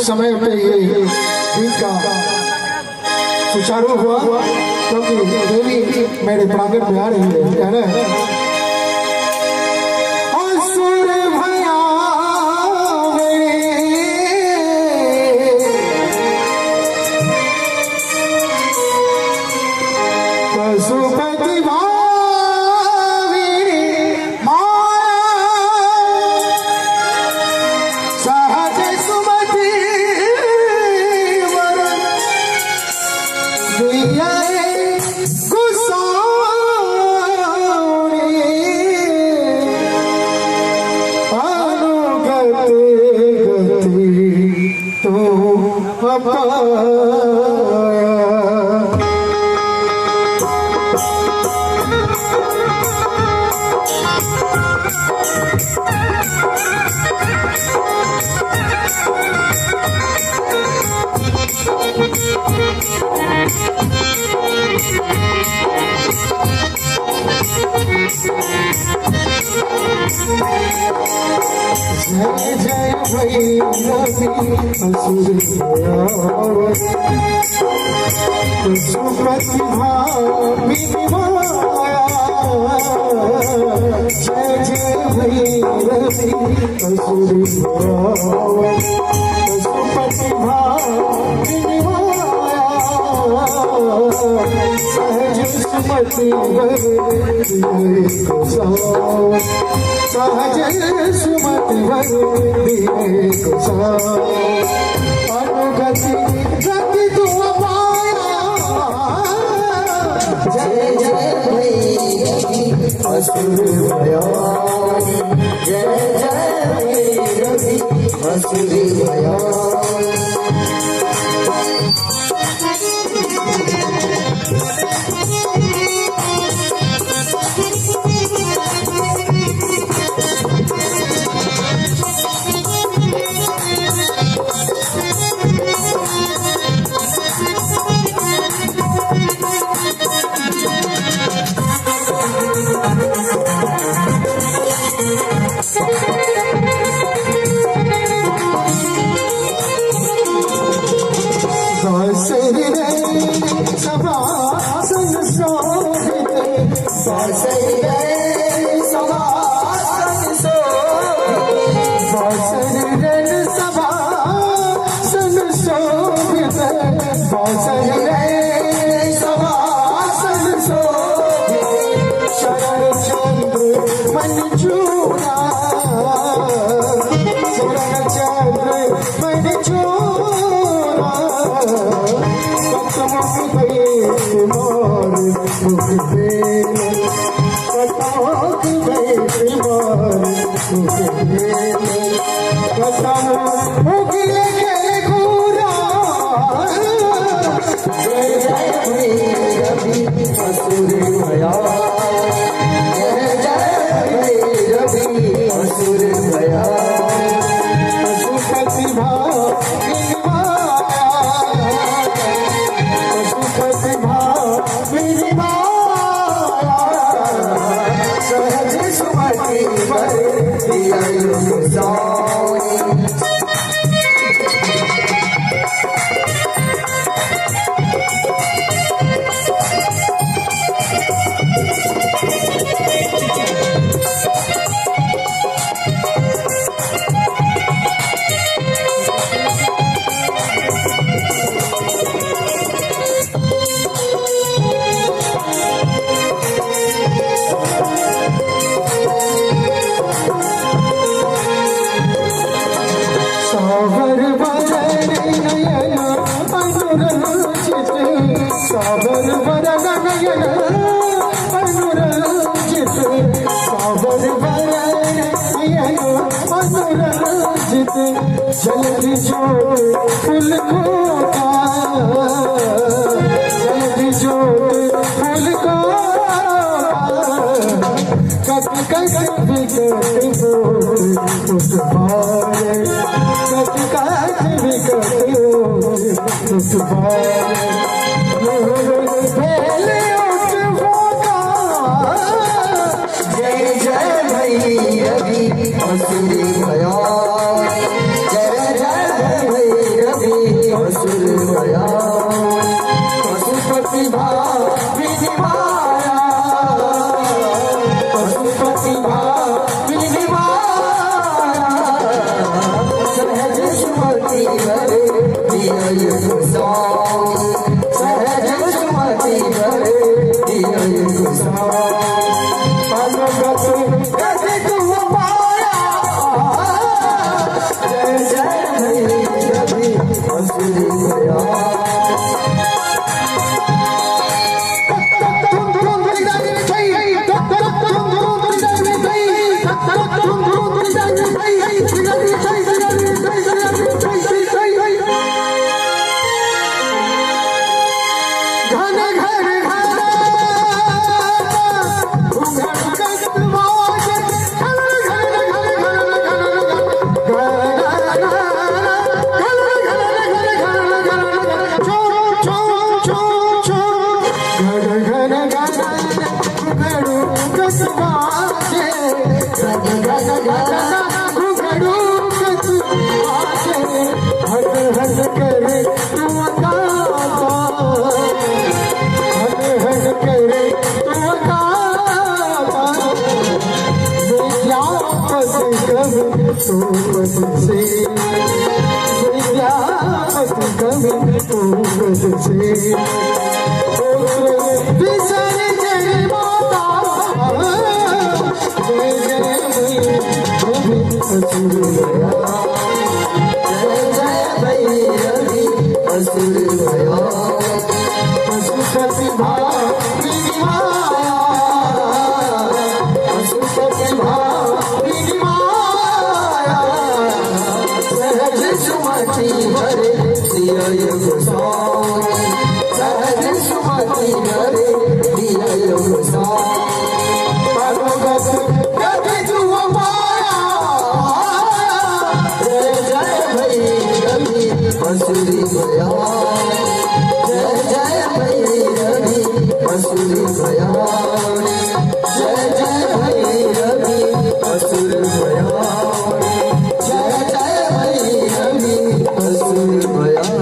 समय पे ये गीत का सुचारू हुआ, क्योंकि देवी मेरे प्रांगण में आ रही है। कह रहे हैं जय जय भैरवी प्रतिभा जय जय भैरवी प्रतिभा सहज सुमति सहज सुमति अनुगति गति तुम पाया। जय जय भैरवी असुर भया, जय जय भैरवी असुर भया। जल्दी जो फूल को जल्दी जो फूल को कट कट बिकट उस बार कट कट बिकट उस बार जय जय भैरवी असुरी भया, जय जय भैरवी वाजे गग गग गग घुघरू कच वाजे हट हट करे तू गाता हट हट करे तू गाता विद्यापत कवि तू पद से विद्यापत कवि तू पद से असुर भया जय जय भैरवी असुर भया पशुपति भावी माया पशुपति भावी माया सहज सुमति हरे दिया गोसाई सहज सुमति हरे दिया गोसाई असुरी भया जय जय भैरवी असुरी भया जय जय भैरवी असुर भया जय जय भैरवी असुर भया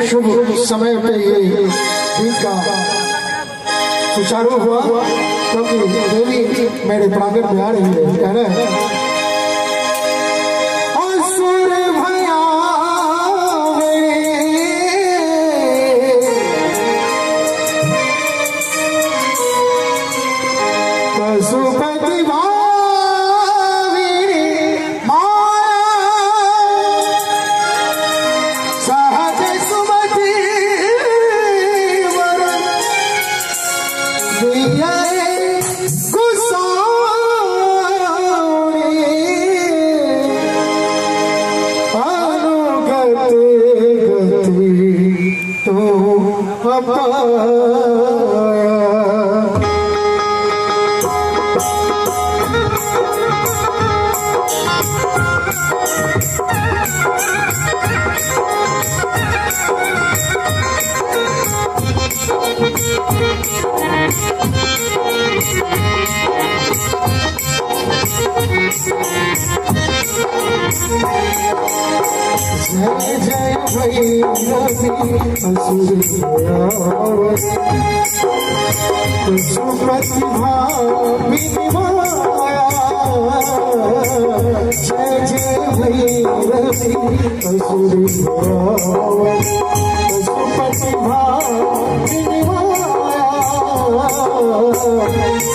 शुभ समय पे ये गीत का सुचारू हुआ क्योंकि देवी मेरे प्रांगण में आ रही है कह रहे हैं असुर भया पशुपति जय जय भैरवी असुर पशुपति भावी माया जय जय भैरवी असुर पशुपति भावी माया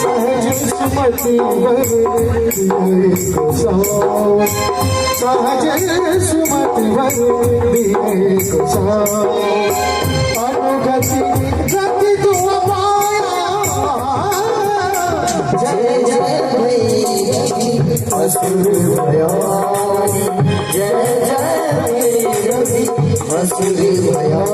सहज सुमति सहज सुमति अनुगति गति तुम पाया जय जय भैरवी असुर भया जय जय भैरवी असुर भया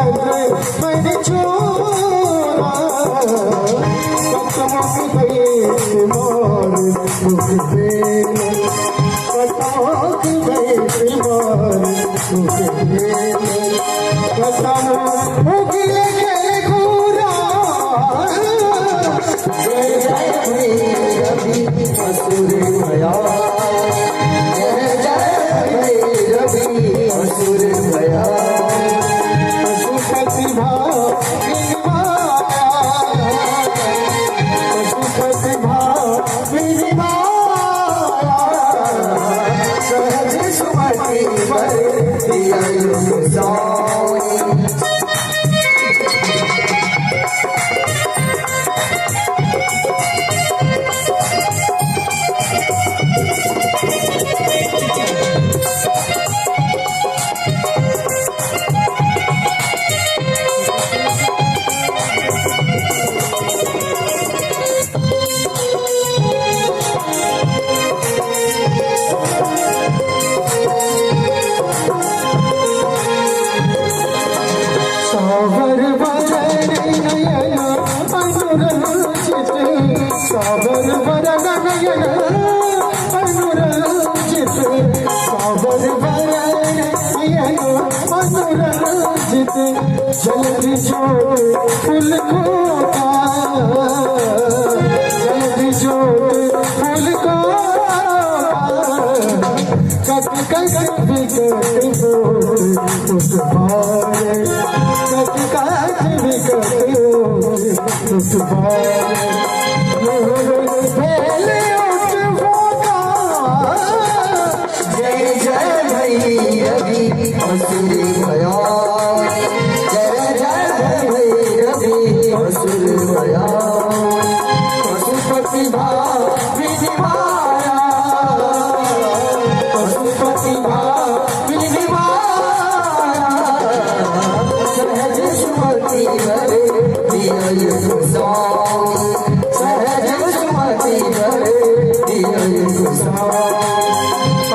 मैंने छोड़ा कसमों की बेईमान मुझे कसमों की बेईमान मुझे कसमों की लेके घूरा जय जय रवि असुर भया जय जय रवि असुर भया पशुपति सहज सुमति वर दिया सावर वरण नयन अनुरंजित सावर वरण नयन अनुरंजित सावर वरण नयन अनुरंजित जल्दी जोत फूल खोता जल्दी जोत फूल कट कट विकट बोत उठवाए कट कट विकट उठवाए पहले उठवाता जय जय भैरवी असुर भया जय जय भैरवी असुर भया पशुपति भाविनी माया पशुपति भाविनी माया सहज सुमति भरे दिया सहज सुमति भरे दिया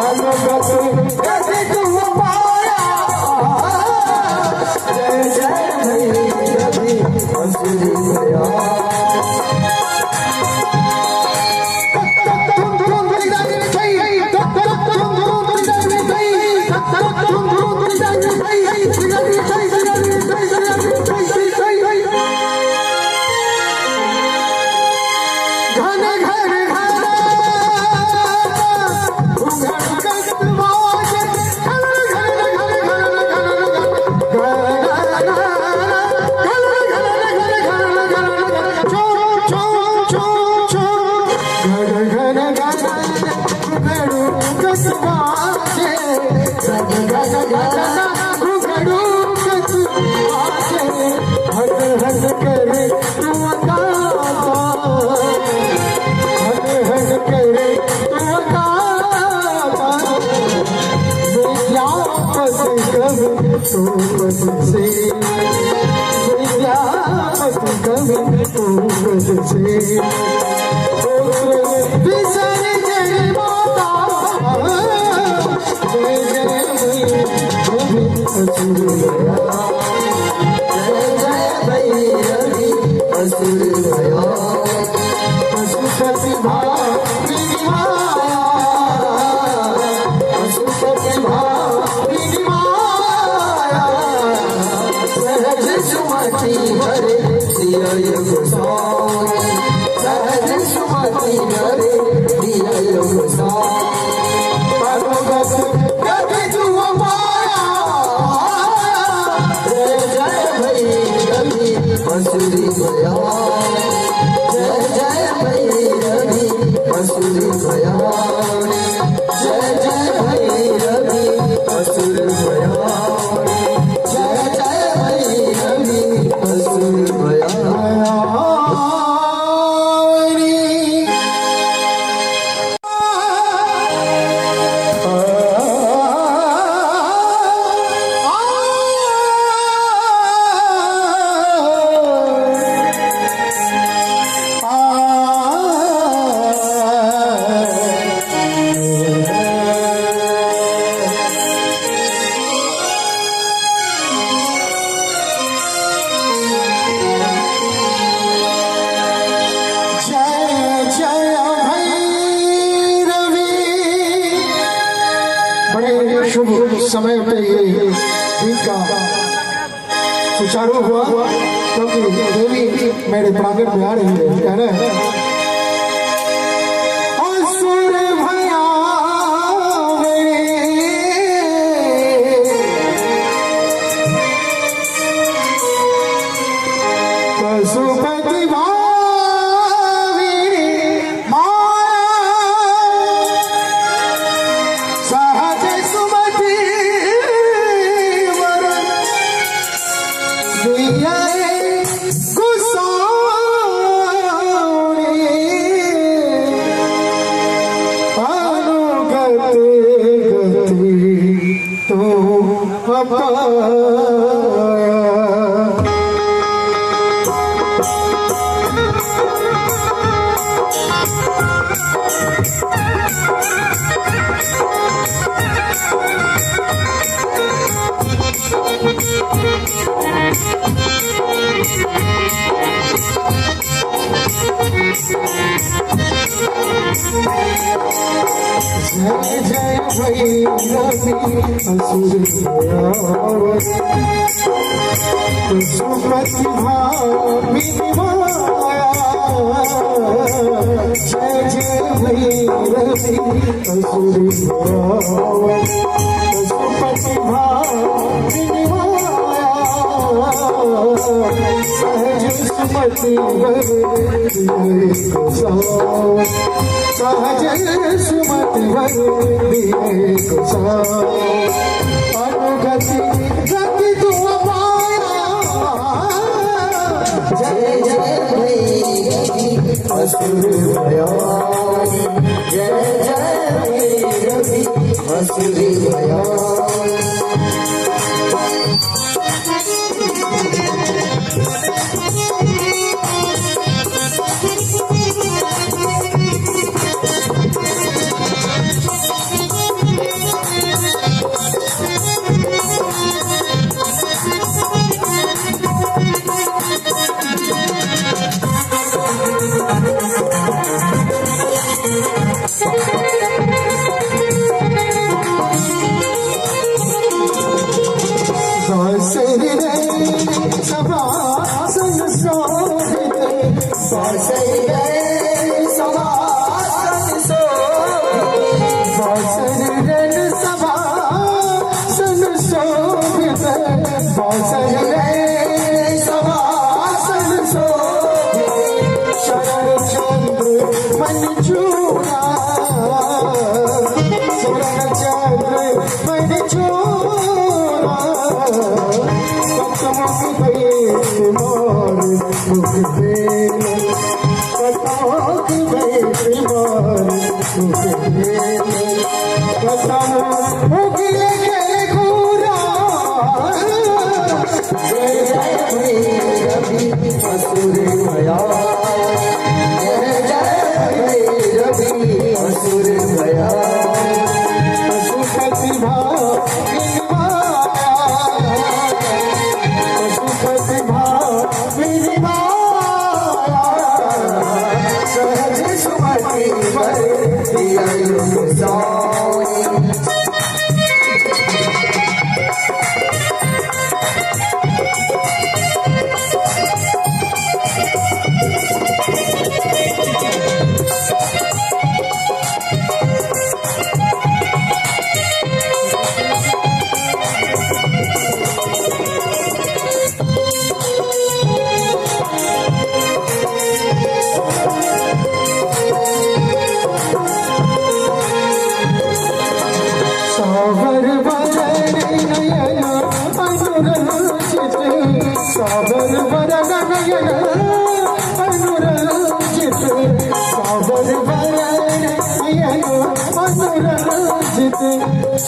अनुगत कति तुम पाया जय जय भैरवी असुर भया पशुपति भाविनी माया पशुपति भाविनी माया सहज सुमति भरे दिया सहज सुमति भरे दिया अनुगत कति तुम पाया जय जय भैरवी असुर भया जय जय भैरवी असुर भया जय जय भैरवी असुर भया जय जय भैरवी असुर भया समय पे ये दिन का सुचारू हुआ क्योंकि देवी मेरे प्रांगण में आ रही है। कह रहे हैं जय जय भैरवी असुर सुमति भामिनी माया। जय जय भैरवी असुर सुमति भामिनी माया। सहज सुमति सहज सुमति अनुगति गति तुम पाया। जय जय भैरवी असुर भयानी। जय जय भैरवी असुर भयानी।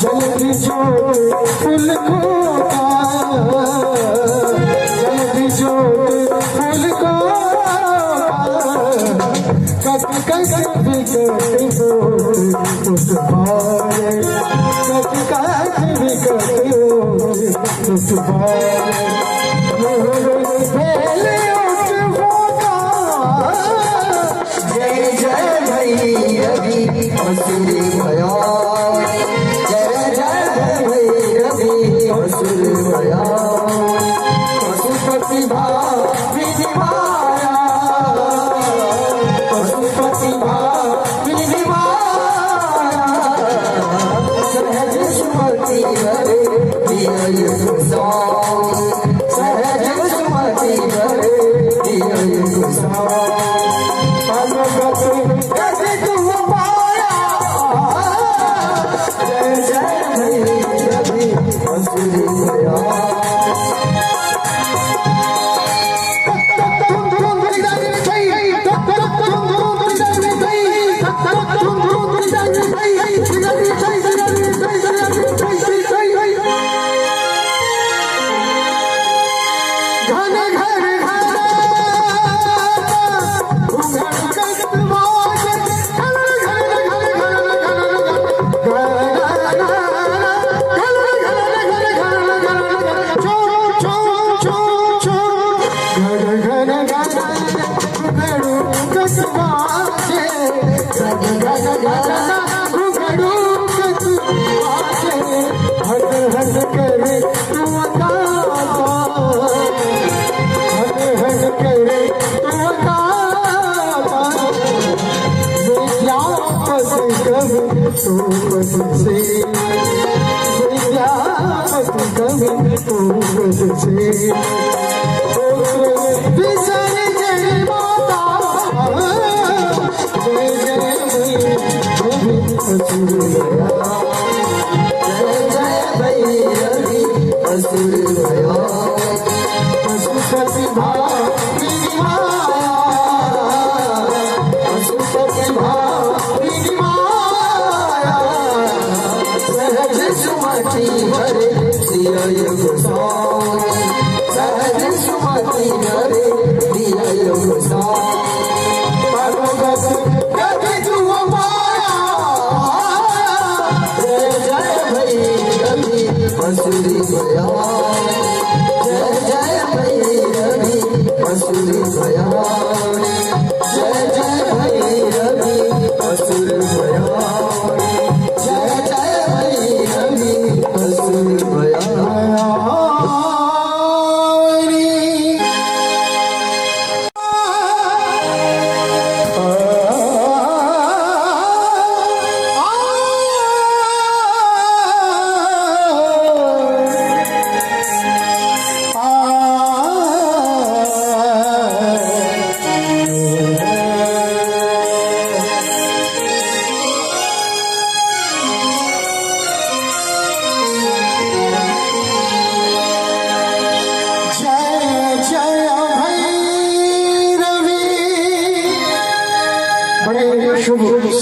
जल्दी जोड़ फूल को जल्दी जोड़ फूल को कट कट बिकट बोल उस बारे कट कट बिकट बोल उस बारे जय जय भैरवी असुर भयानी। जय जय भैरवी प्रतिभाविनी माया प्रतिभाविनी माया सहज सुमति हरे दिय सहज सुमति हरे दिय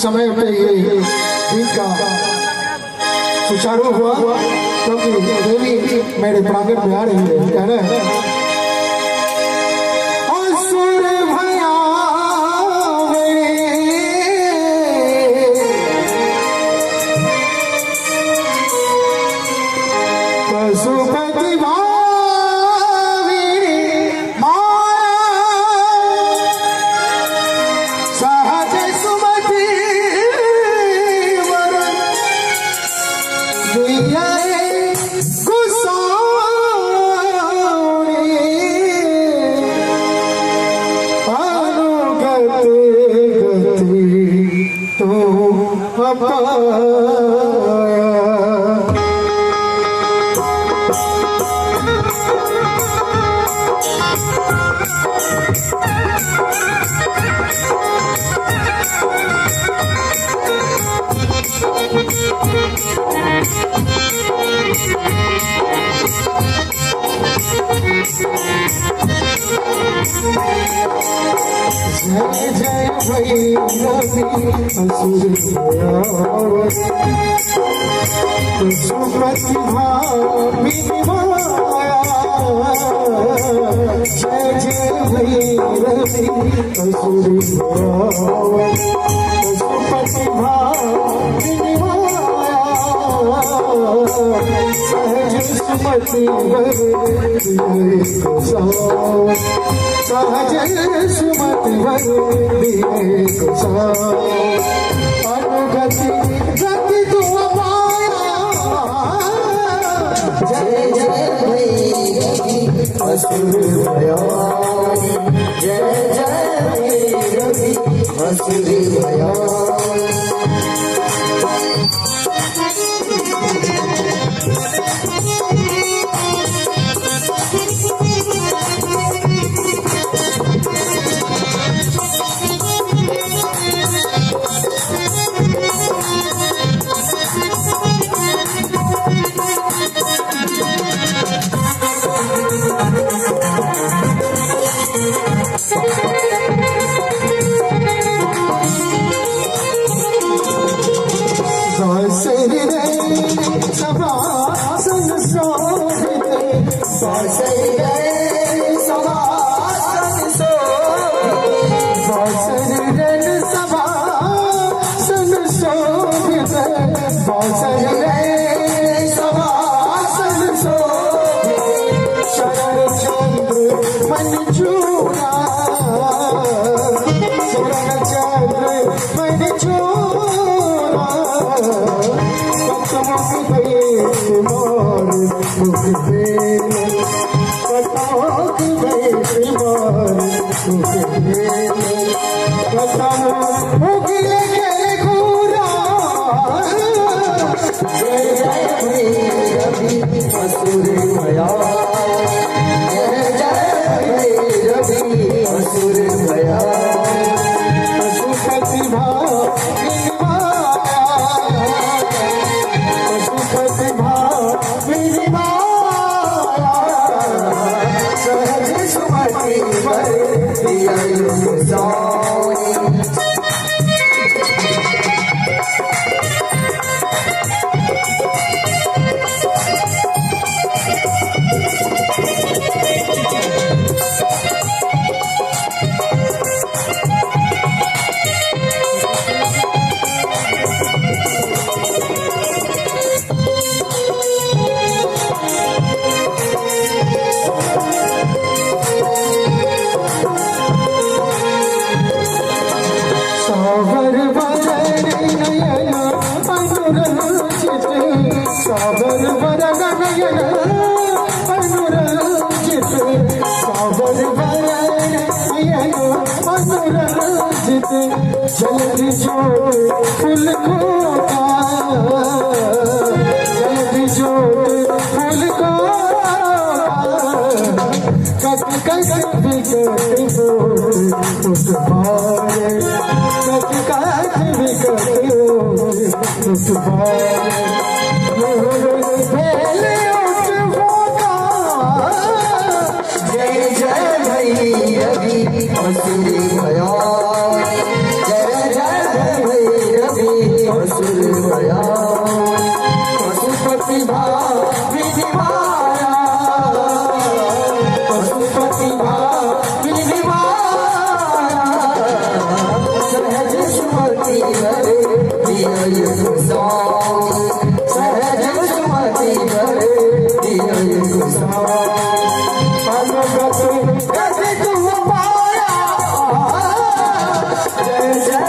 समय पे ये दिन का सुचारू हुआ क्योंकि देवी मेरे प्रांगण में आ रही है। कह रहे हैं जय जय भैरवी असुर प्रतिभाविनी माया जय जय भैरवी असुर प्रतिभाविनी माया सहज सुमति सहज सुमति अनुगति गति तुम पाया जय जय भैरवी असुर भया जय जय भैरवी असुर भया जल्दी जोड़ फूल को जल्दी जोड़ फूल को कट कट बिगड़ उस बारे कट कट बिगड़ उस बारे जय जय भैरवी असुर भया पशुपति भाविनी माया पशुपति भाविनी माया सहज सुमति हरे दिय सहज सुमति हरे दिय अनुगत कति तुम पाया जय जय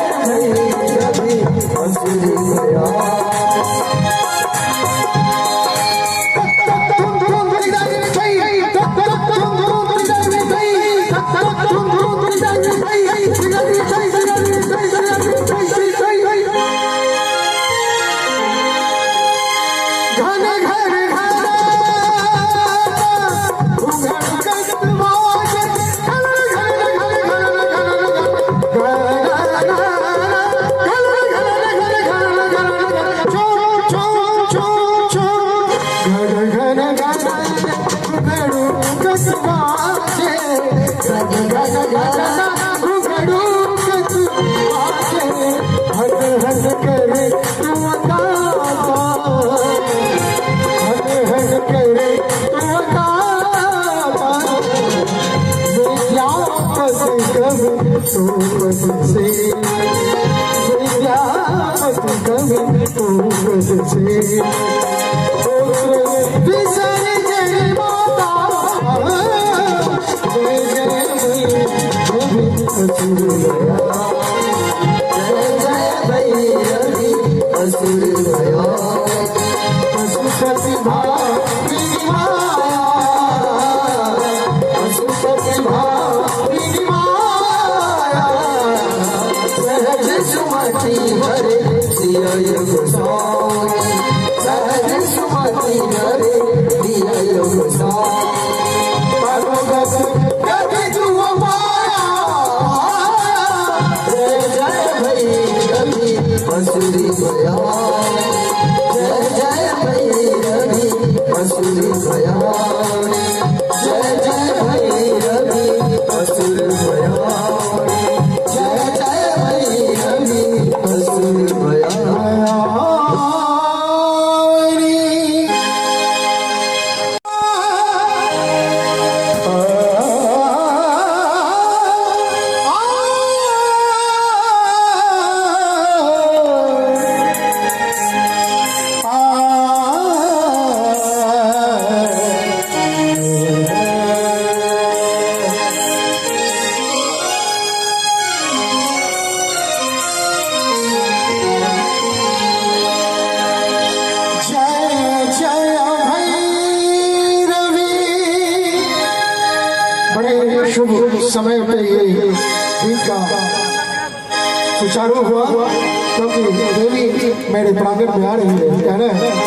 भैरवी असुर भया पशुपति भाविनी माया बड़े शुभ समय पे ये दिन का सुचारू हुआ क्योंकि देवी मेरे प्रांगण में आ रही है। कह रहे हैं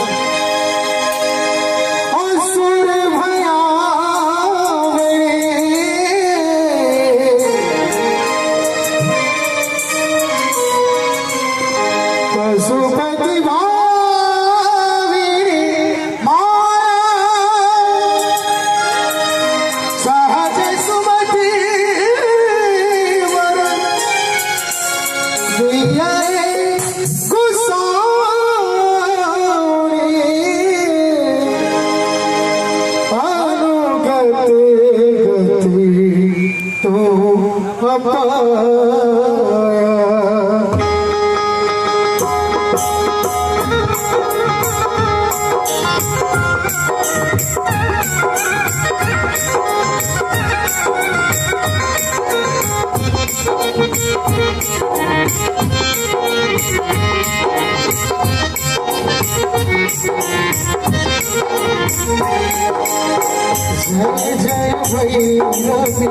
जय जय भैरवी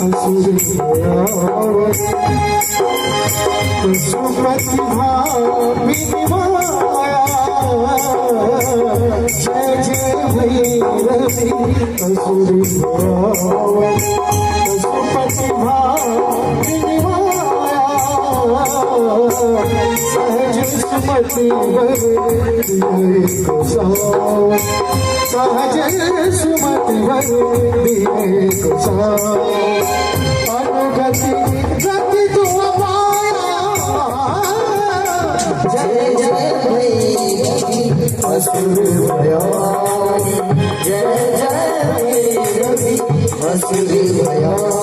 असुर पशुपति भामिनी माया। जय जय भैरवी असुर पशुपति भामिनी माया। सहज सुमति सहज सुमति अनुगति गति तुम पाया। जय जय भैरवी असुर भयानी, जय जय भैरवी असुर भयानी।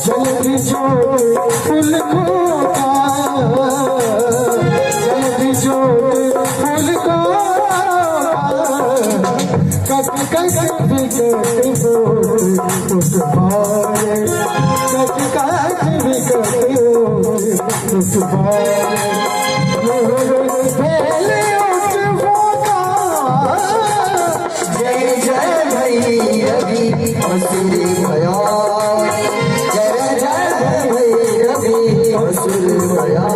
जल्दी जोड़ फूल को जल्दी जोड़ फूल को कट कट बिगट बोल उस बारे कट कट बिगट उस बारे जय जय भैरवी असुर भयानी, जय जय असुर भया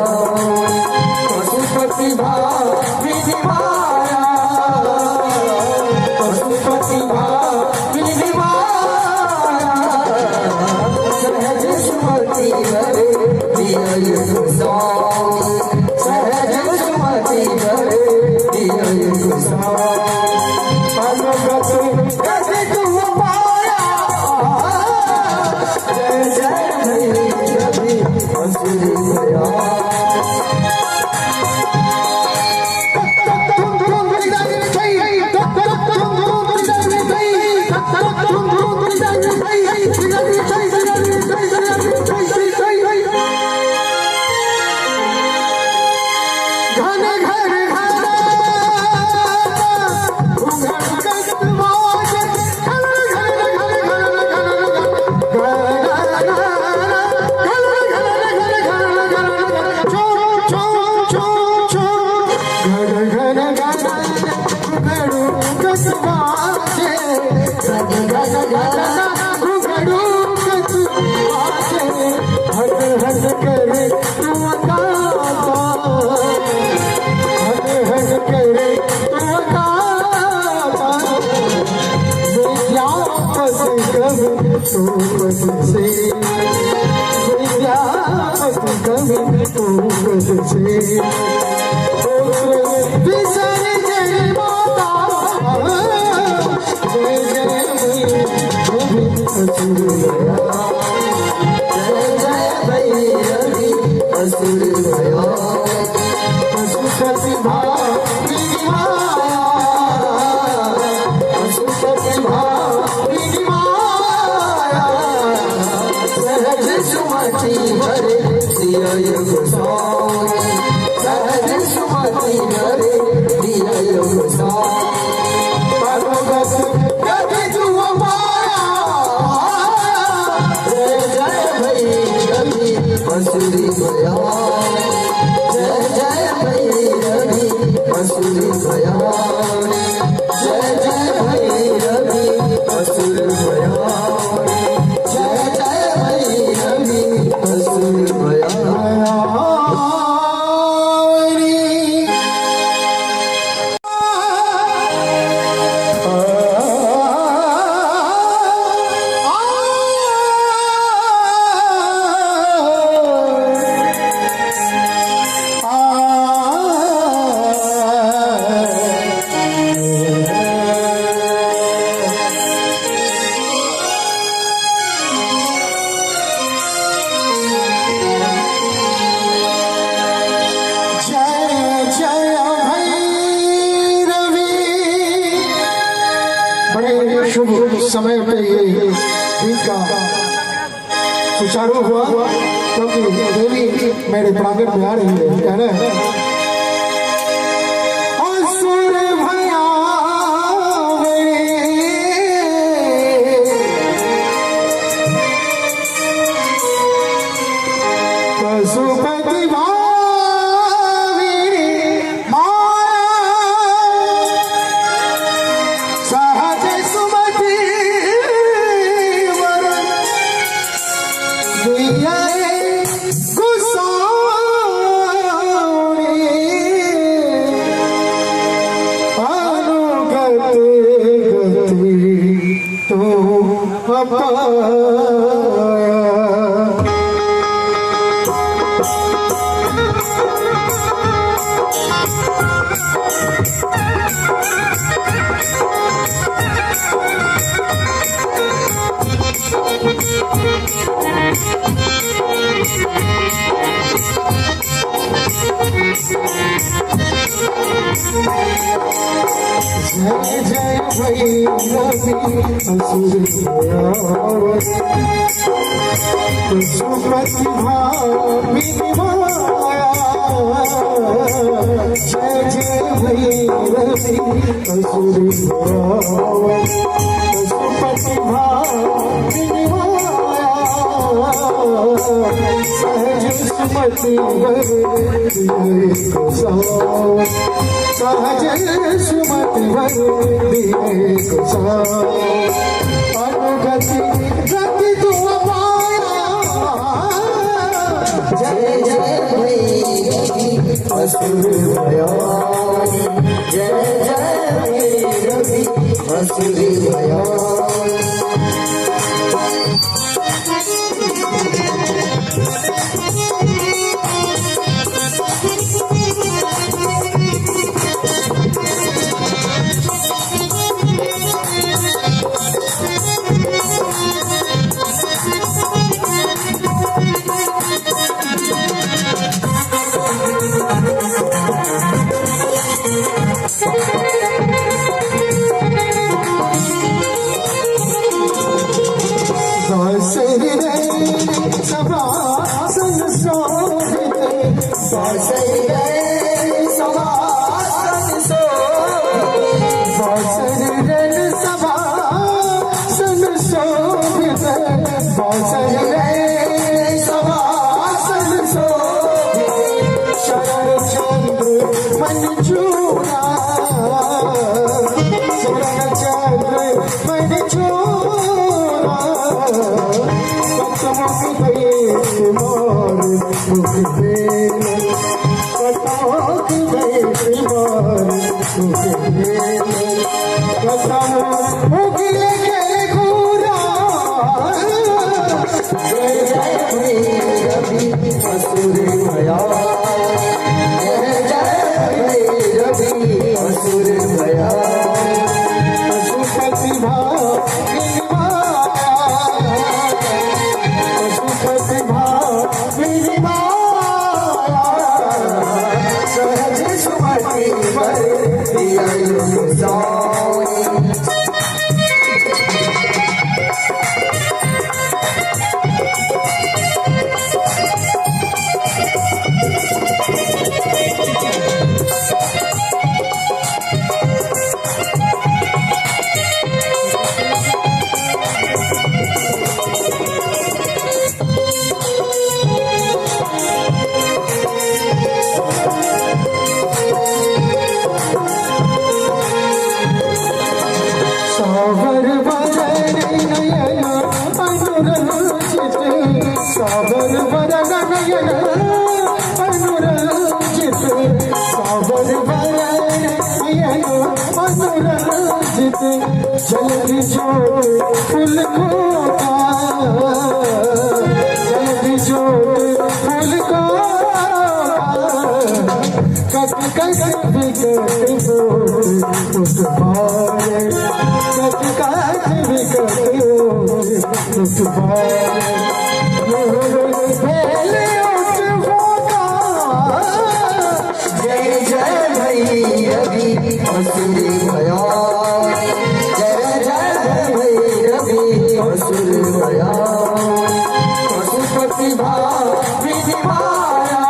पशुपति भामिनी माया पशुपति भामिनी माया सहज सुमति हरे दिय गोसाई सहज सुमति हरे दिय गोसाई अनुगत कति तुम पाया जय जय भैरवी असुर भया शुभ समय पे ये दिन का सुचारू हुआ क्योंकि देवी मेरे प्रांगण में आ रही है कह रहे हैं असुर भया पशुपति जय जय भैरवी असुर पशुपति भामिनी माया जय जय भैरवी असुर पशुपति भामिनी माया सहज सुमति सहज सुमति अनुगति गति तुम पाया जय जय असुर भया जय जय रवि असुर भया जल्दी जोड़ फूल को जल्दी जोड़ फूल को कट कट बिकट बोल उस बारे कट कट बिकट उस बारे जय जय भैरवी असुर भया जय जय भैरवी असुर भया पशुपति भाविनी माया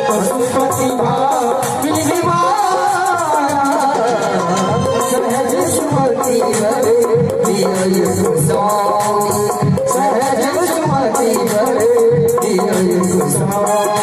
पशुपति भाविनी माया सहज सुमति हरे दिय गोसाई सहज सुमति हरे दिय गोसाई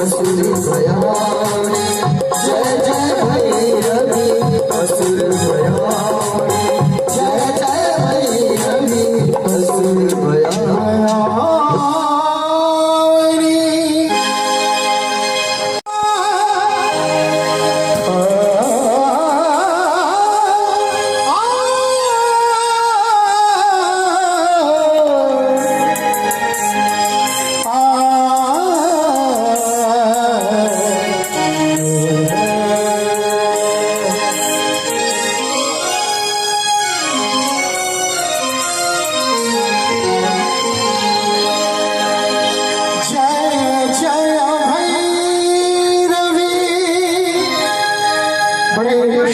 असुर भयानी जय जय भैरवी असुर भयानी जय जय भैरवी असुर भयानी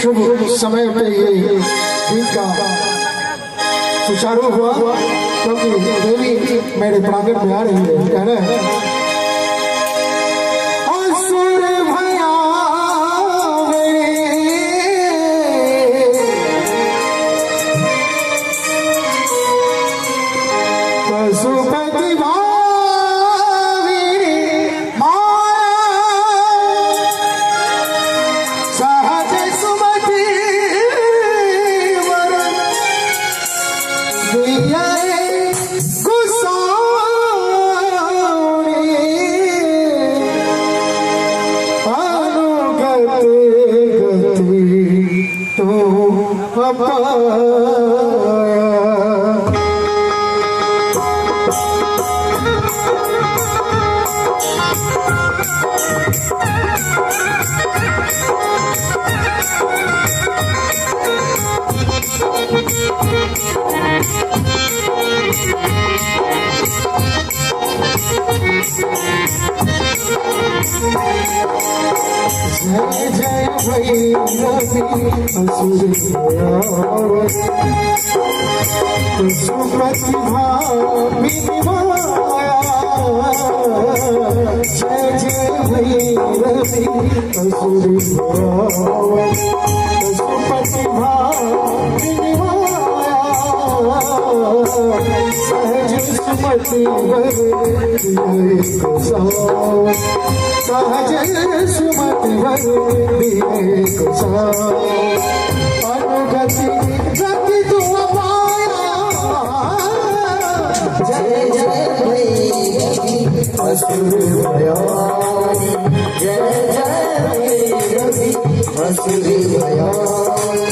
शुभ समय पे ये दिन का सुचारू हुआ क्योंकि देवी मेरे प्रांगण में आ रही है। कह रहे हैं असुर भयावे पशुपति जय जय भैरवी असुर पशुपति भामिनी माया जय जय भैरवी असुर पशुपति भामिनी माया सहज सुमति सहज सुमति अनुगति गति तुम पाया जय जय भैरवी असुर भयानी जय जय भैरवी असुर भयानी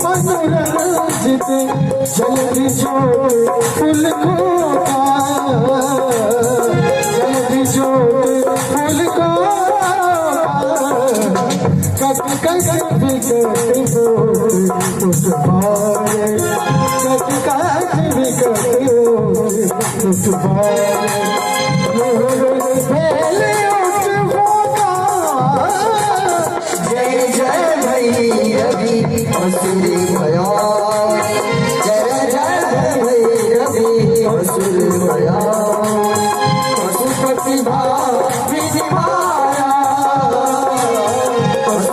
मनोरंजित जल्दी जोड़ फूल को जल्दी जोड़ फूल को कट कट विकट उस बारे कट कट विकट उस बारे जय जय भैरवी असुर भयानी जय जय भैरवी असुर भयानी पशुपति भाविनी माया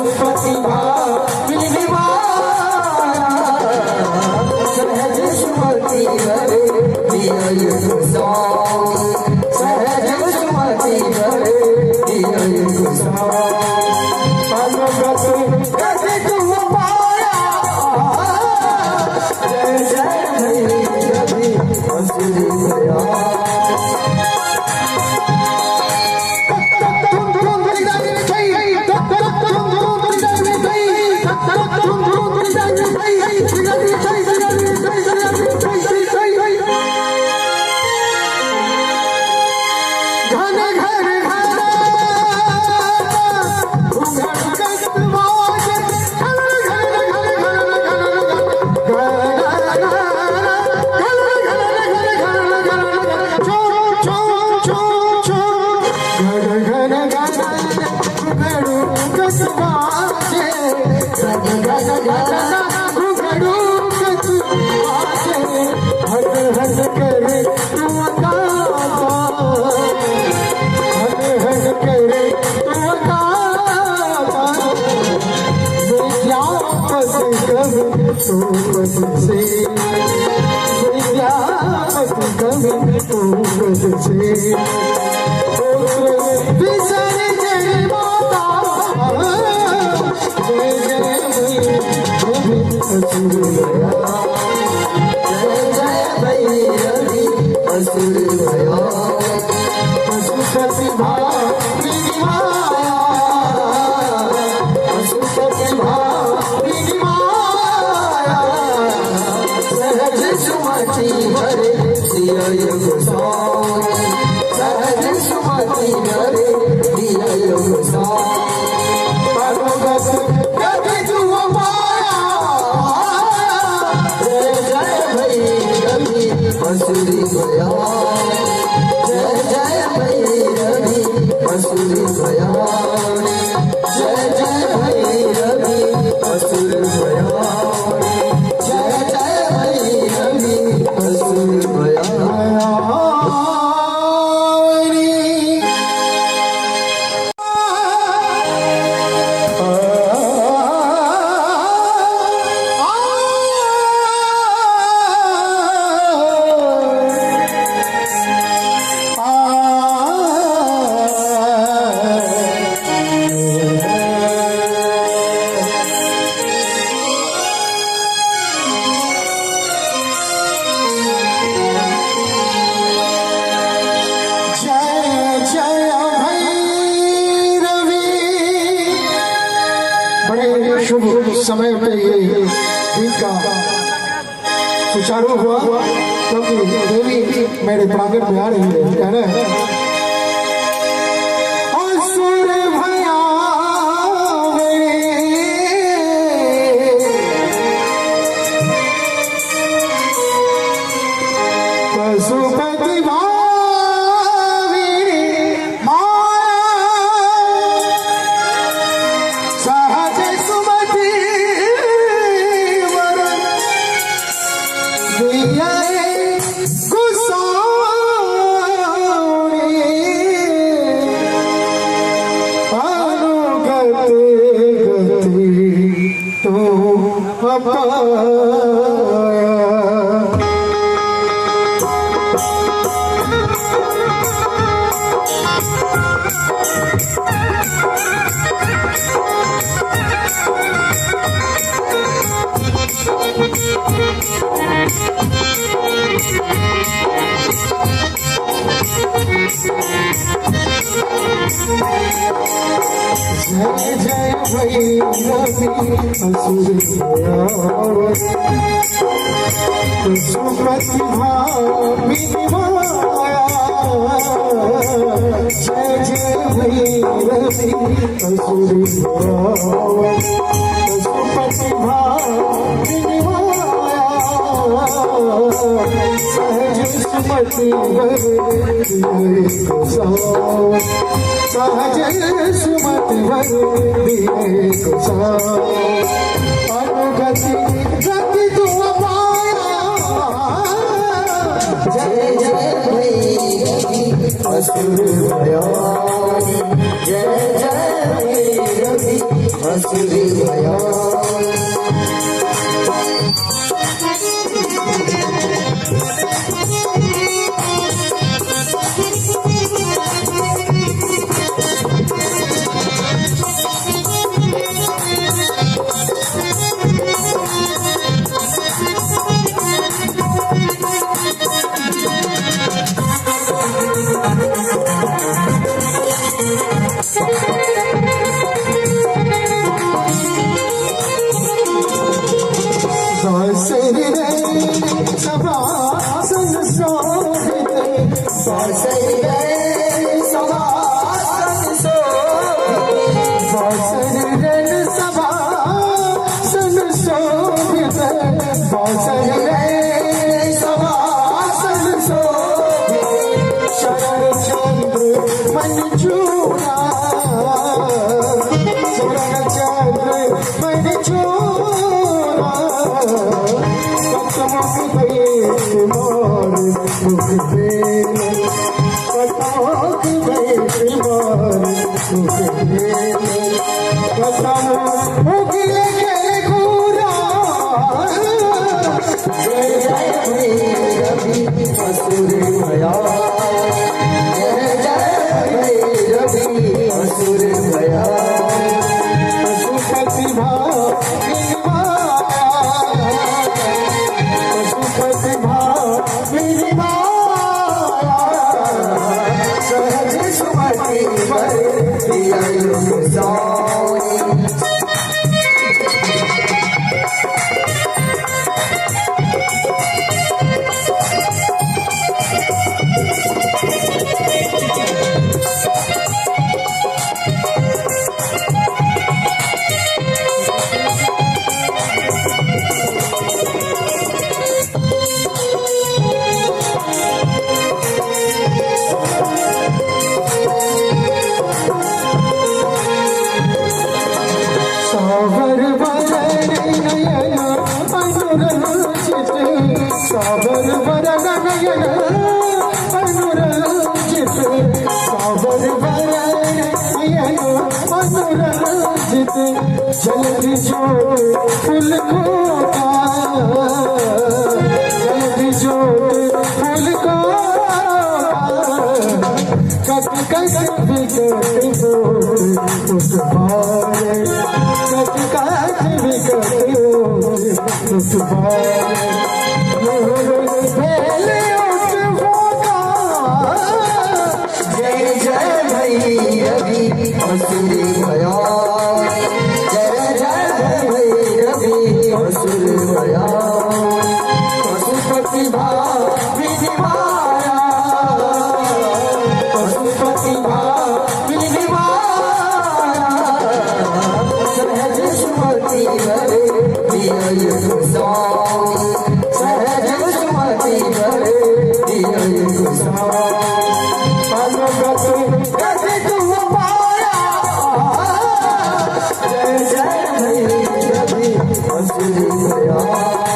पशुपति भाविनी माया सहज सुमति हरे दिय गोसाई सहज सुमति हरे दिय गोसाई शुभ समय पे ये दिन का सुचारू हुआ क्योंकि देवी मेरे प्रांगण में आ रही है कह रहे हैं जय जय भई रवि असुर सुमति भामिनी माया जय जय भई रवि असुर सुमति भामिनी माया सहज सुमति भई सहज सुमति भई अनुगति गति तुम पाया जय जय भई असुर भयानी जय जय भई रवि असुर भयानी सभासन शोभित सभासन शोभित सभासन शोभित शरण चंद्र मन चूड़ा शरण चंद्र मन चूड़ा साबर वरण नयन अनुरंजित साबर वरण नयन अनुरंजित जल्दी जोत फूल खोता जल्दी जोत फूल कट कट विकट बोत उस बारे कट कट विकट बोत उस बारे जय जय भई रवि असुर भयानी जय जय भई रवि असुर भयानी पशुपति भामिनी माया पशुपति भामिनी माया सहज सुमति भरे दिय गोसाई सहज सुमति भरे दिय गोसाई गति तुम पाया जय जय भई रवि असुर भयानी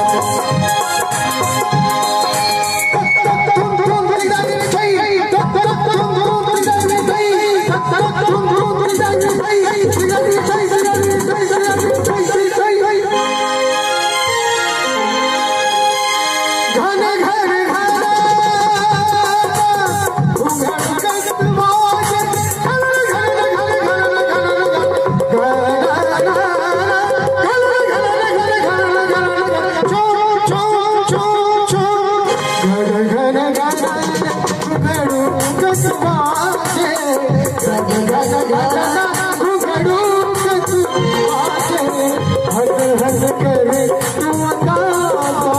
हट करे तू अकाबा,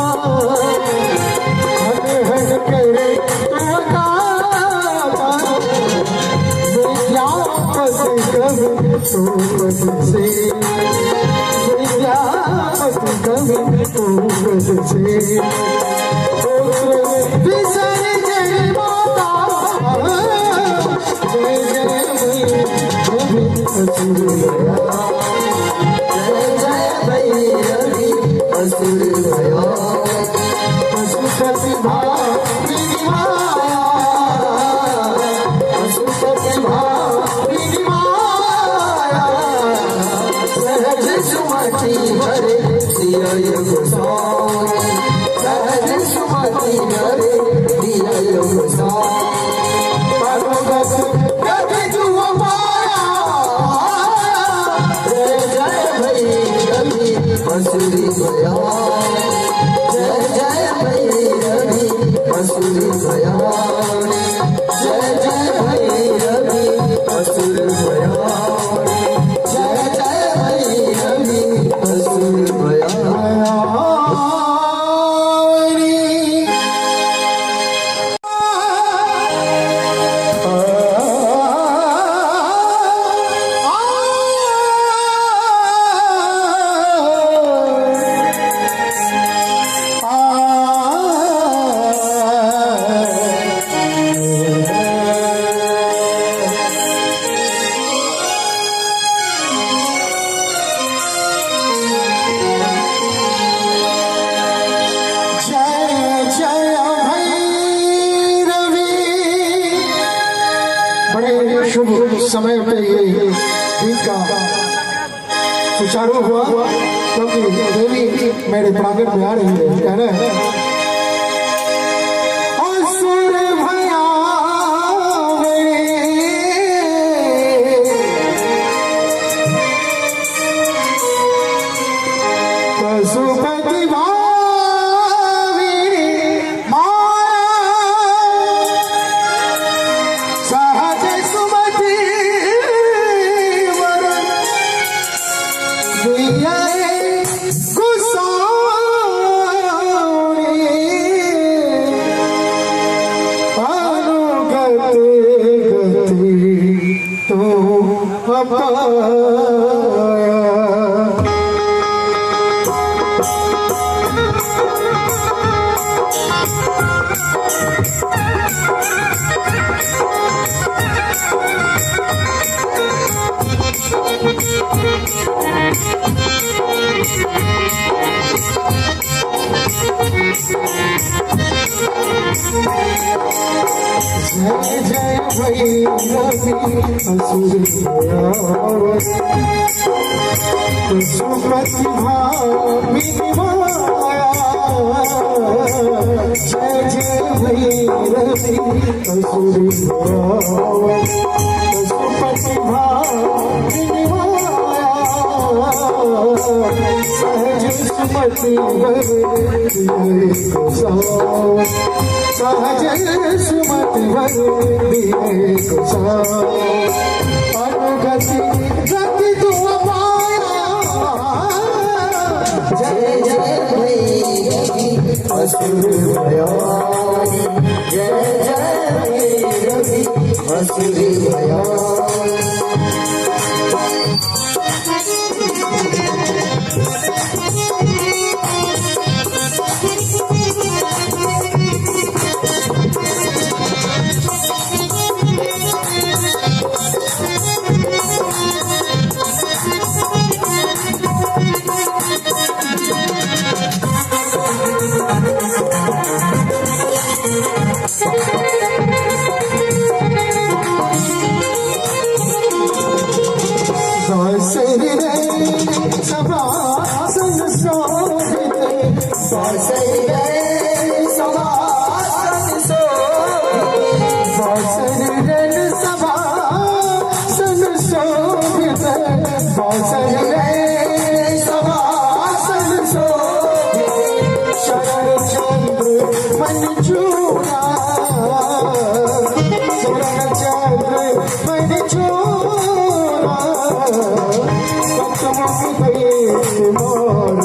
हट करे तू अकाबा, क्या पस कभी तो बस से, क्या पस कभी तो बस से, बिसर गई माता, जय जय भैरवी असुर गया, जय जय भैरवी असुर गया, पशुपति भावी माया, पशुपति भावी माया, सहज सुमति भरे दिया गोसाई, सहज सुमति भरे दिया गोसाई, परमगत कभी जुआ माया, जय जय भैरवी असुरी गया, जय जय भैरवी असुरी गया, जय जय भैरवी असुर गया, जय जय भैरवी असुर गया। बड़े शुभ समय पे ये गीत का सुचारू हुआ, क्योंकि देवी मेरे प्रांगण में आ रही है, कह रहे हैं असुर भया पशुपति भावी सहज सुमति वर दिया गोसाई, अनुगत गति तो अपाया, जय जय भैरवी असुर गया, पशुपति भावी माया, जय जय भैरवी असुर गया, पशुपति भावी माया, सहज सुमति भरे दिए गोसाई, सहज सुमति भरे दिए गोसाई, अनुगति गति तू अपाया, जय जय भैरवी असुर गया, जय जय भैरवी असुर गया। सभासन शोभिते, सभासन शोभिते, सभासन शोभिते, शरण चंद्र मन चूड़ा, शरण चंद्र मन चूड़ा, मोर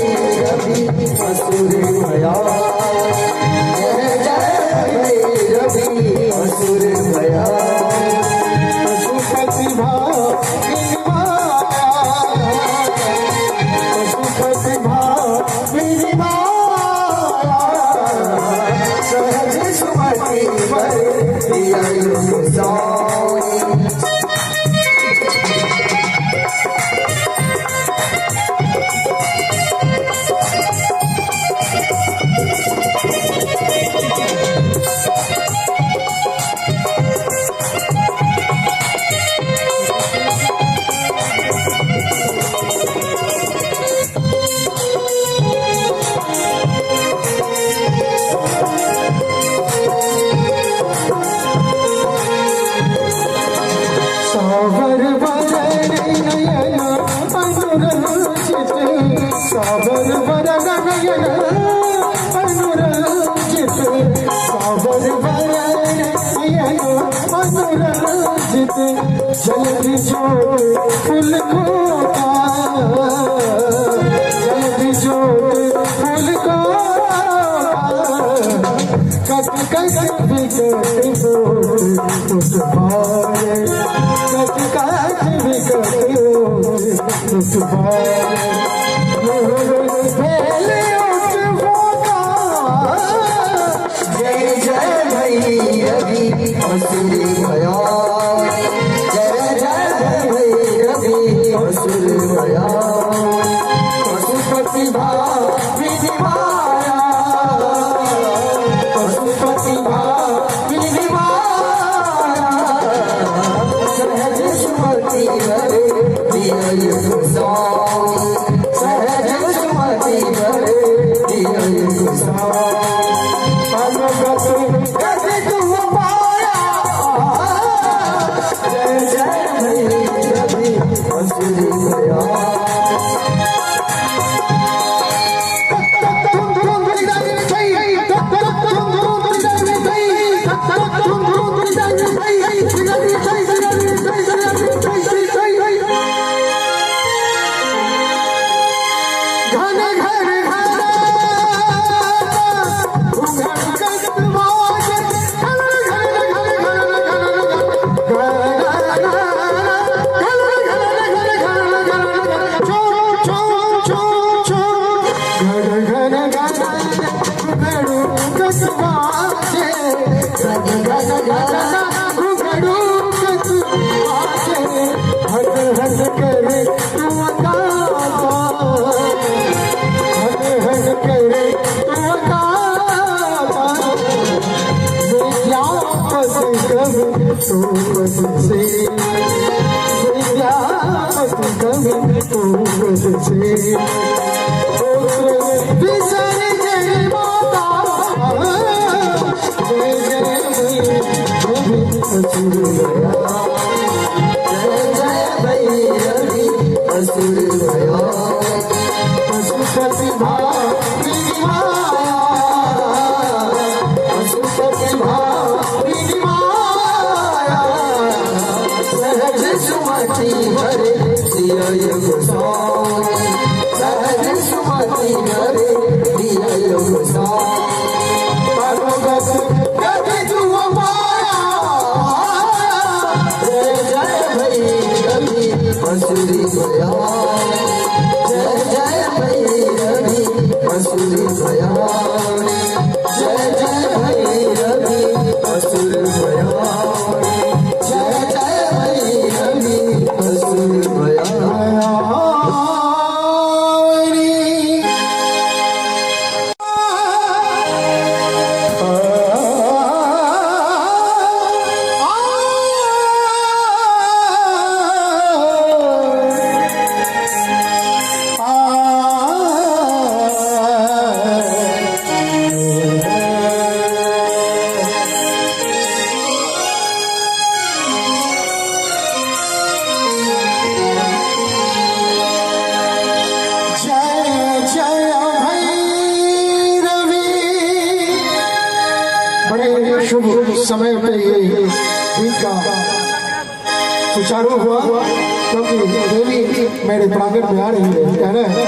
भैरवी असुर भया जय जय भैरवी असुर भया पशुपति भामिनी माया पशुपति भामिनी माया सहज सुमति वर दिया साई सावर वरण नयन अनुरंजित सावर वरण नयन अनुरंजित सावर वरण नयन अनुरंजित जल्दी जोत फूल खोता जल्दी जोत फूल खोता कट कट विकट बोल उठवाए कट कट विकट बोल उठवाए पहले उठवाता जय जय भैरवी असुर भया जय जय भैरवी असुर भया पशुपति भामिनी माया पशुपति भामिनी माया सहज सुमति वर दिया साई सहज सुमति वर दिया साई अनुगत गति तुम पाया जय जय भैरवी असुर भया पशुपति भामिनी माया पशुपति भामिनी माया सहज सुमति वर दिया साई सहज सुमति वर दिया साई अनुगत गति तुम पाया जय जय भैरवी असुर भया जय जय भैरवी असुर भया जय जय भैरवी असुर भया जय जय भैरवी असुर भया शुभ समय पे ये गीत का सुचारू हुआ क्योंकि देवी मेरे प्रांगण में आ रही है कह रहे हैं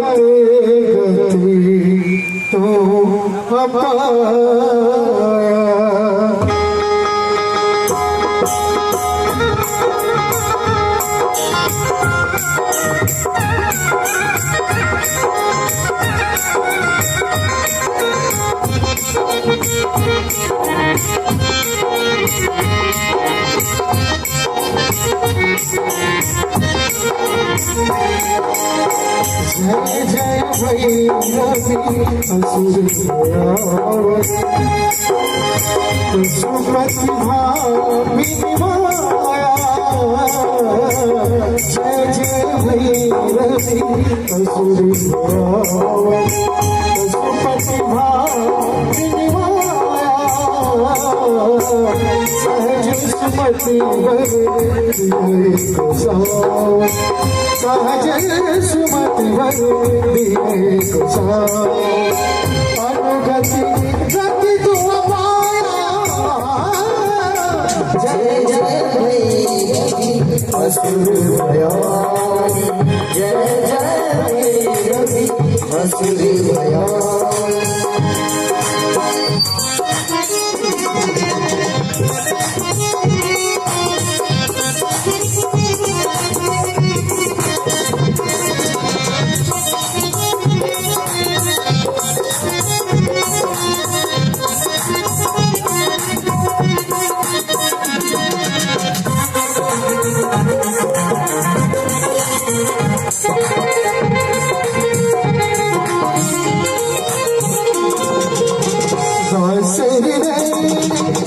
गति तो अपाया। जय जय भैरवी असुर सुमति भामिनी माया। जय जय भैरवी असुर सुमति भामिनी माया। सहज सुमति सहज सुमति अनुगति गति तू पाया। जय जय भैरवी असुर भयानी, जय जय भैरवी असुर भयानी।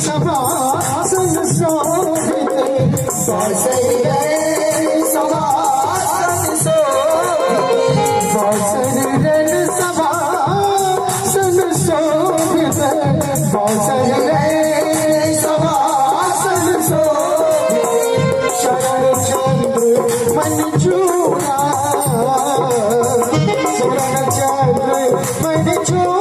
सभासन शोभिते सभासन शोभिते सभासन शोभिते शरण चंद्र मंजूरा शरण चंद्र मंजूरा।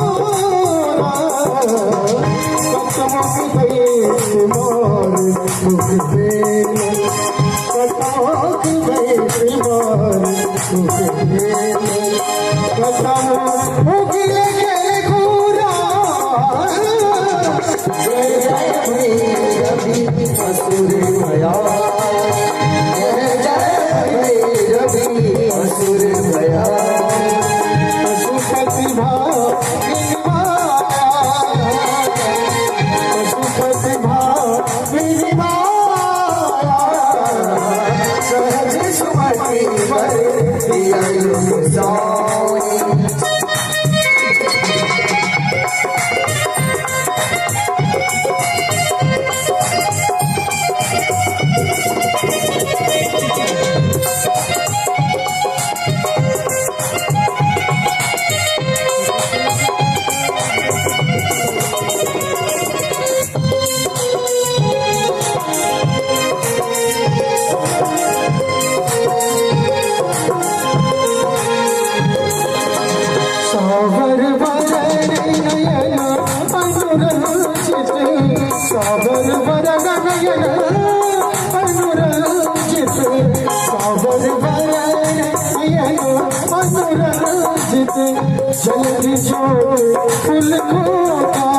जय जय भैरवी असुर भयानी, जय जय भैरवी असुर भयानी। पशुपति भामिनी माया, पशुपति भामिनी माया। सहज सुमति सावर वरण नयन अनुरंजित, सावर वरण नयन अनुरंजित। जल्दी जोत फूल खोता,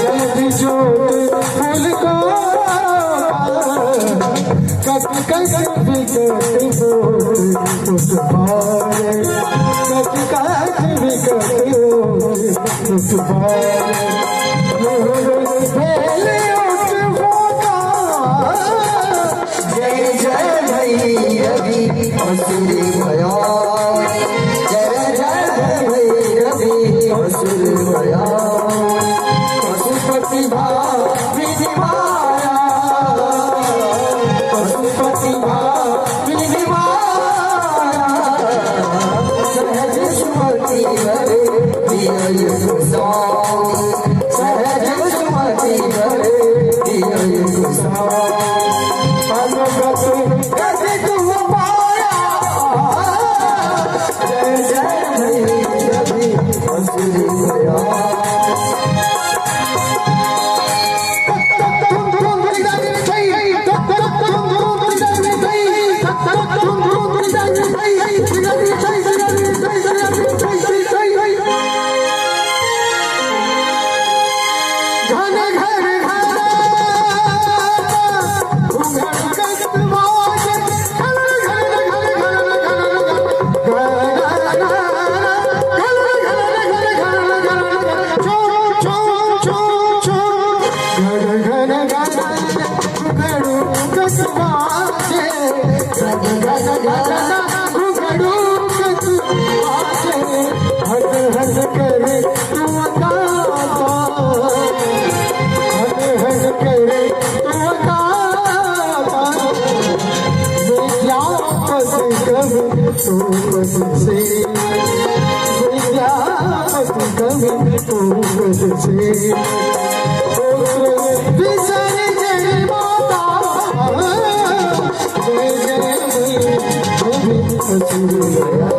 जल्दी जोत फूल खोता। कट कट विकट बोल तुम्हारे, कट कट विकट बोल तुम्हारे। जय जय भैरवी असुर भयानी, जय जय भैरवी असुर भयानी। पशुपति भामिनी माया, पशुपति भामिनी माया। सहज सुमति भरे दिय गोसाई, सहज सुमति भरे दिय गोसाई। अनुगति गति तू पाया। घुघरू हट हट करे तू अकाता हट हट करे तू अकाता विद्यापत कवि तू पद से विद्यापत कवि तू पद से विसर जय माता जय जय असुर गया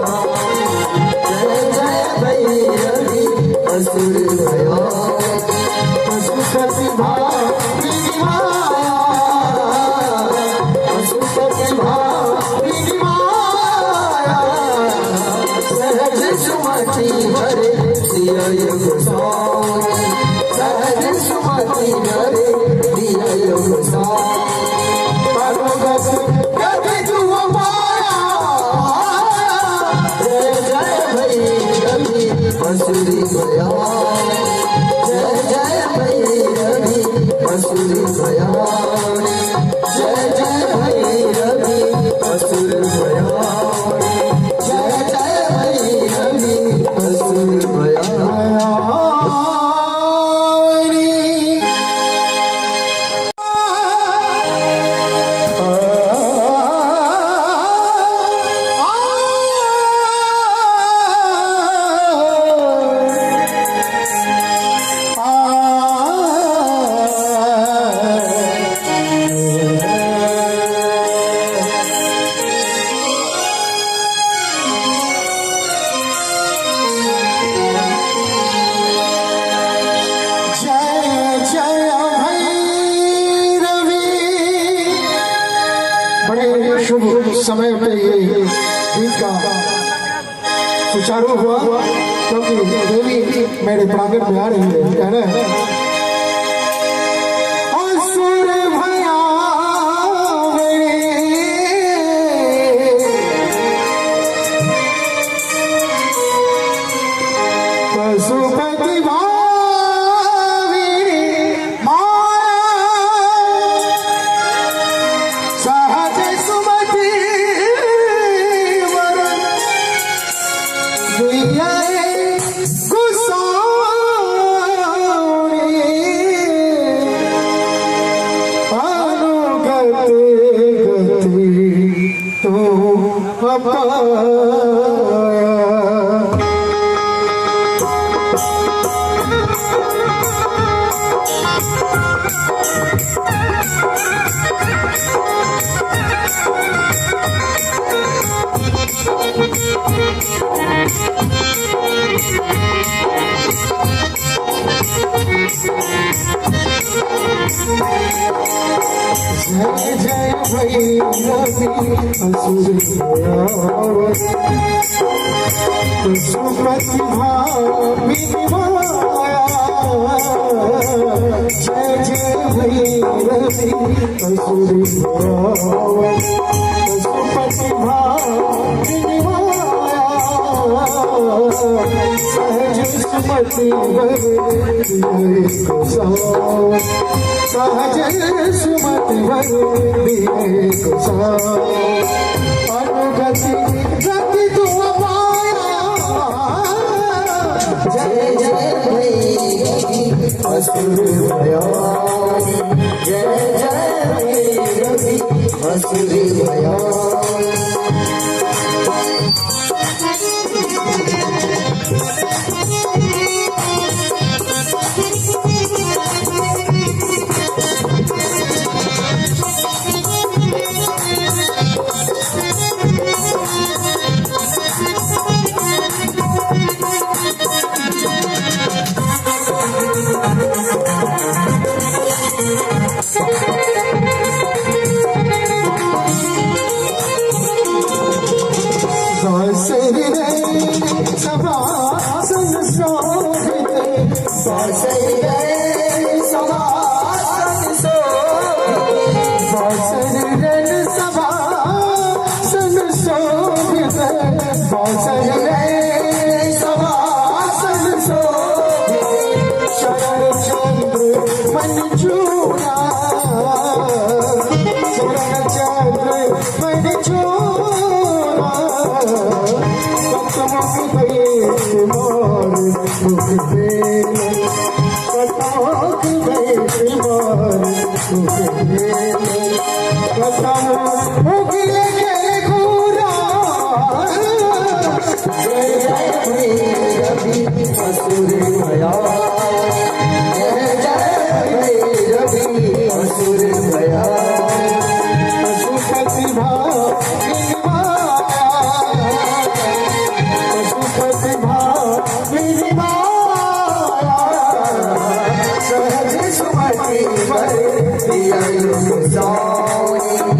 असुर गया पशुपति भावी माया पशुपति भावी माया सहज सुमति हरे दिया योग स्वामी सहज सुमति हरे दिया योग स्वामी कभी तू माया जय जय भैरवी असुरी गया जय जय भैरवी असुरी गया जय जय भैरवी असुर गया जय जय भैरवी असुर गया शुभ समय पे ये दिन का सुचारू हुआ क्योंकि देवी मेरे प्रांगण में आ रही है कह रहे हैं असुर भया पशुपति जय जय भैरवी असुर पशुपति भावी माया जय जय भैरवी असुर पशुपति भावी माया सहज सुमति सहज सुमति अनुगति गति तू पाया जय जय भैरवी असुर गया जय जय भैरवी असुर गया चोरा कतमक गए मार मुख बेल कतमक गए मार मुख बेल कतमक उगले के घूरा जय जय रवि असुर भया जय जय रवि असुर भया पशुपति पशुपति सहज सुमति वर दिया योग साई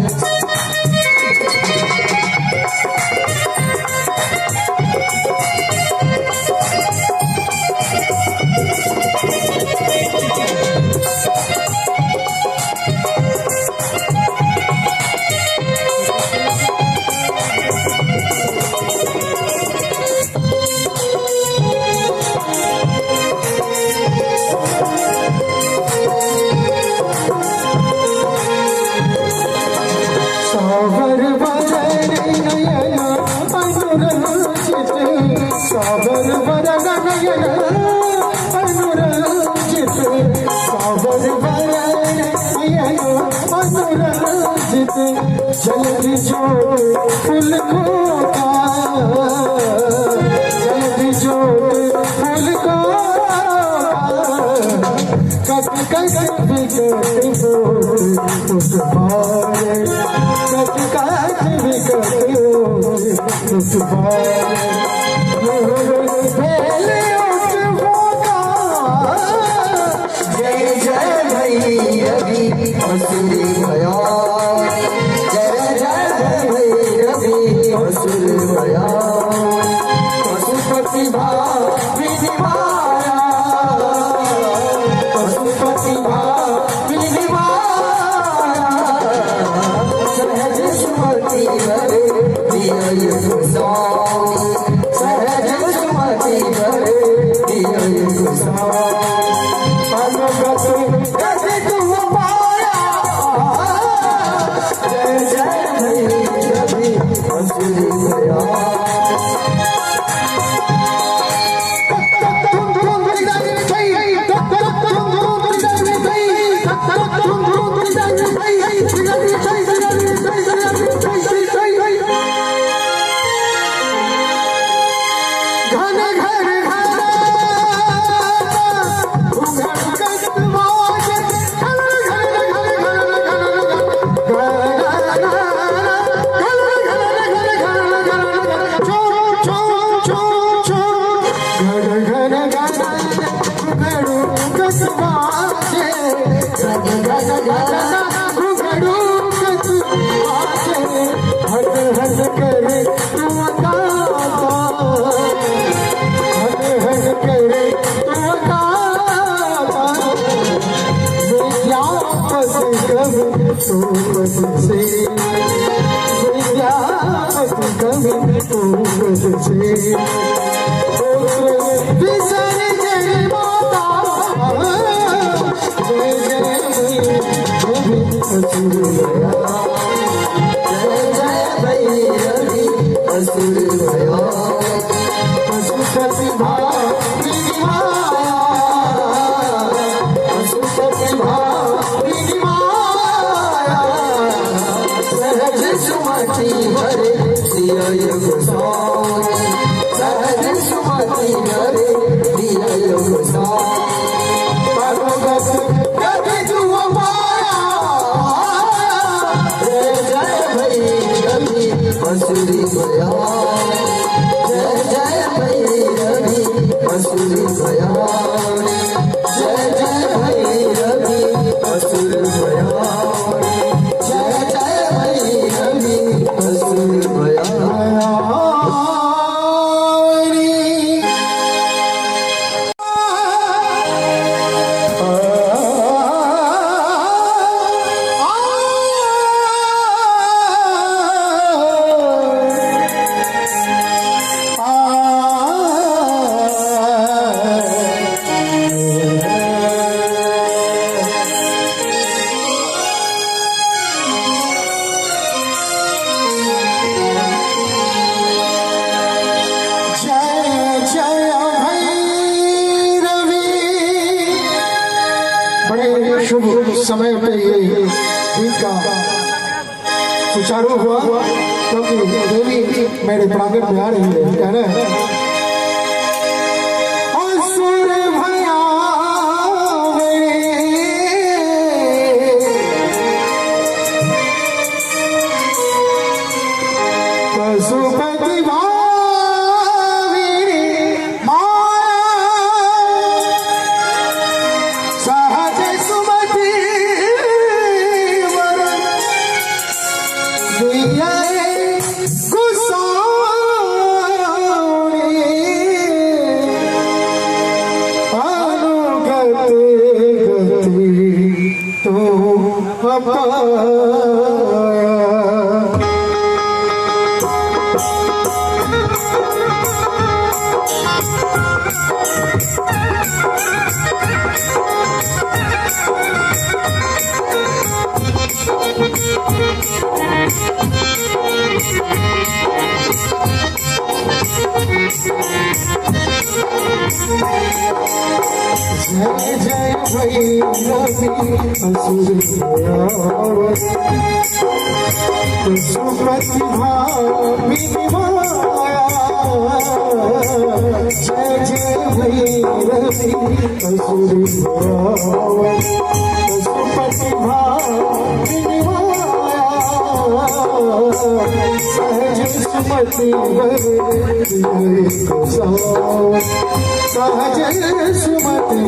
सावर वरण नयन अनुरंजित सावर वरण नयन अनुरंजित सावर वरण नयन अनुरंजित जल्दी जोड़ फूल को जल्दी जोड़ फूल को कट कट विकट बोल उठवाए कट कट विकट बोल उठवाए पहले उठवाता जय जय भैरवी असुर भया जय जय भैरवी असुर भया पशुपति विनिमाया पशुपति विनिमाया सहज सुमति भरे दिया योग साई सहज सुमति भरे दिया योग साई अनुगत गति तुम पाया जय जय भैरवी असुर भया घन घर समय पे ये दिन का सुचारू हुआ क्योंकि देवी मेरे प्रांगण में आ रही है। कह रहे हैं असुर भयावे पशुपति भावी माया सहज सुमति वरण दिया गुसाणी अनुगति गति तो अपाया। जय जय भैरवी असुर पशुपति भावी माया। जय जय भैरवी असुर पशुपति भावी माया। सहज सुमति सहज सुमति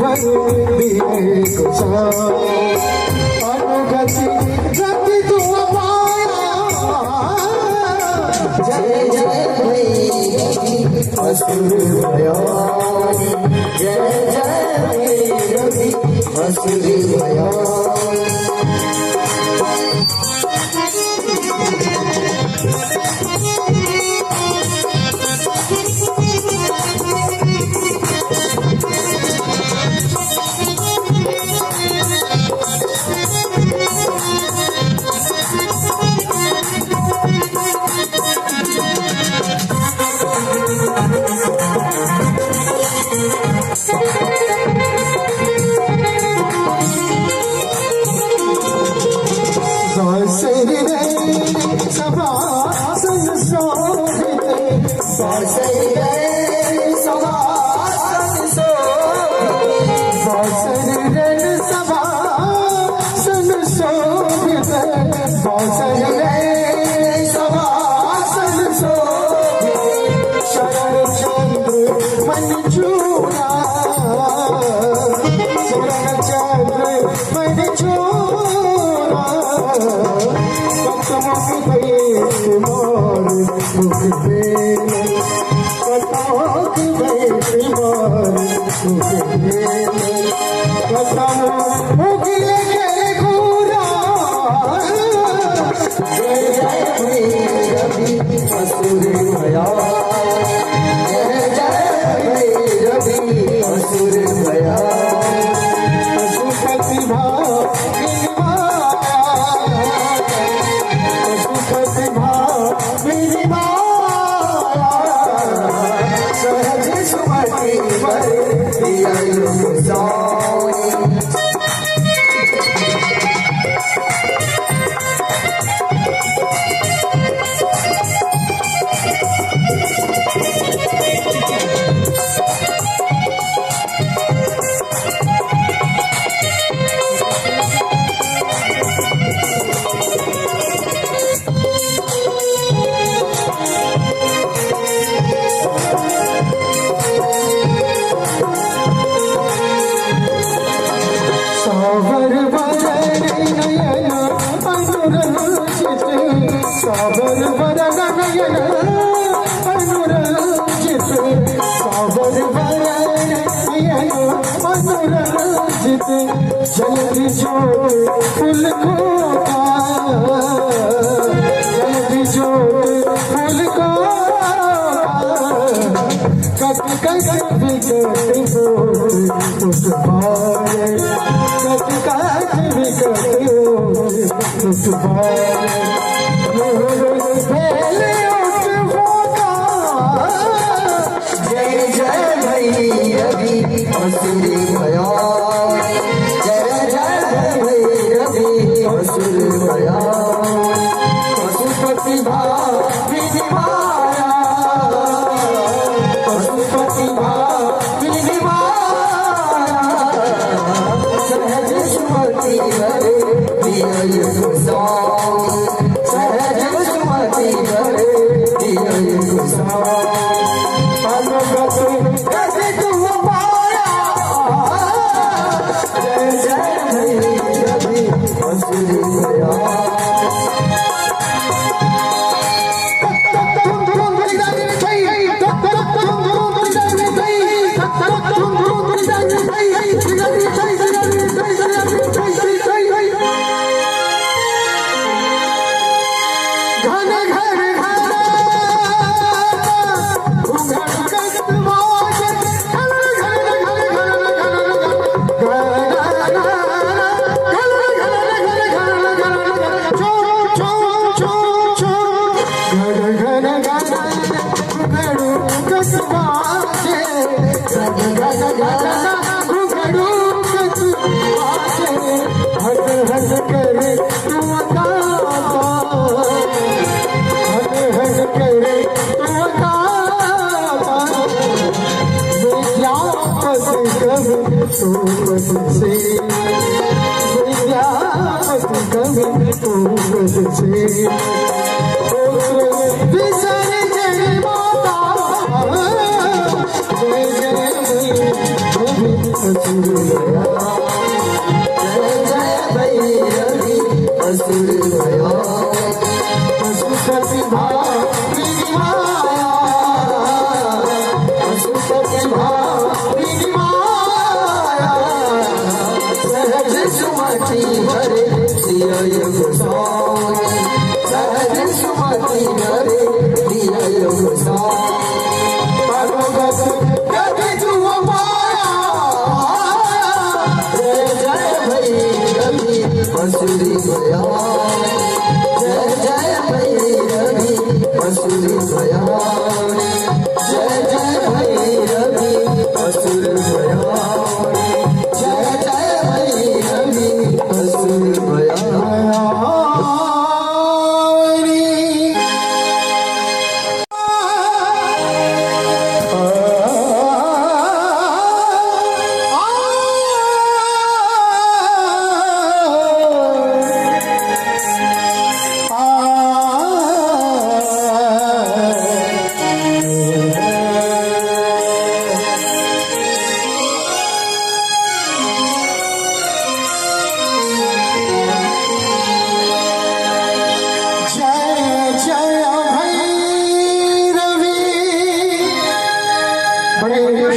अनुगति गति तू पाया। जय जय भैरवी असुर भयानी, जय जय भैरवी असुर भयानी। सभासन शोभित सभासन शोभित सभासन शोभित शरण चंद्र मन चूड़ा शरण चंद्र मन चूड़ा। सावर वरण नयन अनुरंजित सावर वरण नयन अनुरंजित जल्दी जोत फूल को जल्दी जोत फूल को कट कट विकट बोत उठवाए कट कट विकट बोत उठवाए जय जय भैरवी असुर भयानी, जय जय भैरवी वाजे गन गन गन घुघरू कच वाजे हट हट करे तू अदा हट हट करे तू अदा विद्यापति कवि तू पद से विद्यापति कवि तू पद से असुर गया जय जय भैरवी असुर गया पशुपति भावी माया पशुपति भावी माया सहज सुमति हरे दिया गोसाई सहज सुमति हरे दिया गोसाई असुरी गया जय जय भैरवी असुरी गया जय जय भैरवी असुर गया जय जय भैरवी असुर गया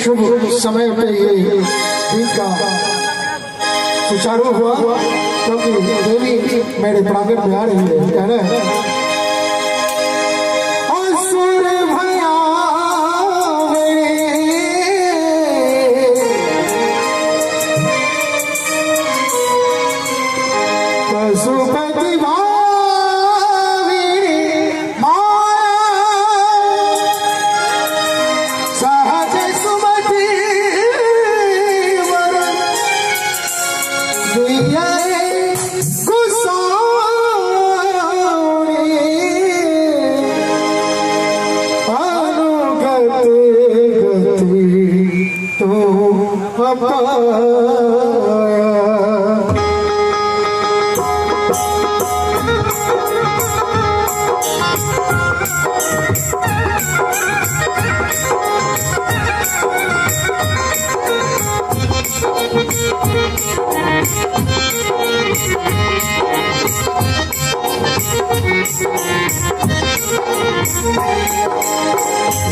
शुभ समय पे ये दिन का सुचारू हुआ क्योंकि देवी मेरे प्रांगण में आ रही है कह रहे हैं असुर भया पशुपति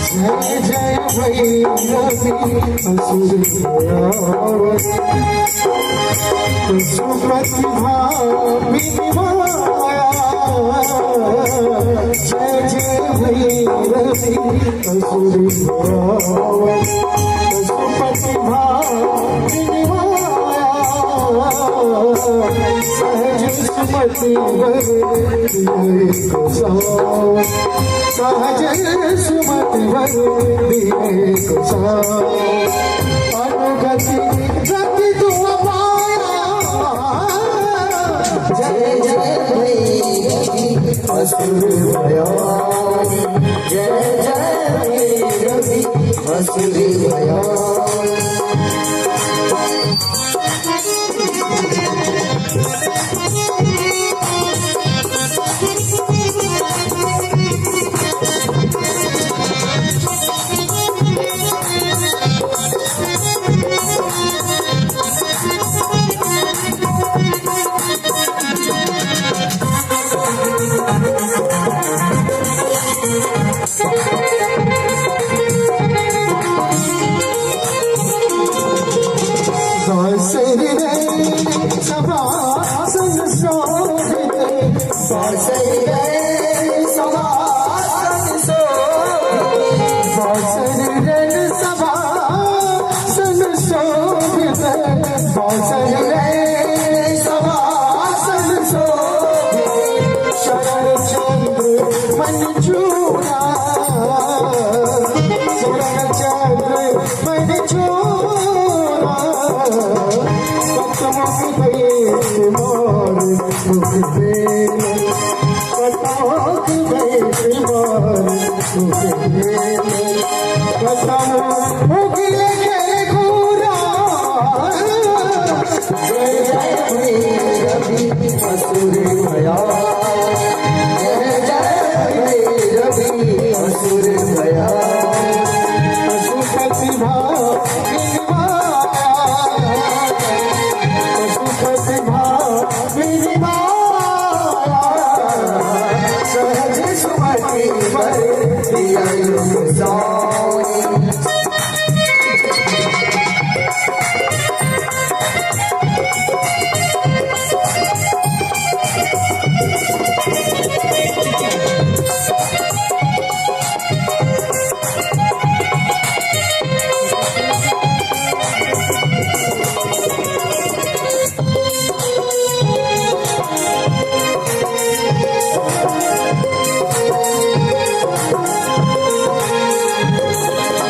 जय जय भैरवी असुर पशुपति भावी माया जय जय भैरवी असुर पशुपति भावी माया सहज सुमति सहज सुमति अनुगति गति तू पाया जय जय भैरवी असुर भया जय जय भैरवी असुर भया शरण चंद्र मंजूरा उगले के घूरा जय जय भैरवी असुर भया जय जय भैरवी असुर भया पशुपति सहज सुमति वर दिया योग साई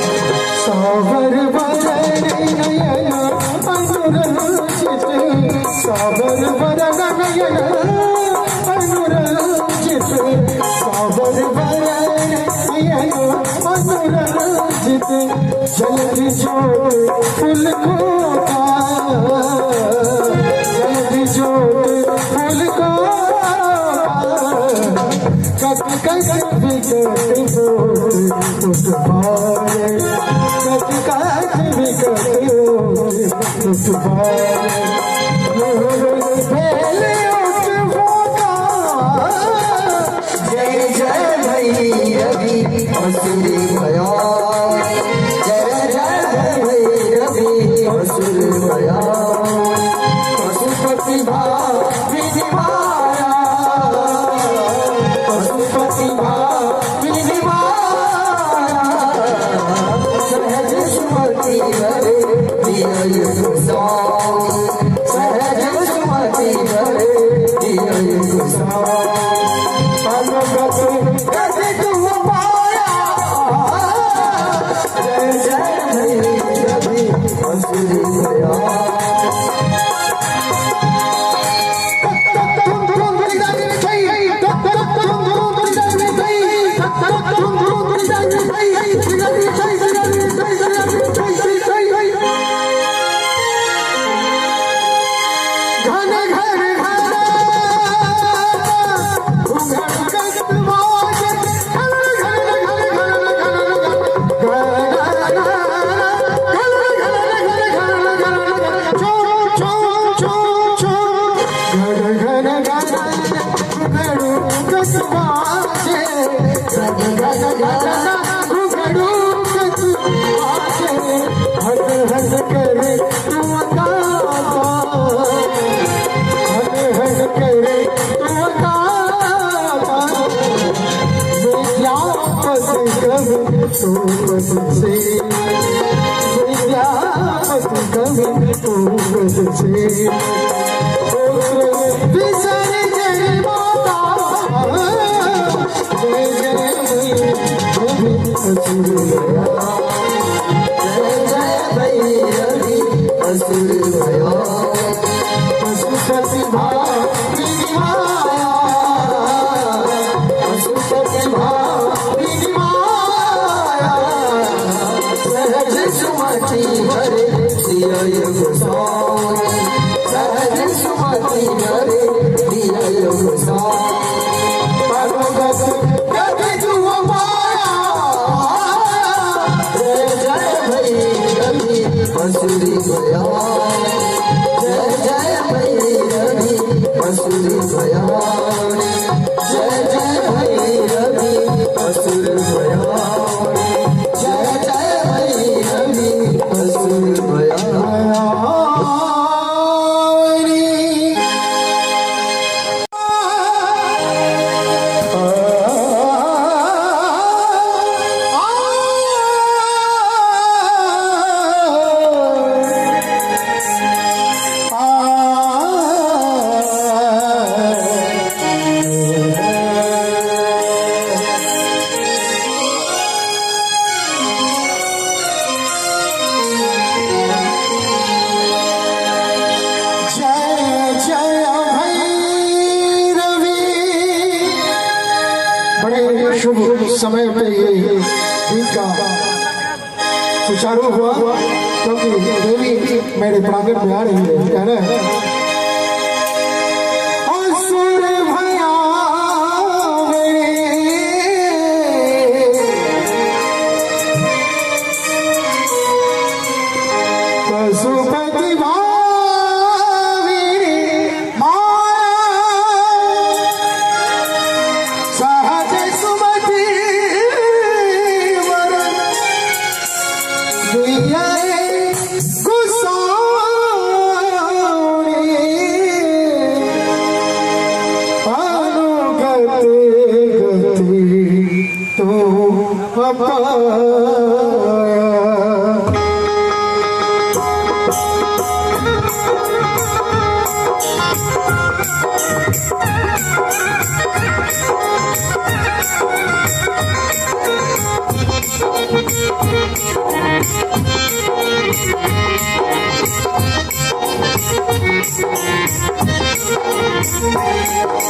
सागर वरण नयन अनुरंजित सागर वरण नयन अनुरंजित सागर वरण नयन अनुरंजित जल्दी जोत फूल को जल्दी जोत फूल को कट कट विकट बोल उठवाए कट कट विकट बोल उठवाए जय जय भैरवी असुर भया जय जय भैरवी असुर भया पशुपति भाविनी माया पशुपति भाविनी माया सहज सुमति भरे दिया योग साई सहज सुमति भरे दिया योग साई जय जय भैरवी असुर भया जय जय भैरवी असुर भया समय पे ये दिन का सुचारू हुआ क्योंकि देवी मेरे प्रांगण में आ रही है। कह रहे हैं असुर भयावे पशुपति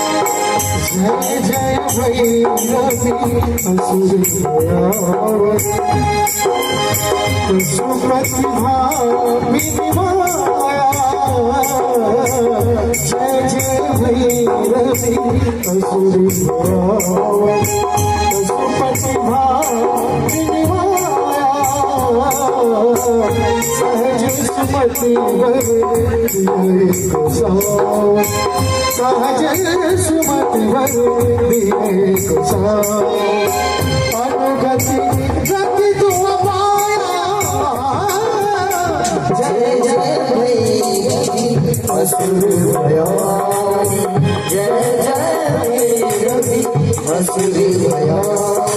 जय जय भैरवी असुर पशुपति भामिनी माया जय जय भैरवी असुर पशुपति भामिनी माया सहज सुमति सहज सुमति अनुगति गति तू पाया जय जय भैरवी असुर भयानी जय जय भैरवी असुर भयानी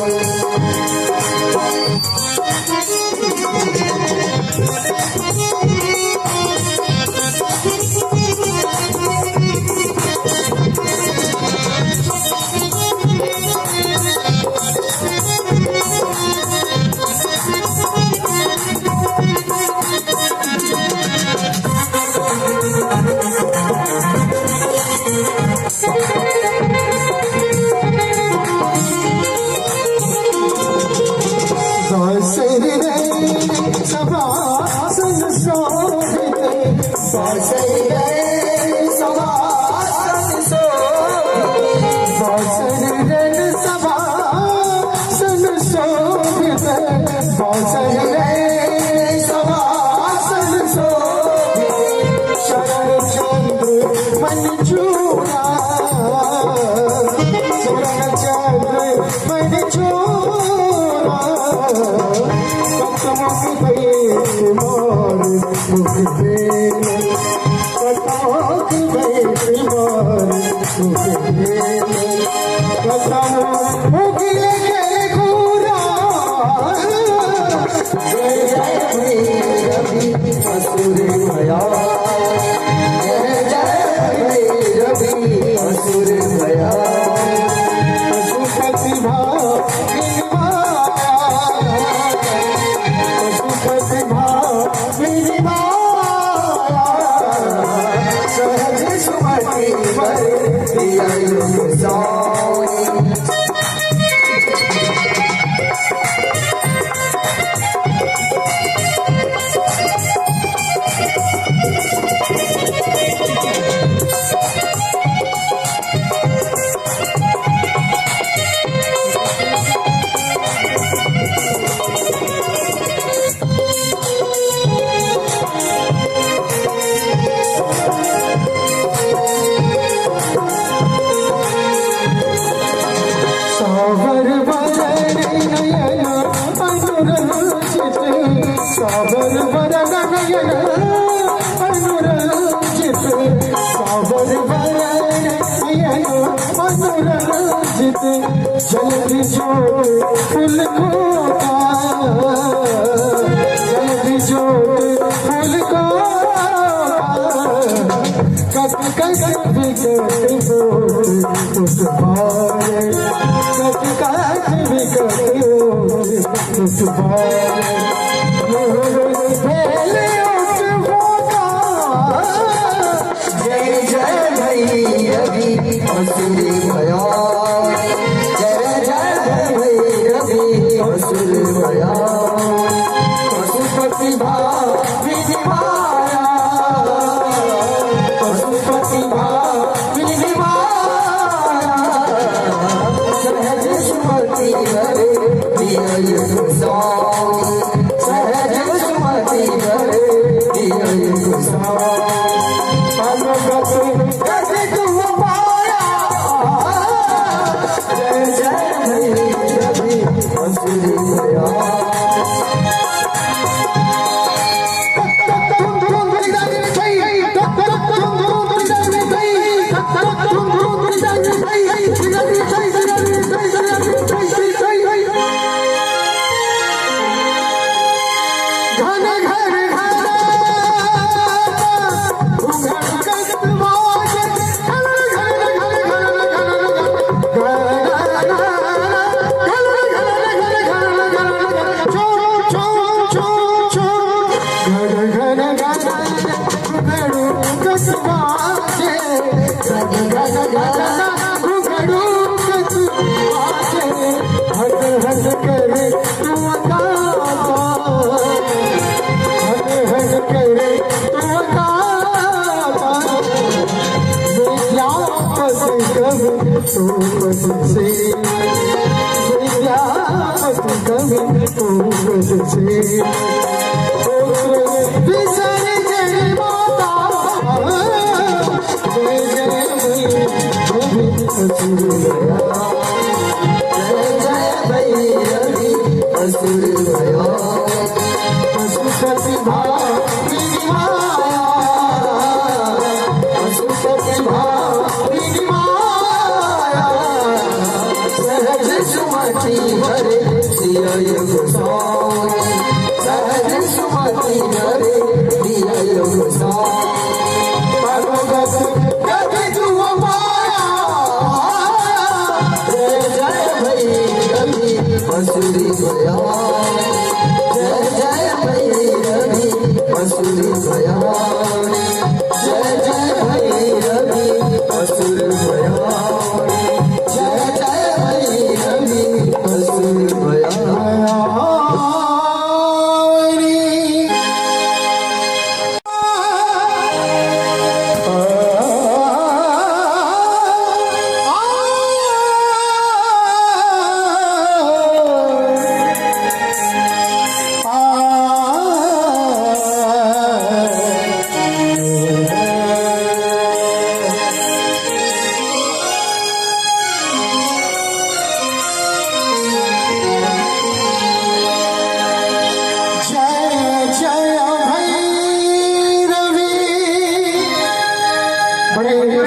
जल्दी जोड़ फूल को जल्दी जोड़ फूल को कट कट विकट बोल उस बारे कट कट विकट बोल उस बारे जय जय भैरवी असुर भयानी जय जय भैरवी असुर भया पशुपति भाविनी माया पशुपति भाविनी माया सहज सुमति हरे दिय गोसाई सहज सुमति हरे दिय गोसाई अनुगत गति तुम पाया जय जय भैरवी असुर भया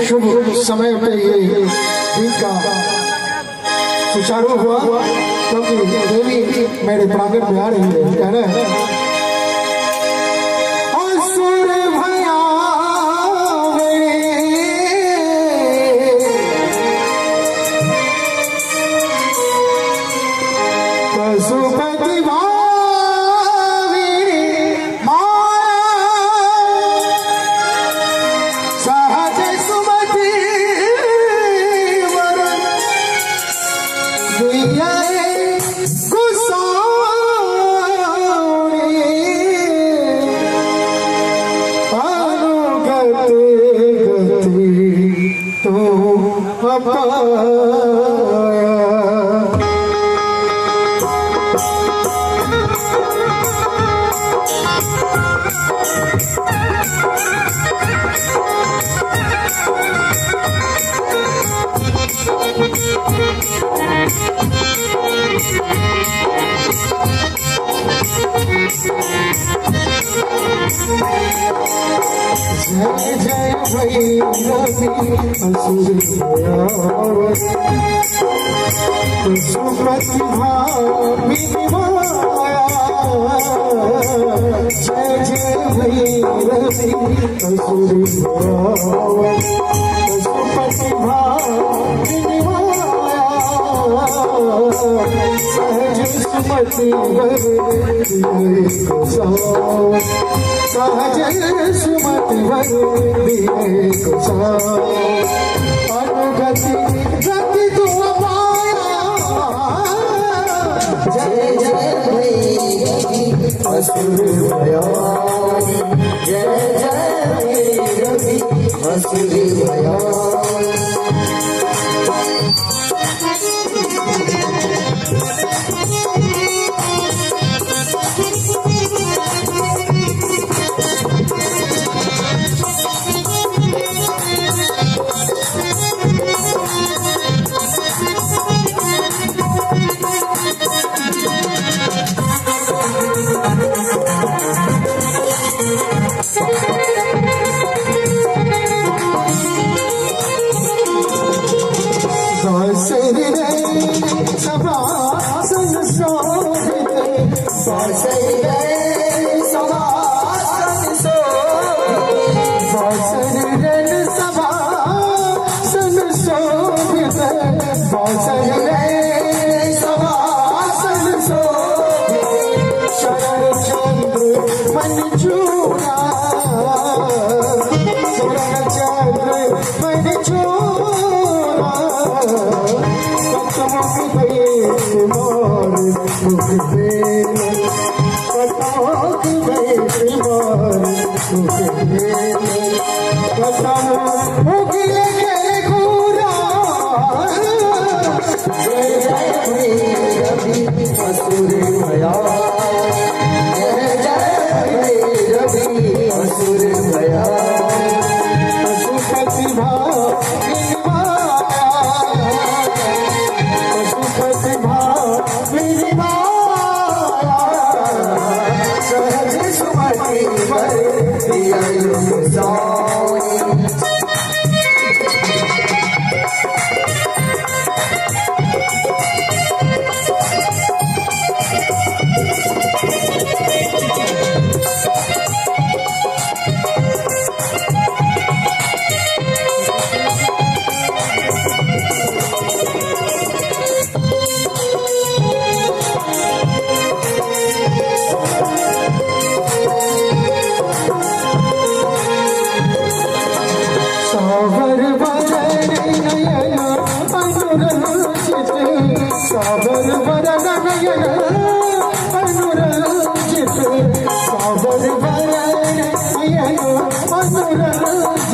शुभ समय पे ये दिन का सुचारू हुआ क्योंकि देवी मेरे प्रांगण में आ रही है। कह रहे हैं असुर भया पशुपति जय जय भैरवी असुर पशुपति भाविनी माया जय जय भैरवी असुर पशुपति भाविनी माया सहज सुमति सहज सुमति अनुगति गति तुम पाया जय असुर भया जय जय रवि असुर भया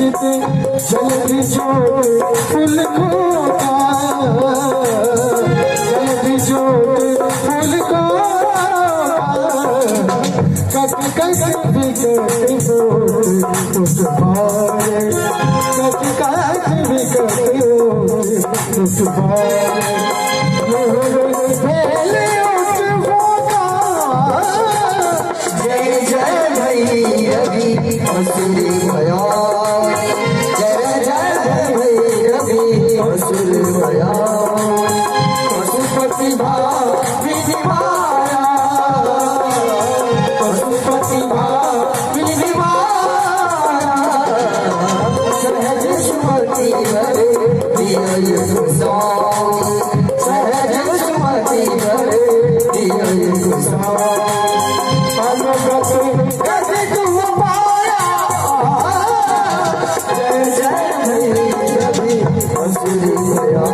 जल्दी जोड़ फूल खोता जल्दी जोड़ फूल को कट कट बिकट बोल उस बारे कट कट बिकट बोल उस बारे जय जय भैरवी असुर भया असुर भया पशुपति भाविनिवाया पशुपति भाविनिवाया सहज सुमति हरे दिय गोसाई सहज सुमति हरे दिय गोसाई अनुगत गति तुम पाया जय जय भैरवी असुर भया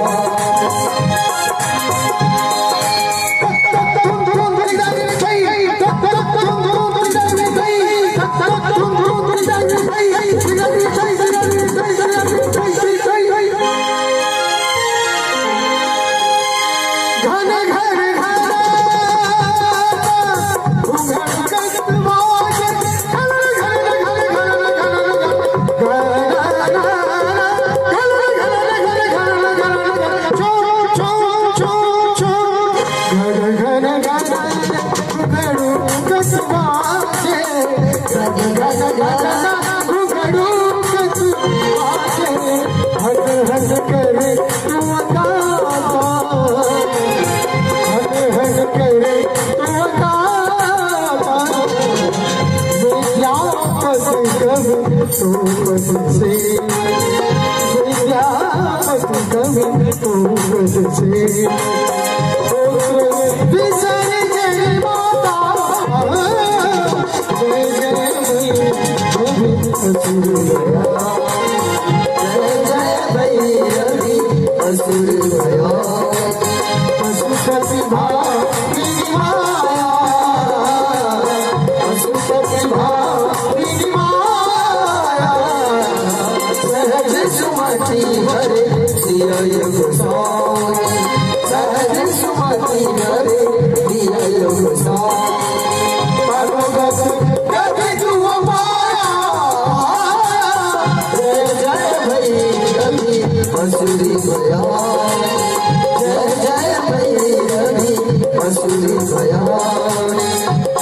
भयानी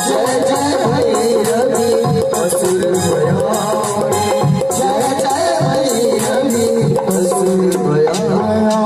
जय जय भैरवी असुर भयानी जय जय भैरवी असुर भयानी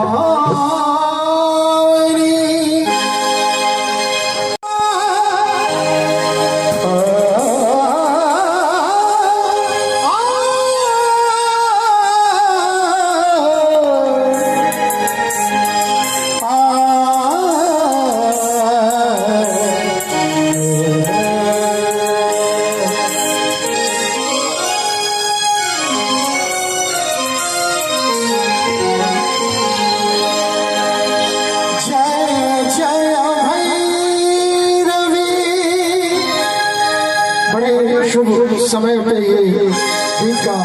शुभ समय पे ये दिन का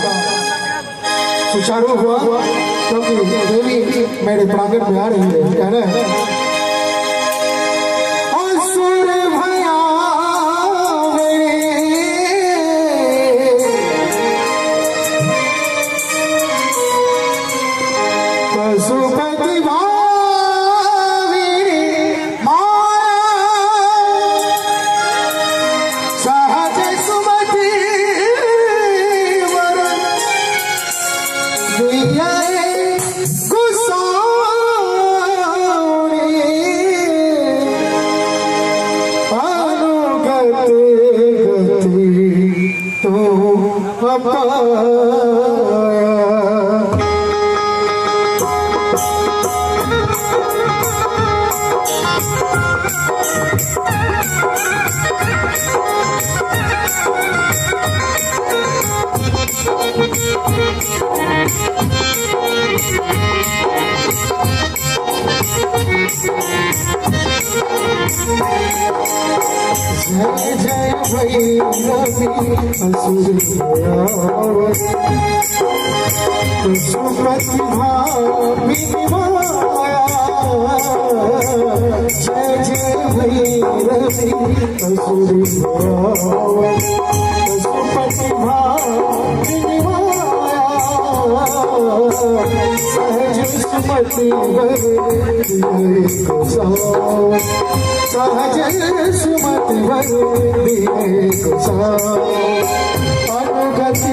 सुचारू हुआ क्योंकि देवी मेरे प्रांगण में आ रही है। कह रहे हैं असुर भयावे पशुपति जय जय भैरवी असुर पशुपति भावी माया जय जय भैरवी असुर पशुपति भावी माया सहज सुमति सहज सुमति अनुगति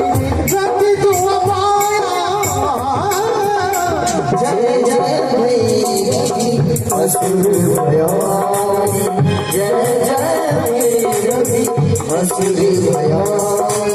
गति तुम पाया जय जय भैरवी असुर भयानी जय जय भैरवी असुर भयानी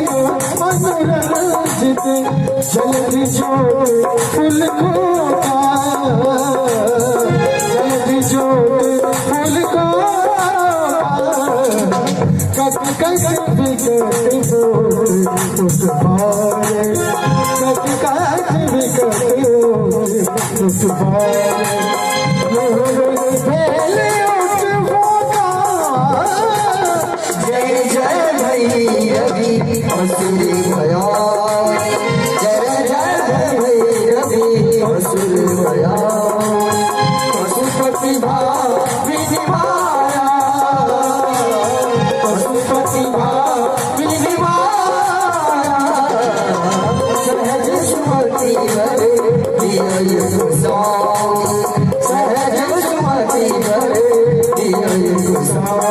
भयो मनोरंजित जल्दी जोत फूल खोका जल्दी जोत फूल खोका कट कट बिकट बोल उस पारे कट कट बिकट बोल उस पारे जय जय भैरवी असुर भया जय जय भैरवी असुर भया पशुपति भाविनी माया पशुपति भाविनी माया सहज सुमति हरे दिया गोसाई सहज सुमति हरे दिया गोसाई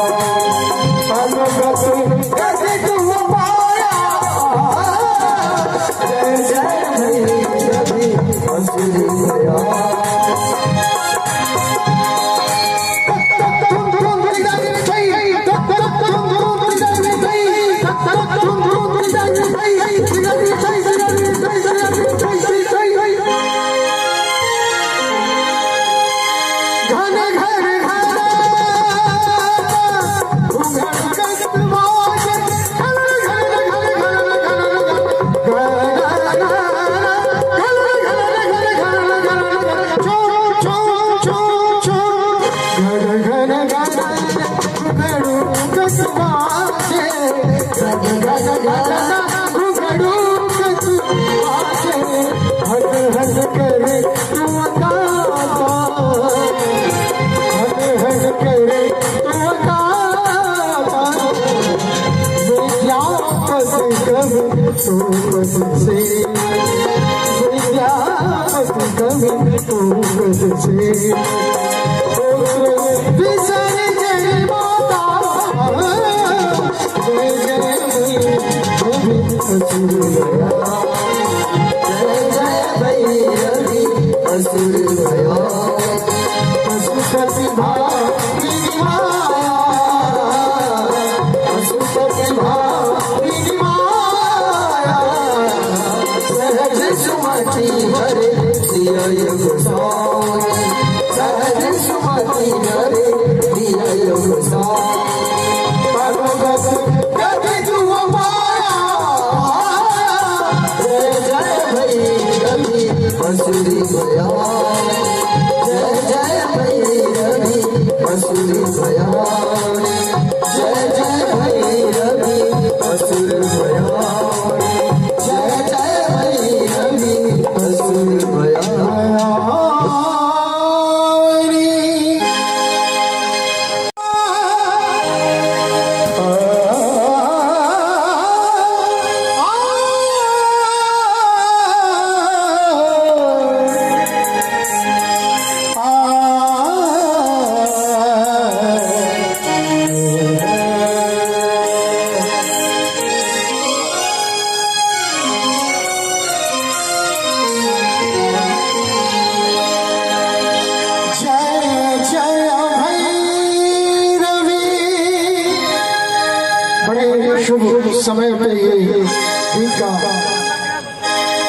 शुभ समय पे ये दिन का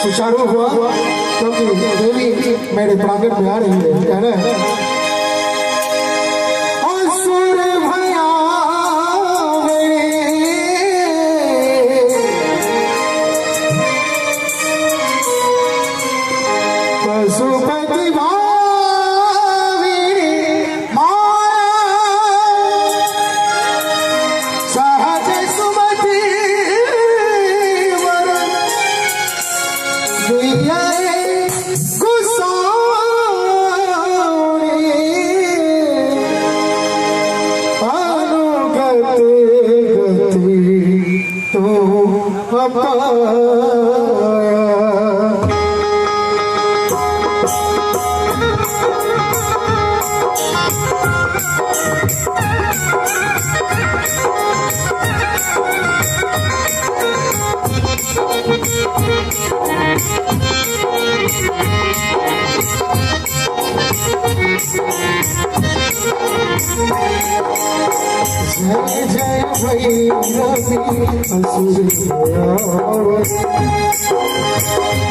सुचारू हुआ क्योंकि देवी मेरे प्रांगण में आ रही है कह रहे हैं जय जय भैरवी असुर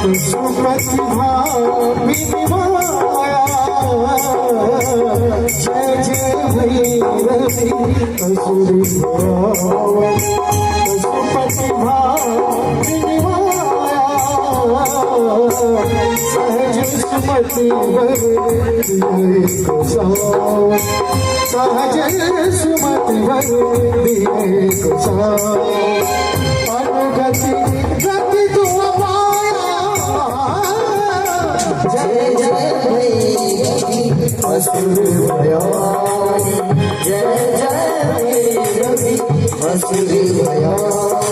पशुपति भामिनी माया जय जय भैरवी असुर पशुपति भामिनी माया सहज सुमति वर सहज सुमति वर अनुगति गति तुम पाया जय जय भैरवी असुर भयानी जय जय भैरवी असुर भयानी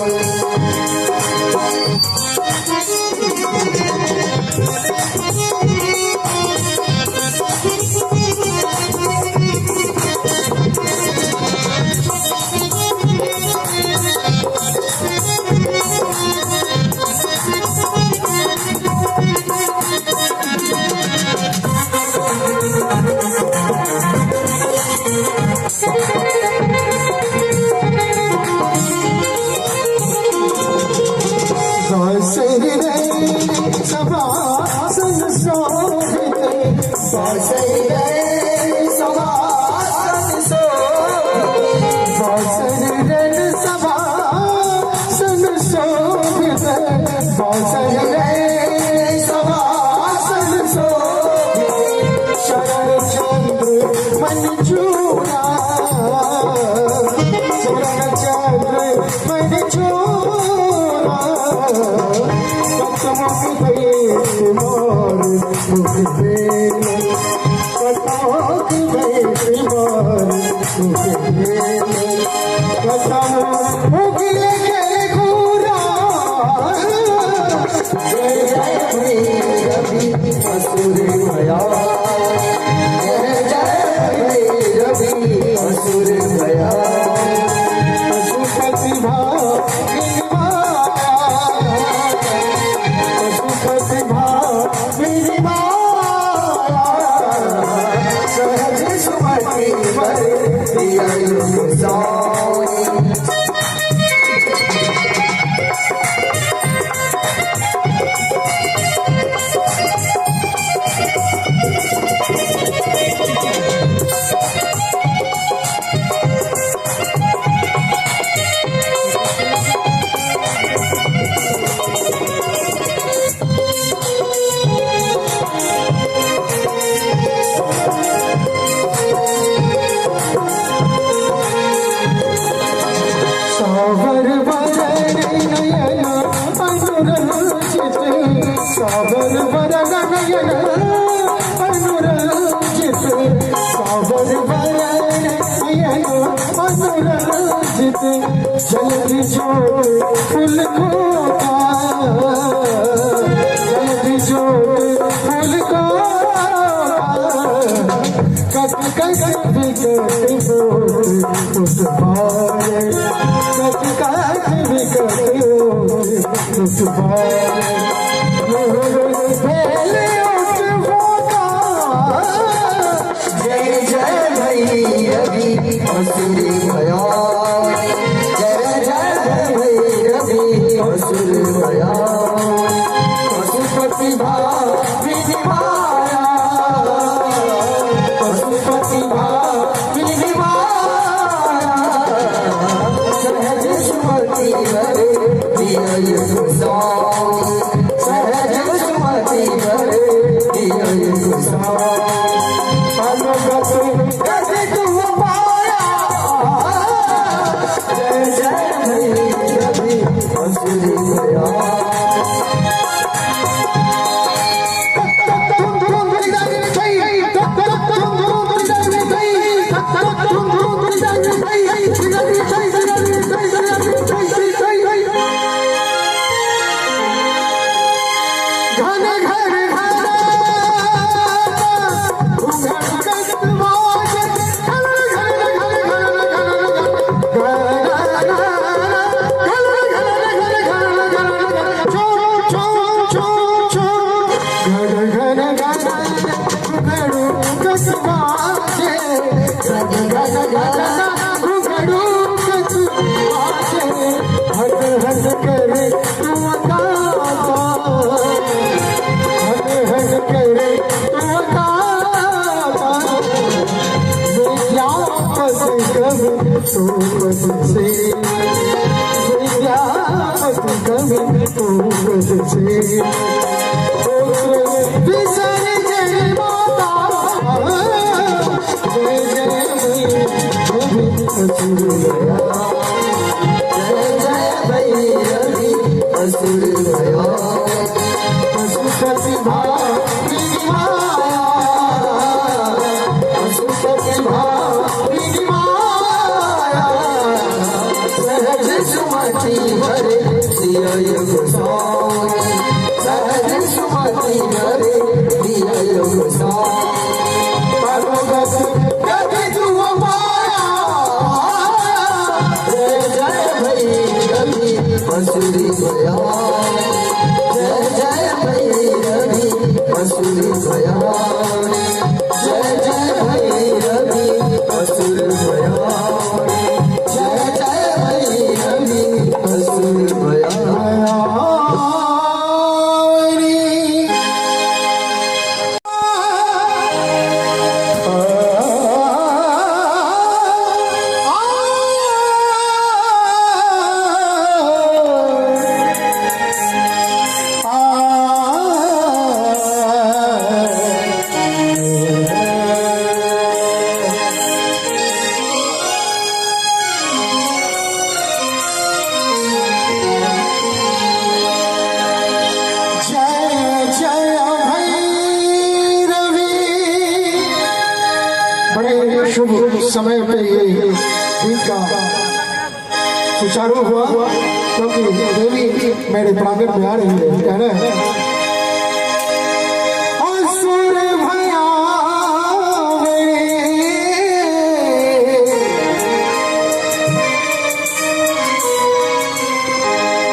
जल्दी जोड़ फूल को जल्दी जोड़ फूल को कट कट बिकट बोल उस बारे कट कट बिकट बोल उस बारे जय जय भैरवी असुर भयानी जय जय भैरवी असुर भयानी पशुपति भामिनी माया पशुपति भामिनी माया सहज सुमति वर दिय गोसाई सहज सुमति वर दिय गोसाई गति तुम पाया जय जय भैरवी असुर Bhayani Gana, gana, gana, gana, gana, gana, पद से विद्यापति कवि तो पद से विसर जय माता जय जय असुर गया जय जय भैरवी असुर गया पशुपति भावी माया पशुपति भावी माया सहज सुमति भरे दिया गोसाई सहज सुमति भरे दिया गोसाई कभी तू माया जय जय भैरवी असुर गया जय जय भैरवी असुर गया जय जय भैरवी असुर गया जय जय भैरवी असुर गया बड़े शुभ समय पे ये गीत का सुचारू हुआ क्योंकि देवी मेरे प्रांगण में आ रही है कह रहे हैं असुर भया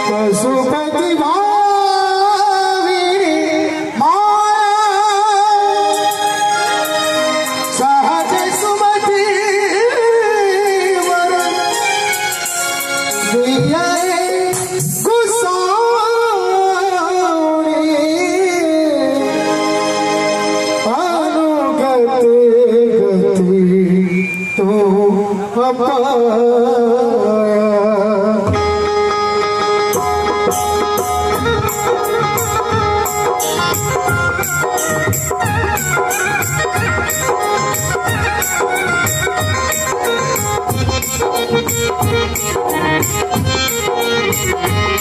पशुपति भावी सहज सुमति वर दिया गुसाई अनुगति गति तो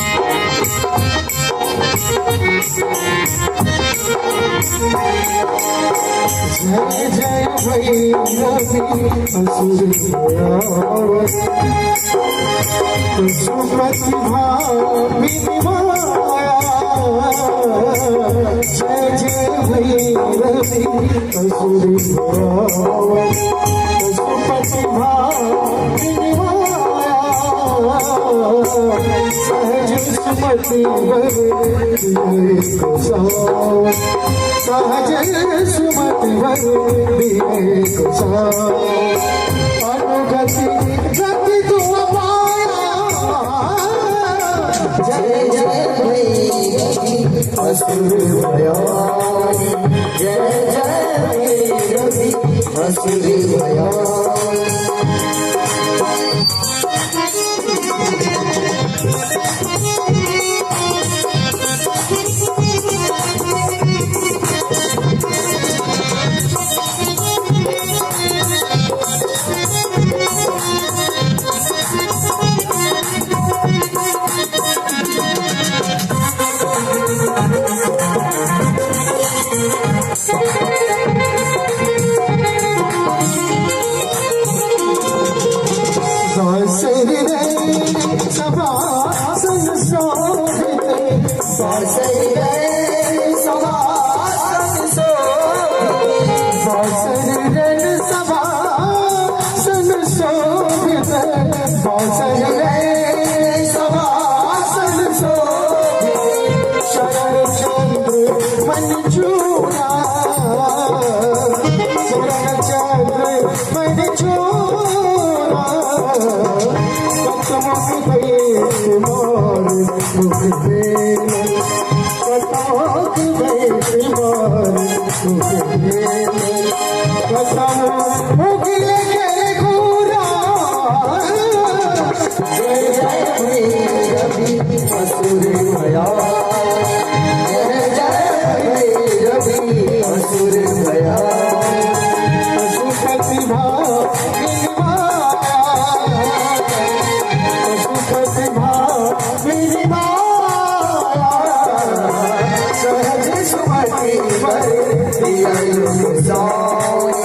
अपाया जय जय भैरवी असुर पशुपति भावी माया जय जय भैरवी असुर पशुपति भावी माया सहज सुमति सहज सुमति अनुगति गति तू पाया जय जय भैरवी असुर गया जय जय भैरवी असुर गया Kata जय जय भैरवी असुर भया जय जय भैरवी असुर भया पशुपति भामिनी माया पशुपति भामिनी माया सहज सुमति वर दिया साई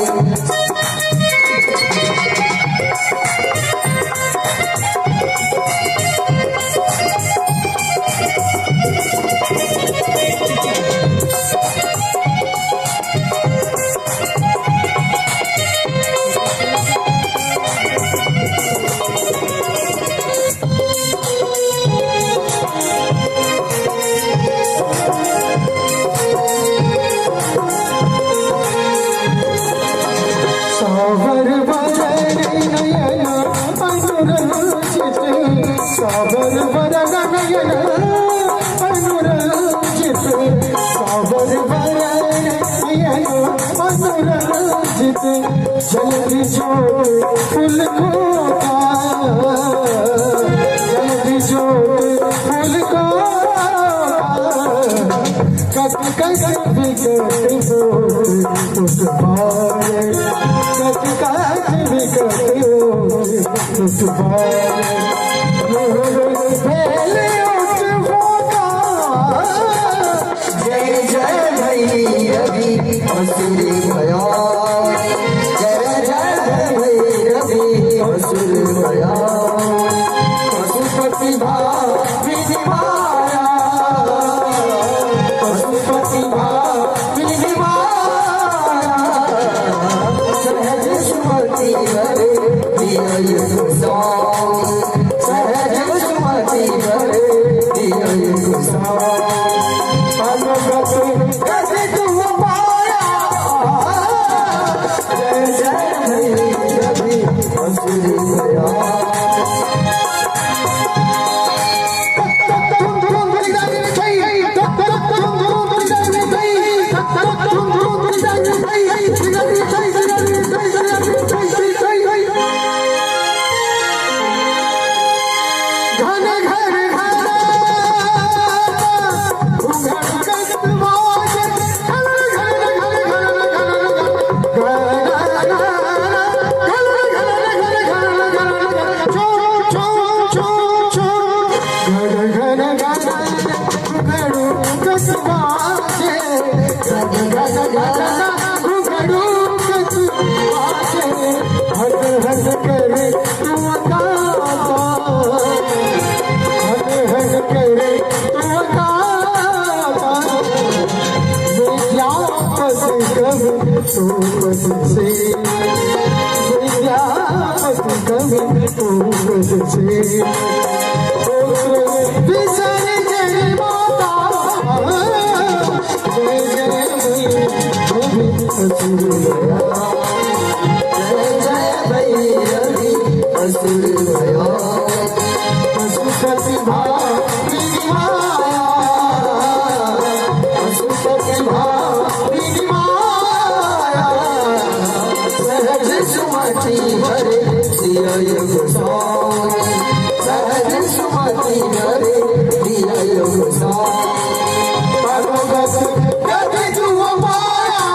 सावर वरण नयन अनुरंजित सावर वरण नयन अनुरंजित सावर वरण नयन अनुरंजित जल्दी जोड़ फूल को जल्दी जोड़ फूल को कट कट बिगड़ हो उस बारे कट कट बिगड़ हो उस बारे पहले उठ होगा जय जय भैरवी असुर भया जय जय भैरवी असुर भया पशुपति भामिनी माया पशुपति भामिनी माया सहज सुमति वर दिया साई सहज सुमति वर दिया साई अनुगत कति तुम पाया जय जय भैरवी असुर भया पशुपति भामिनी माया पशुपति भामिनी माया सहज सुमति वर दिया साई सहज सुमति वर दिया साई अनुगत कति तुम पाया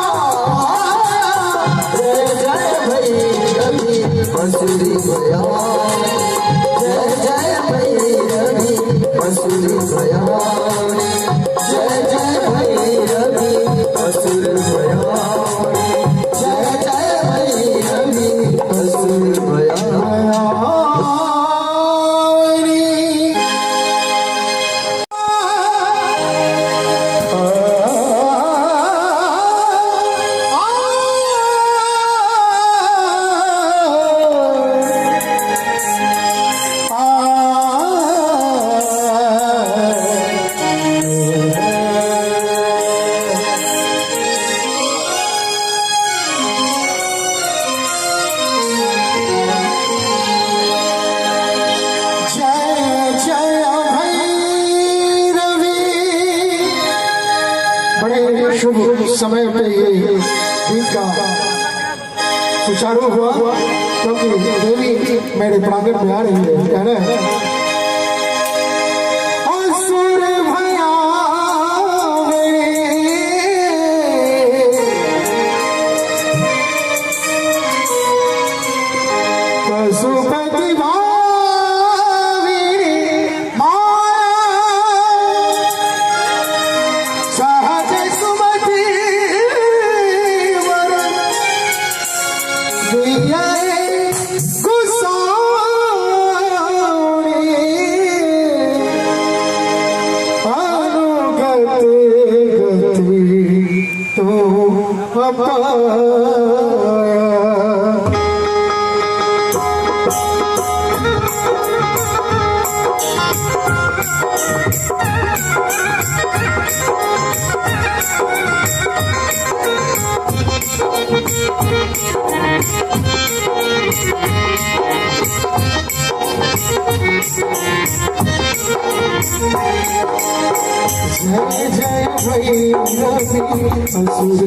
जय जय भैरवी असुर भया जय जय भैरवी असुर भया जय जय भैरवी असुर भया जय जय भैरवी असुर भया शुभ समय पे ये दिन का सुचारू हुआ। क्योंकि देवी मेरे प्रांगण में आ रही है। कहना है असुर भया पशुपति जय जय भैरवी असुर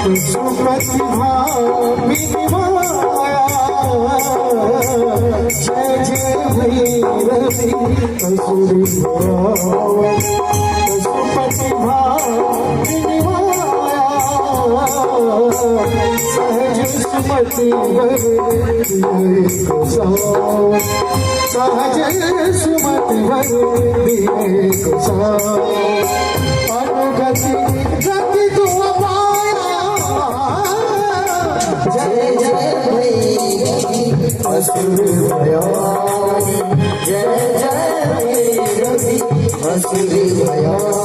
पशुपति भामिनी माया। जय जय भैरवी असुर पशुपति भामिनी माया। सहज सुमति सहज सुमति अनुगति गति तू पाया। जय जय भैरवी असुर भयानी, जय जय भैरवी असुर भयानी।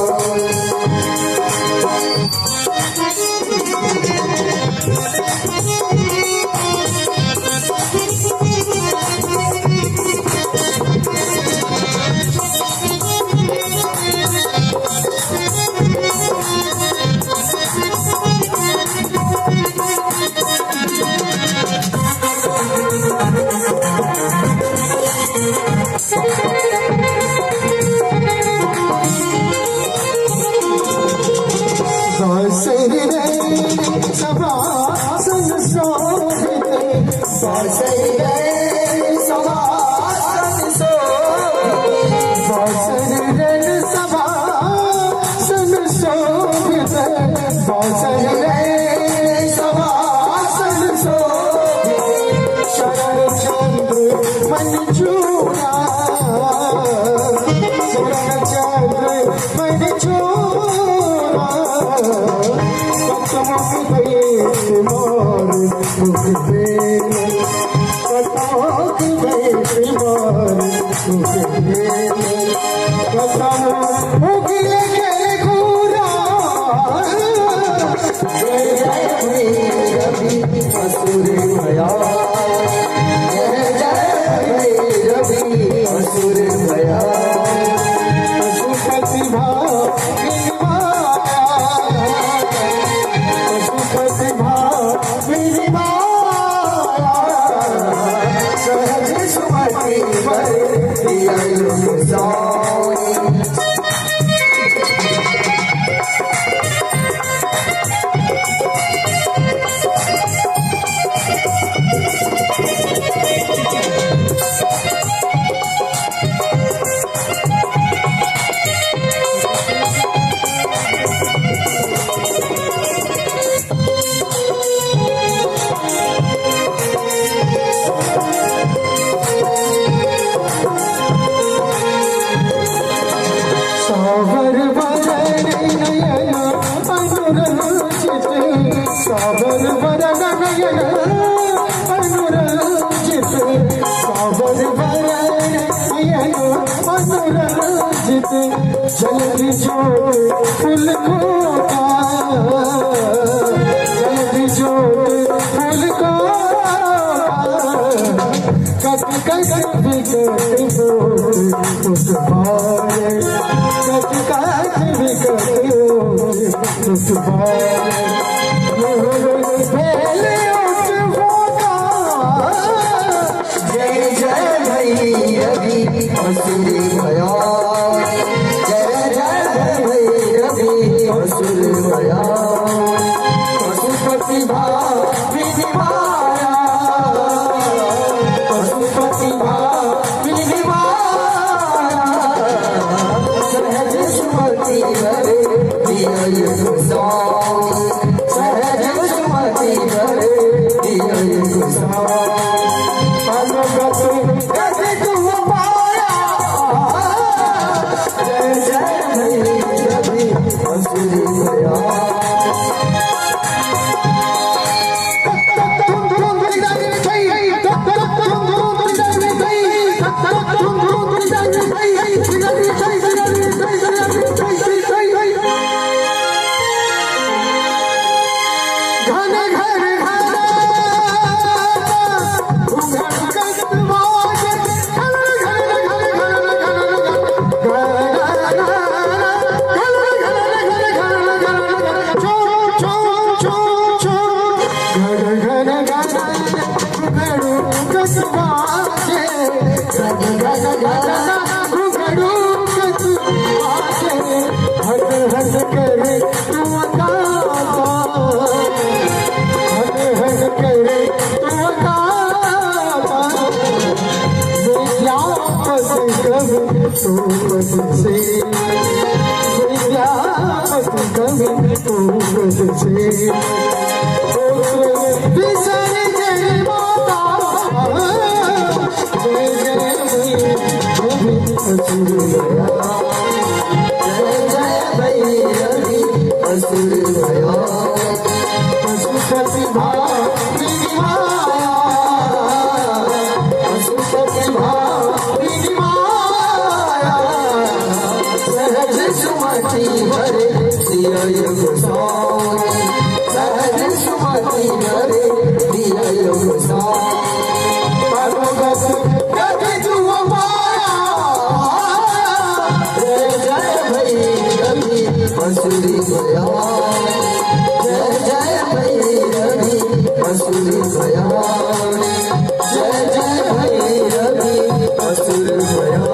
जल्दी जोड़ फूल को जल्दी जोड़ फूल को कट कट बिकट हो उस बारे कट कट बिकट हो उस बारे जय जय भैरवी असुर भयानी, जय जय भैरवी असुर भयानी। पशुपति भामिनी पद से विद्यापति कवि तू पद से विसर जय माता जय जय असुर गया जय जय भैरवी असुर गया पशुपति भावी माया पशुपति भावी माया सहज सुमति भरे दिया गोसाई सहज सुमति भरे दिया गोसाई भगवत गति तू माया जय जय भैरवी असुर गया जय जय भैरवी असुर गया जय जय भैरवी असुर गया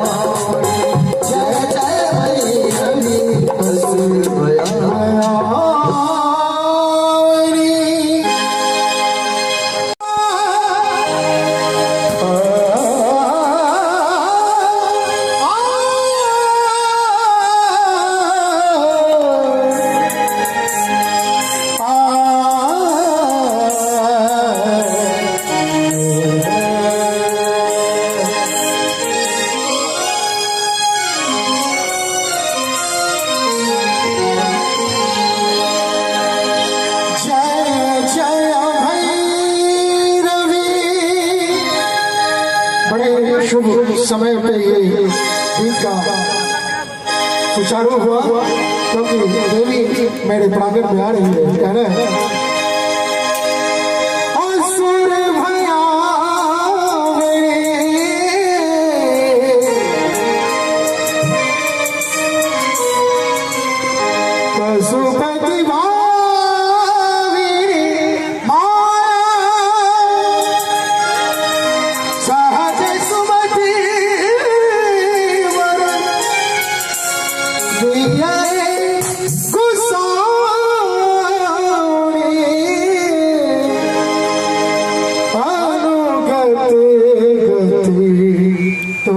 जय जय भैरवी असुर गया बड़े शुभ समय पे ये गीत का सुचारू हुआ क्योंकि देवी मेरे प्रांगण में आ रही है कह रहे हैं असुर भया पशुपति भावी सहज सुमति वरण दिया गोसाई अनुगति गति तो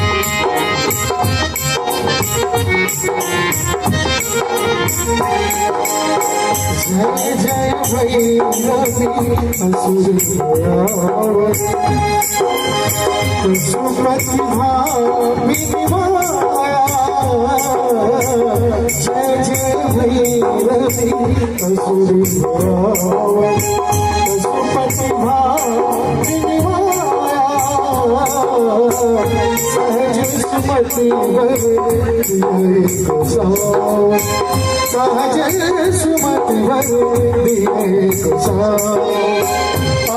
अपाया जय जय भैरवी असुर पशुपति भावी माया जय जय भैरवी असुर पशुपति भावी माया सहज सुमति भरे सहज सुमति भरे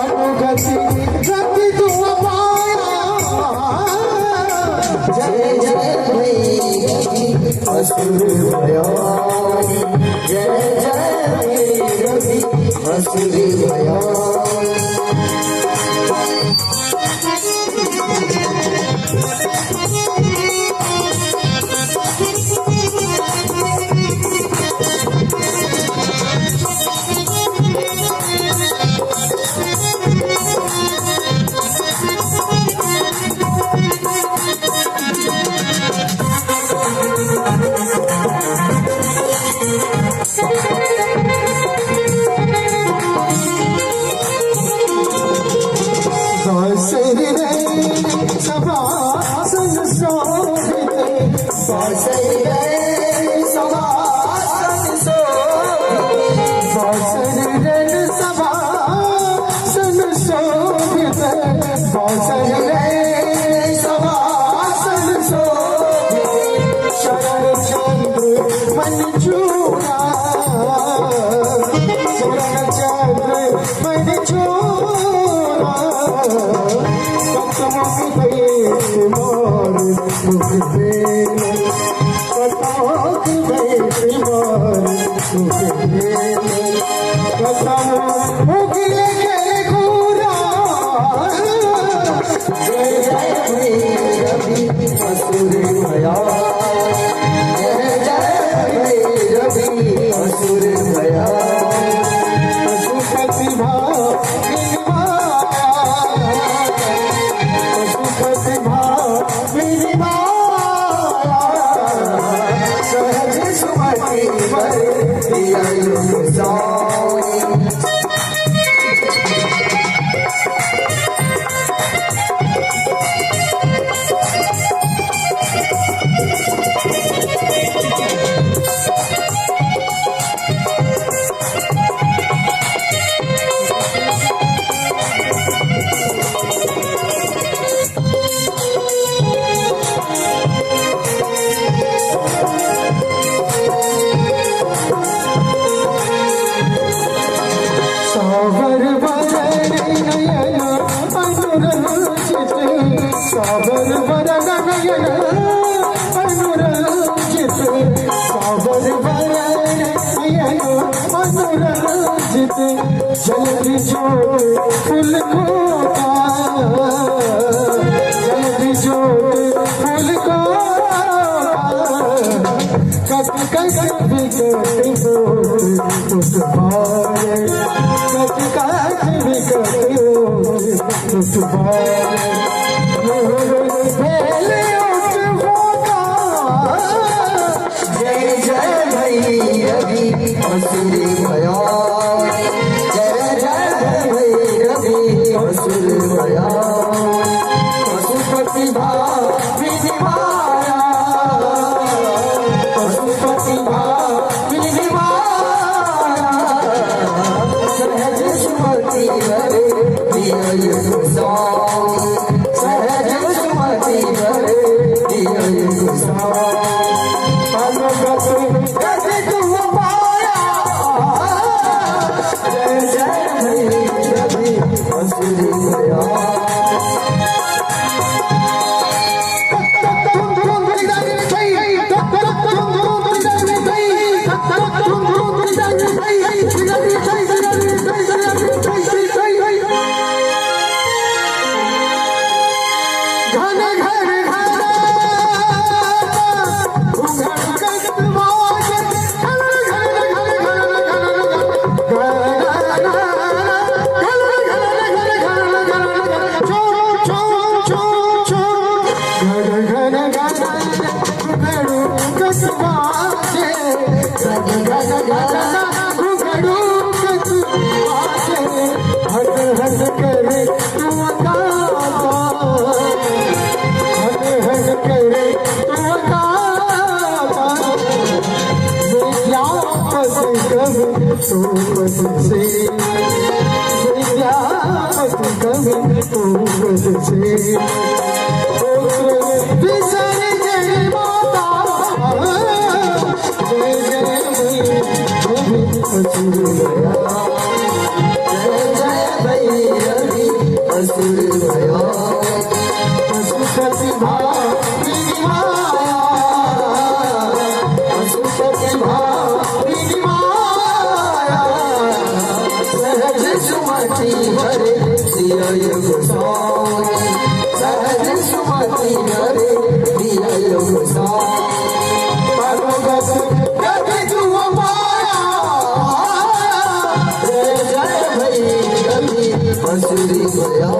अनुगति गति तू माया जय जय भैरवी असुर गया जय जय भैरवी असुर गया Kata जय जय भैरवी असुर भया जय जय भैरवी असुर भया पशुपति भामिनी पशुपति भामिनी सहज सुमति वर दिया युग साई सावर वरण नयन अनुरंजित सावर वरण नयन अनुरंजित सावर वरण नयन अनुरंजित जल्दी जोड़ फूल खोता जल्दी जोड़ फूल को कट कट बिगड़ हो उस भारे जय जय भैरवी असुर भया जय जय भैरवी असुर भया पशुपति भामिनी माया पशुपति भामिनी माया सहज सुमति भरे दिया युग साई सहज सुमति भरे दिया युग साई जय तुम पाया जय जय भैरवी असुर भया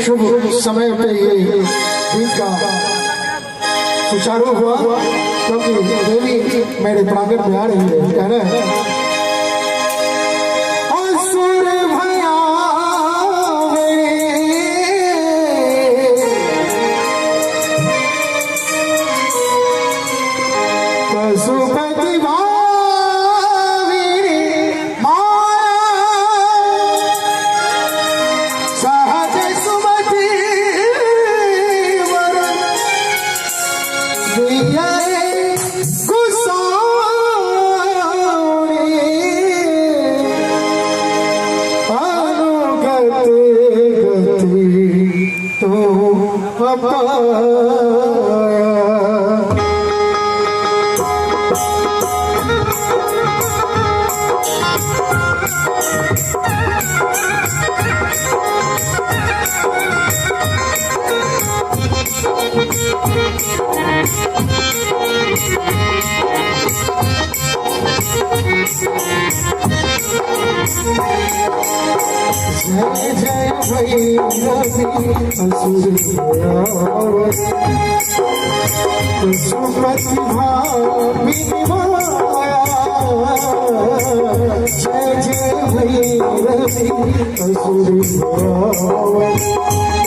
शुभ समय पे ये दिन का सुचारू हुआ क्योंकि देवी मेरे प्रांगण में आ रही है। कहना है असुर भया पशुपति जय जय भैरवी असुर पशुपति भामिनी माया। जय जय भैरवी असुर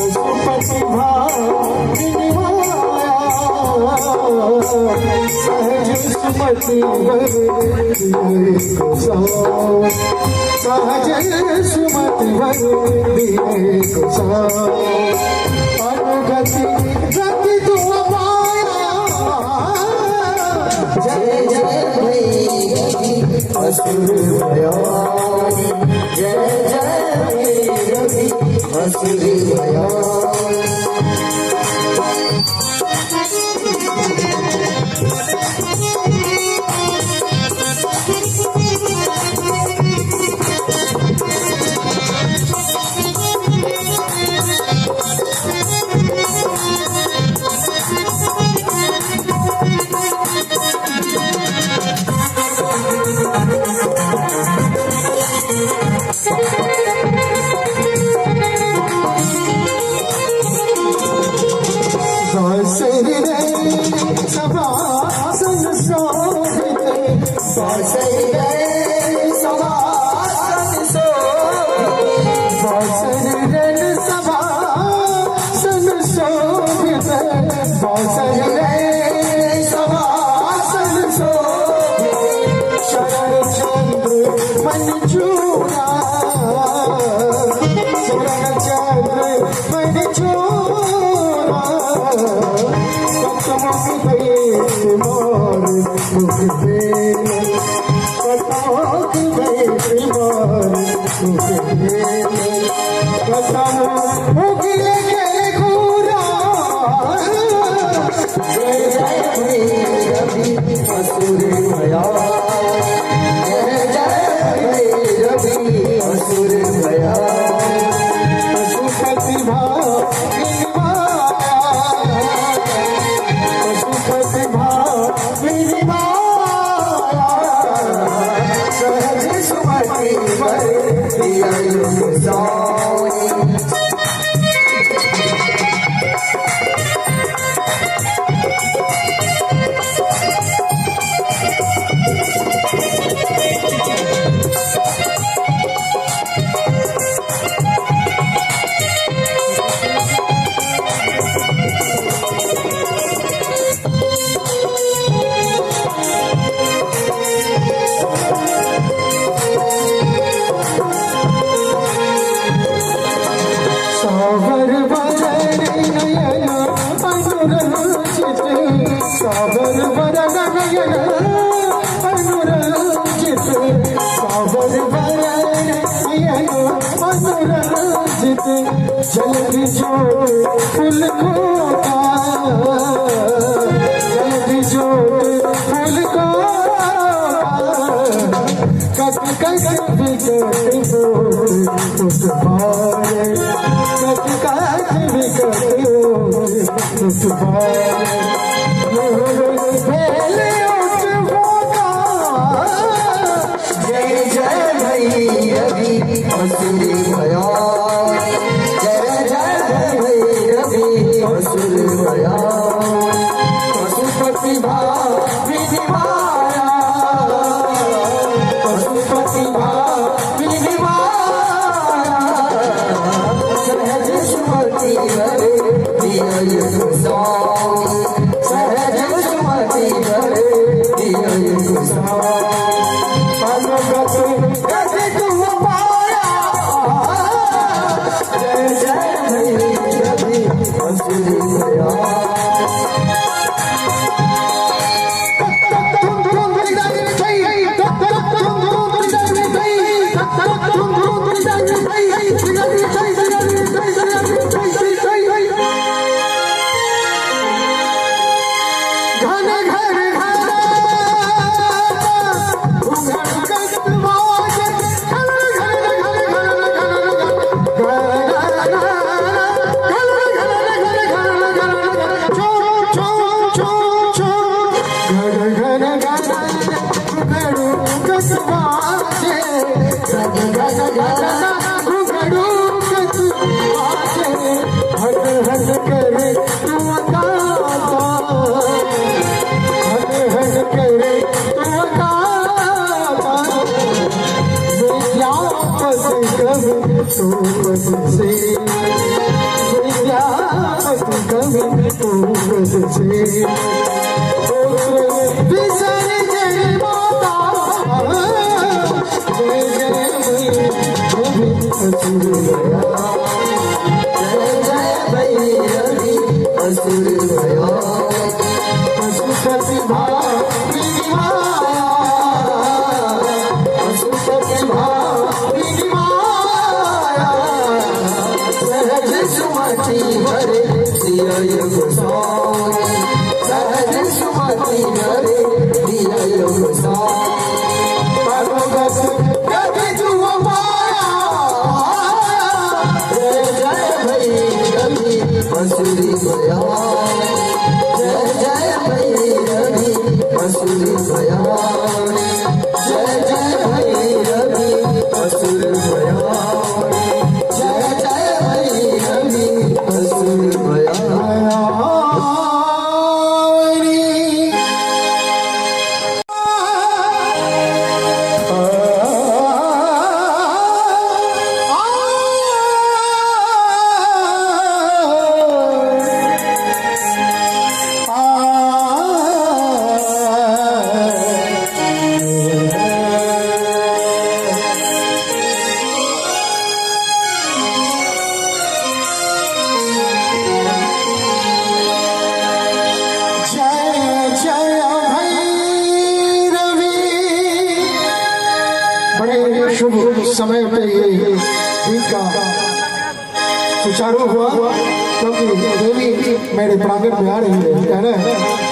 पशुपति भामिनी माया। सहज सुमति सहज सुमति अनुगति गति तू पाया। जय जय भैरवी असुर भयानी। जय जय भैरवी असुर भयानी। सभासन शोभित सभासन शोभित सभासन शोभित शरण चंद्र मन चूड़ा। शरण चंद्र मन चूड़ा असुर भया। जय जय भैरवी असुर भया। पशुपति भामिनी माया। पशुपति भामिनी माया। सहज सुमति साबर वरण नयन अनुरंजित। साबर वरण नयन अनुरंजित। जल्दी जोड़ फूल खोका। जल्दी जोड़ फूल खोका। कट कट बिकट बोल उस बारे। कट कट बिकट बोल उस बारे। जय जय भैरवी असुर भया। जय जय भैरवी असुर भया। गति तुम पाया जय जय भैरवी असुरी दया शुभ समय पे ये दिन का सुचारू हुआ क्योंकि देवी मेरे प्रांगण में आ रही है कहना है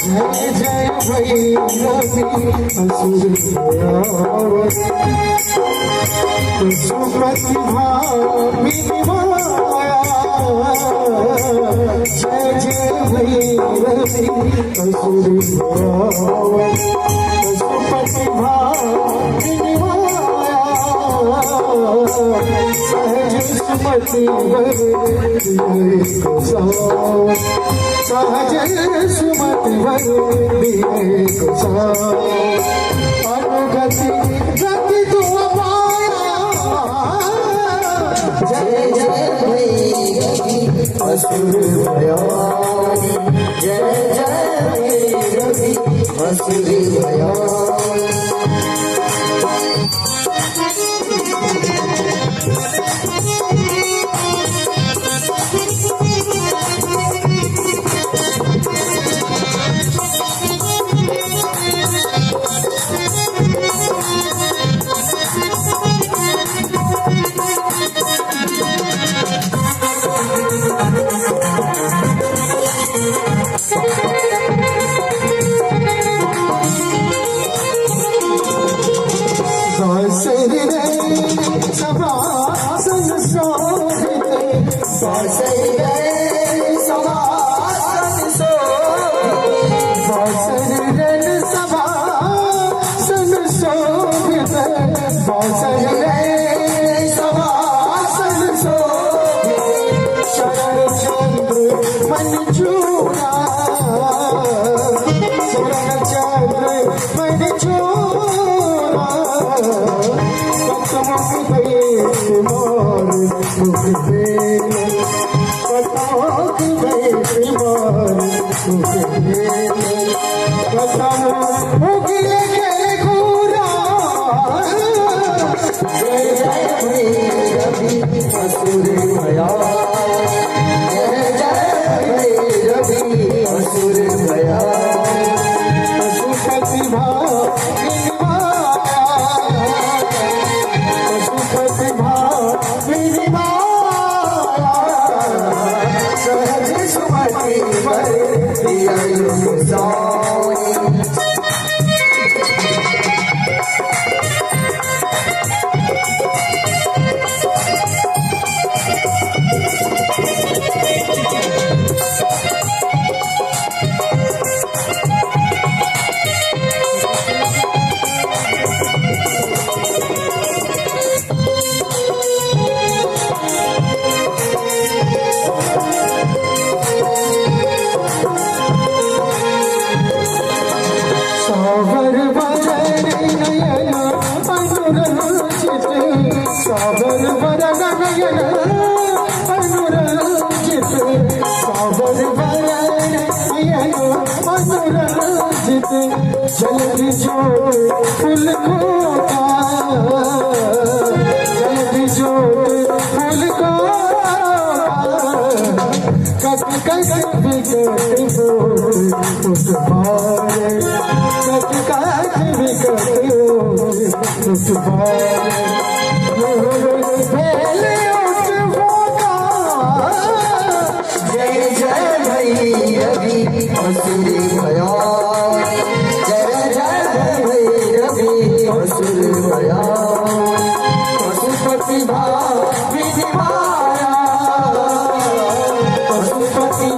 जय जय भैरवी सुप्रतिभा माया जय जय भैरवी सुप्रतिभा सहज सुमति सहज सुमति अनुगति गति तुम पाया जय जय भैरवी असुर भयानी जय जय भैरवी असुर भयानी स्वर्ण चंद्र मैंने छोड़ा कदमों की बेट मार मुझे कदमों की बेट मार मुझे कदमों की घूरा जय जय रवि असुर भया जय जय रवि असुर भया पशुपति पशुपति सहज सुमति वर दिया सागर वरण नयन अनुरंजित सागर वरण नयन अनुरंजित सागर वरण नयन अनुरंजित जल्दी जोड़ फूल खोता जल्दी जोड़ फूल कट कट बिगड़ हो उस बारे कट कट बिगड़ हो उस बारे पहले उस जय जय भैरवी असुर भया जय जय भैरवी असुर भया पशुपति भाविनी माया पशुपति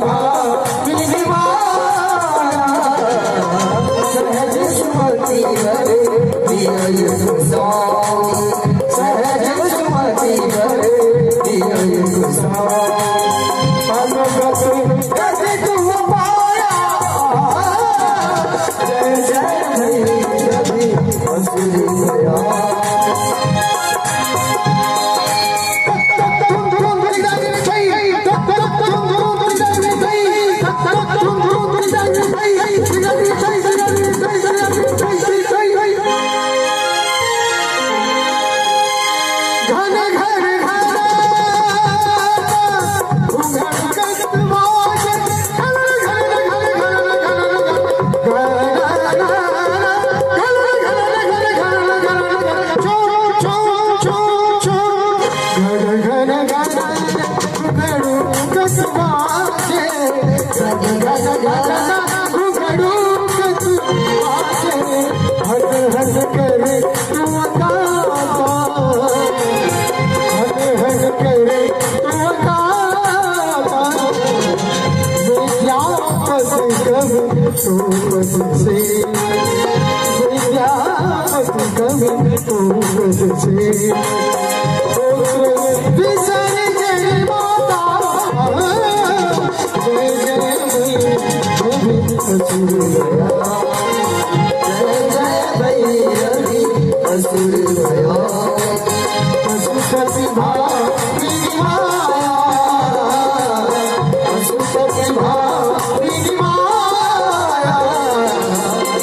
भाविनी माया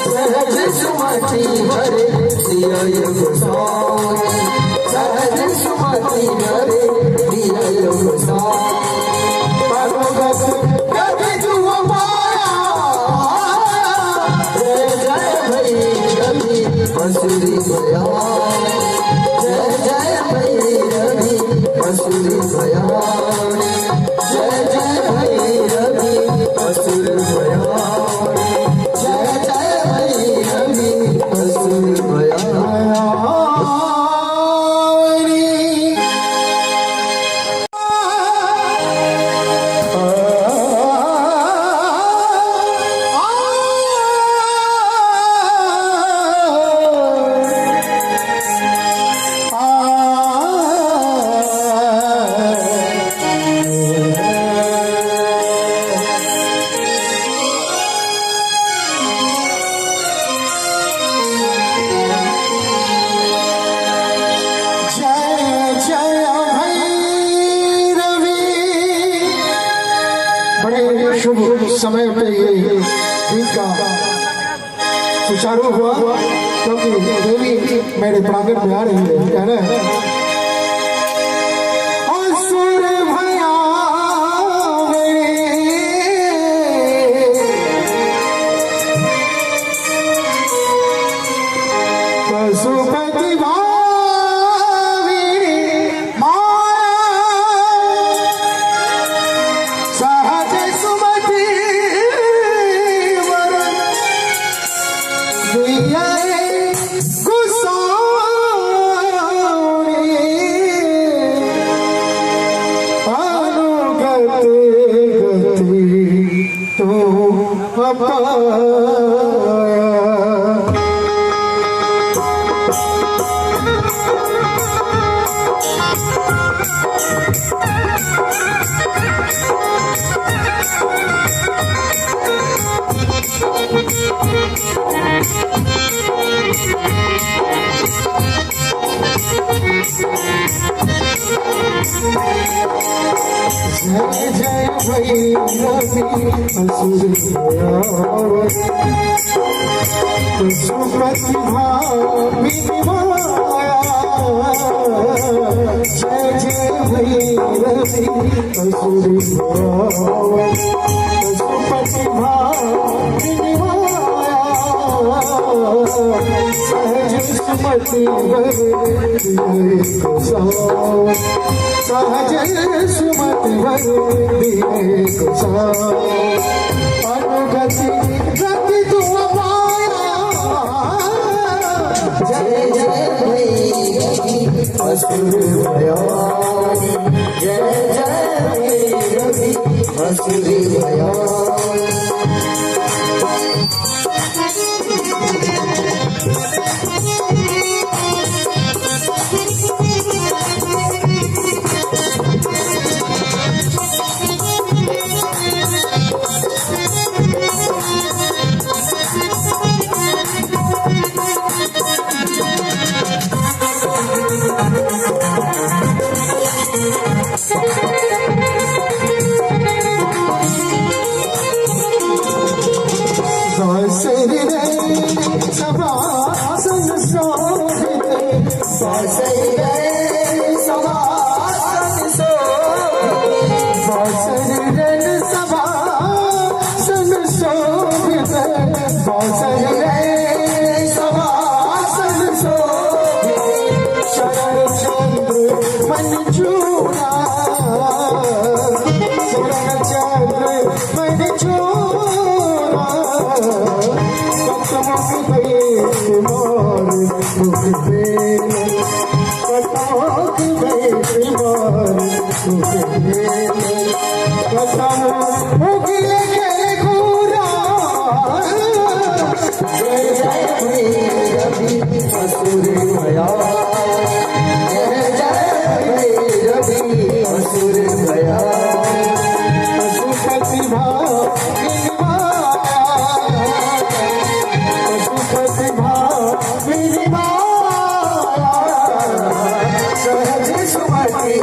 सहज सुमति भरे दिया सहज सुमति भरे दिया अनुगत गति तुम पाया जय जय भैरवी असुर भया समय पे ये दिन का सुचारू हुआ क्योंकि देवी मेरे प्रांगण में आ रही है। कहना है असुर भया पशुपति जय जय भैरवी असुर पशुपति भावी माया। जय जय भैरवी असुर पशुपति भावी माया। सहज सुमति सहज सुमति अनुगति गति तू पाया। जय जय भैरवी असुर भयानी। जय जय भैरवी असुर भयानी। सभासन शोभित सभासन शोभित सभासन शोभित शरण चंद्र मन चूड़ा। शरण चंद्र मन चूड़ा जय जय भैरवी असुर भयानी। जय जय भैरवी असुर भयानी। पशुपति भावी सहज सुमति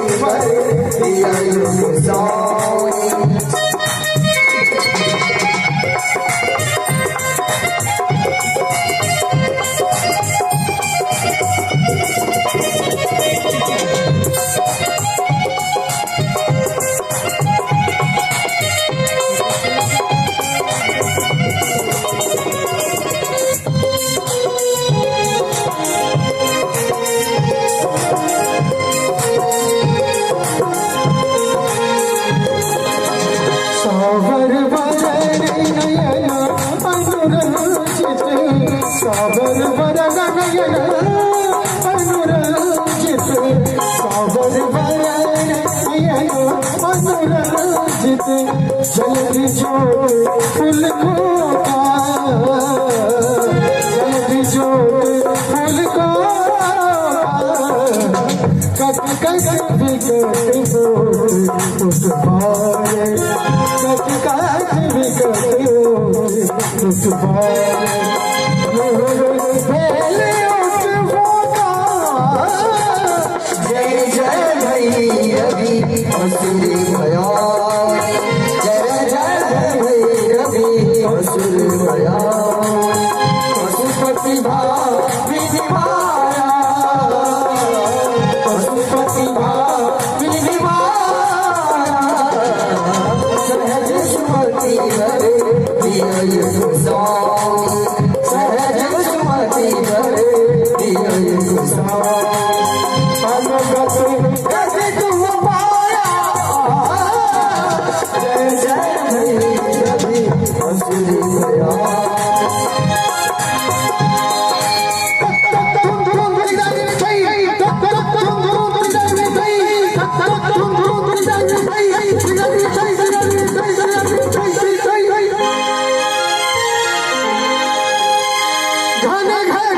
सागर वरन नयन अनुरंजित। सागर वरन नयन अनुरंजित। जल्दी जोत फूल खोका। जल्दी जोत फूल खोका। कट कट विकट बोल उठवाए। कट कट विकट बोल उठवाए। जय जय भैरवी असुर भयानी। जय जय भैरवी घन घन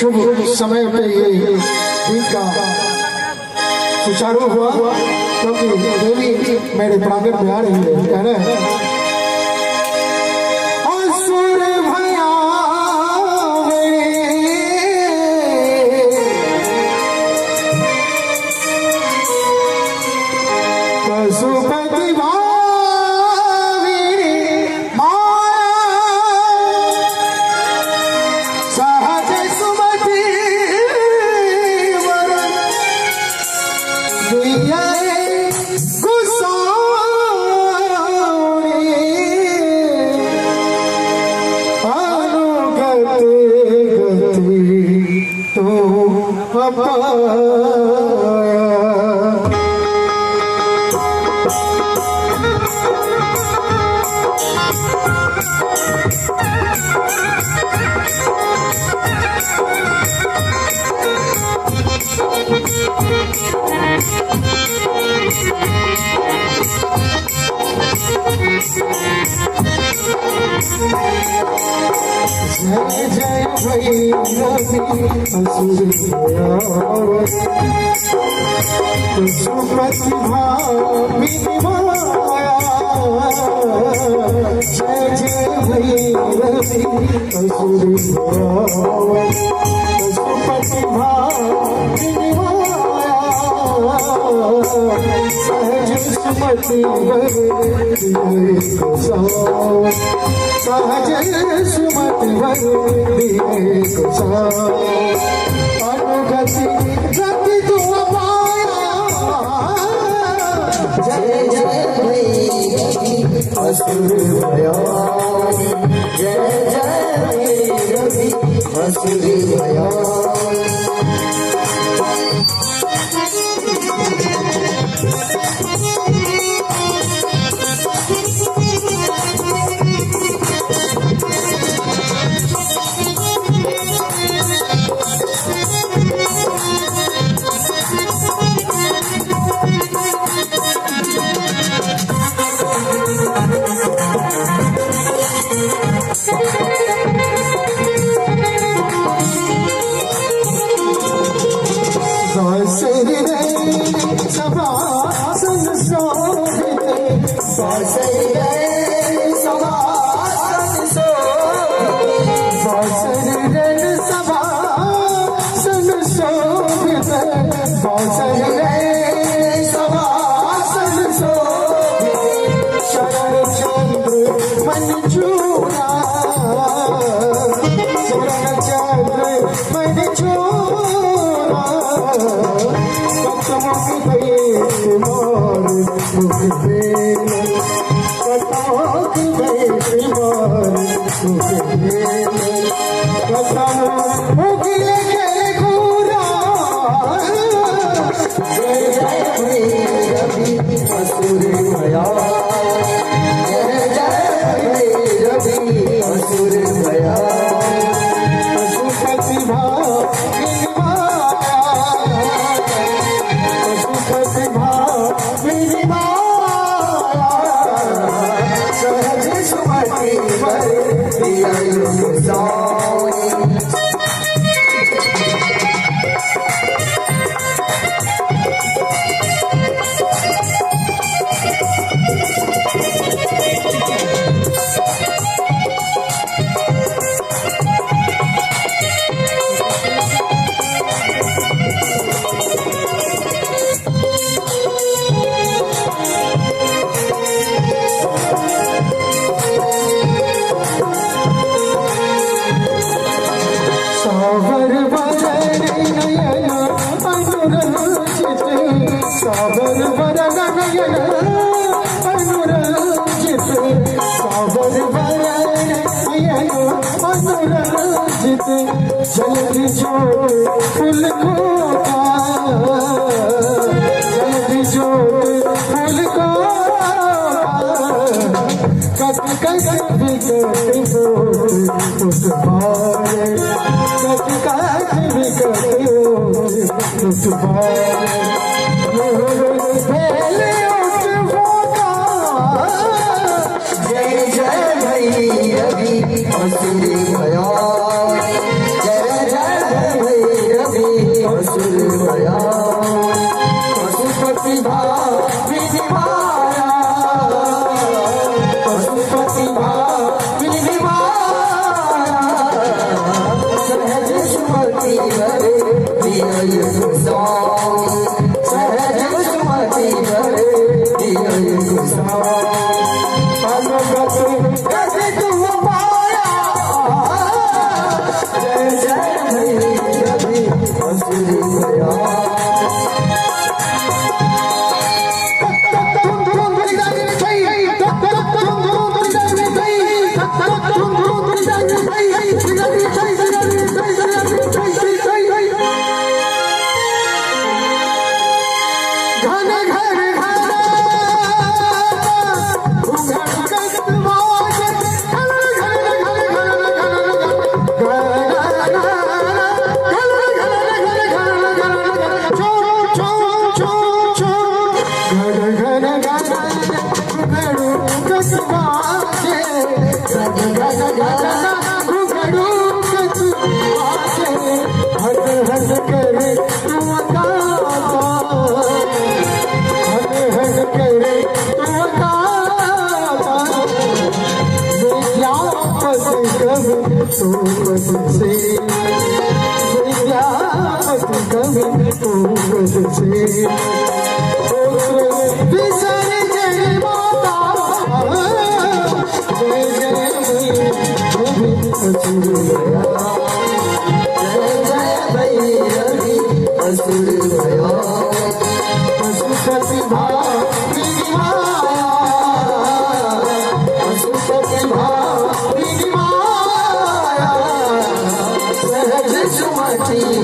शुभ समय पे ये दिन का सुचारू हुआ क्योंकि देवी मेरे प्रांगण में आ रही है कह रहे हैं असुर भया पशुपति जय जय भैरवी असुर पशुपति भामिनी माया जय जय भैरवी असुर पशुपति भामिनी माया सहज सुमति सहज सुमति अनुगति गति तू पाया जय जय भैरवी असुर भया जय जय भैरवी असुर भया कटाओ की बेटी मार कटाओ उगले के घूरा जय जय भैरवी असुर भया जय जय भैरवी असुर भया पशुपति सहज सुमति वर दिया सावर वरण नयन अनुरंजित सावर वरण नयन अनुरंजित सावर वरण नयन अनुरंजित जल्द जोत फूल को जल्द जोत फूल को कट कट बिगड़ उस बारे जय जय भैरवी असुर भया जय जय भैरवी असुर भया पशुपति भाविनी माया पशुपति भाविनी माया सहज सुमति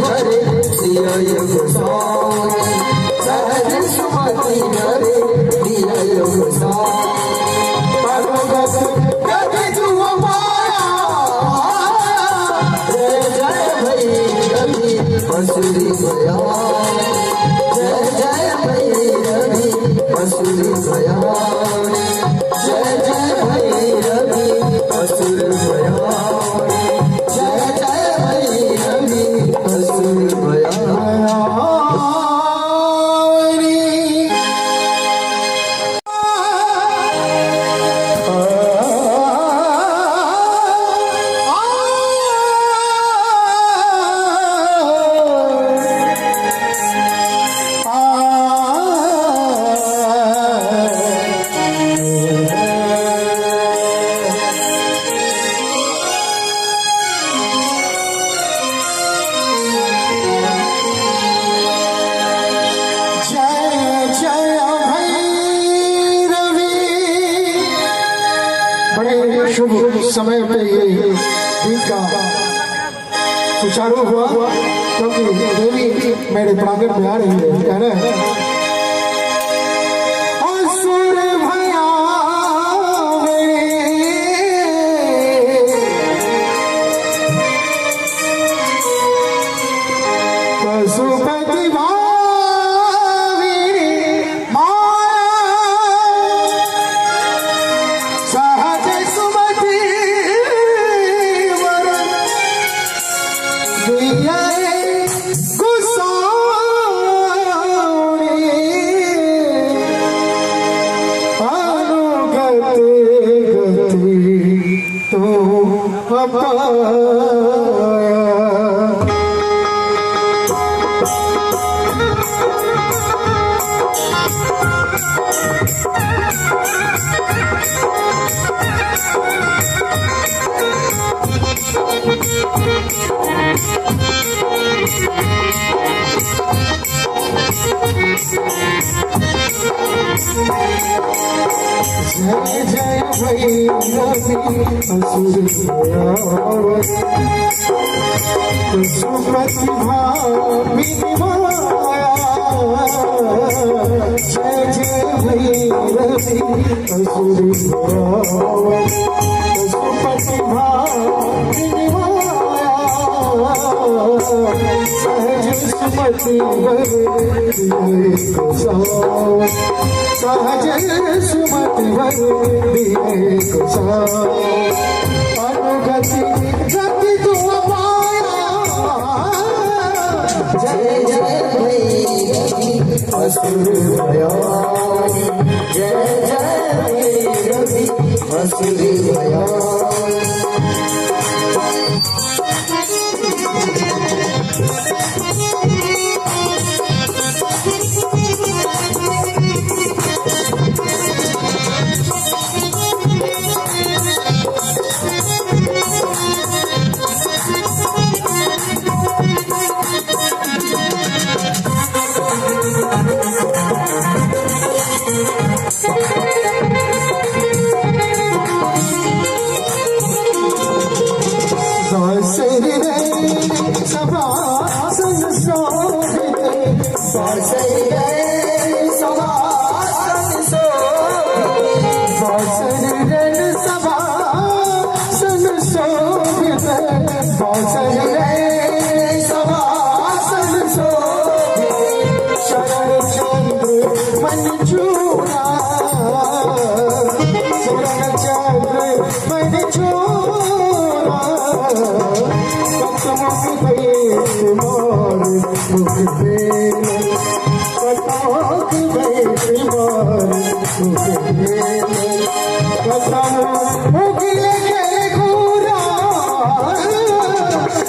भरे दिया गोसाई सहज सुमति भरे दिया गोसाई जय जय भैरवी असुर भया बड़े शुभ समय पे ये दिन का सुचारू हुआ क्योंकि देवी मेरे प्रांगण में आ रही है। कह रहे हैं पशुपति भावी सहज सुमति वर दिया गुसारी अनुगति गति तो अपाया। जय जय भैरवी असुर पशुपति भावी माया। जय जय भैरवी असुर पशुपति भावी माया। सहज सुमति सहज सुमति अनुगति गति तो पाया। जय जय भैरवी असुर भयानी। जय जय भैरवी असुर भयानी। सभासन शोभिते सभासन शोभिते सभासन शोभिते शरण चंद्र मन चूड़ा। शरण चंद्र मन चूड़ा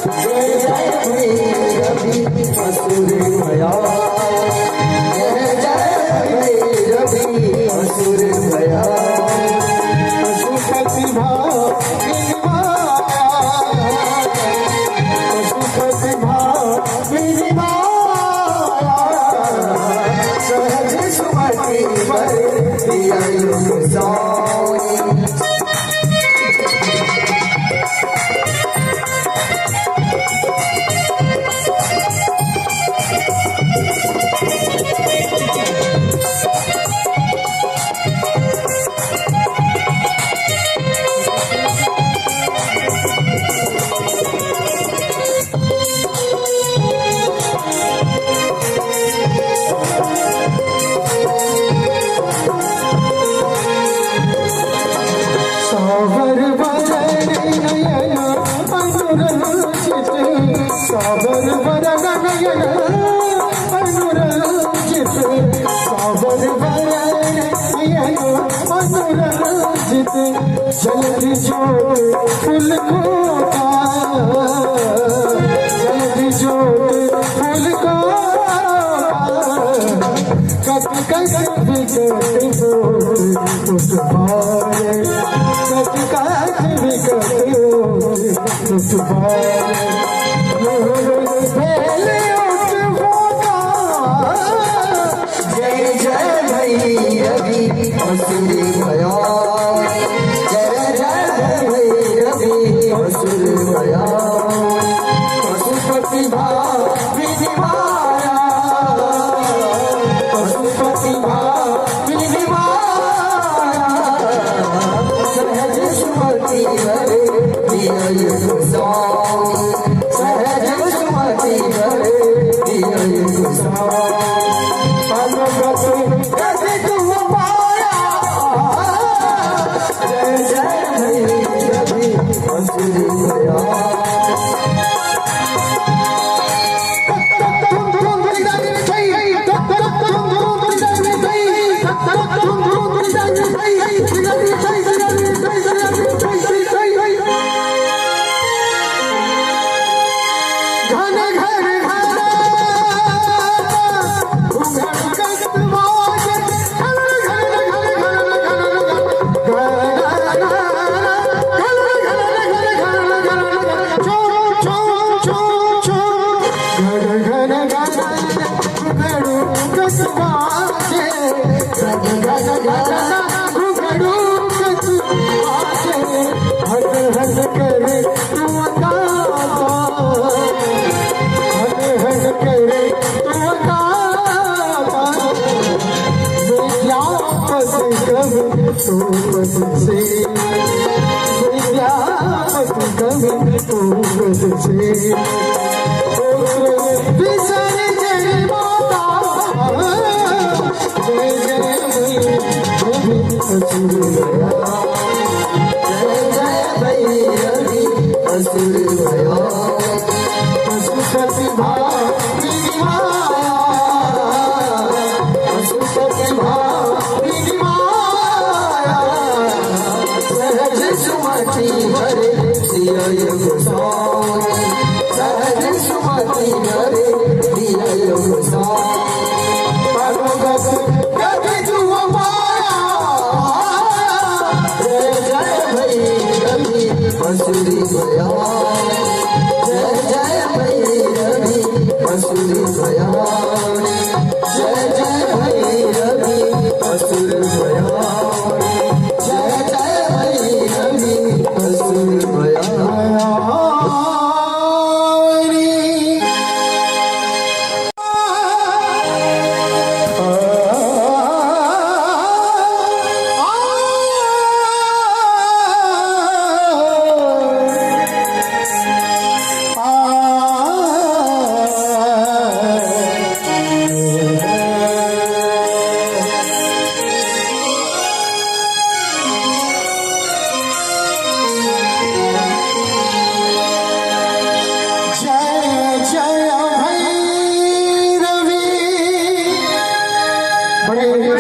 जय जय भैरवी असुर भया। जय जय भैरवी असुर भया। पशुपति भावी पशुपति भावी सहज सुमति दिया साबर वरण नयन अनुरंजित। साबर वरण नयन अनुरंजित। जल्दी जोत फूल को जल्दी जोत फूल को कट कट विकट होत उत्पारे। कट कट विकट होत उत्पारे। जय जय भैरवी असुर भया। जय जय सहज सुमति भरे दिया अनुगति तुम पाया जय जय भैरवी असुरी दया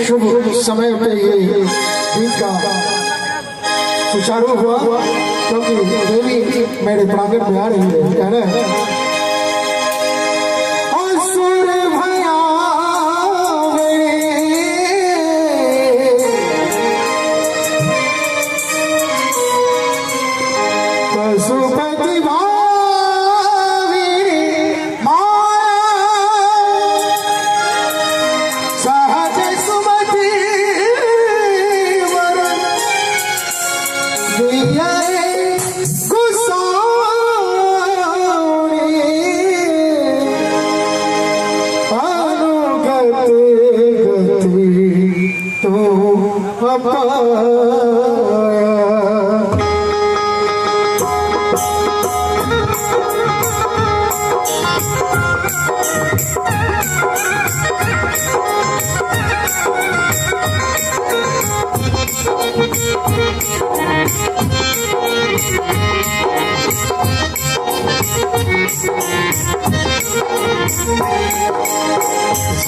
शुभ समय पे ये दिन का सुचारू हुआ क्योंकि देवी मेरे प्रांगण में आ रही है कह रहे हैं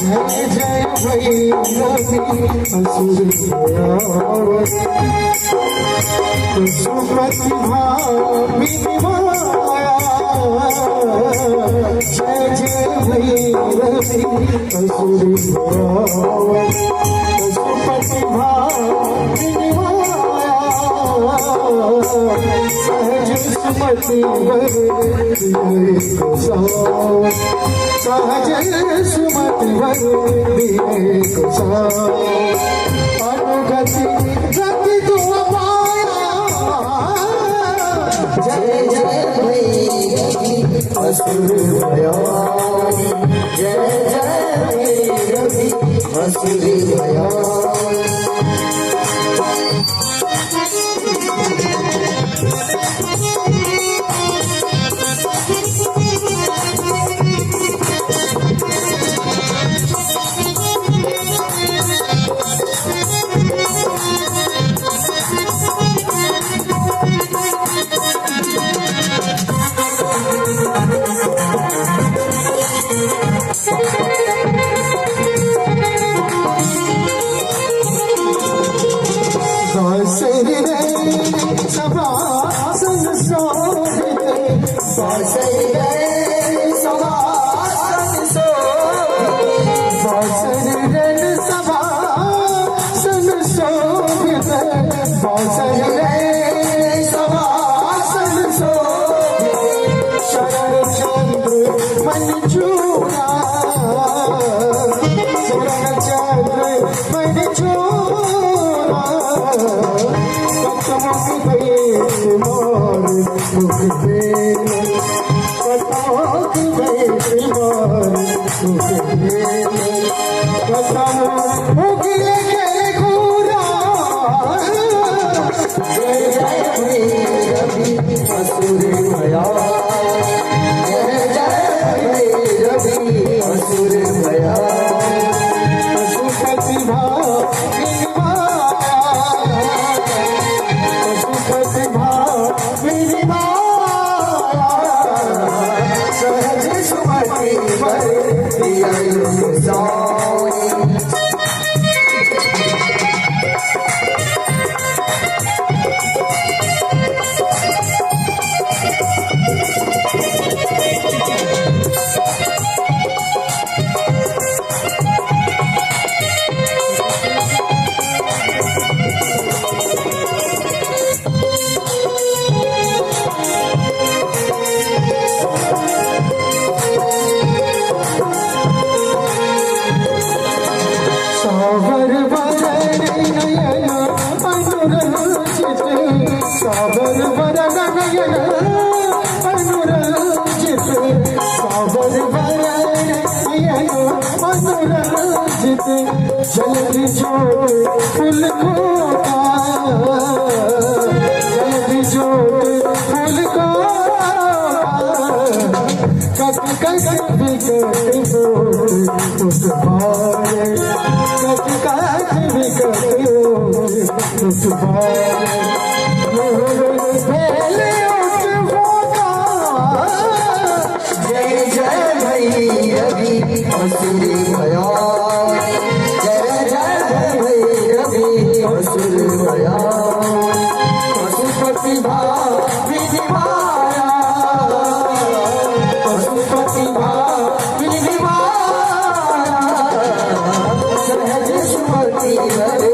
जय जय भैरवी असुर प्रतिभा माया जय जय भैरवी असुर प्रतिभा सहज सुमति सहज सुमति अनुगति गति तुम पाया जय जय भैरवी असुर जय जय भैरवी असुर सभासन शोभिते बासरी रे सभासन शोभिते बासरी रे सभासन शोभिते बासरी रे सभासन शोभिते शरण चंद्र मंजूरा शरण चंद्र मंजूरा कतमों की मोर मुख बेल कतमों की मोर मुख बेल कतमों की घूरा जय जय रवि असुर भया जय जय रवि असुर भया पशुपति सहज सुमति वर दिया सावर वरण नयन अनुरंजित सावर वरण नयन अनुरंजित सावर वरण नयन अनुरंजित जल्दी जोड़ फूल को जल्दी जोड़ फूल को कट कट विकट उस भारे कट विकट उस भारे पहले जय जय भैरवी असुर भया जय जय भैरवी असुर भया पशुपति भाविनी माया पशुपति भाविनी माया सहज सुमति भरे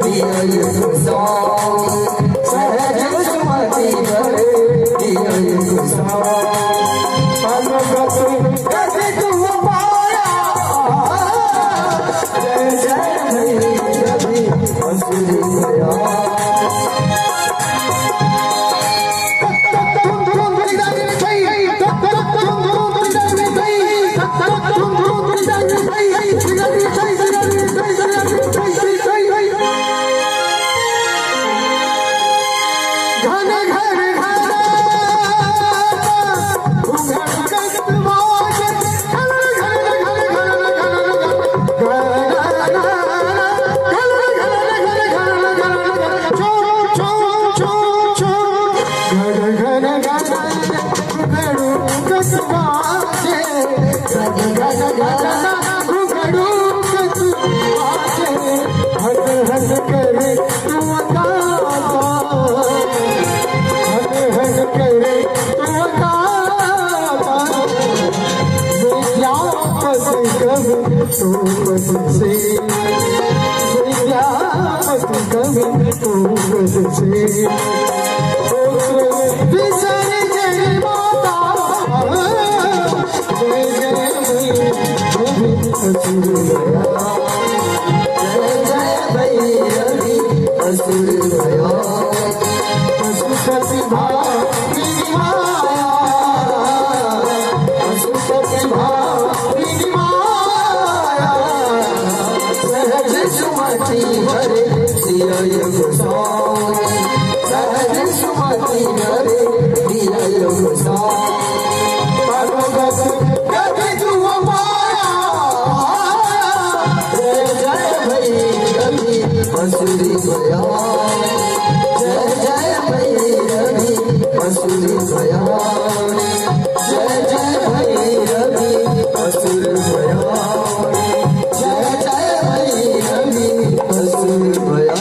दिया सहज सुमति भरे दिया जय जय भैरवी असुर भया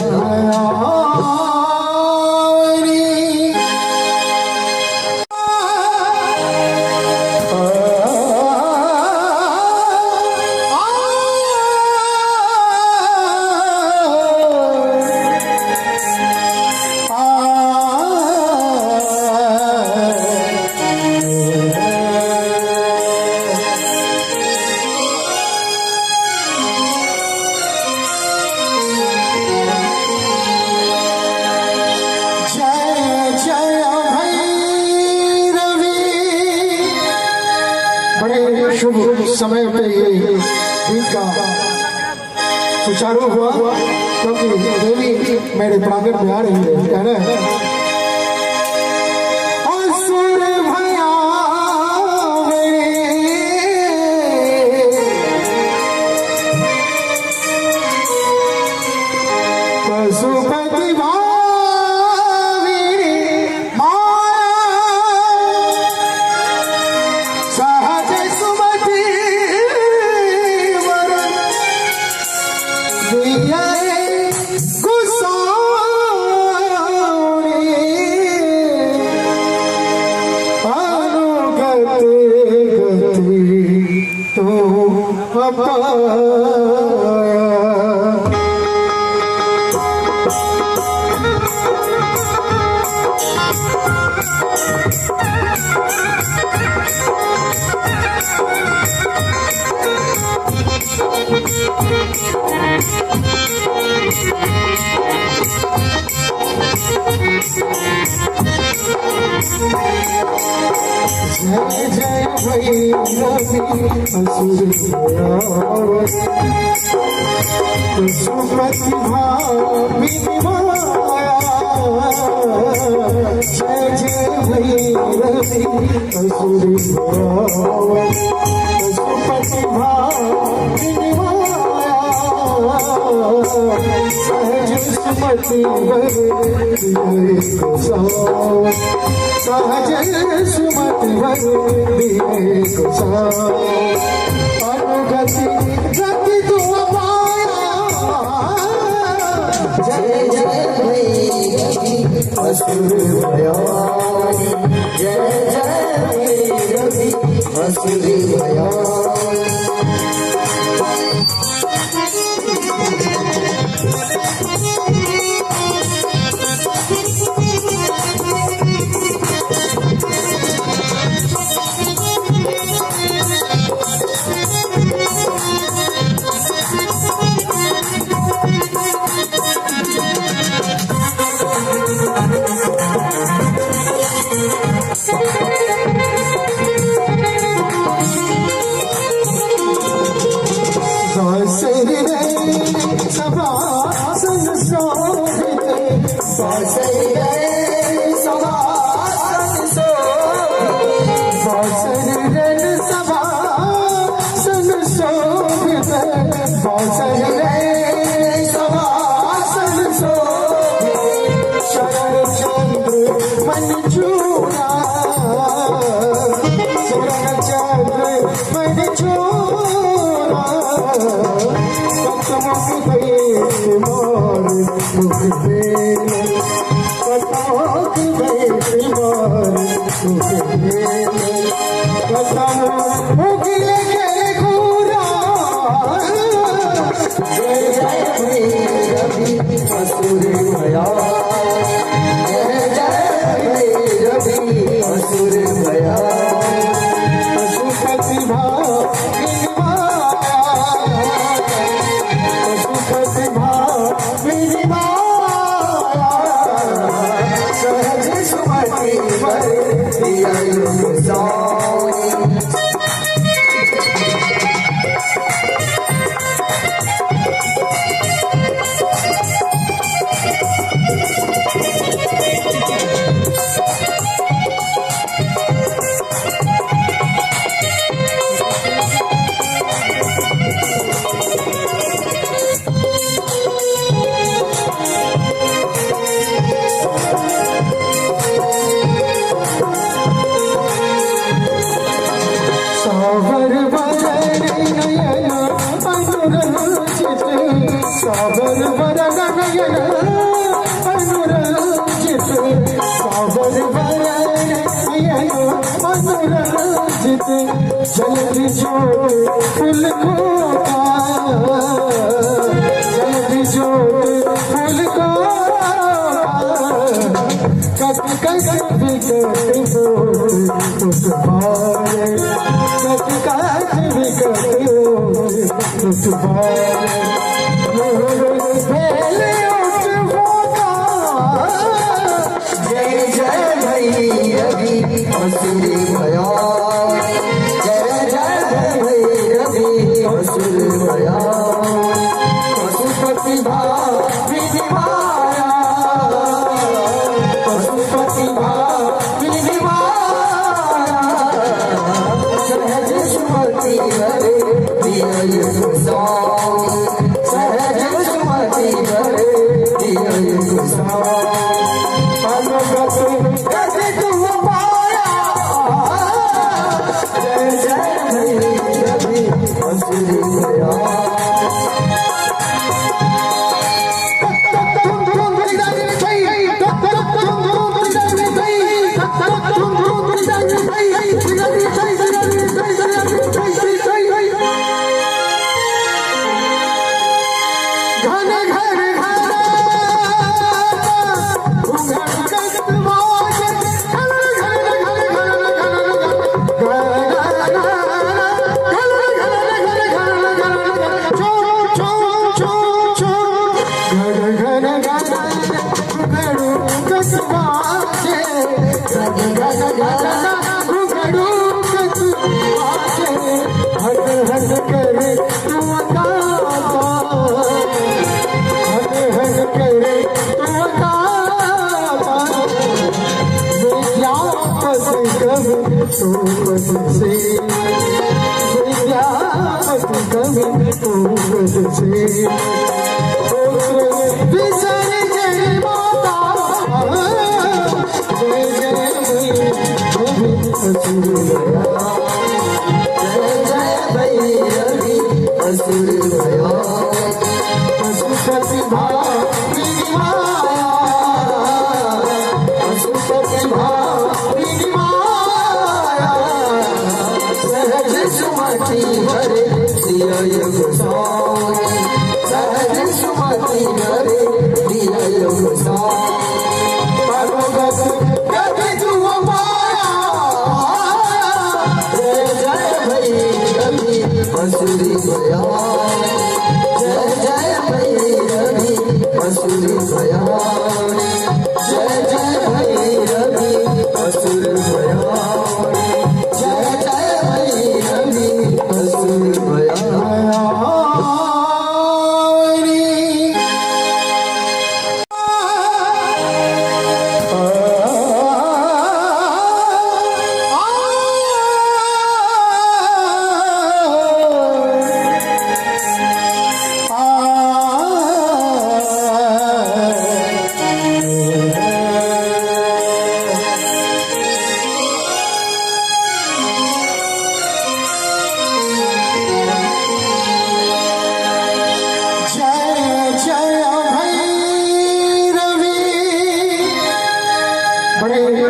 समय पे ये दिन का सुचारू हुआ क्योंकि देवी मेरे प्रांगण में आ रही है कह रहे हैं असुर भयावे पशुपति जय जय भैरवी असुर पशुपति भामिनी माया जय जय भैरवी असुर पशुपति भामिनी माया सहज सुमति सहज सुमति अनुगति गति तू पाया जय जय भैरवी असुर भयानी जय जय भैरवी असुर भयानी जल्दी जोड़ फूल को जल्दी जोड़ फूल को कट कट विकट तुम्हारे कट कट विकट जय जय भैरवी असुर भया जय जय भैरवी भाविनी माया सहज सुमति भरे दिया गोसाई सहज सुमति भरे दिया गोसाई अनुगत गति तुम पाया जय जय भैरवी असुरी दया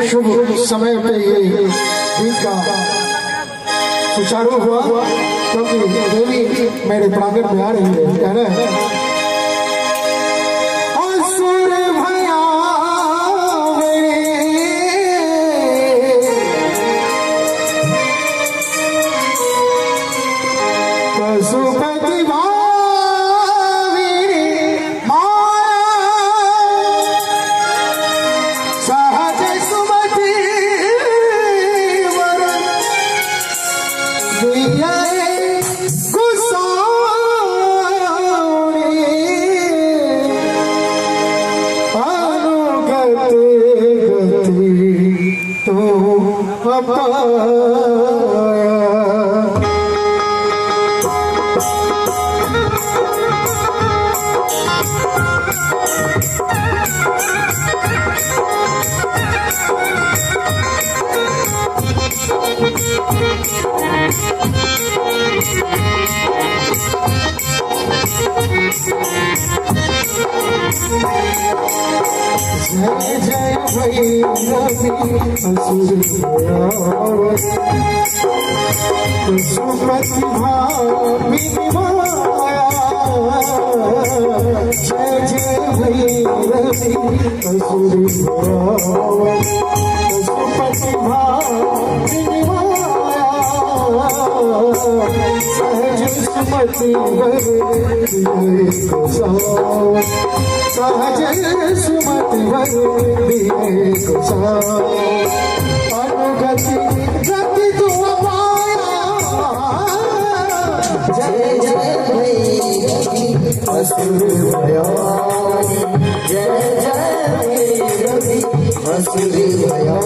शुभ समय पे ये दिन का सुचारू हुआ क्योंकि देवी मेरे प्रांगण में आ रही है, कह रहे हैं जय जय भैरवी सुमति भाविनी माया जय जय भैरवी असुरी सुमति भाविनी माया सहज सुमति सहज सुमति अनुगति गति तुम पाया जय जय भैरवी असुर भया जय जय रवि असुर भया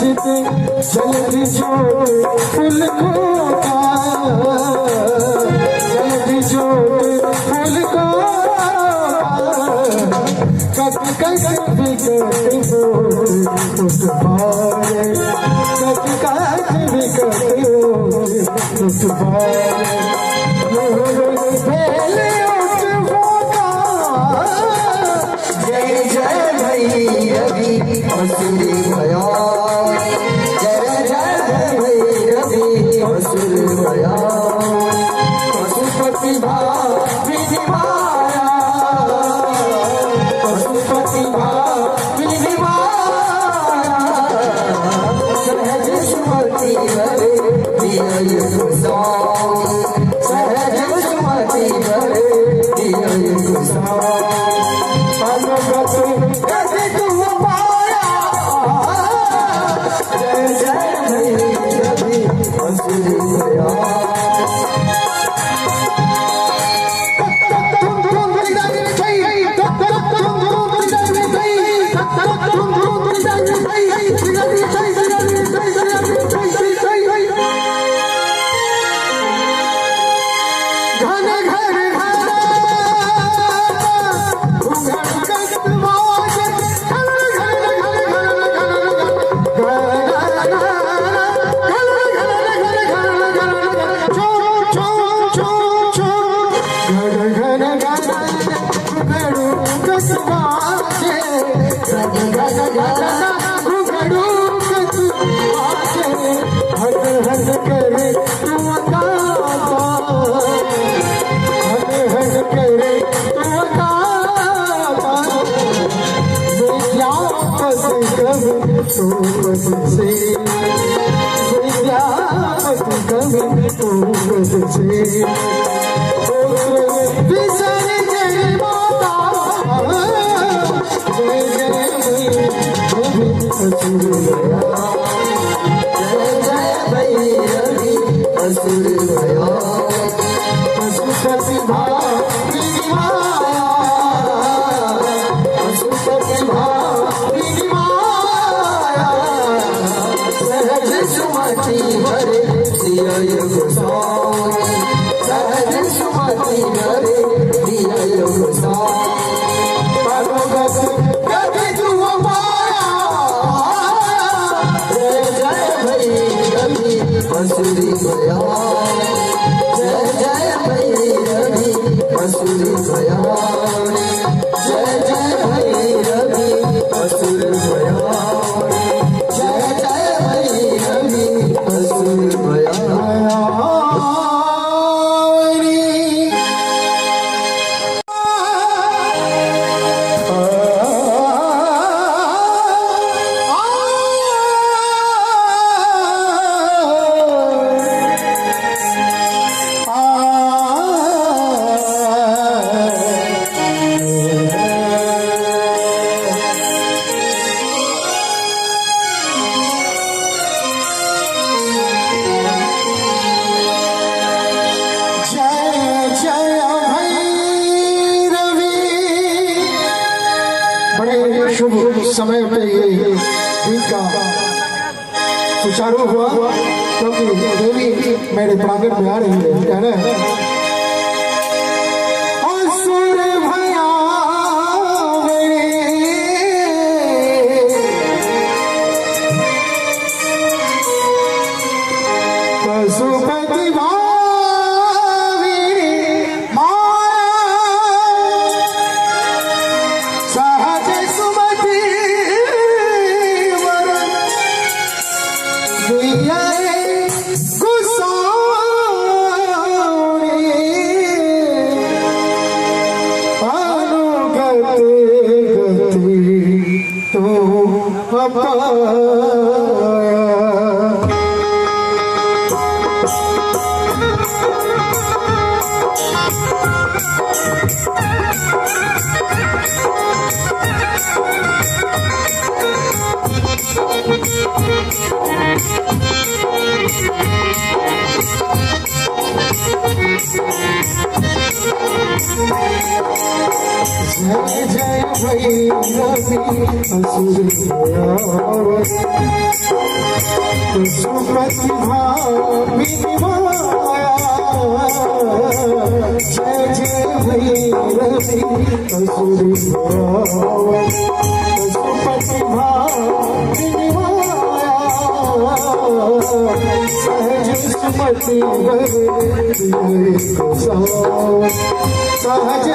जल्दी जोड़ फूल को जल्दी जोड़ फूल को कट कट बिकट हो उस बारे कट कट बिकट हो उस बारे पहले उठ होगा जय जय भैरवी असुर भया असुर भया पशुपति भावी माया पशुपति भावी माया सहज सुमति भरे दिय गोसाई सहज सुमति भरे दिय गोसाई अनुगत कभी तुम पाया जय जय भैरवी असुर भया सुमति भरे दिया युग सावनी सहज सुमति भरे दिया युग सावनी कभी तुम पाया जय जय भई रवि असुरी भया जय जय भई रवि असुरी भया जय जय भई रवि असुर भया जय जय भई रवि असुर भया शुभ समय पे ये दिन का सुचारू हुआ क्योंकि देवी मेरे प्रांगण में आ रही है कह रहे हैं असुर भया पशुपति जय जय भई रवि असुर पशुपति भाया जय जय भई रवि असुर पशुपति सहज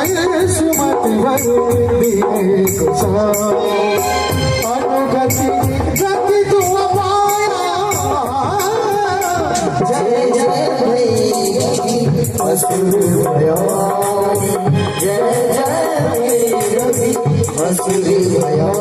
सुमति भरे सहज सुमति भरे अनुगति गति तू पाया जय जय भई रवि असुर भया जय जय भई रवि असुर भया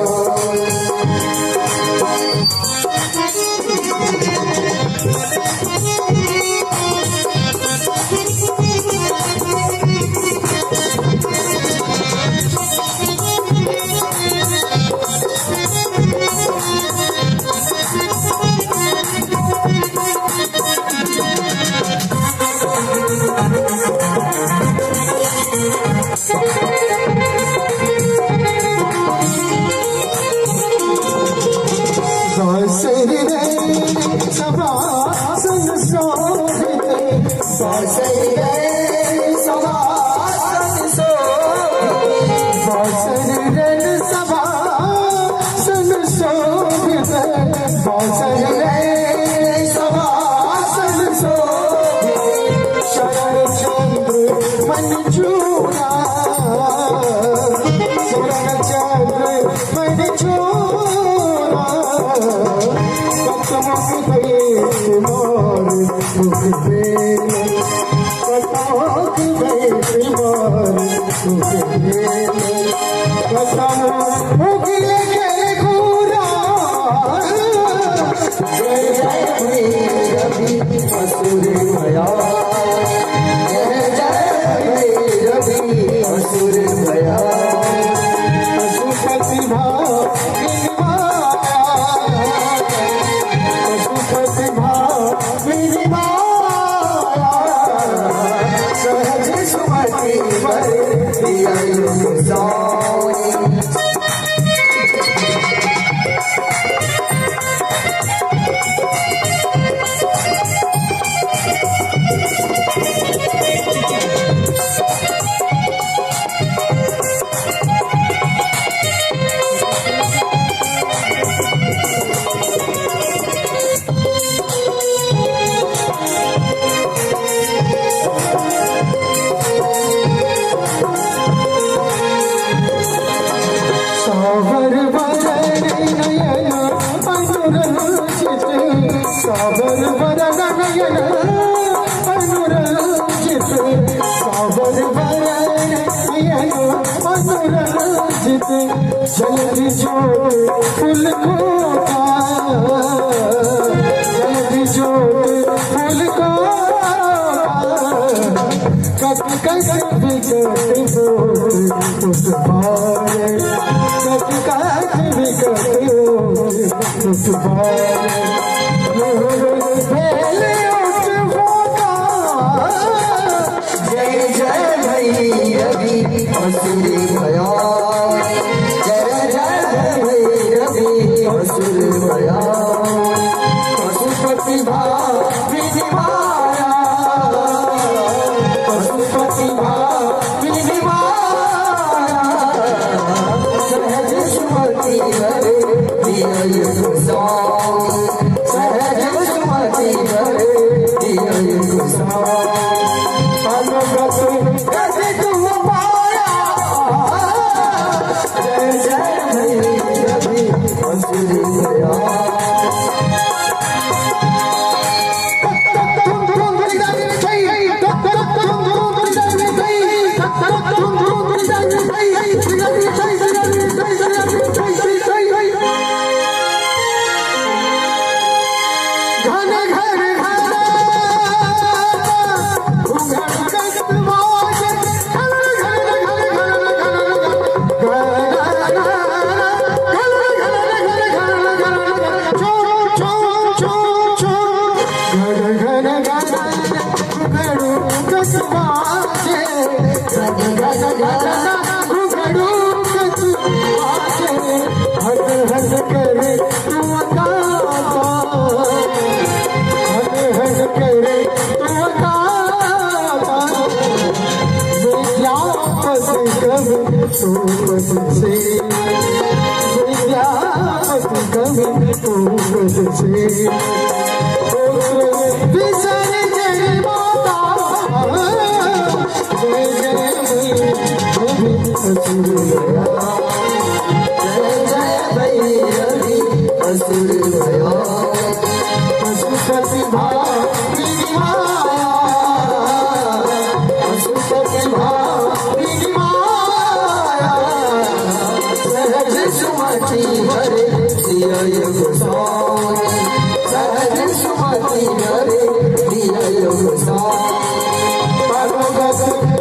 सावर वरनयन अनुरंजित सावर वरनयन अनुरंजित जल्दी जोड़ फूल को जल्दी जोड़ फूल को कट कट बिकट उस बारे कट कट बिकट उस बारे जय जय भैरवी असुर भया जय जय भैरवी असुर भया पशुपति भाविनी माया पशुपति भाविनी माया सहज सुमति हरे दिया गोसाई सहज सुमति हरे दिया गोसाई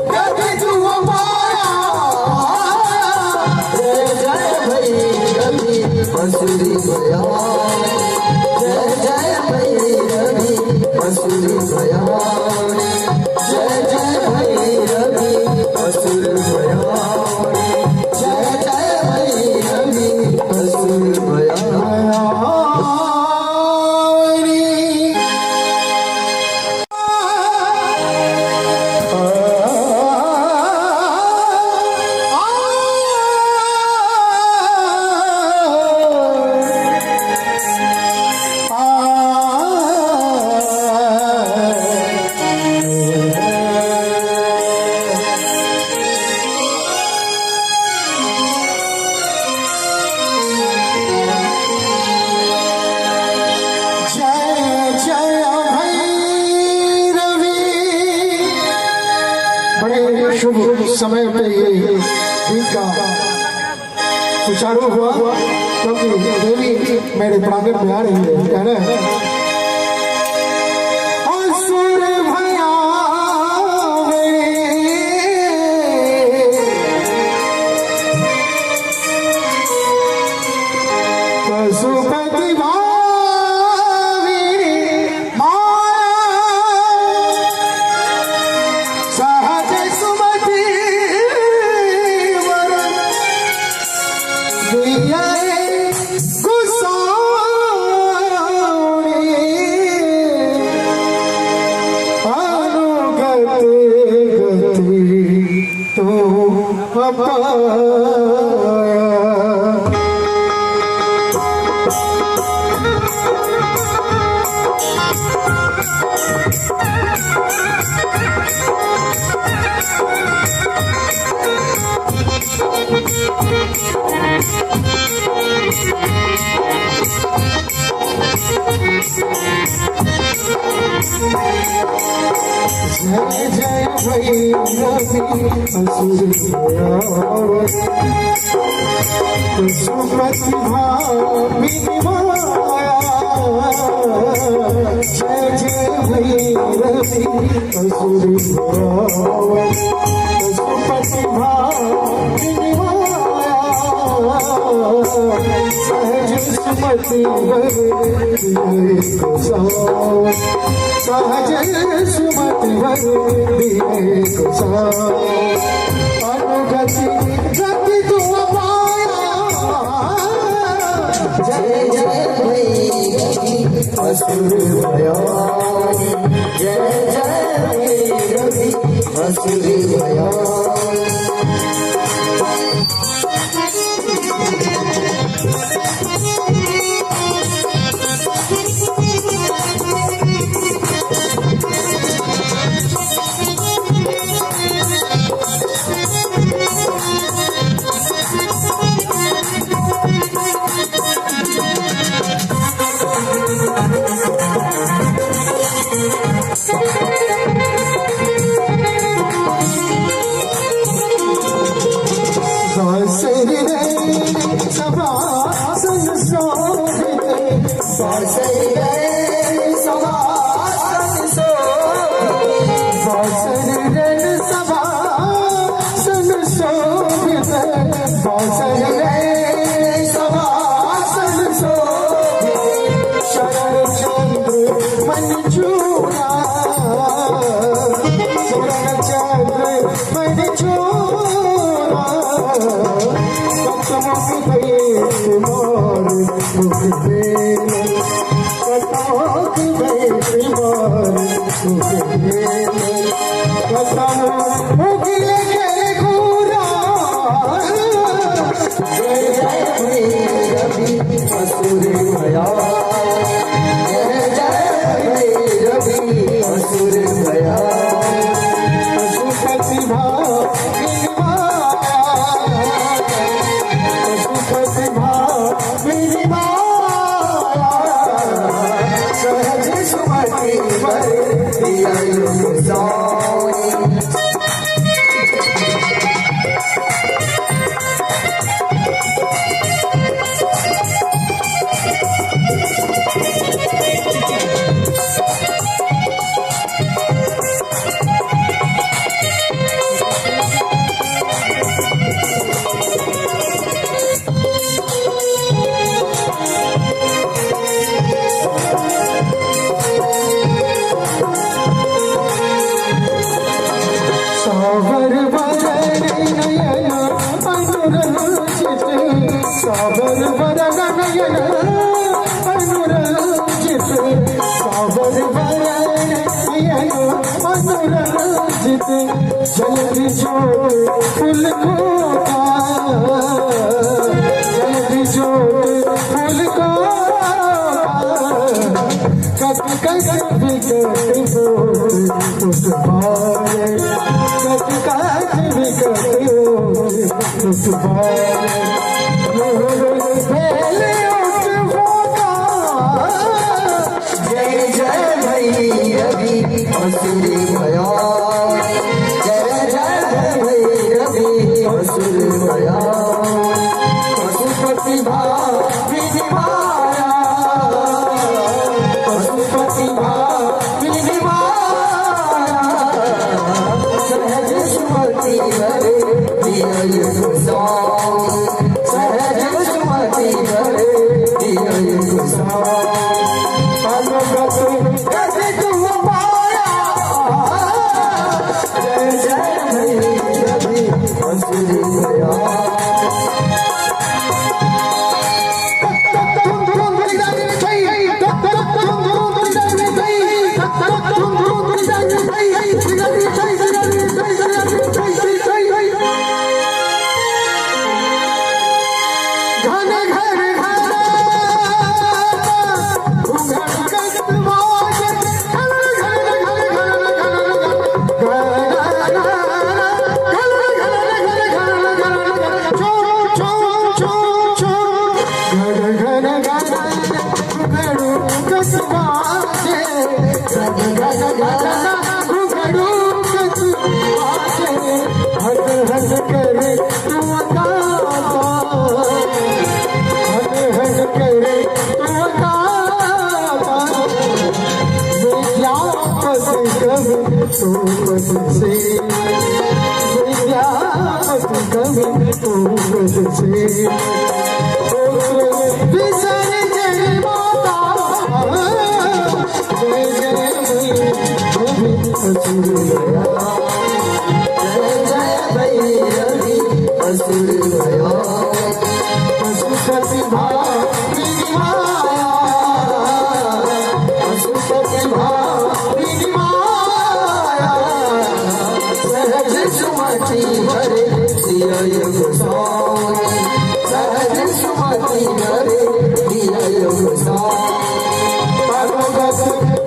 कैसे तुम पाया जय जय भैरवी असुर भया शुभ समय पे ये दिन का सुचारू हुआ क्योंकि देवी मेरे प्रांगण में आ रही है कह रहे हैं असुर भया पशुपति जय जय भैरवी असुर सुप्रतिभा विनिमाया जय जय भैरवी असुर सुप्रतिभा विनिमाया सहज सुमति सहज सुमति अनुगति गति तू पाया जय जय भैरवी असुर भयान जय जय भैरवी असुर भयान सभासन शोभित सभासन शोभित सभासन शोभित शरण चंद्र मंजूरा शरण चंद्र मंजूरा असुर भयान जय जय भैरवी असुर भयान पशुपतिभा पशुपतिभा सहज सुमति दिया सागर वरण नयन अनुरंजित सागर वरण नयन अनुरंजित सागर वरण नयन अनुरंजित जल्दी जोड़ फूल को जल्दी जोड़ फूल को कट कट विकट पुष्पाए कट कट विकट पुष्पाए जय जय भैरवी असुर भयान जय जय भैरवी असुर भयान पशुपतिभा विनिमाया पशुपतिभा विनिमाया सहज सुमति भरे दिया सहज सुमति भरे दिया कैसे तुम पाया जय जय भैरवी असुर भयान तुम कभी तो पद से विद्यापति कभी तो पद से विसर जय माता जय जय कभी असुर गया जय जय भैरवी असुर गया पशुपति भाविनी माया पशुपति भाविनी माया सहज सुमति भरे दिया गोसाई सहज सुमति भरे दिया गोसाई भगवत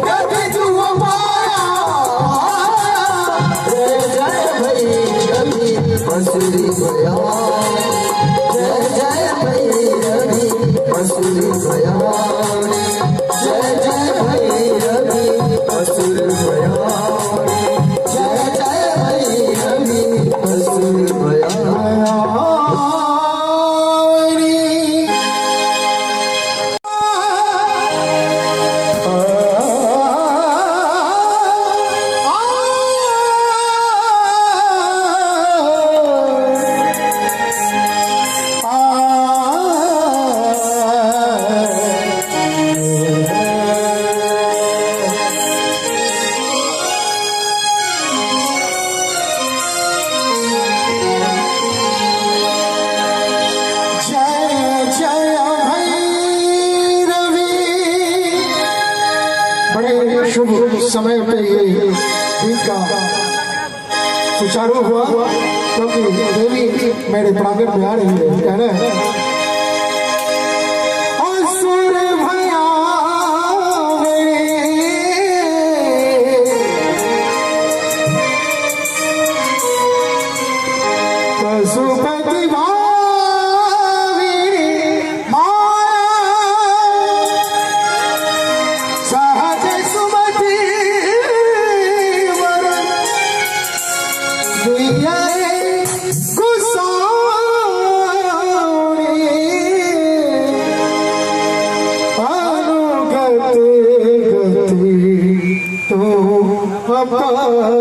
कभी तुम माया जय जय भैरवी असुर गया जय जय भैरवी असुर गया जय जय भैरवी असुर गया जय जय भैरवी असुर गया जय जय भैरवी। बड़े शुभ समय पे ये दिन का सुचारू हुआ क्योंकि देवी मेरे प्रांगण में आ रही है कह रहे हैं असुर भया पशुपति सहज सुमति वर दिया गुसाई अनुगति गति तो अपाया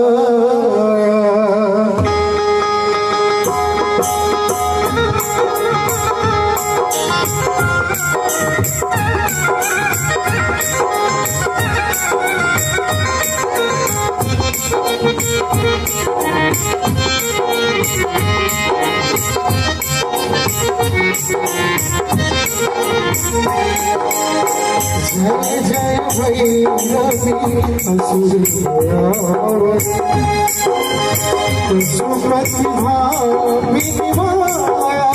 जय जय भैरवी असुर पशुपति भाविनी माया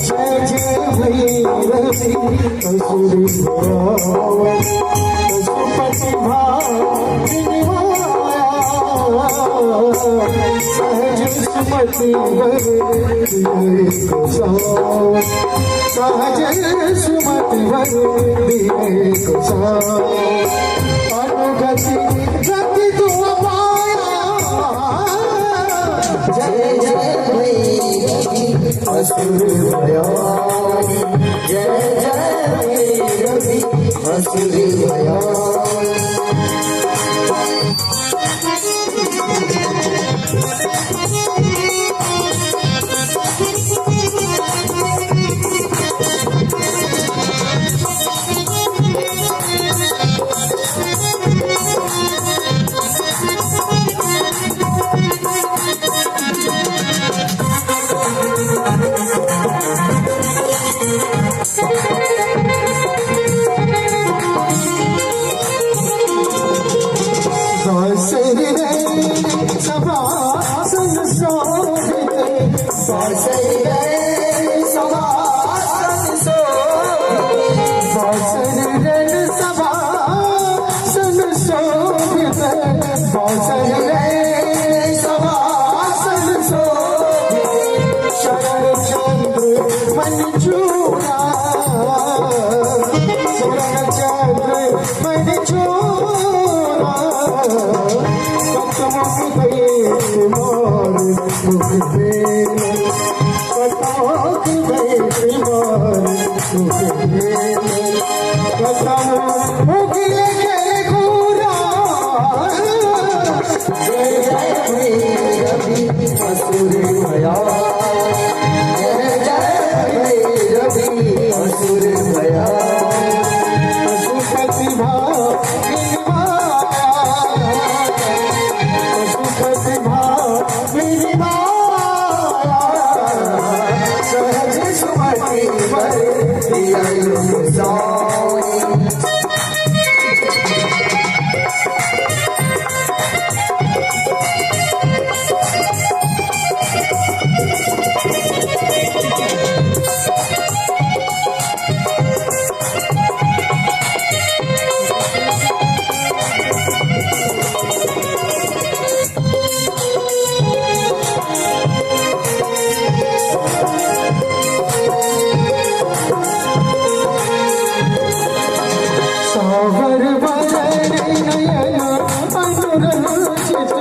जय जय भैरवी असुर पशुपति भाविनी माया सहज सुमति सहज सुमति अनुगति गति तू पाया जय जय भैरवी असुर गया जय जय भैरवी असुर गया Kata सावर वरण नयन अनुरंजित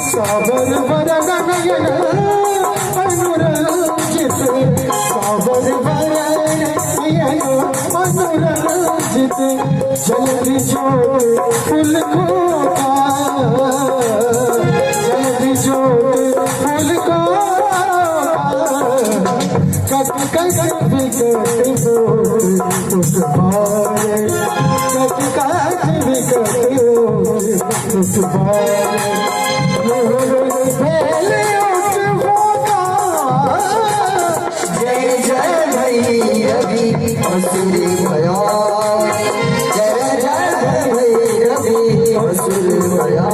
सावर वरण नयन अनुरंजित सावर वरण नयन अनुरंजित जल्दी जोत फूल खोका जल्दी जोत फूल खोका कट विकट पुष्पाए कट विकट पुष्पाए जय जय भैरवी असुर भया जय जय भैरवी असुर भया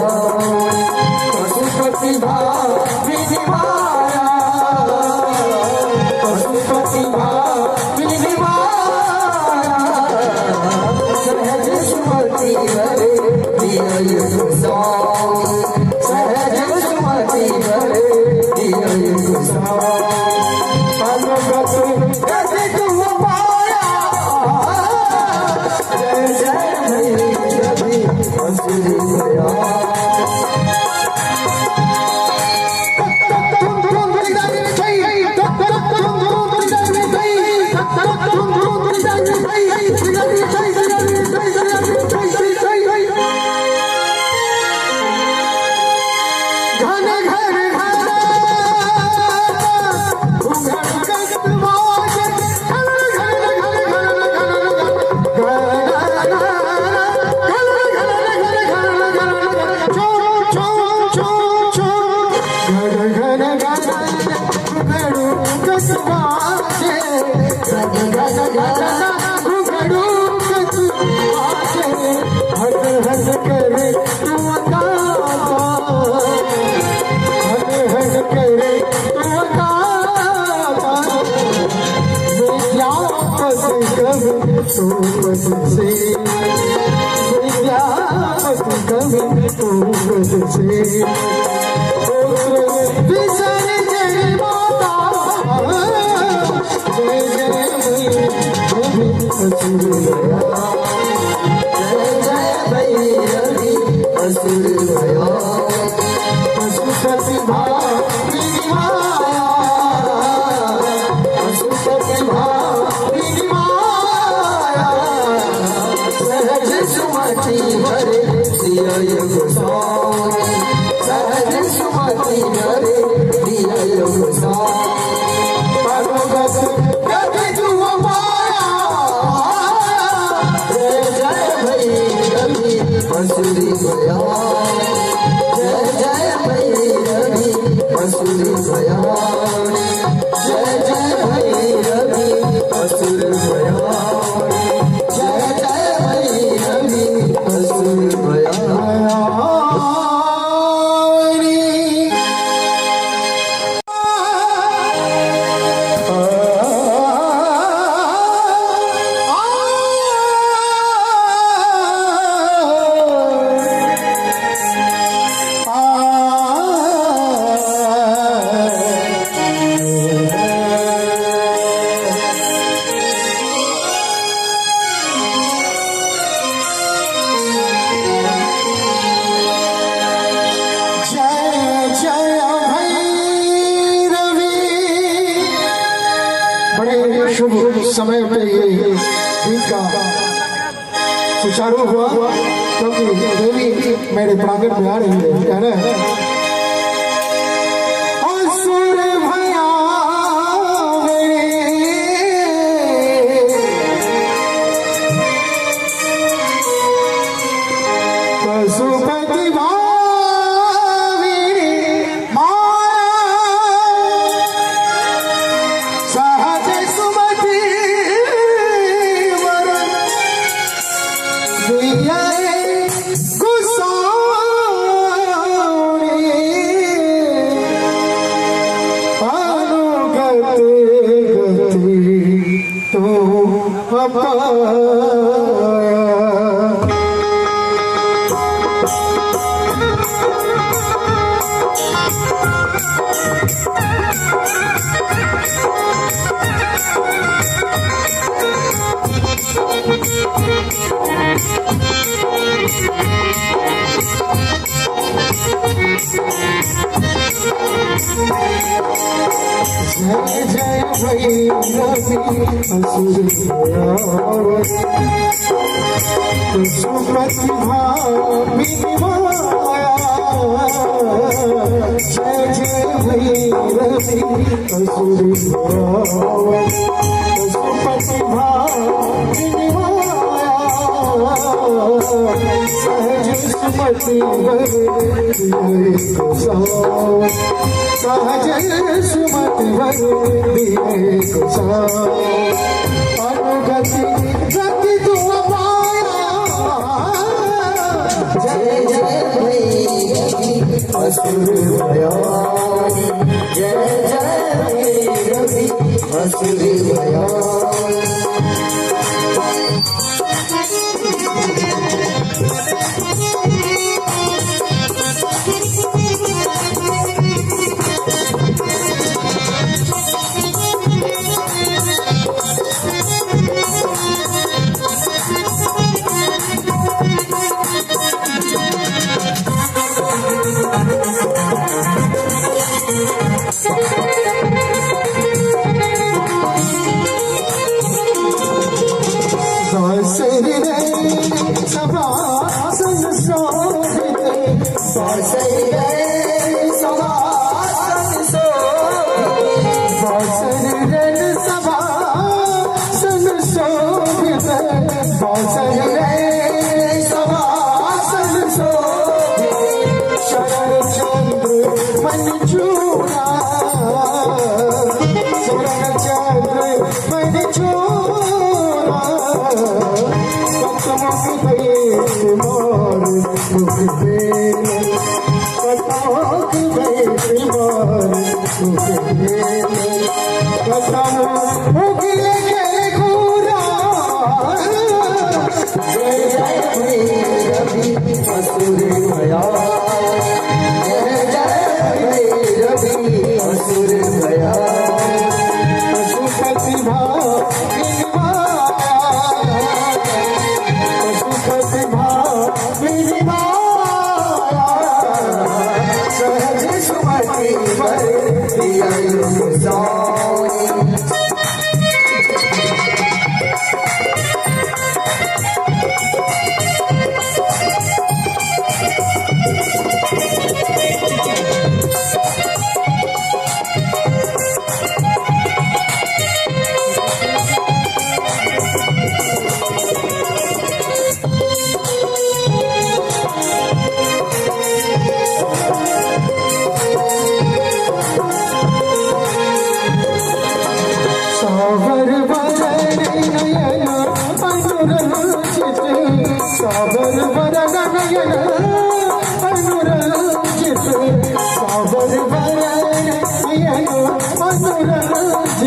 पशुपति भाविनी माया पशुपति भाविनी माया सहज सुमति भरे दिय गोसाई सहज सुमति भरे दिय गोसाई शुभ समय पे ये दिन का सुचारू हुआ क्योंकि देवी मेरे प्रांगण में आ रही है कह रहे हैं असुर भया पशुपति जय जय भैरवी असुर सुमति भामिनी माया जय जय भैरवी असुर सुमति भामिनी माया सहज सुमति सहज सुमति अनुगति गति तू पाया जय जय भैरवी असुर भयानी जय जय भैरवी असुर भयानी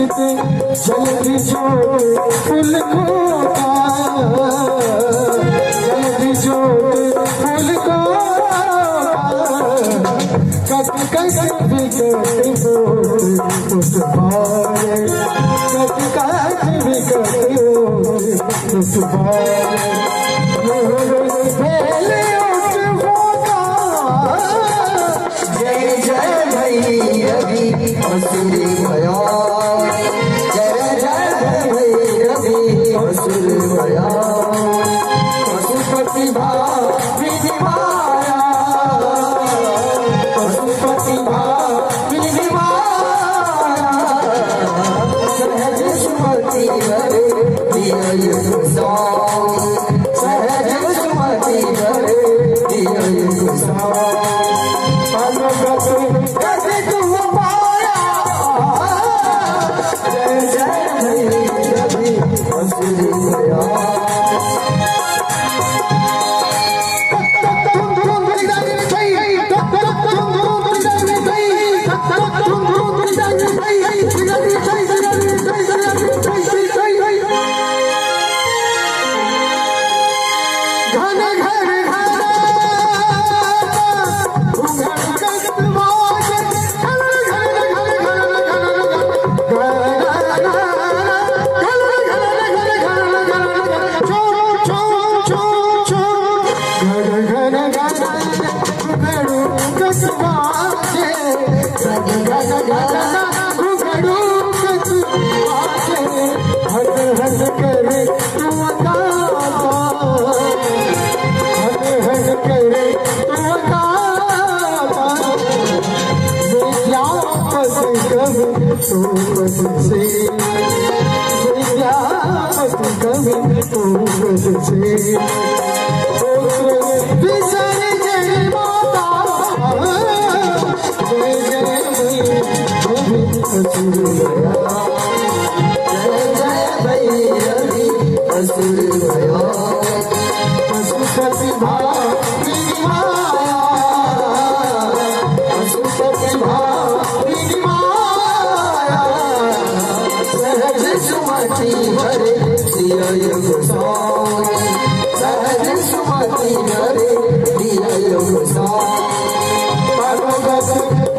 जल्दी जोड़ फूल को जल्दी जोड़ फूल को कट कट विकट उस बारे कट कट विकट उस बारे जय जय भैरवी असुर भयानी जय जय भैरवी असुर भयानी पशुपति भामिनी माया पशुपति भामिनी माया सहज सुमति भरे दिय गोसाई सहज सुमति भरे दिय गोसाई प्रतिभा विनिमाया, प्रतिभा विनिमाया, सहज सुमति भरे दिया गोसाई, सहज सुमति भरे दिया गोसाई, मनोगत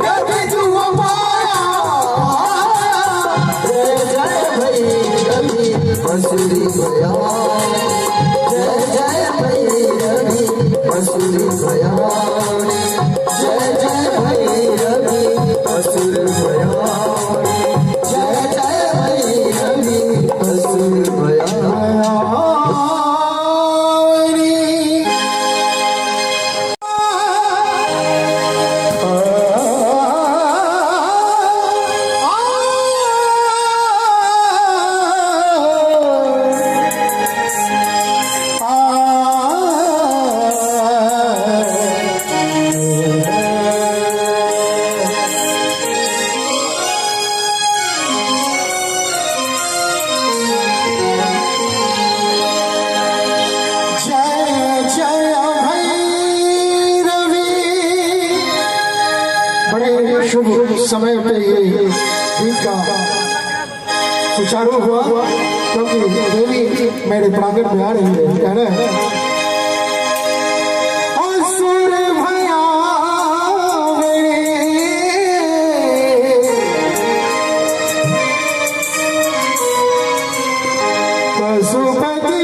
कभी तुम पाया, जय जय भई रवि बसुरी भया, जय जय भई रवि बसुरी भया, जय जय भई रवि बसुरी भया, जय जय भई रवि बसुरी भया। शुभ समय पे ये दिन का सुचारू हुआ क्योंकि देवी मेरे प्रांगण में आ रही है, कह रहे हैं असुर भया पशुपति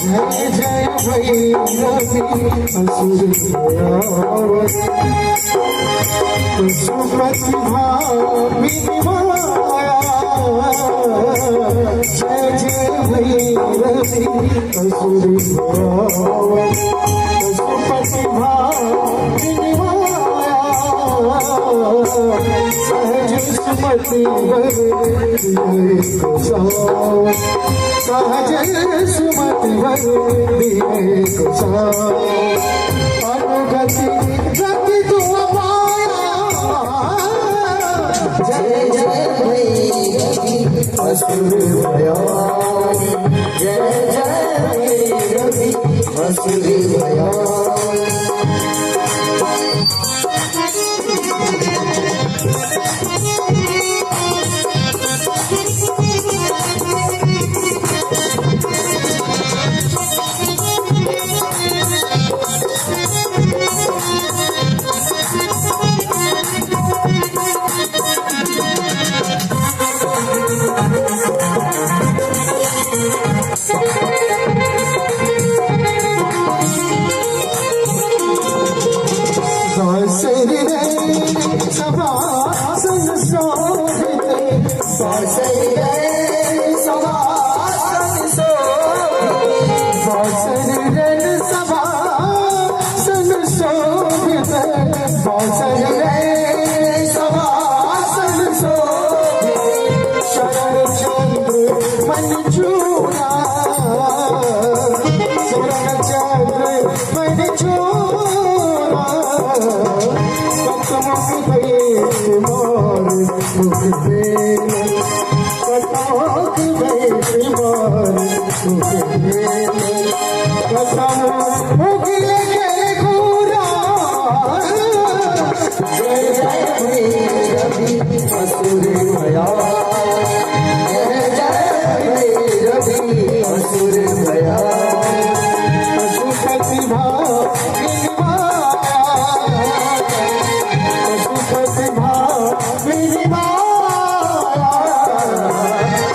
जय जय भई रवि असुर प्रतिभा विनिमाया, जय जय भई रवि असुर प्रतिभा विनिमाया, सहज सुमति भरे गोसाई, सहज सुमति भरे गोसाई, अनुगति गति तुम पाया, जय जय भई रवि असुर भया, जय जय भई रवि असुर भया।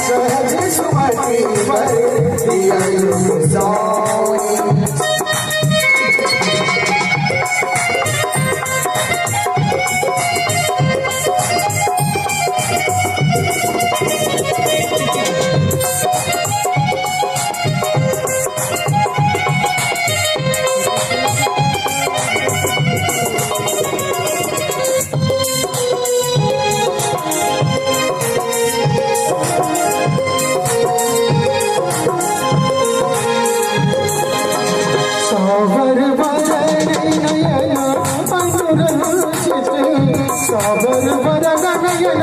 सहज सुमति सुमति भरे दिया युग सोनी सावर वरण नयन अनुरंजित सावर वरण नयन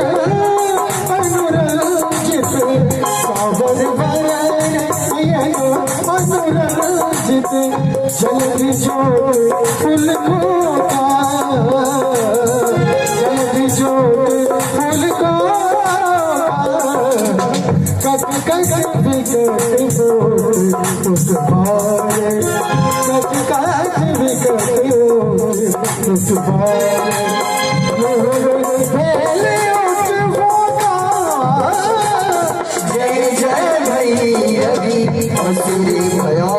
अनुरंजित सावर वरण नयन अनुरंजित जल्दी जोड़ फूल खोता जल्दी जोड़ फूल को कट कट बिगट बोल उस बारे कट कट बिगट बोल उस बारे पहले उस होगा जय जय भैरवी असुर भया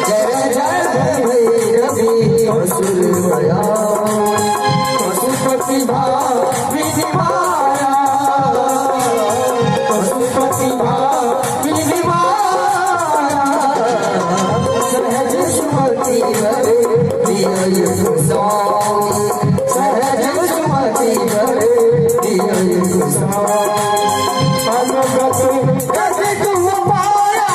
जय जय भैरवी असुर भया पशुपति भावी निवारा पशुपति भावी निवारा सहज सुमति भरे दिया युग सोनी सहज सुमति भरे दिया युग सोनी कैसे तुम पाया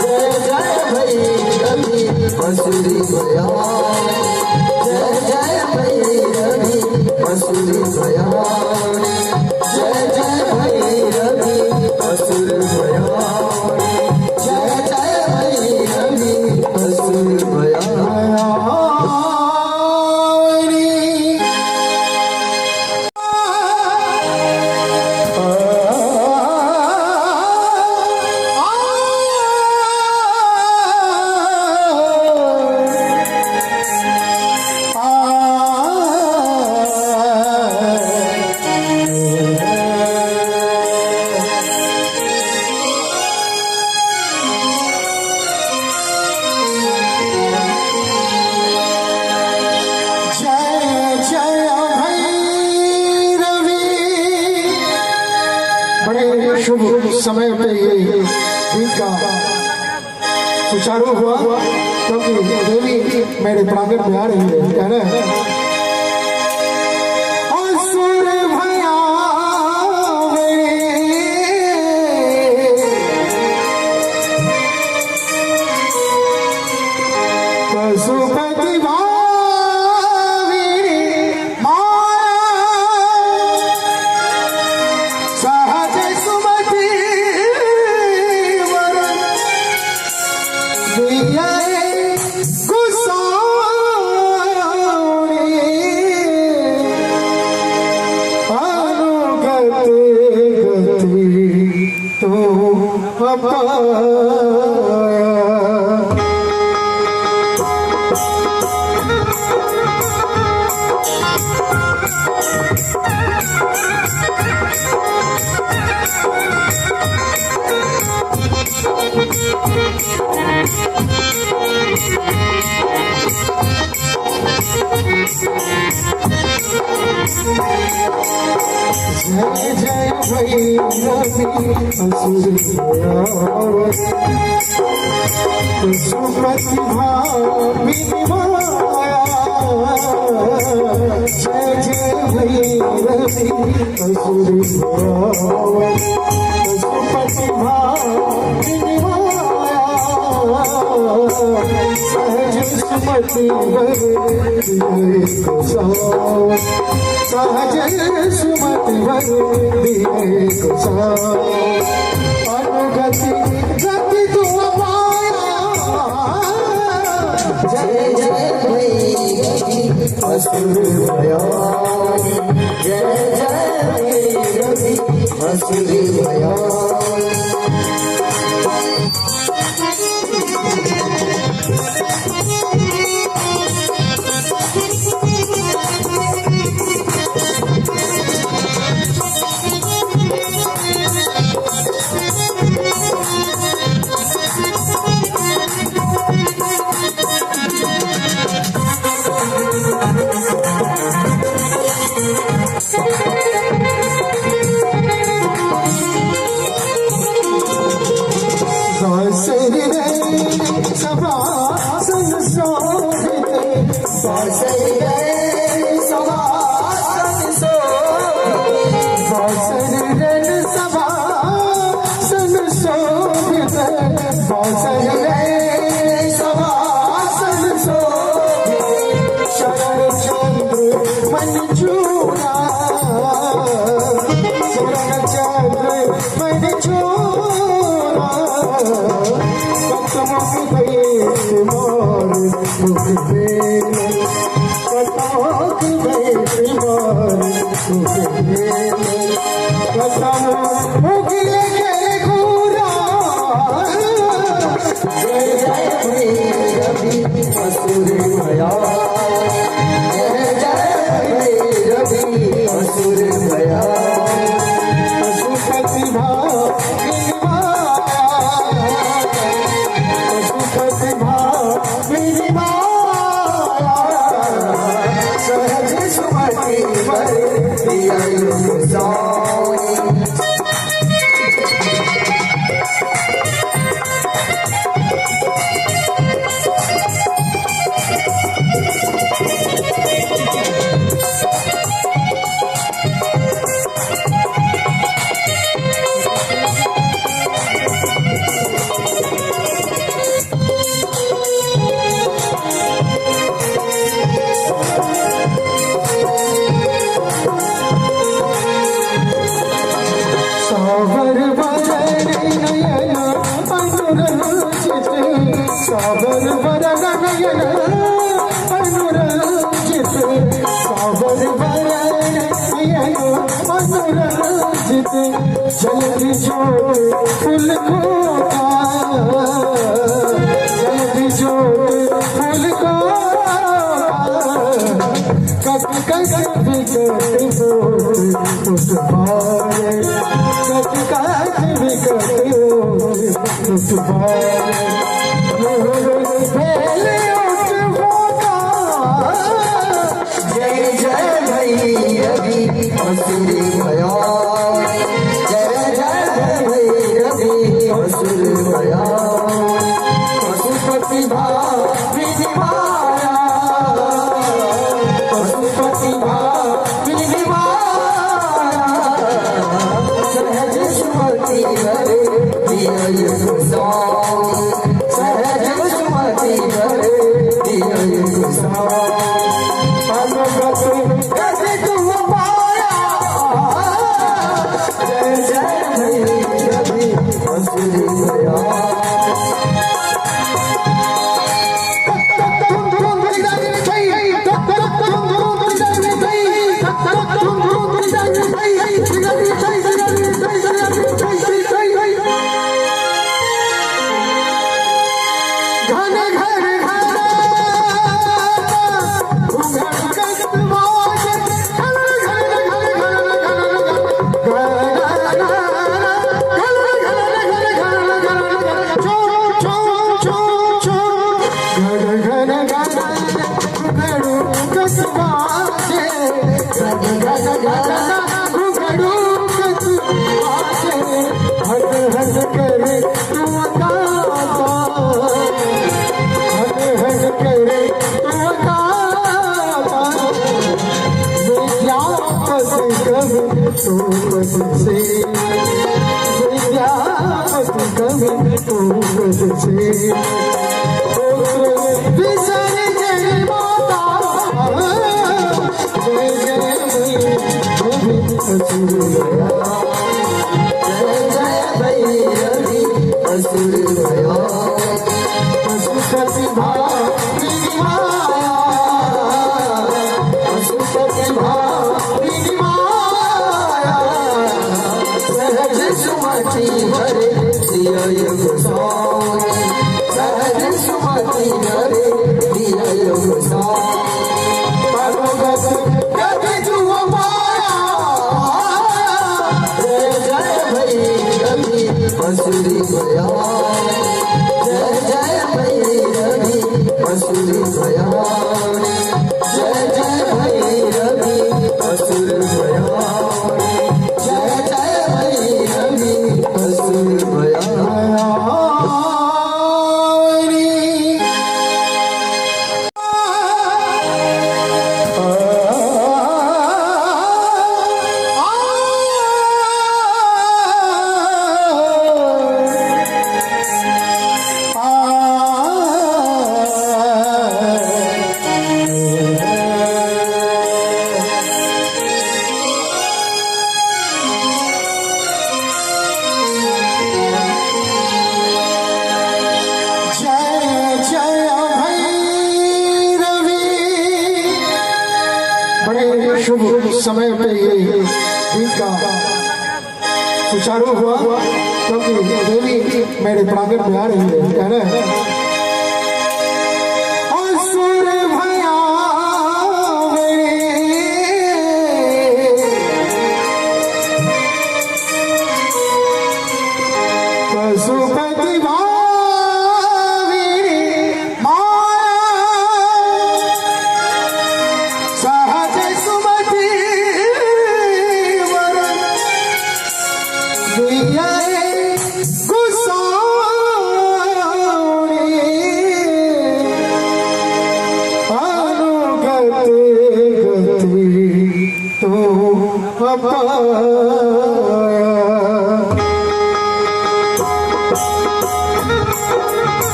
जय जय भैरवी असुर भया शुभ समय पे ये गीत का सुचारू हुआ क्योंकि देवी मेरे प्रांगण में आ रही है कह रहे हैं असुर भया पशुपति सहज सुमति पाया। जय जय भैरवी असुर पशुपति भावी माया। जय जय भैरवी असुर पशुपति भावी माया। सहज सुमति सहज सुमति अनुगति गति तुम पाया। जय जय भैरवी असुर भयानी, जय जय भैरवी असुर भयानी। जल्दी जोड़ फूल खोता, जल्दी जोड़ फूल खोता। कट कट विकट उस पारे, कट कट विकट उस पारे। जय जय भैरवी असुर भयानी, जय जय भैरवी असुर भयानी। पशुपति भावी माया, पशुपति भावी माया। सहज सुमति भरे दिय गोसाई, सहज सुमति भरे दिय गोसाई। शुभ समय पे ये गीत का सुचारू हुआ क्योंकि देवी मेरे प्रांगण में आ रही है। कह रहे हैं असुर भया पशुपति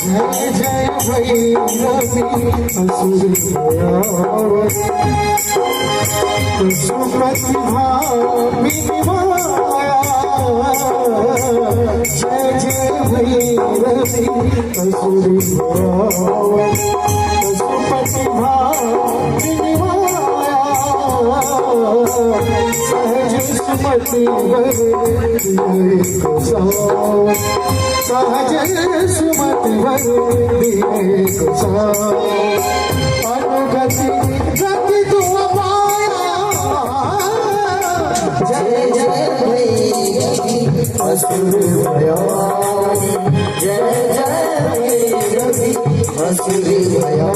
जय जय भैरवी असुर पशुपति भामिनी माया। जय जय भैरवी असुर पशुपति भामिनी माया। सहज सुमति सहज सुमति अनुगति गति तुम पाया। जय जय भैरवी असुर भया। जय जय भैरवी असुर भया।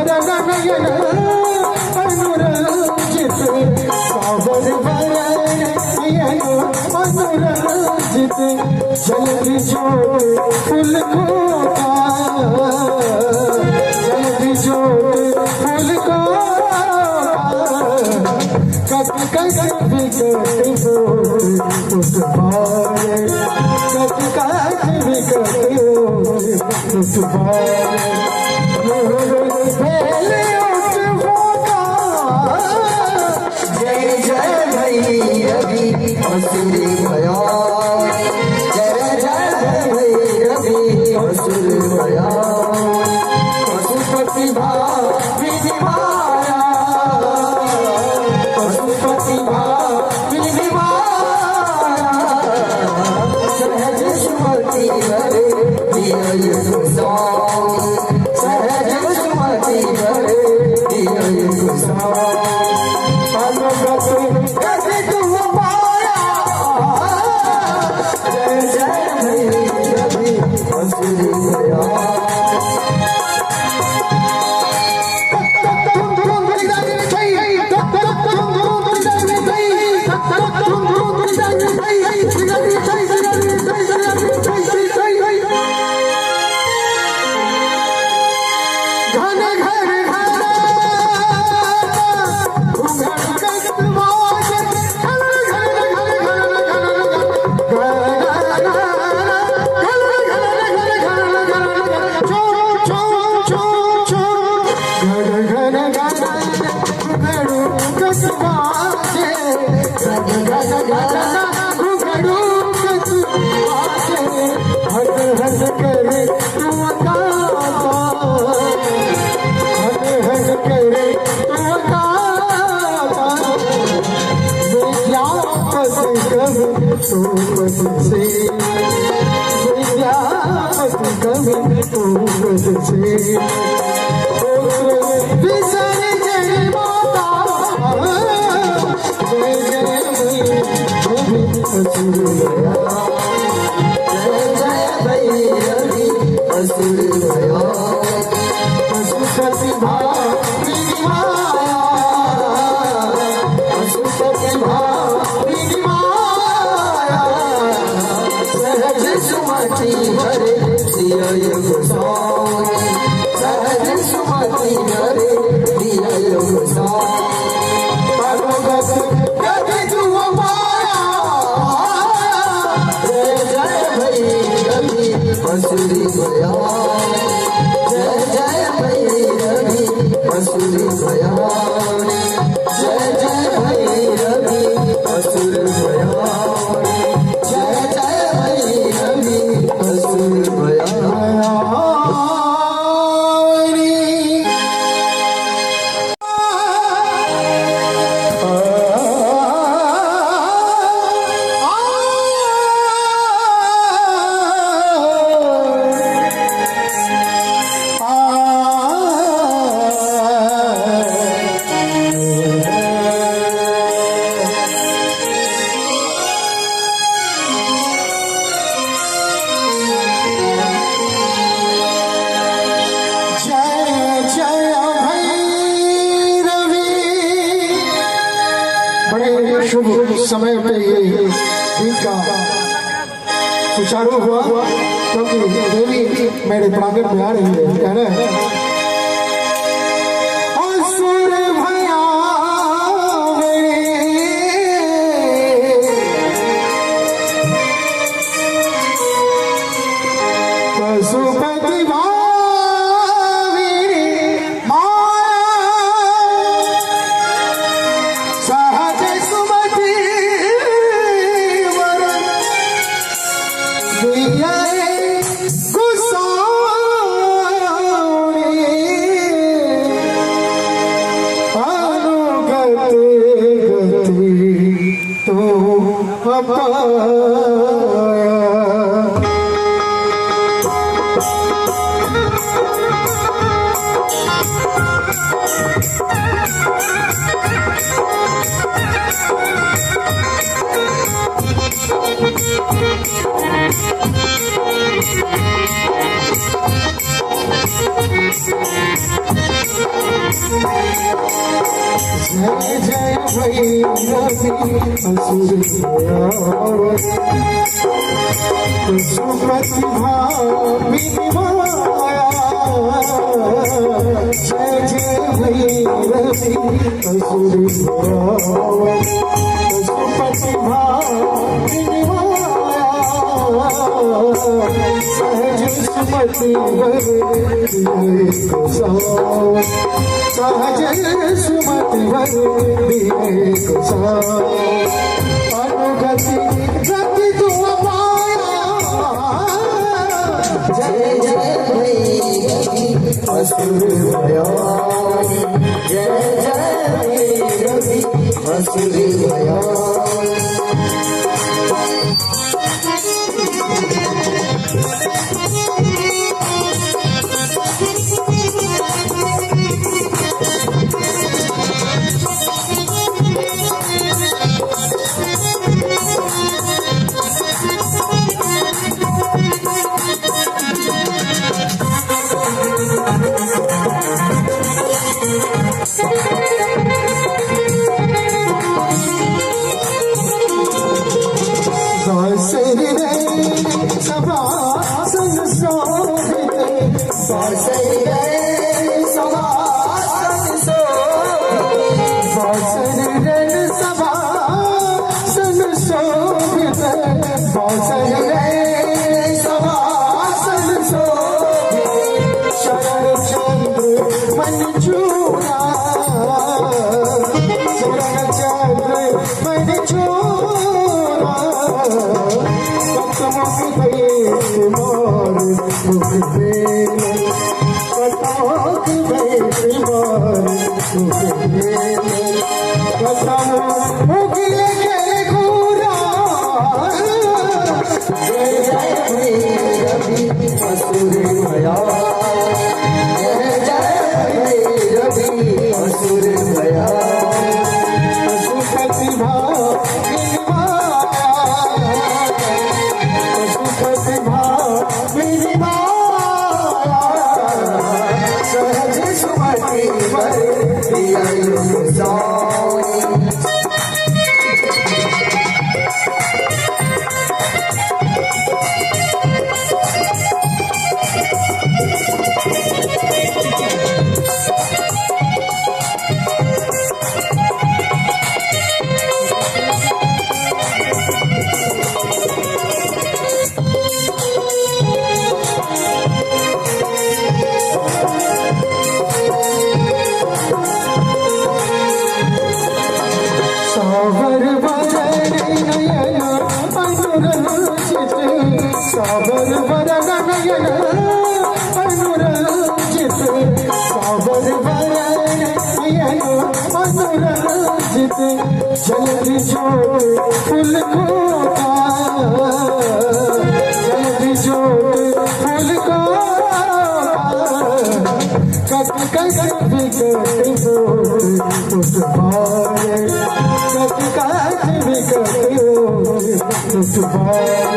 नयन अनुरंजित सावर भरण नयन अनुरंजित जल्दी जोत फूल खोता जल्दी जोत फूल खोता कट विकट बोल उठवाए कट विकट उठवाए जय जय भैरवी असुर भया जय जय भैरवी असुर भया पशुपति विधि माया पशुपति विधि माया सहज सुमति हरे दिया सहज सुमति हरे दिया शुभ समय पे ये गीत का सुचारू हुआ क्योंकि देवी मेरे प्रांगण में आ रही है कह रहे हैं असुर भया पशुपति जय जय भैरवी असुर प्रतिभा विनिमाया जय जय भैरवी असुर प्रतिभा विनिमाया सहज सुमति सहज सुमति अनुगति गति तुम पाया जय जय भैरवी असुर भयानी जय जय भैरवी असुर भयानी जल्दी जोड़ फूल खोता जल्दी जोड़ फूल को कट कट विकट उस बार कट कट विकट उस बार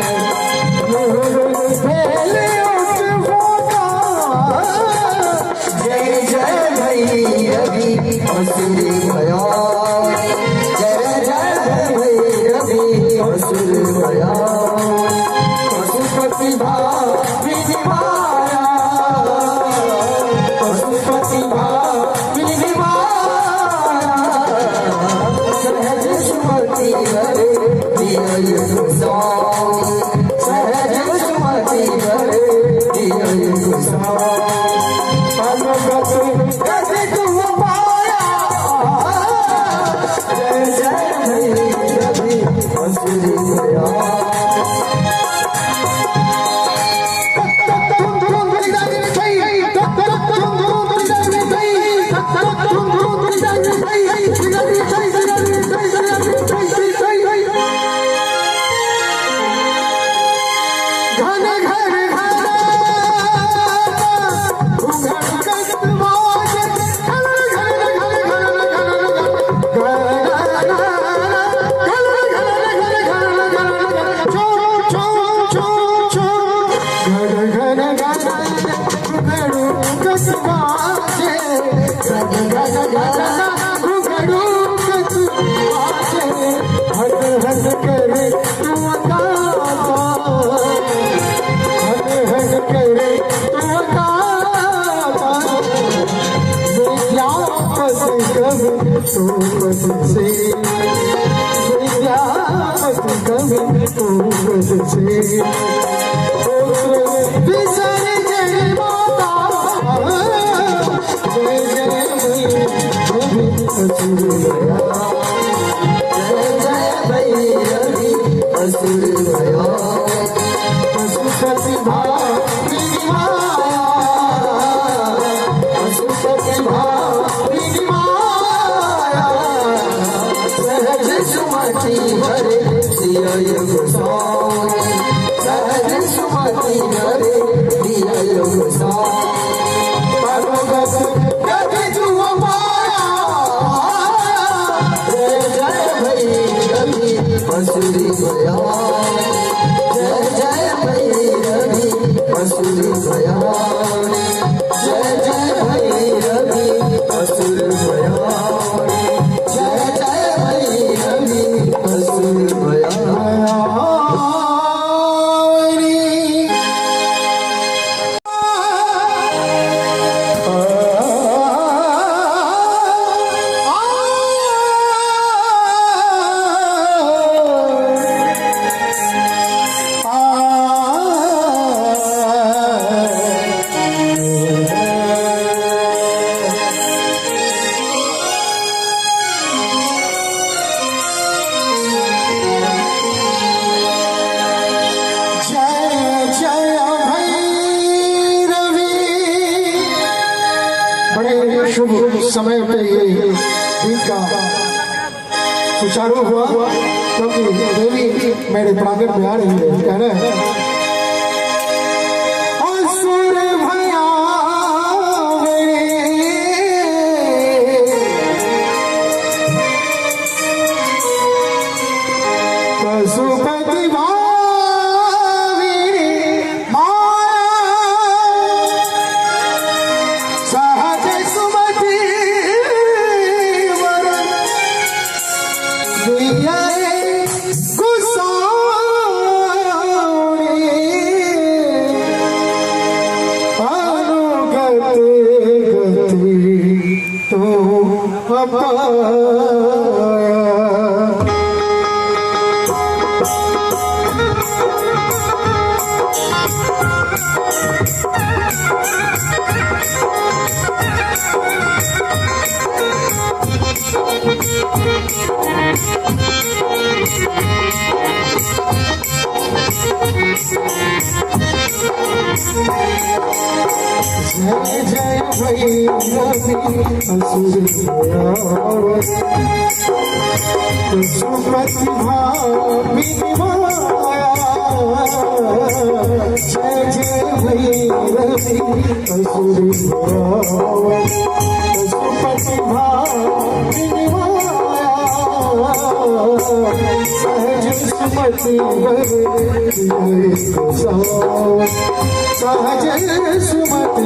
जय जय भैरवी असुर भयानी जय जय भैरवी असुर भयानी पशुपतिभा विनिमाया पशुपतिभा विनिमाया सहज सुमति हरे दिय गोसाई सहज सुमति हरे दिय गोसाई शुभ समय पे ये गीत का सुचारू हुआ क्योंकि देवी मेरे प्रांगण में आ रही है। कह रहे हैं असुर भया पशुपति जय जय भैरवी असुर पशुपति माया जय जय भैरवी असुर पशुपति सहज सुमति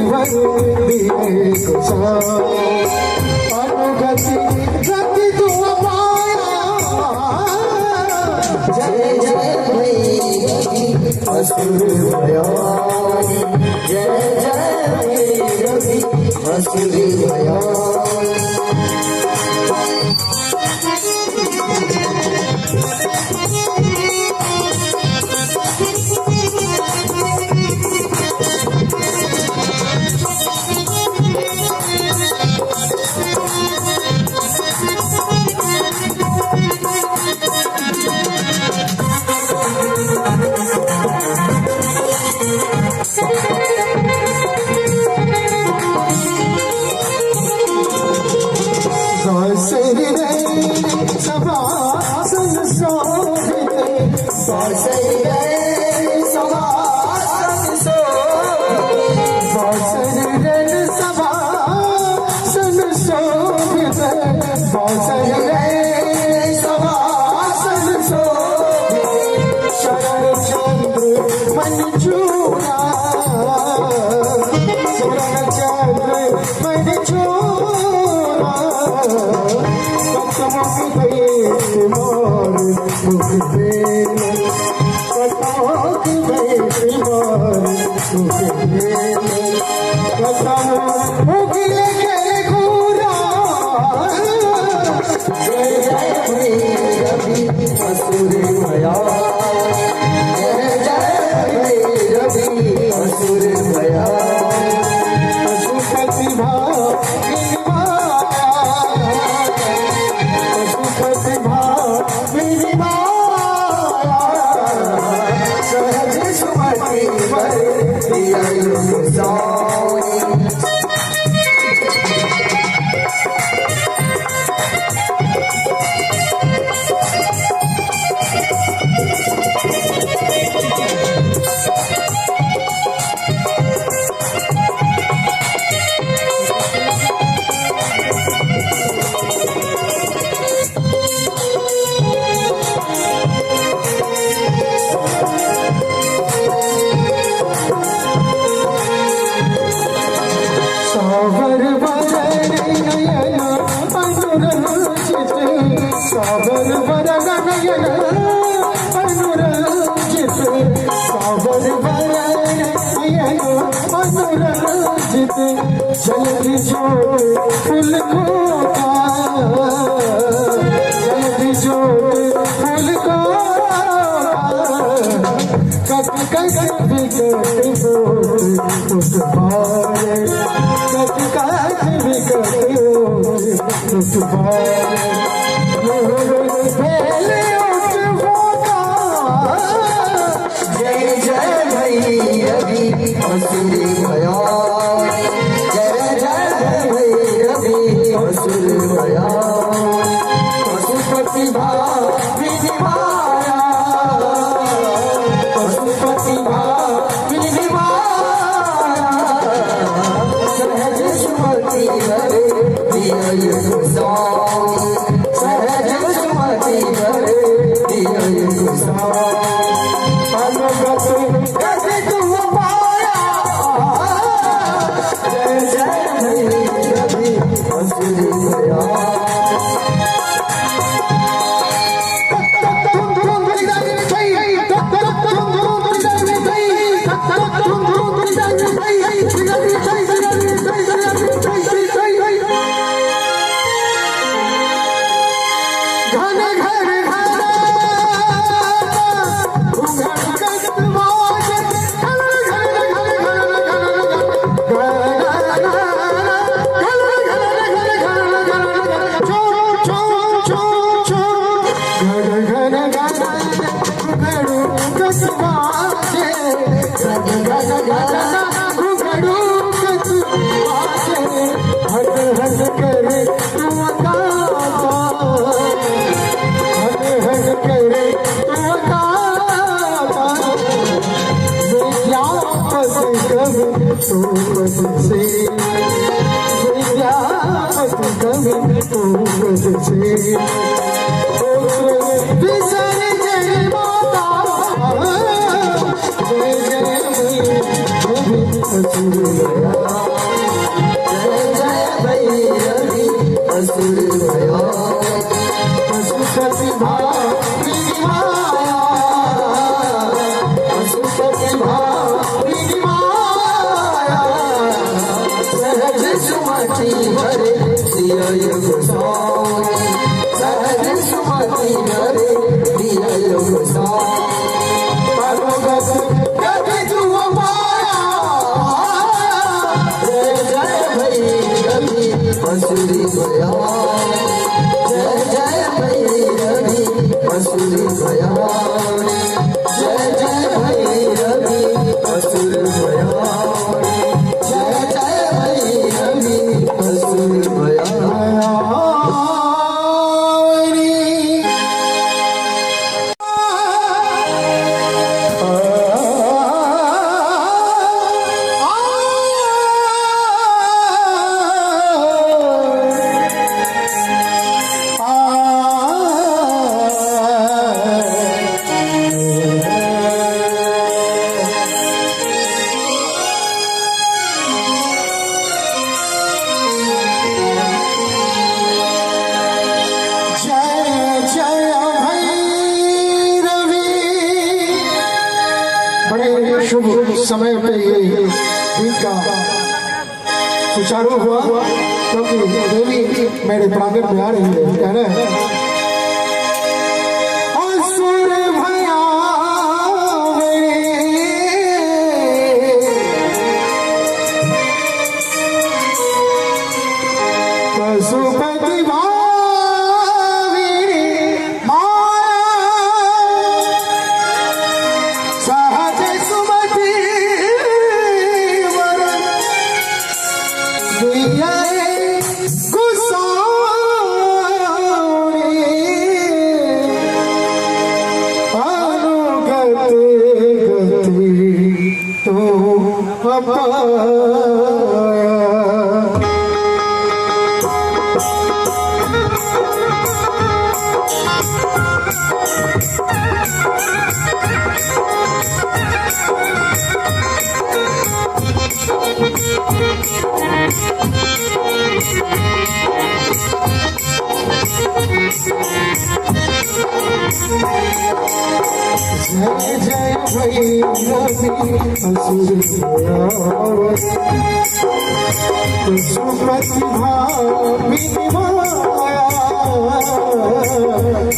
सहज सुमति अनुगति गति तुम पाया जय जय भैरवी असुर भया जय जय भैरवी असुर भया जल्दी जोत फूल खोका, जल्दी जोत फूल खोका, कट कट विकट होत उस पार, कट कट विकट होत उस पार, पहले उस फोका। जय जय भैरवी असुर भया, जय जय भैरवी असुर भया, पशुपति भावी निभाया, पशुपति भावी निभाया, सहज सुमति हरे दिया गोसाई, सहज सुमति हरे दिया गोसाई। कैसे तुम पाया, जय जय भैरवी असुर भया। शुभ समय पे ये गीत का सुचारू हुआ, क्योंकि देवी मेरे प्रांगण में आ रही है। कह रहे हैं असुर भया पशुपति जय जय भैरवी असुर पशुपति भामिनी माया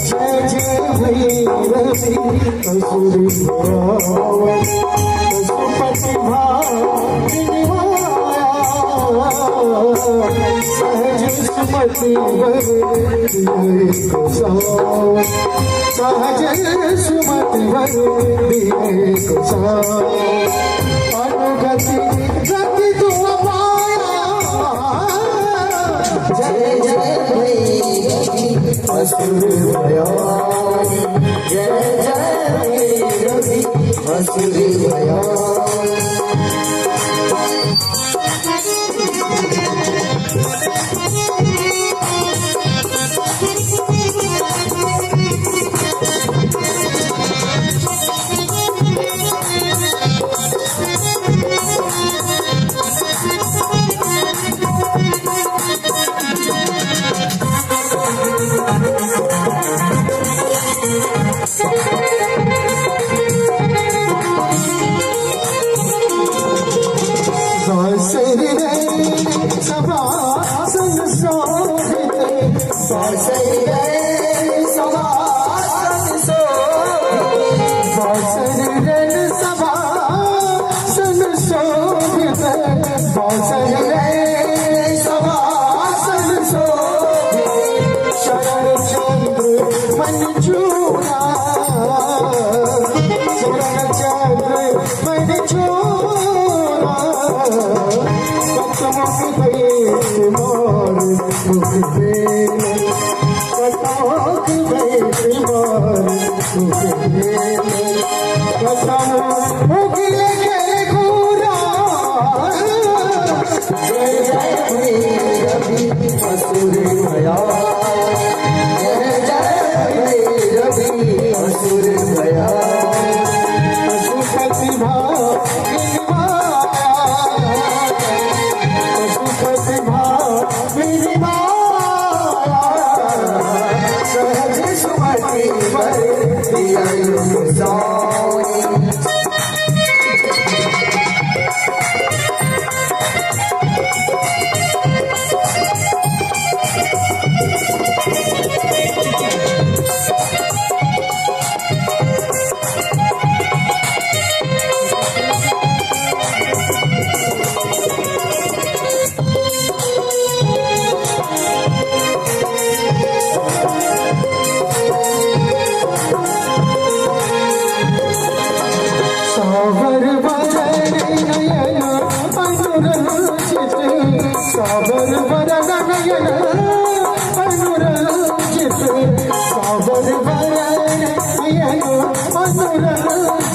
जय जय भैरवी असुर पशुपति भामिनी माया सहज सुमति सहज सुमति अनुगति गति तुम पाया जय जय भैरवी असुर भयानी जय जय भैरवी असुर भयानी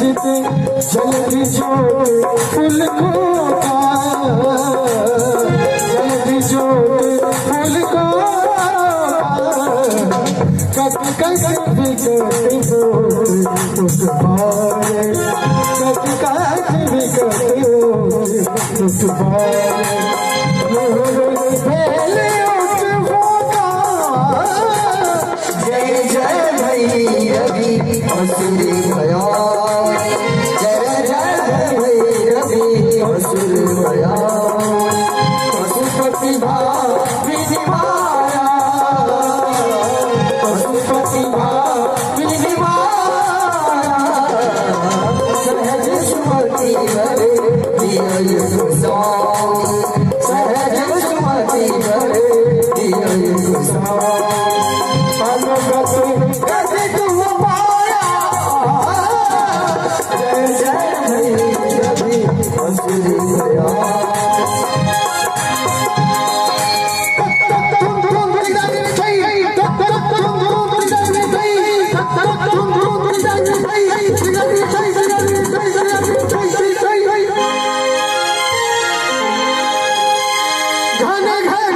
जल्दी जोड़ फूल को जल्दी जोड़ फूल को कट कट बिगड़ कट कट जय जय भैरवी असुर भयानी जय जय भैरवी असुर भयानी पशुपति भामिनी माया पशुपति भामिनी माया सहज सुमति भरे दिया गोसाई सहज सुमति भरे दिया गोसाई घन घर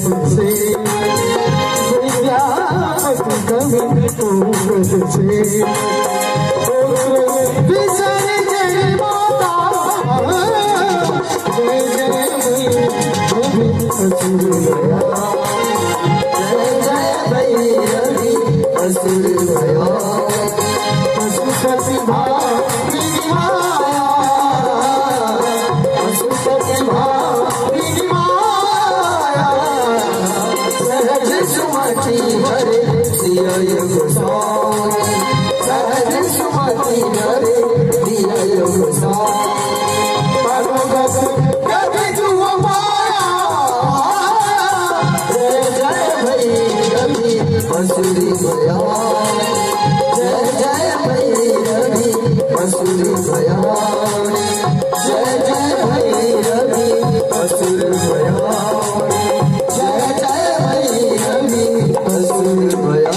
से विद्यापति कवि पूरब से विसर जय माता जय जय भैरवी असुर भया जय जय भैरवी असुर भया पशुपति भावी माया पशुपति भावी माया सहज सुमति हरे दिया गोसाई सहज सुमति हरे दिया गोसाई परमगत कभी जुआ माया जय जय भैरवी असुरी भया जय जय भैरवी असुरी भया जय जय भैरवी असुर भया जय जय भैरवी असुर भया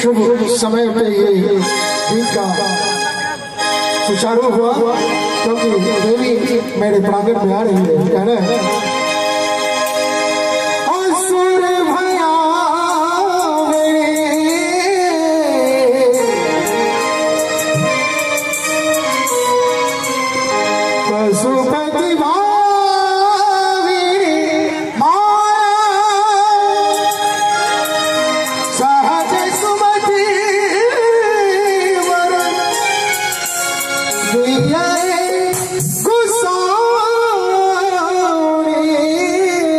शुभ समय पे ये गीत का सुचारू हुआ क्योंकि देवी मेरे प्रांगण में आ रही है कह रहे हैं असुर भया पशुपति भावी सहज सुमति वरण दिया गुसाई अनुगत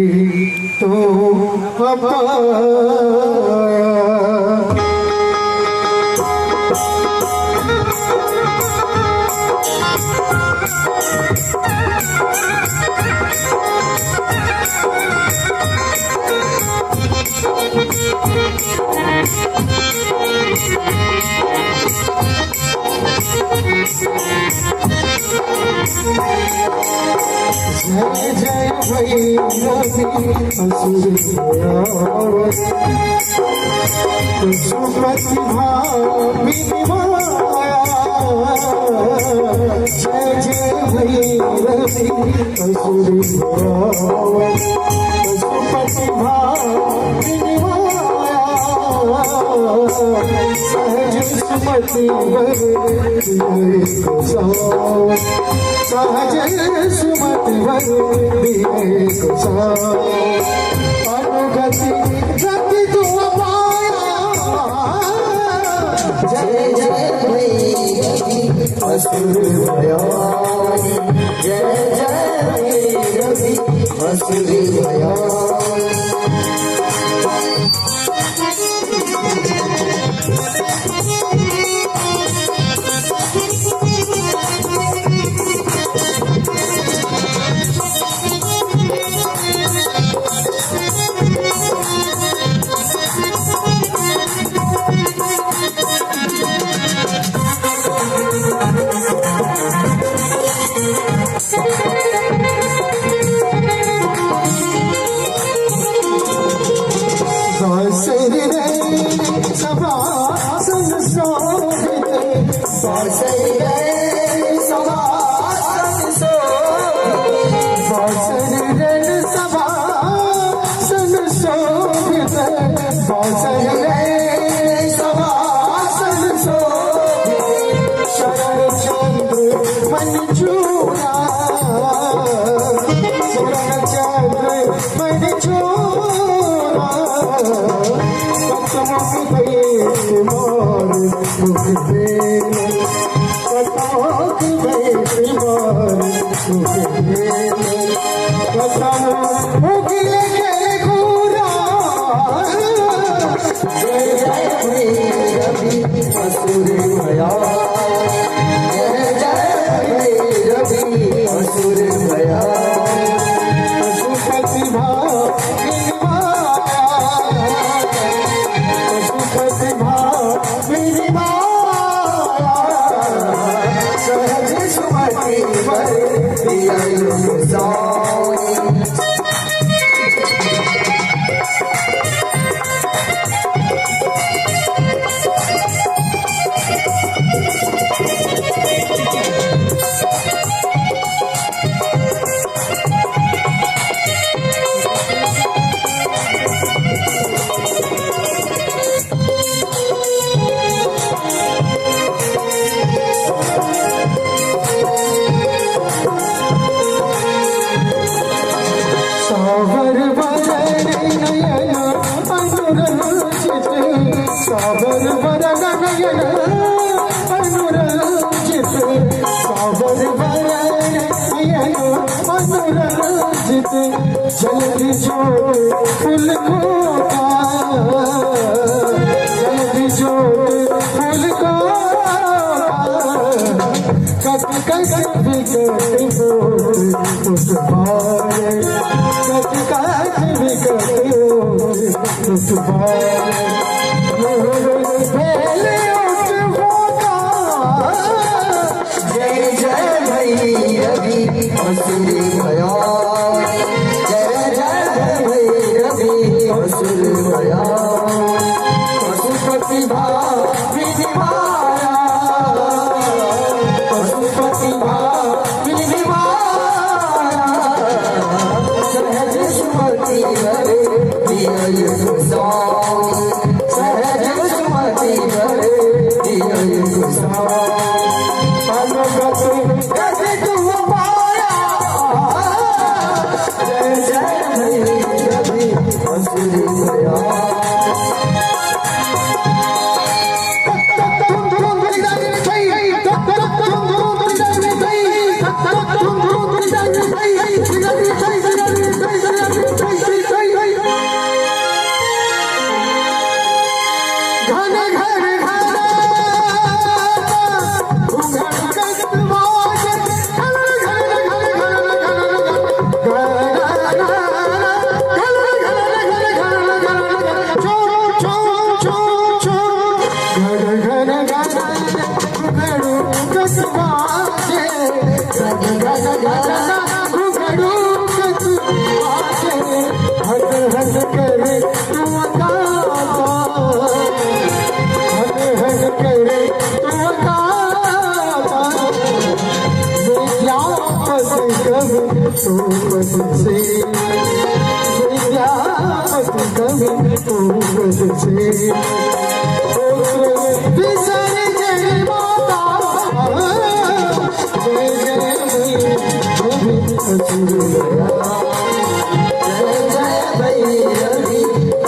गति तो अपाया जय जय भैरवी असुर भया पशुपति भावी माया जय जय भैरवी असुर भया पशुपति भावी माया सहज सुमति सहज सुमति अनुगति गति तुम पाया जय जय भैरवी असुर भया जय जय भैरवी असुर भया जय जय भैरवी असुर भया जय जय भैरवी असुर भया पशुपति भामिनी माया सहज सुमति वर दिया साई सावर वरण नयन अनुरंजित सावर वरण नयन अनुरंजित सावर वरण नयन अनुरंजित जलधि जोत फूल खोता जलधि जोत फूल कट कट विकट बोल उस पार कट कट विकट उस पार पहले उस होता जय जय भैरवी असुर भया जय जय भैरवी असुर भया पशुपति भामिनी माया पशुपति भामिनी माया सहज सुमति वर दिया साई सहज सुमति वर दिया साई कैसे तुम पाया जय जय भैरवी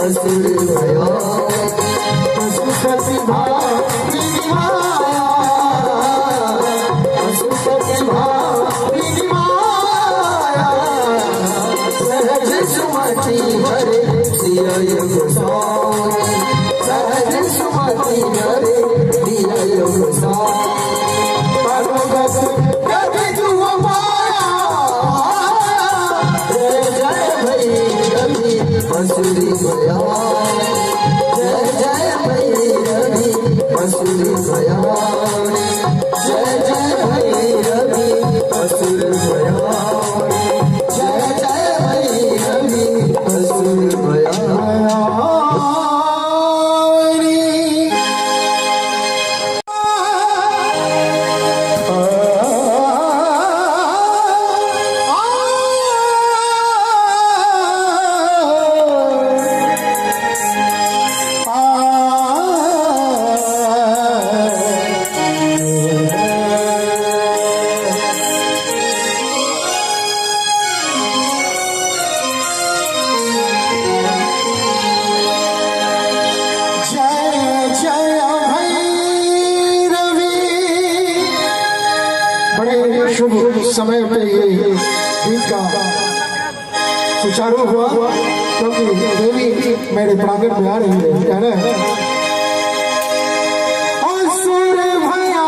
असुर भया पशुपति भामिनी माया पशुपति भामिनी माया सहज सुमति वर दिया साई सहज सुमति वर दिया साई भगवत कभी तुम पाया जय जय भैरवी असुर भया जय जय भैरवी असुर भया जय जय भैरवी असुर भया जय जय भैरवी असुर भया शुभ समय पे ये गीत का सुचारू हुआ क्योंकि देवी मेरे प्रांगण में आ रही है। कह रहे हैं असुर भया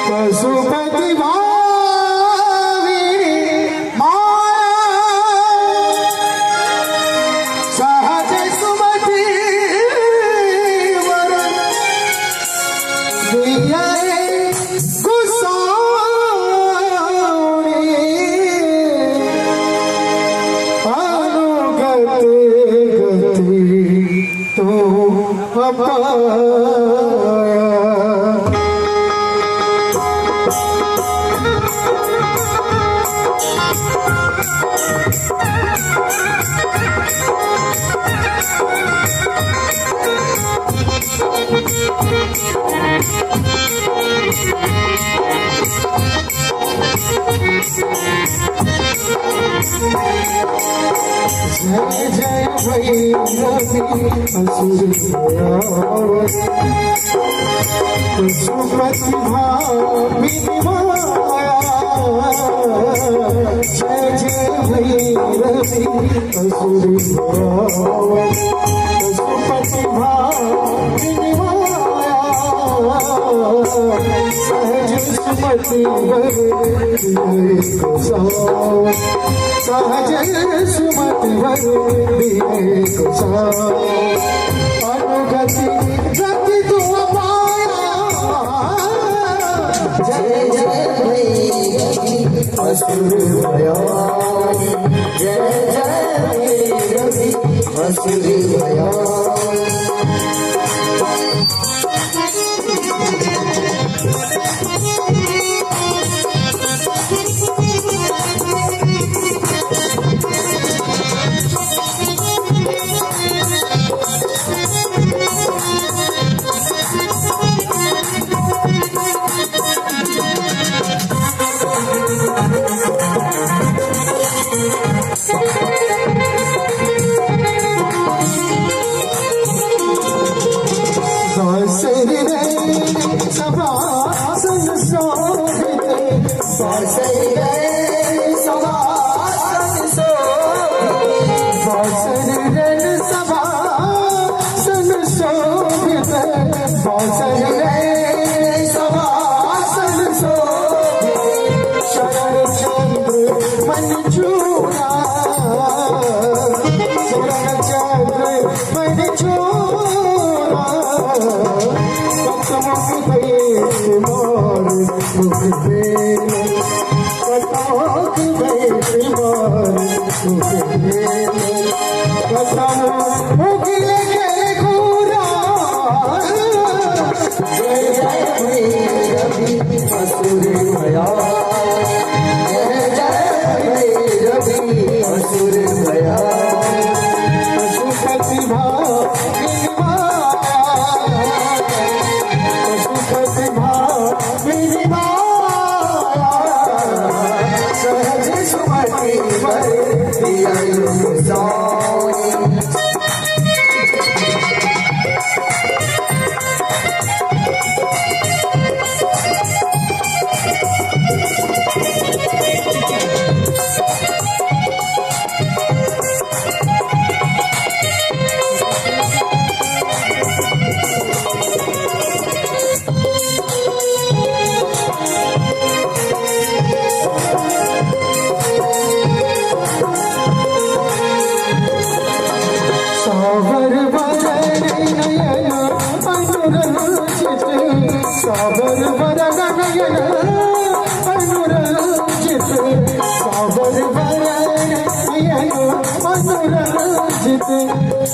पशुपति भावी सहज सुमति वरण दिया गुसारी अनुगति गति तो अपाया। जय जय भैरवी असुर पशुपति भावी माया। जय जय भैरवी असुर पशुपति भावी माया। सहज सुमति सहज सुमति अनुगति गति तू पाया। जय जय भैरवी असुर भया। जय जय भैरवी असुर भया।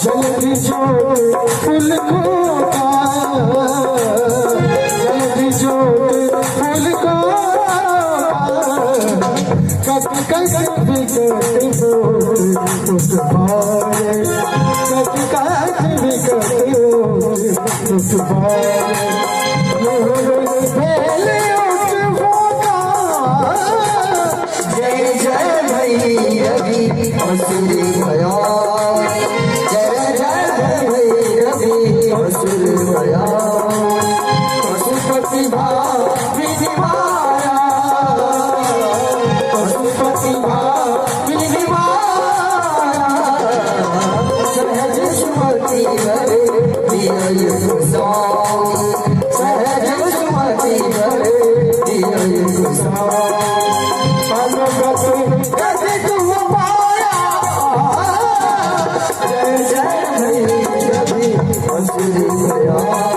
जल्दी जोड़ फूल खोता, जल्दी जोड़ फूल खोता, कट कट विकट बोल उस बारे, कट कट विकट बोल उस बारे, पहले उस होता। जय जय भैरवी असुर भया, जय जय भैरवी असुर भया, सहज सुमति भरे दिया कैसे तुम पाया जय जय भैरवी असुरी भया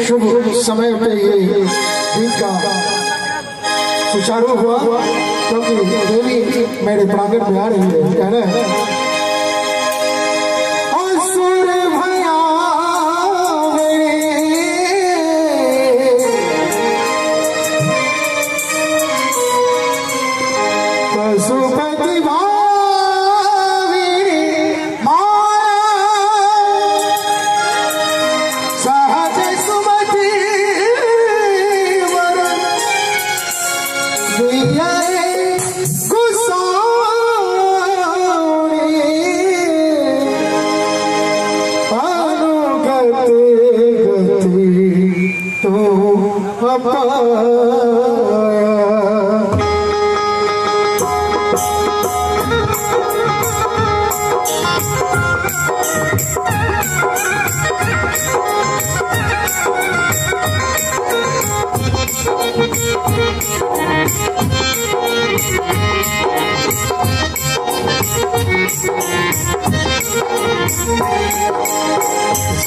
शुभ समय पे ये गीत का सुचारू हुआ क्योंकि देवी मेरे प्रांगण में आ रही है कह रहे हैं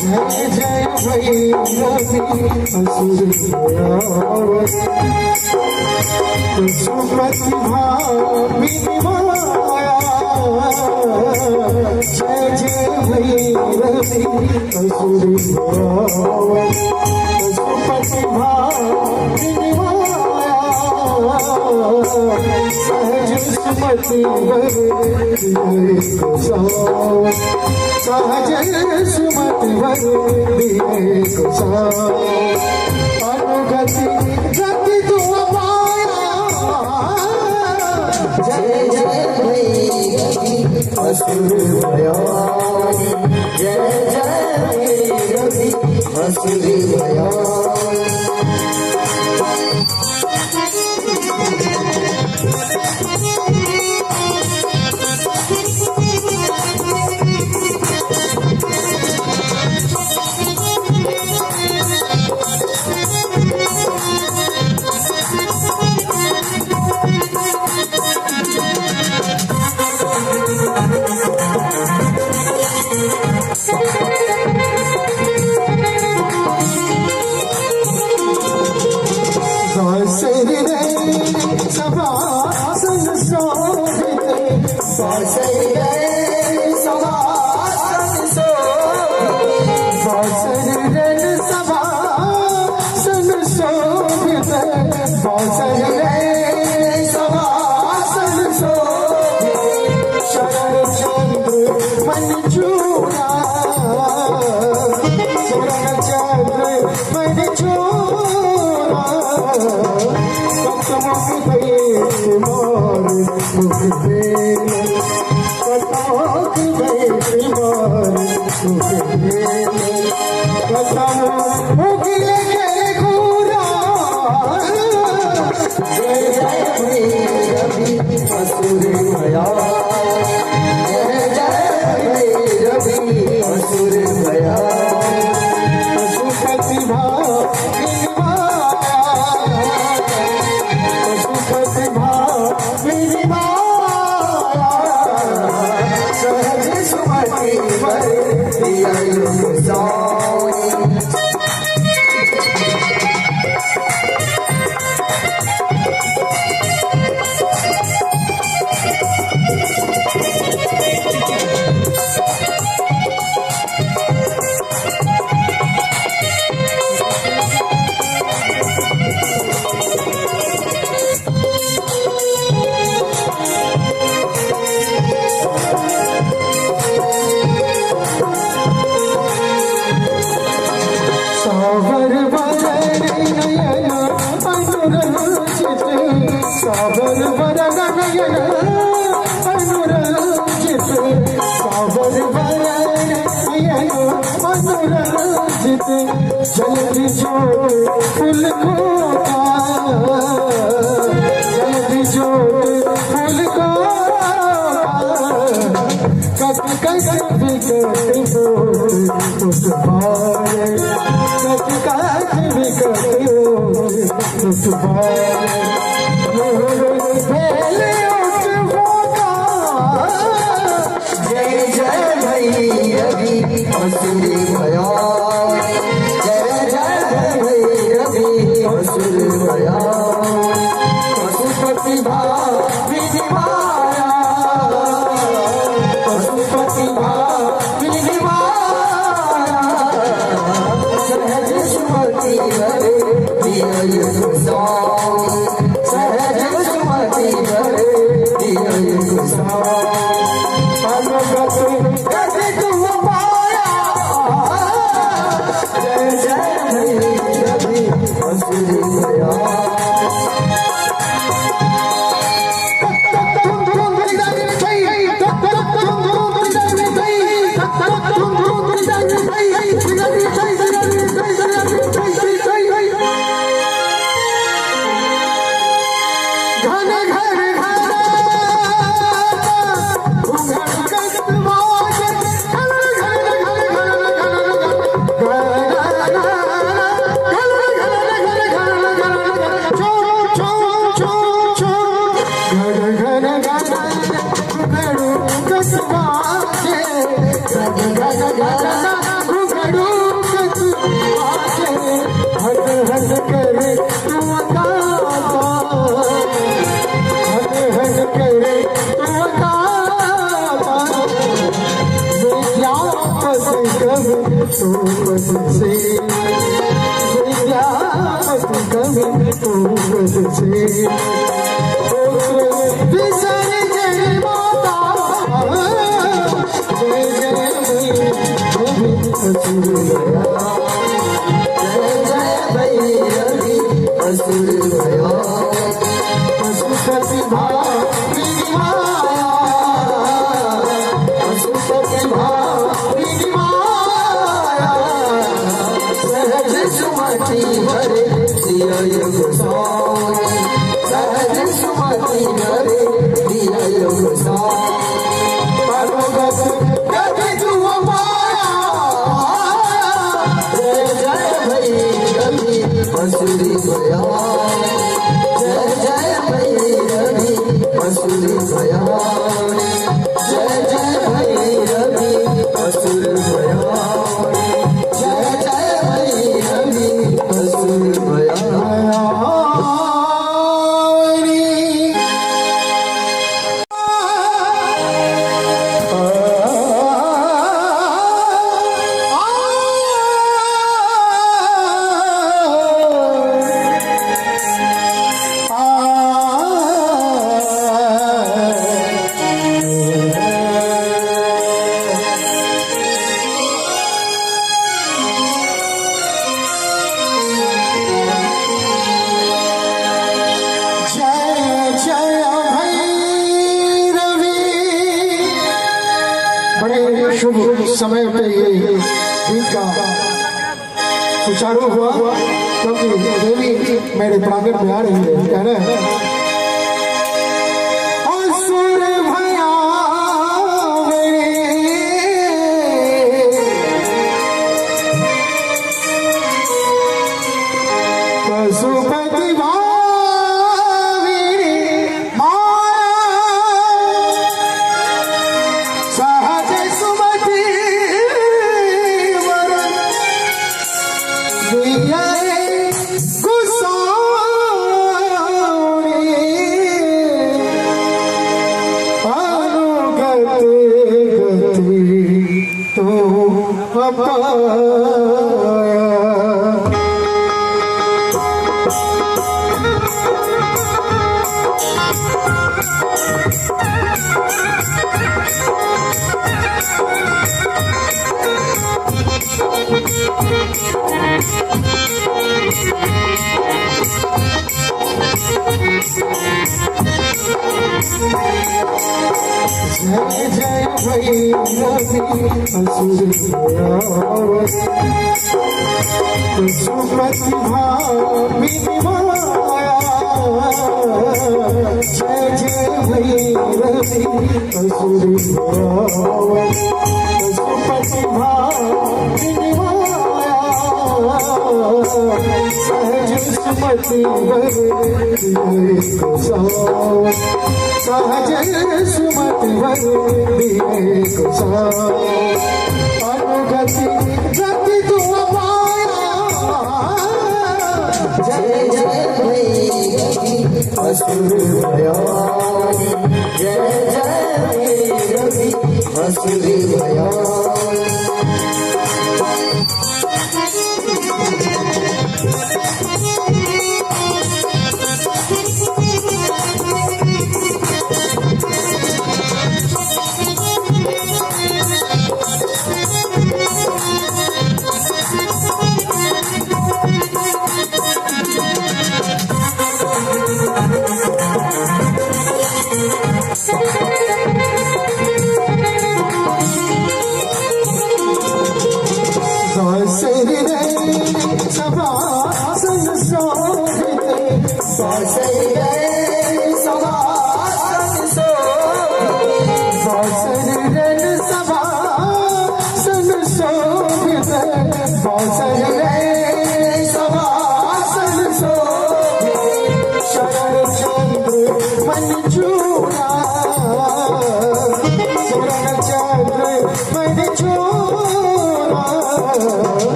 जय जय भैरवी असुर सुमति भामिनी माया जय जय भैरवी असुर सुमति भामिनी माया सहज सुमति सहज सुमति अनुगति गति तुम पाया जय जय भैरवी असुर भया जय जय भैरवी असुर भया जल्दी जोड़ फूल खोता, जल्दी जोड़ फूल खोता, कट कट विकट बोल उस बार, कट कट विकट बोल उस बार, पहले उस होता, जय जय भैरवी असुरी भया, पशुपति भाविनिवाया, पशुपति भाविनिवाया, सहज सुमति भरे दिय गोसाई, सहज सुमति भरे दिय गोसाई, अनुगत गति तुम पाया, जय जय भैरवी असुरी भया। शुभ समय पे ये गीत का सुचारू हुआ क्योंकि देवी मेरे प्रांगण में आ रही है। कह रहे हैं असुर भया पशुपति जय जय भैरवी असुर पशुपति माया जय जय भैरवी असुर पशुपति सहज सुमति सहज सुमति अनुगति गति तुम पाया जय जय भैरवी असुर भयानी जय जय भैरवी असुर भयानी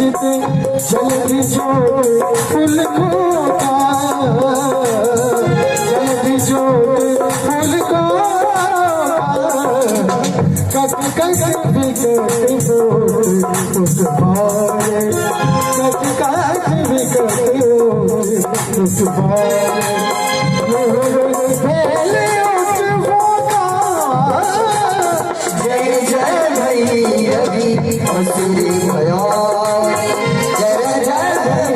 जल्दी जोड़ फूल खोता जल्दी जोड़ फूल को कट कट बिकट उस बारे कट कट बिकट उस बारे जय जय भैरवी असुर भयानी जय जय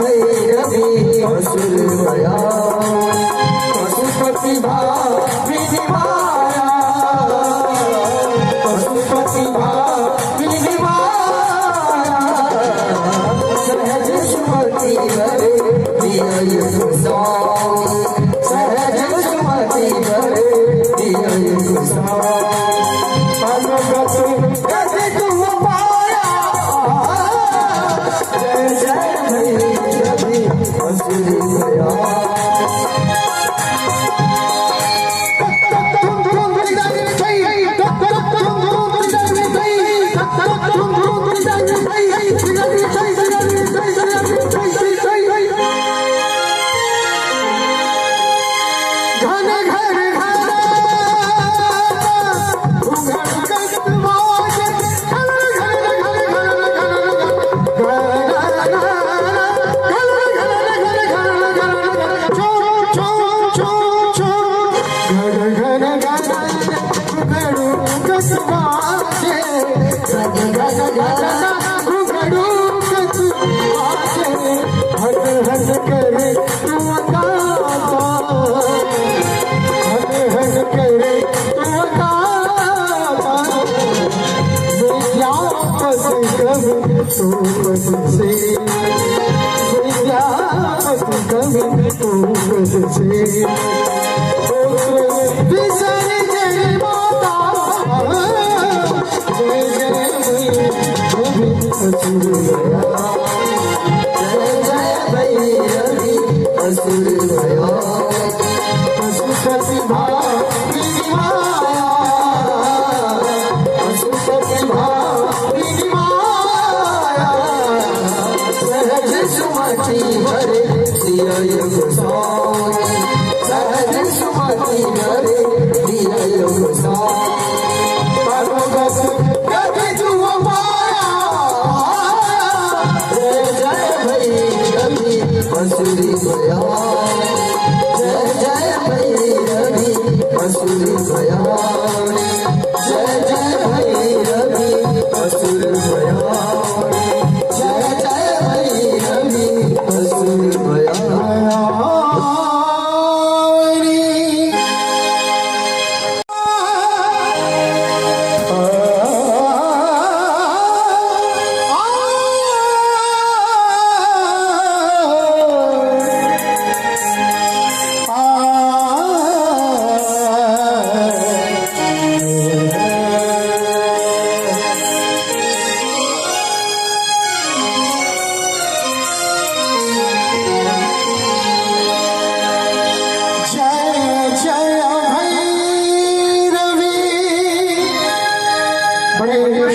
से विद्यापति कवि उपद से विसर्जन जय माता जय जय भैरवी असुर दया जय जय भैरवी असुर दया पशुपति भावी माया पशुपति भावी माया सहज सुमति हरे दिया गोसाई सहज सुमति हरे दिया गोसाई परमगत गति तुम माया जय जय भैरवी असुरी दया जय जय भैरवी असुरी दया जय जय भैरवी असुर दया जय जय भैरवी असुर दया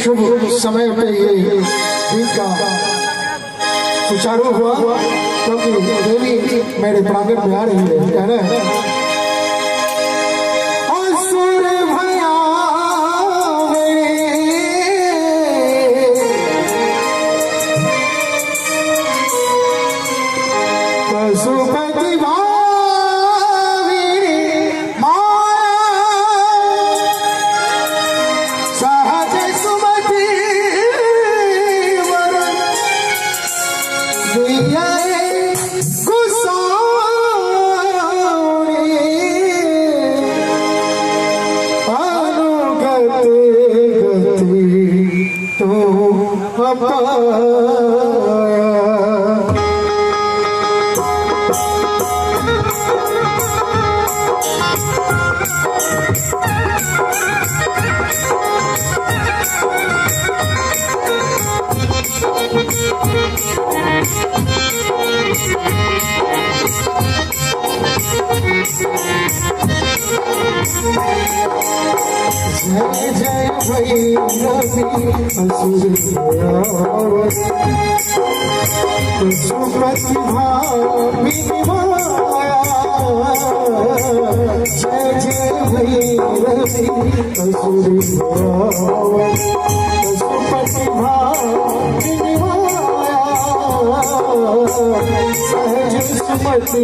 शुभ समय पे ये गीत का सुचारू हुआ क्योंकि देवी मेरे प्रांगण में आ रही है कहना है असुर भया पशुपति भावी सहज सुमति वरण दिया गुसाई अनुगत गति तो अपाया जय जय भैरवी असुर पशुपति भावी माया जय जय भैरवी असुर पशुपति भावी माया सहज सुमति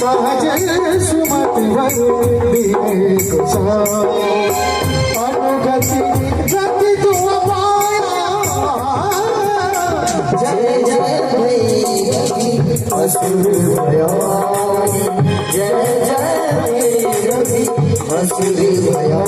सहज सुमति अनुगति गति तुम पाया जय जय भैरवी असुर दया जय जय भैरवी असुर दया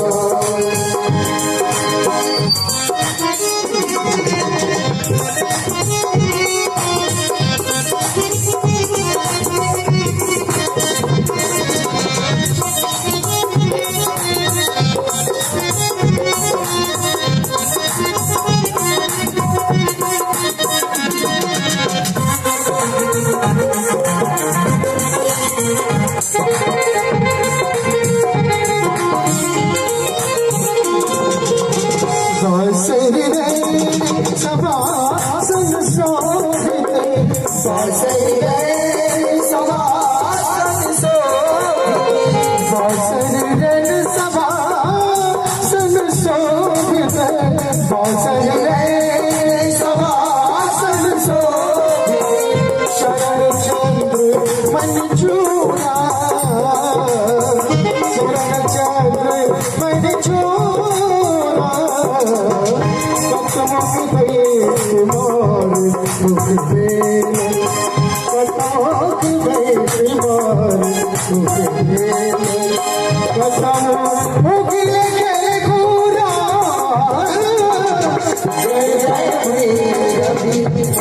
Kata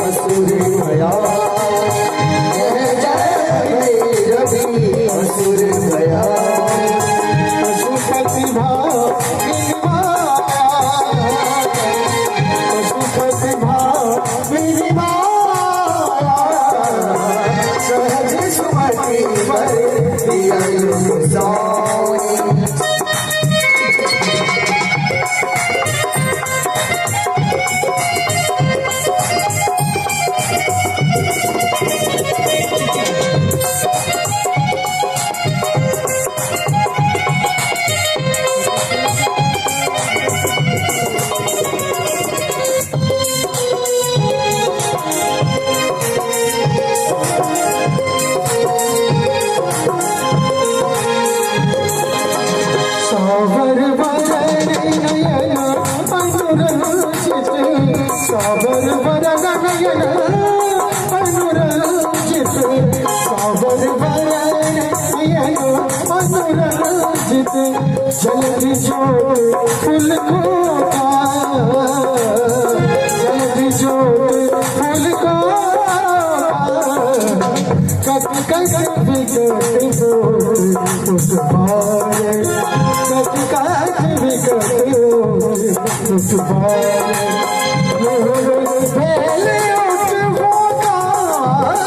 असुर भया जय जय भैरवी असुर भया पशुपति भामिनी पशुपति भामिनी सहज सुमति वर दिया साई सावर वरण नयन अनुरंजित सावर वरण नयन अनुरंजित सावर वरण नयन अनुरंजित जल्दी जोत फूल खोता जल्दी जोत फूल कट कट विकट पुष्पार कट कट विकट पुष्पार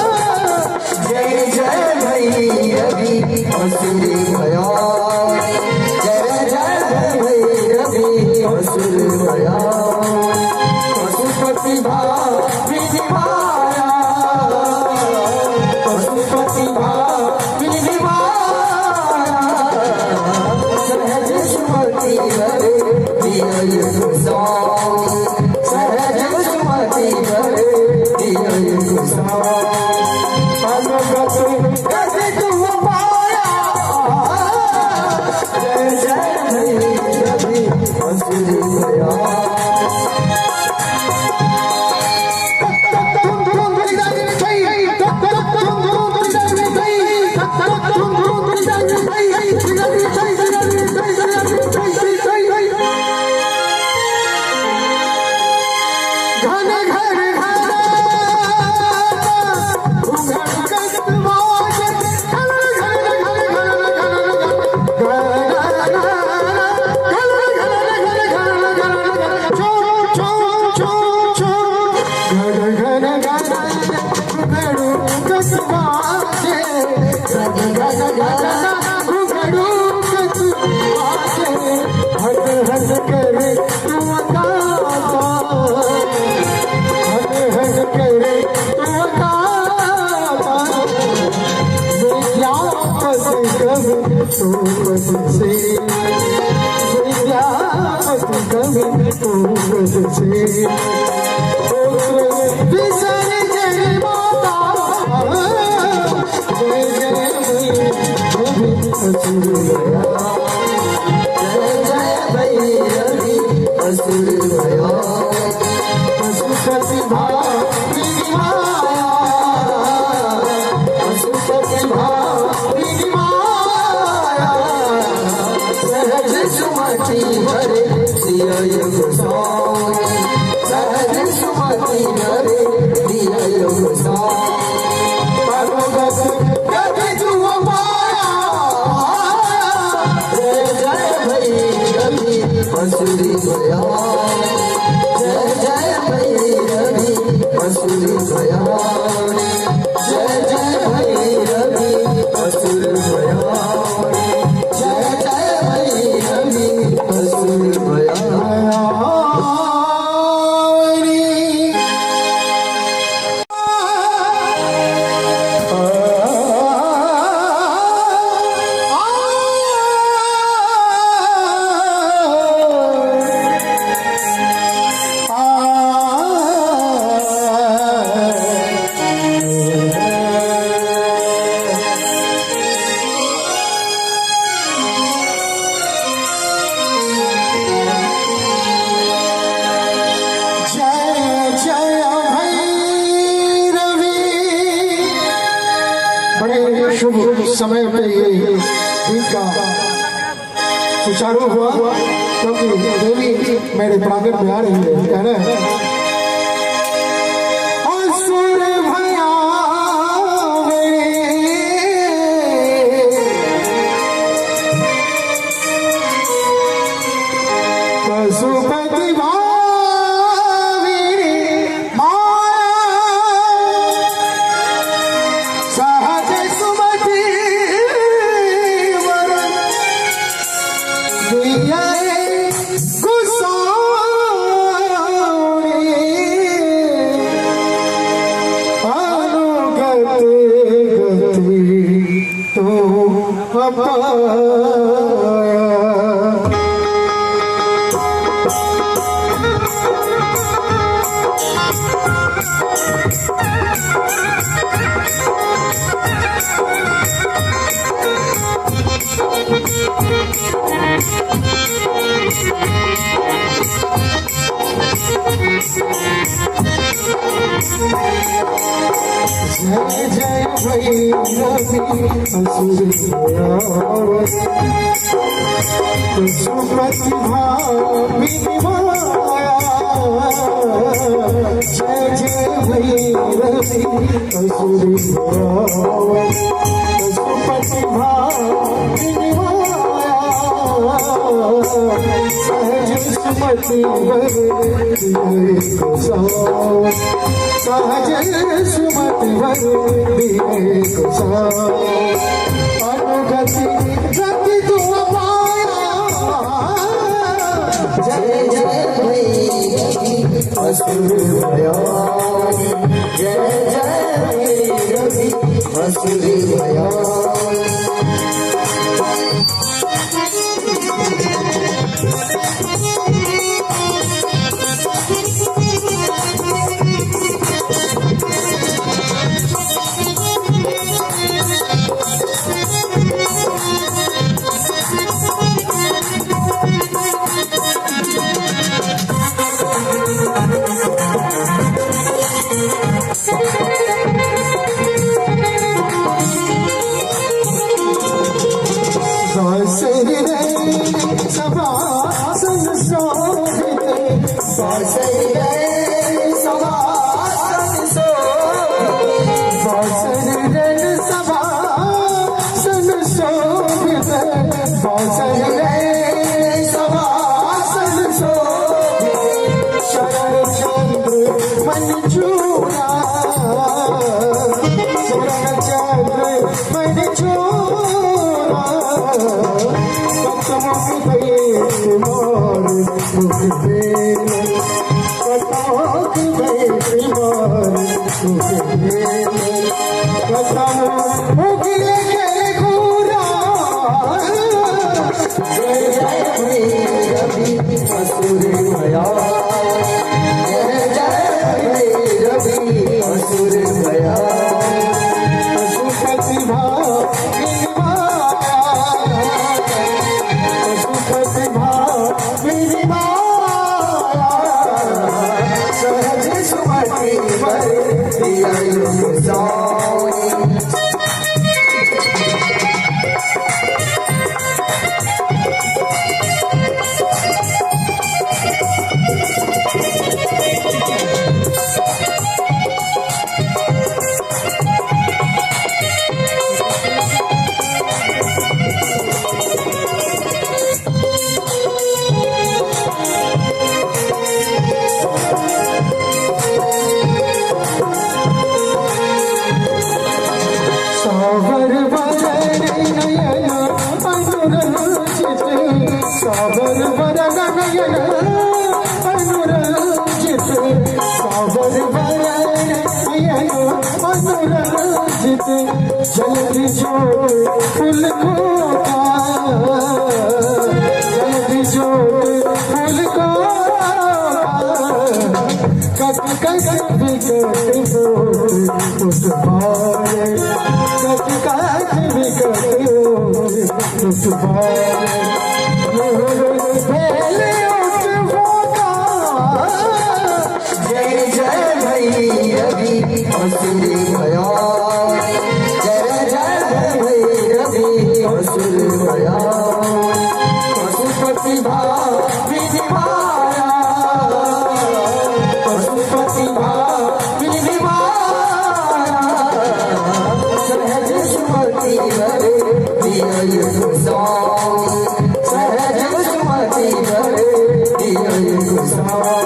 जय जय भैरवी असुर भया जय जय भैरवी असुर भया पशुपति भामिनी माया पशुपति भामिनी माया सहज सुमति वर दिया साई सहज सुमति वर दिया साई कैसे तुम पाया जय जय भैरवी असुर भया असुर भया पशुपति भामिनी माया पशुपति भामिनी माया सहज सुमति वर दिया साई सहज सुमति वर दिया साई भगवत कभी तुम माया जय जय भैरवी असुर भया जय जय भैरवी असुर भया जय जय भैरवी असुर भया जय जय भैरवी असुर भया शुभ समय पे ये दिन का सुचारू हुआ क्योंकि देवी मेरे प्रांगण में आ रही है, कह रहे हैं जय जय भैरवी असुर सुप्रतिभा विनिमाया जय जय भैरवी असुर सुप्रतिभा विनिमाया सहज सुमति सहज सुमति अनुगति गति तुम पाया जय जय भैरवी असुर भयानी जय जय भैरवी असुर भयानी जल्दी जो फूल खोता जल्दी जो फूल को कट कट विकट उस बारे कट कट विकट उस बारे जय जय भैरवी असुर भयानी जय जय भैरवी असुर भयानी पशुपतिभा विनिमाया पशुपतिभा विनिमाया सहज सुमति भरे दिय गोसाई सहज सुमति भरे दिय गोसाई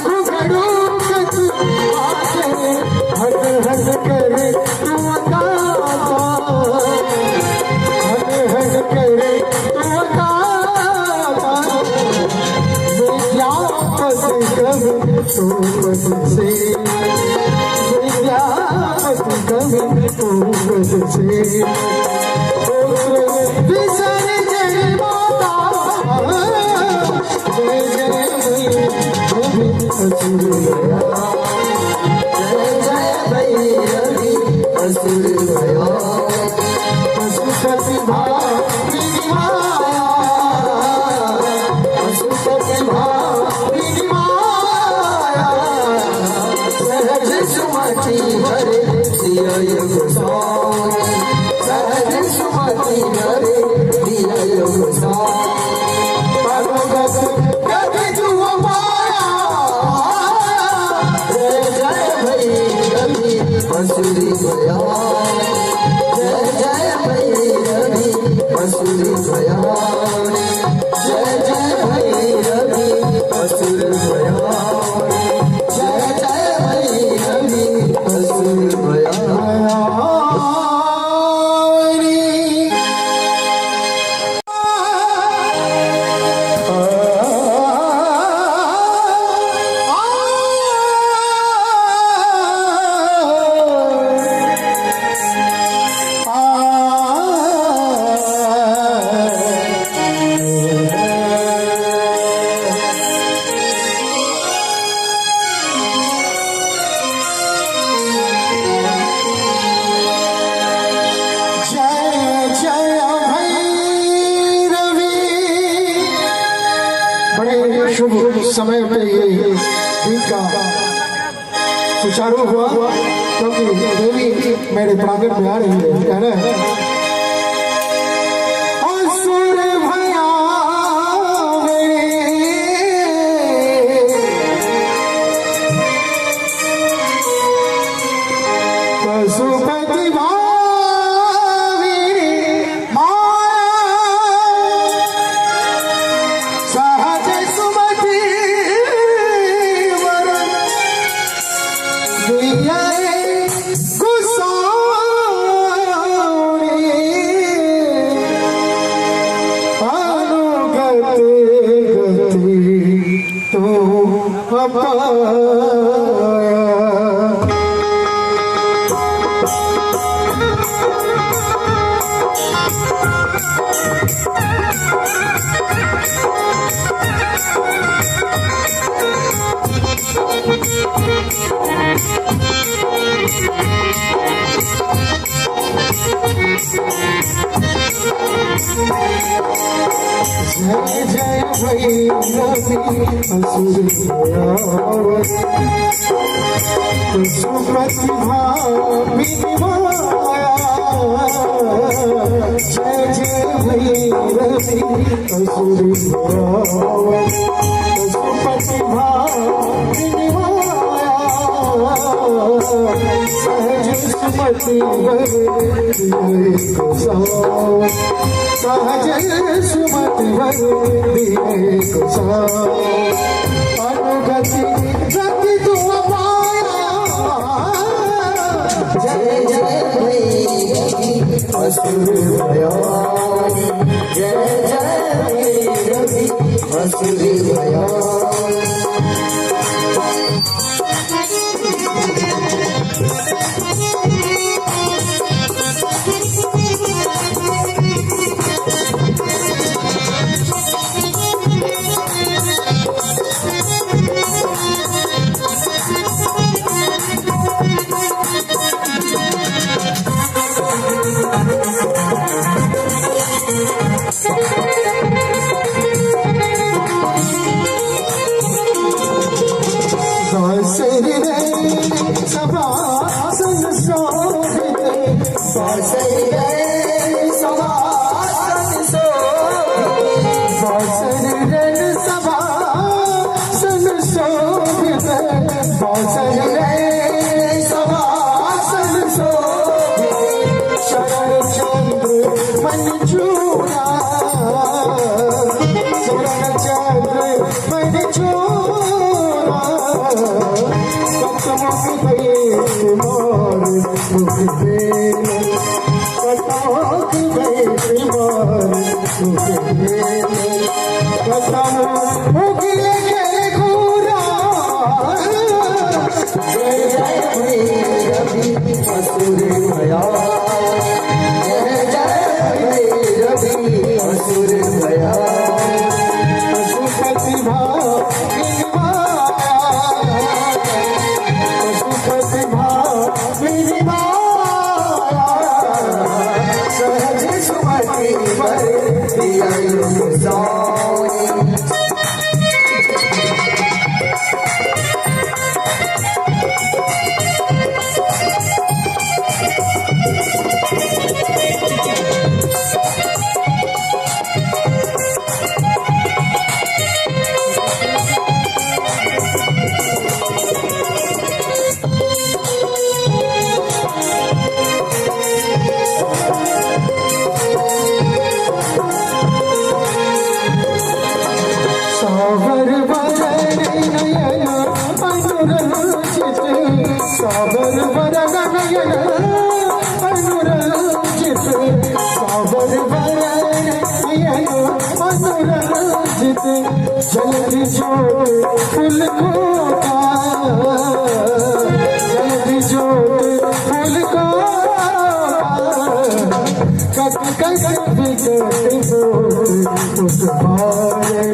घुंघरू हट करे तू अकाता, हट करे तू अकाता, मेरा पस कभी तू पस से, मेरा पस कभी तू पस से, विसर जय माता जय जय भैरवी असुर भया, जय जय भैरवी असुर भया, पशुपति भावी माया, पशुपति भावी माया, सहज सुमति हरे दिया गोसाई, सहज सुमति हरे दिया गोसाई, भगवत कभी तू माया, जय जय भैरवी असुर भया, जय जय भैरवी असुर भया, जय जय भैरवी असुर भया, जय जय भैरवी असुर भया। जय जय भैरवी। बड़े शुभ समय पे ये दिन का सुचारू हुआ, क्योंकि देवी मेरे प्रांगण में आ रही है। कहना है असुर भया पशुपति भावी माया, सहज सुमति वरण दिया गोसाई, अनुगत गति तो अपाया। जय जय भैरवी असुर भया, पशुपति भावी माया, जय जय भैरवी असुर भया, पशुपति भावी माया, सहज सुमति हरे गोसाई, सहज सुमति हरे गोसाई, अनुगति गति तू माया, जय जय भैरवी असुर भया, जय जय भैरवी असुर भया। मोर उगिले के घूरा जय जय भैरवी असुर भया जय जय भैरवी असुर भया पशुपति सहज सुमति वर दिया सोई सागर वरण नयन अनुरंजित सागर वरण नयन अनुरंजित सागर वरण नयन अनुरंजित जल्दी जोत फूल खोता जल्दी जोत फूल को कट कट बिगट बोल उस बारे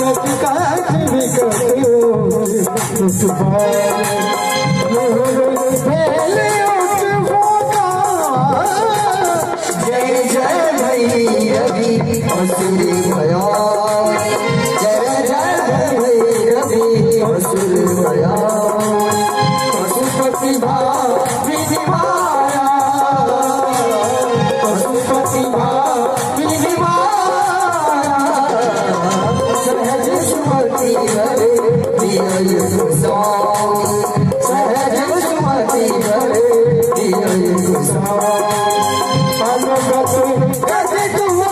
कट कट बिगट उस बारे पहले उस होगा जय जय भैरवी असुर भया जय जय भैरवी असुर भया पशुपति भावी माया पशुपति भावी माया सहज सुमति हरे दिया सोई सहज सुमति हरे दिया सोई कैसे तुम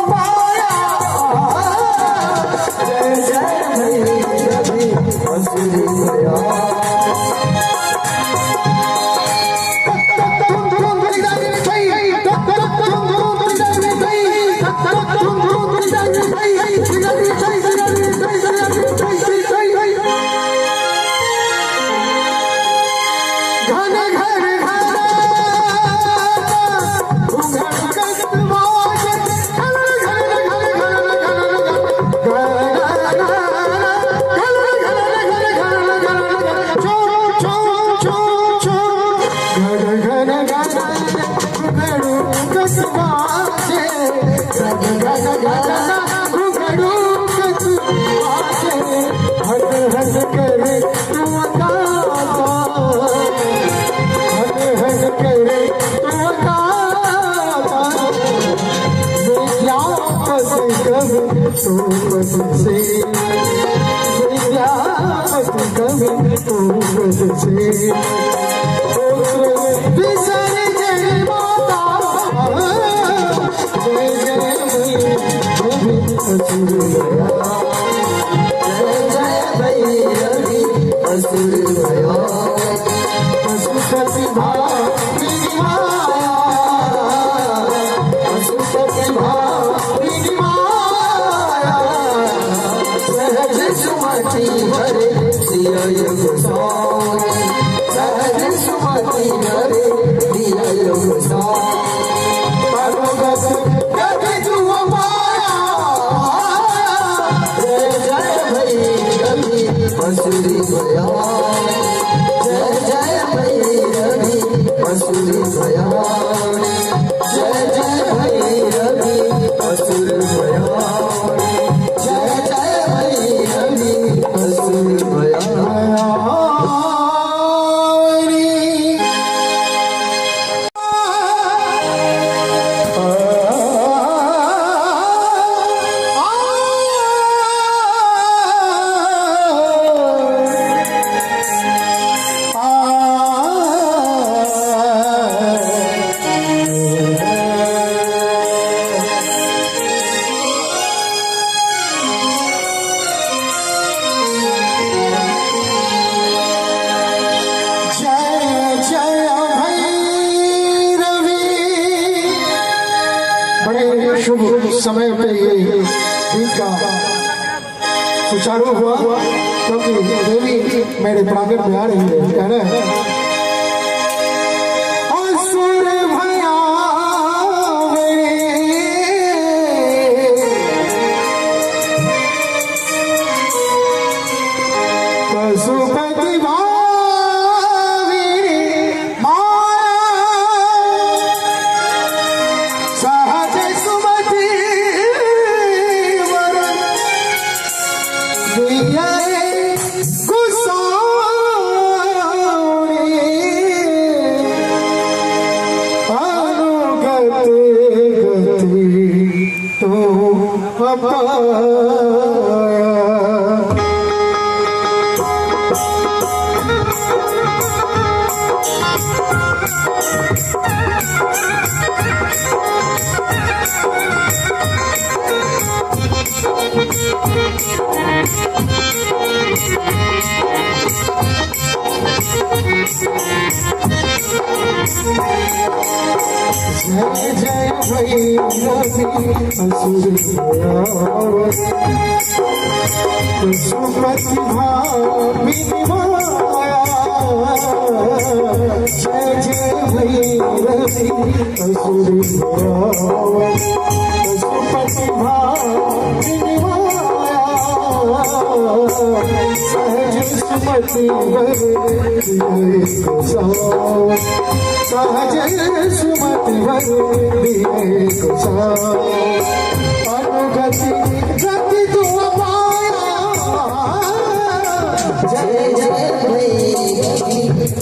पाया जय जय भैरवी असुर भया सुचारू हुआ क्योंकि देवी मेरे प्रांगण में आ रही है। कहना है असुर भया पशुपति भावी माया सहज सुमति वरण दिया गुसारी अनुगति गति तो अपाया। जय जय भैरवी असुर पशुपति भावी माया। जय जय भैरवी असुर पशुपति भावी माया। सहज सुमति सहज सुमति अनुगति गति तू पाया। जय जय भैरवी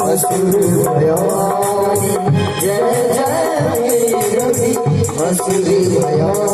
असुर भयानी, जय जय भैरवी असुर भयानी।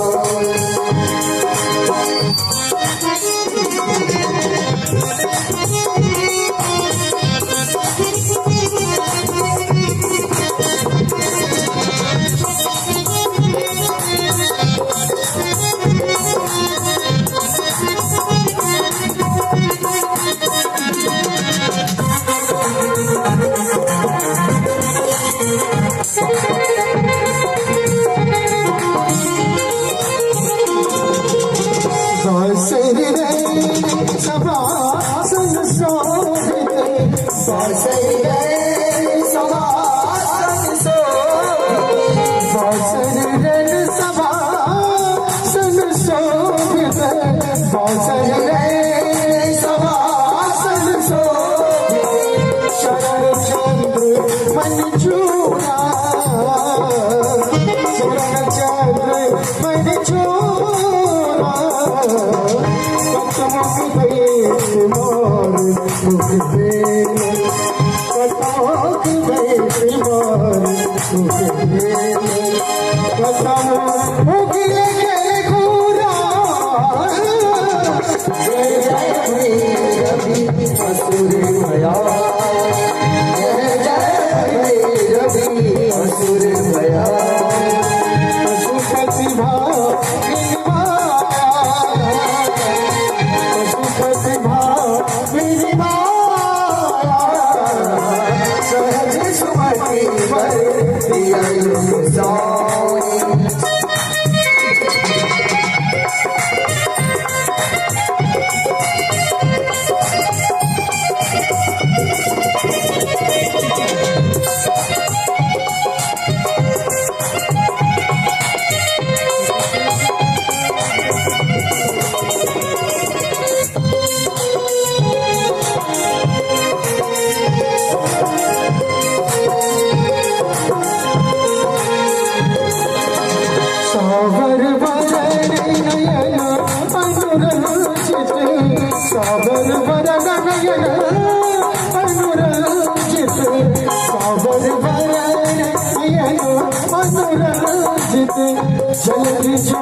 जल्दी जो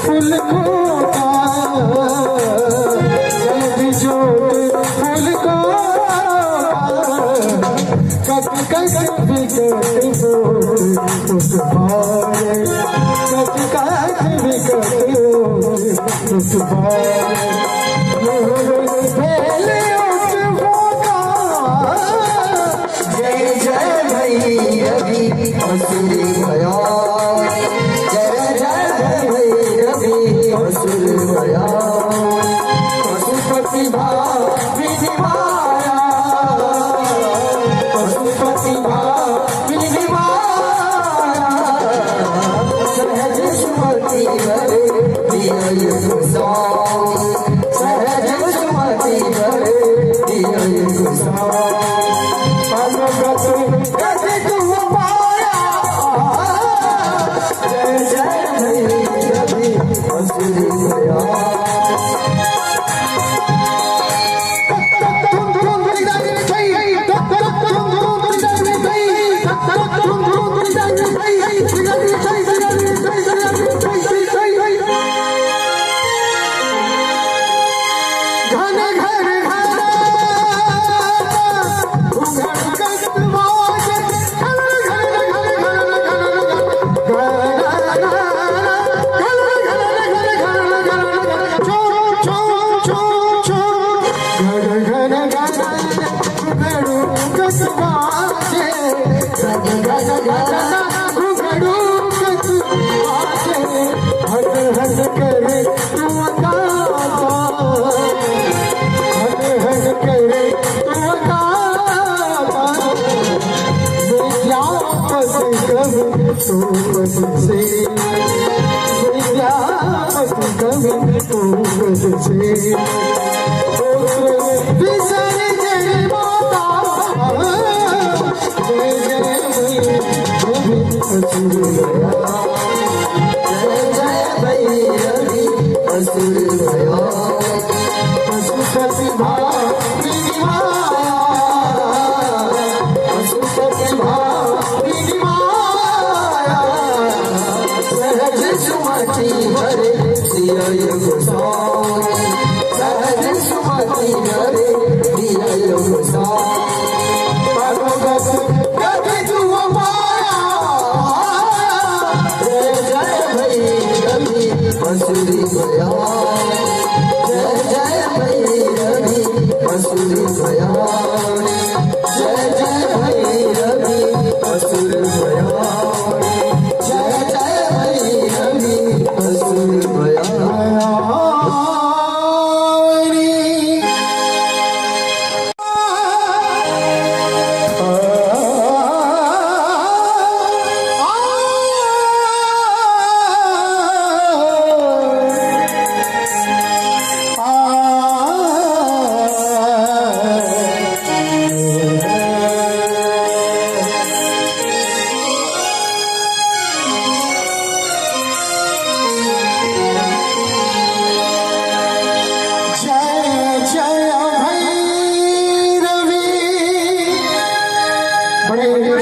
फूल खोता, जल्दी जो फूल को कट कट विकट उस बारे, कट कट विकट उस बारे पहले उस होता। जय जय भैरवी असुर भयानी, जय जय भैरवी असुर भयानी। घन घन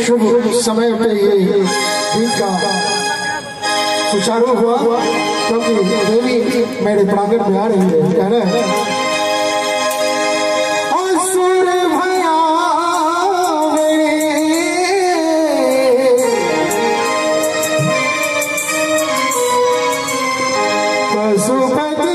शुभ समय पे ये गीत का सुचारू हुआ क्योंकि देवी मेरे प्रांगण में आ रही है। कह रहे हैं असुर भया पशुपति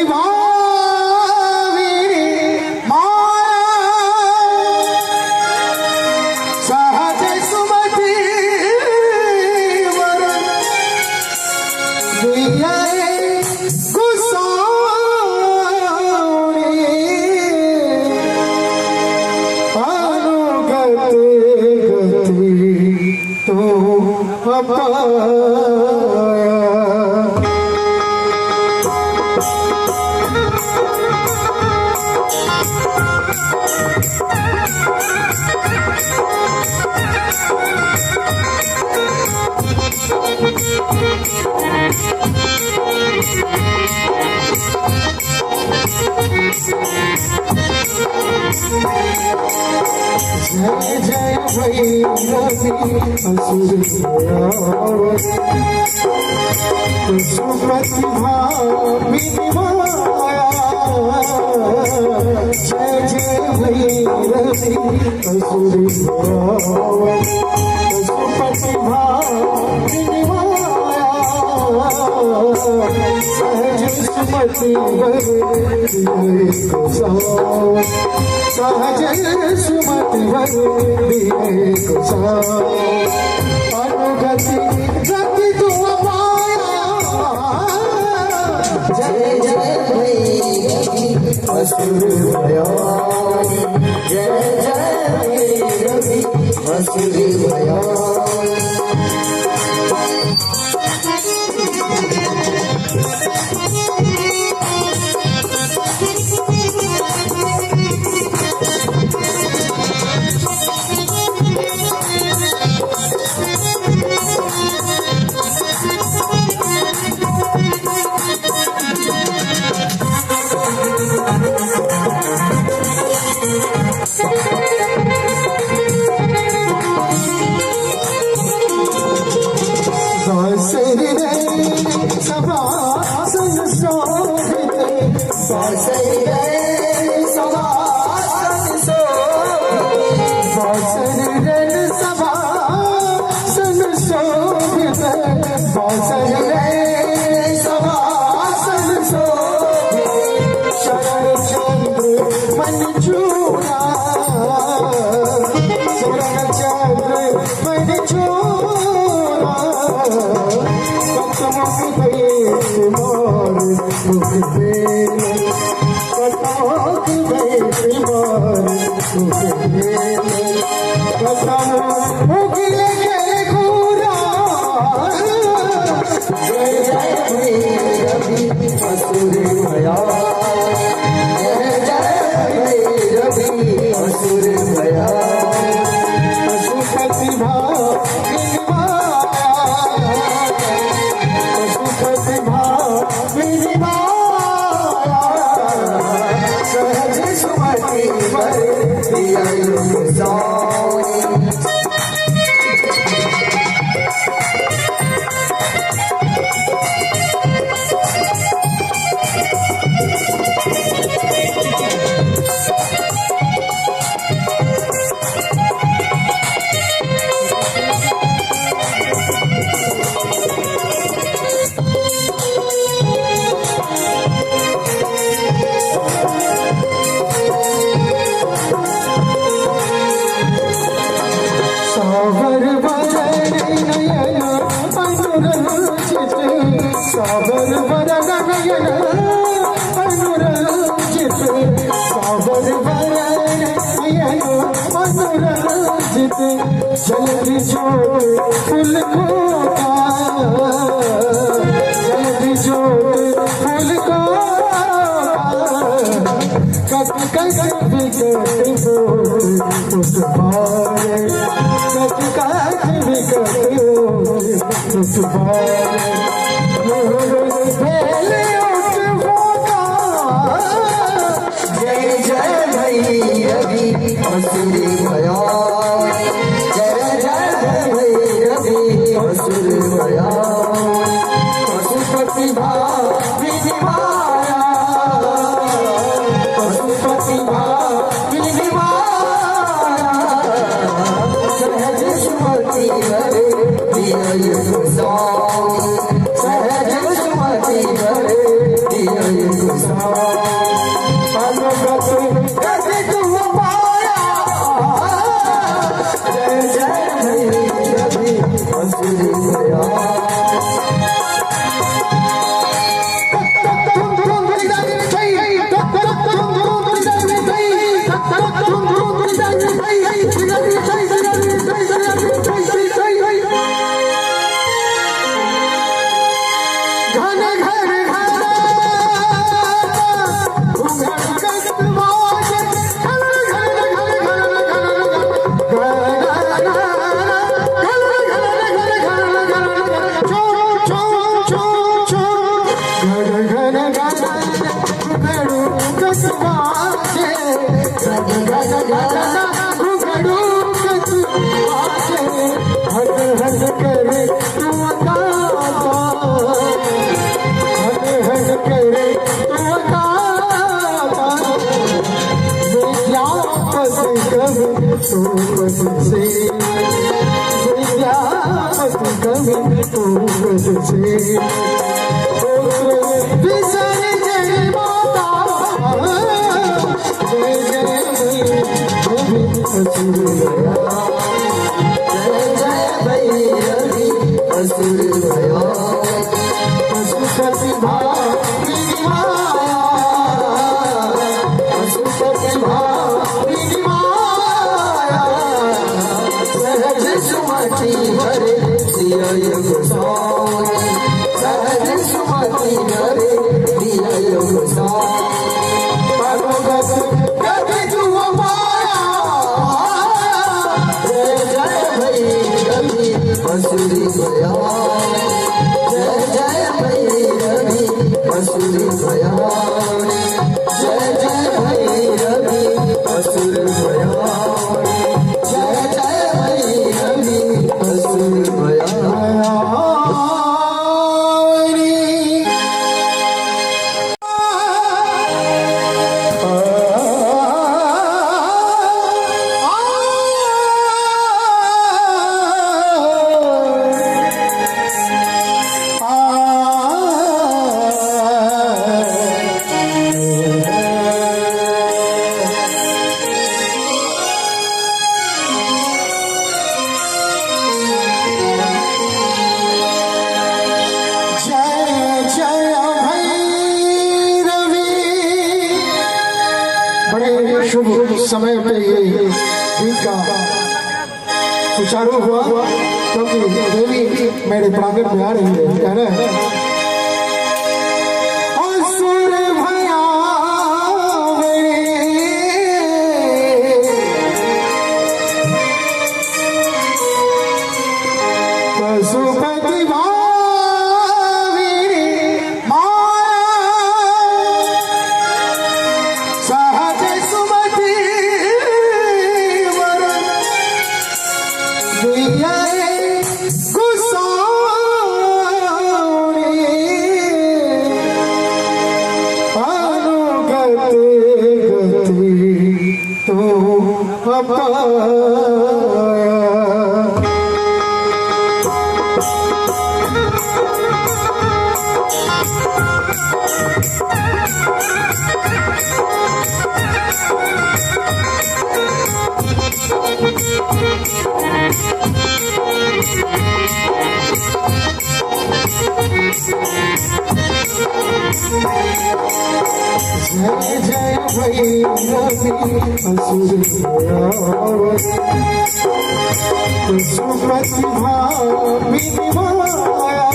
जय जय भैरवी असुर पशुपति भामिनी माया। जय जय भैरवी असुर पशुपति भामिनी माया। सहज सुमति सहज सुमति अनुगति गति तुम पाया। जय जय भैरवी असुर भया। जय जय भैरवी असुर भया। सभा मन चूरा स्वर्ण चंद्र मन चूरा कतमों गए मोर मुख बेल कतमों गए मोर मुख बेल कतमों गिले के घूरा जय जय रवि असुर भया जय जय रवि असुर भया पशुपति पशुपति सहज सुमति वर दिया साई सावर वरण नयन अनुरंजित सावर वरण नयन अनुरंजित सावर वरण नयन अनुरंजित जल्दी जोड़ फूल खोता जल्दी जोड़ फूल कट कट विकट उस पार कट कट विकट उस पार पहले उठ होगा जय जय रवि असुर भया जय जय रवि असुर भया पशुपति विनिमाया पशुपति विनिमाया सहज सुमति वर दिया साई सहज सुमति वर दिया साई अनुगत कति तुम पाया जय जय रवि असुर भया घन घर असुर भया पशुपति सहज सुमति वर दिया साई सहज बड़े शुभ समय पे ये गीत का सुचारू हुआ क्योंकि देवी मेरे प्रांगण में आ रही है। कह रहे हैं जय जय भैरवी असुर पशुपति भामिनी माया।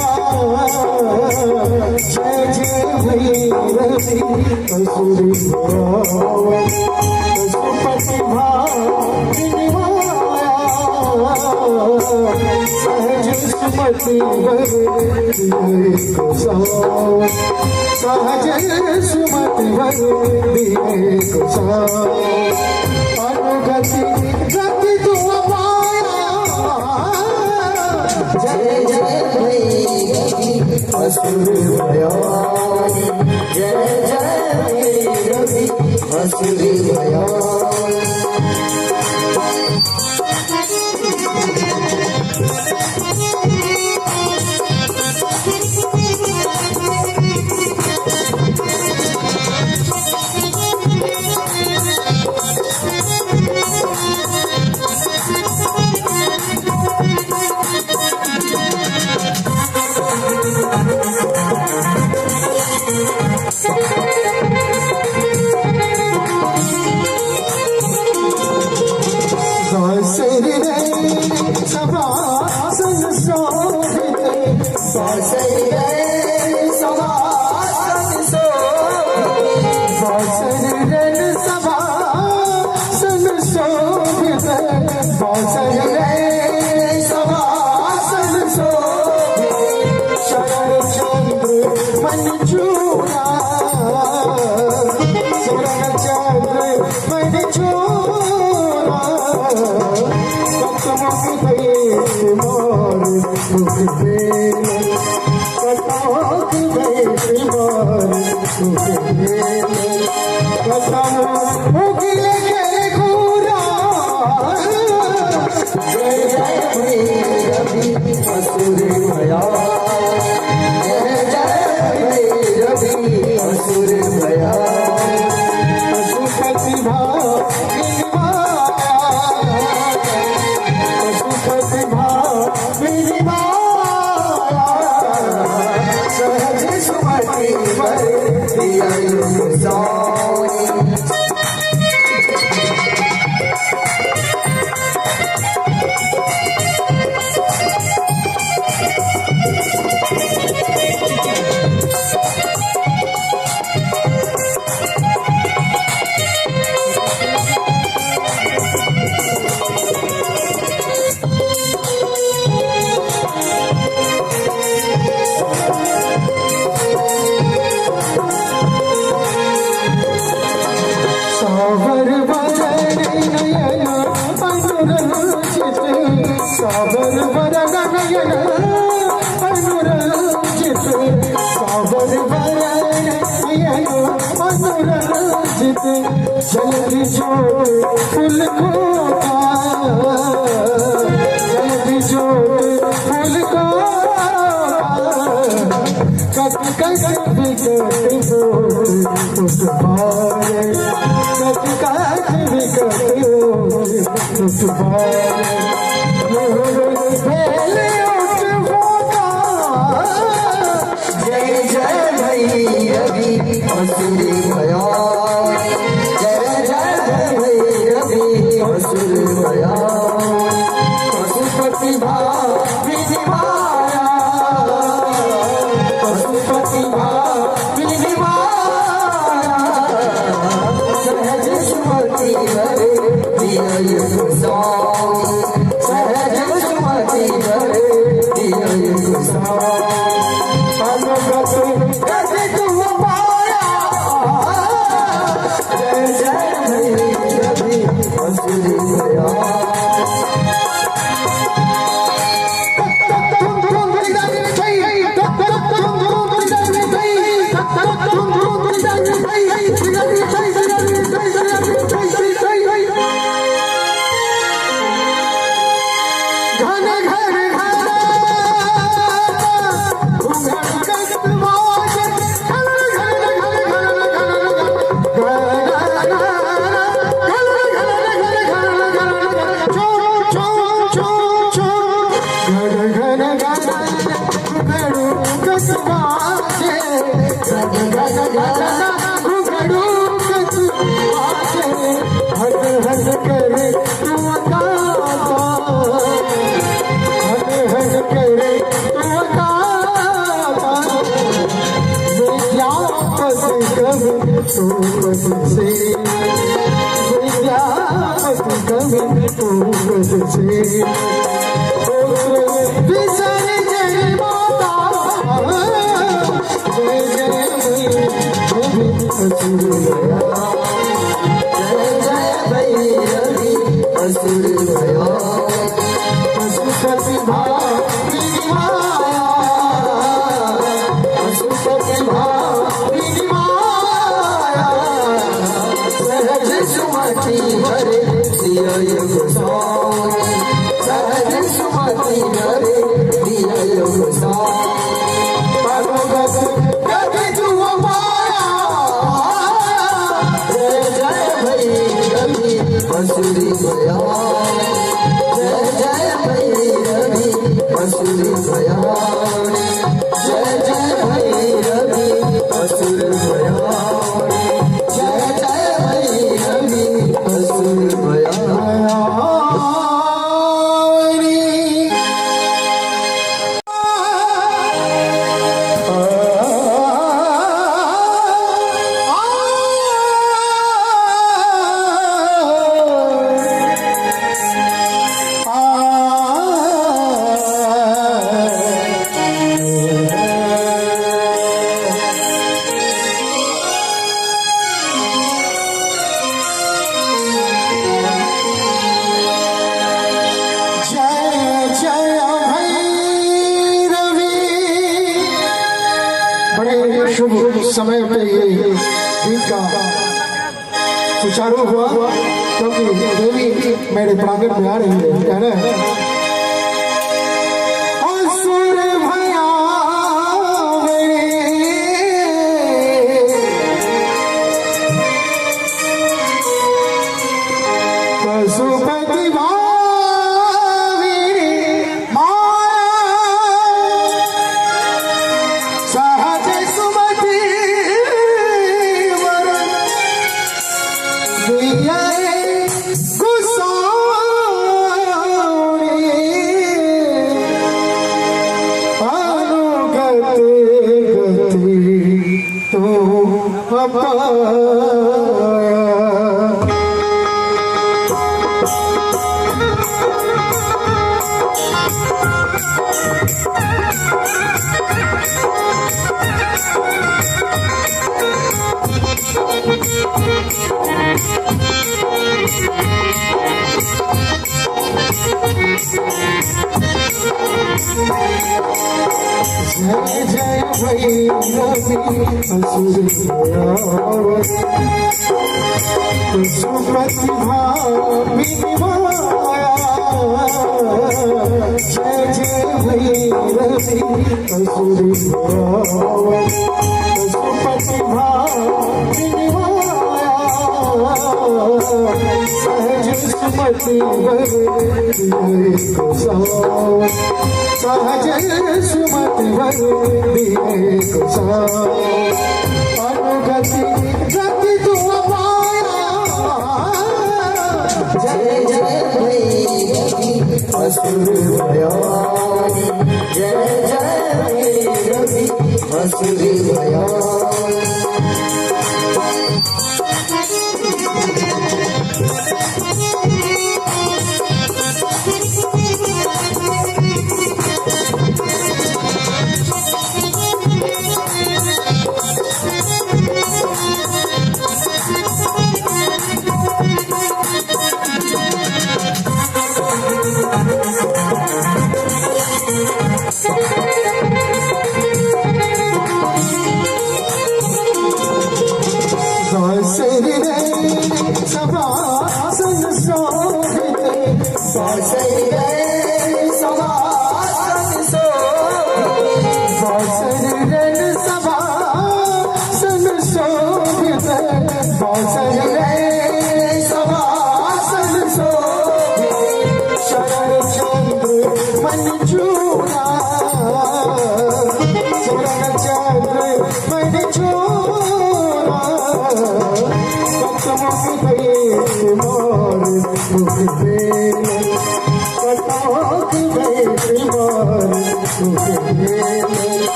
जय जय भैरवी असुर पशुपति भामिनी माया। सहज सुमति सहज सुमति अनुगति गति तुम पाया। जय जय भैरवी असुर भयानी, जय जय भैरवी असुर भयानी। जल्दी जोड़ फूल खोता, जल्दी जोड़ फूल कट कट विकट उठबारे, कट कट विकट उठबारे। जय जय भैरवी असुर भयानी, जय जय में तू से विसर जय माता जय जय भैरवी असुर गया जय जय भैरवी असुर गया पशुपति भावी माया पशुपति भावी माया सहज सुमति भरे दिया गोसाई सहज सुमति भरे दिया गोसाई परगत कभी तू माया जय जय भैरवी असुर गया जय जय भैरवी असुर गया जय जय भैरवी असुर गया जय जय भैरवी असुर गया जय जय भैरवी बड़े शुभ समय पे ये गीत का सुचारू हुआ क्योंकि देवी मेरे प्रांगण में आ रही है कह रहे हैं असुर भया पशुपति भावी माया सहज सुमति वर दिया गोसाई अनुगत गति तो अपाया जय जय भैरवी असुर पशुपति भावी माया जय जय भैरवी असुर पशुपति भावी माया सहज सुमति भरे गोसाई सहज सुमति भरे गोसाई अनुगति गति तू पाया जय जय भैरवी असुर गया जय जय भैरवी असुर गया सभासन शोभित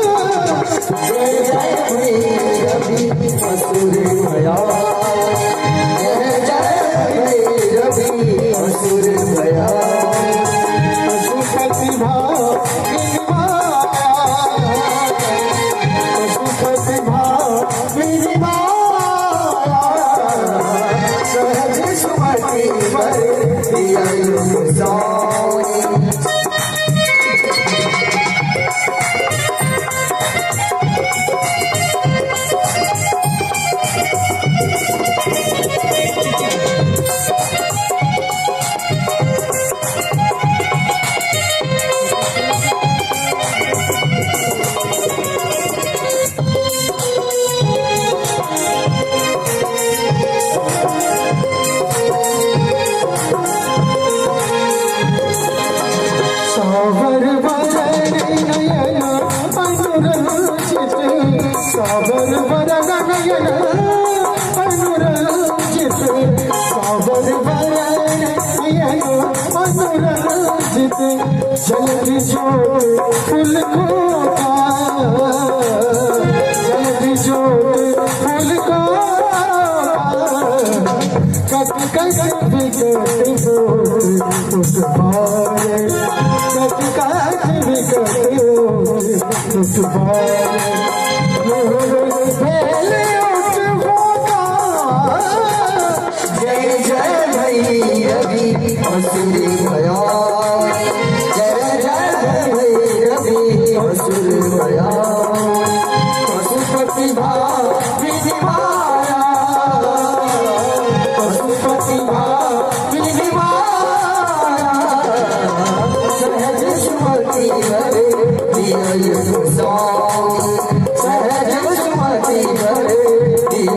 जय जय भैरवी असुर सावर वरण नयन अनुरंजित सावर वरण नयन अनुरंजित जल्दी जोत फूल खोता जल्दी जोत फूल कट कट विकट होत उठवाए कट कट विकट होत उठवाए पहले उठवाता जय जय भैरवी असुर भया जय जय भैरवी असुर भया पशुपति विधि माया पशुपति विधि माया सहज सुमति हरे दिय गोसाई सहज सुमति हरे दिय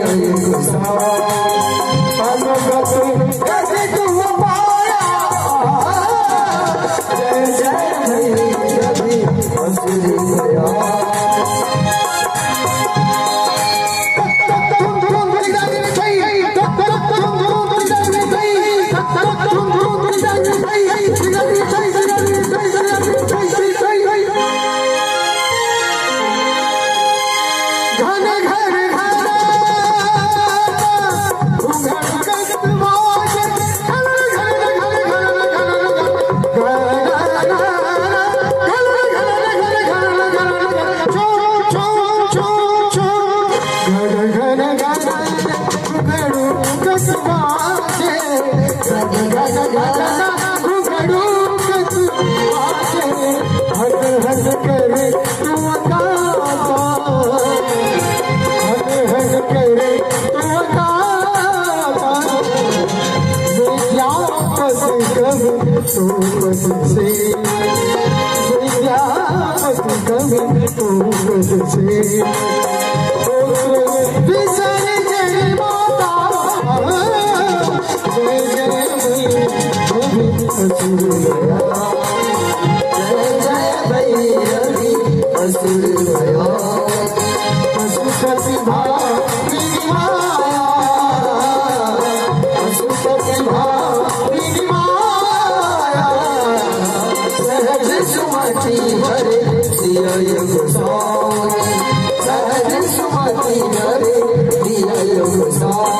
गोसाई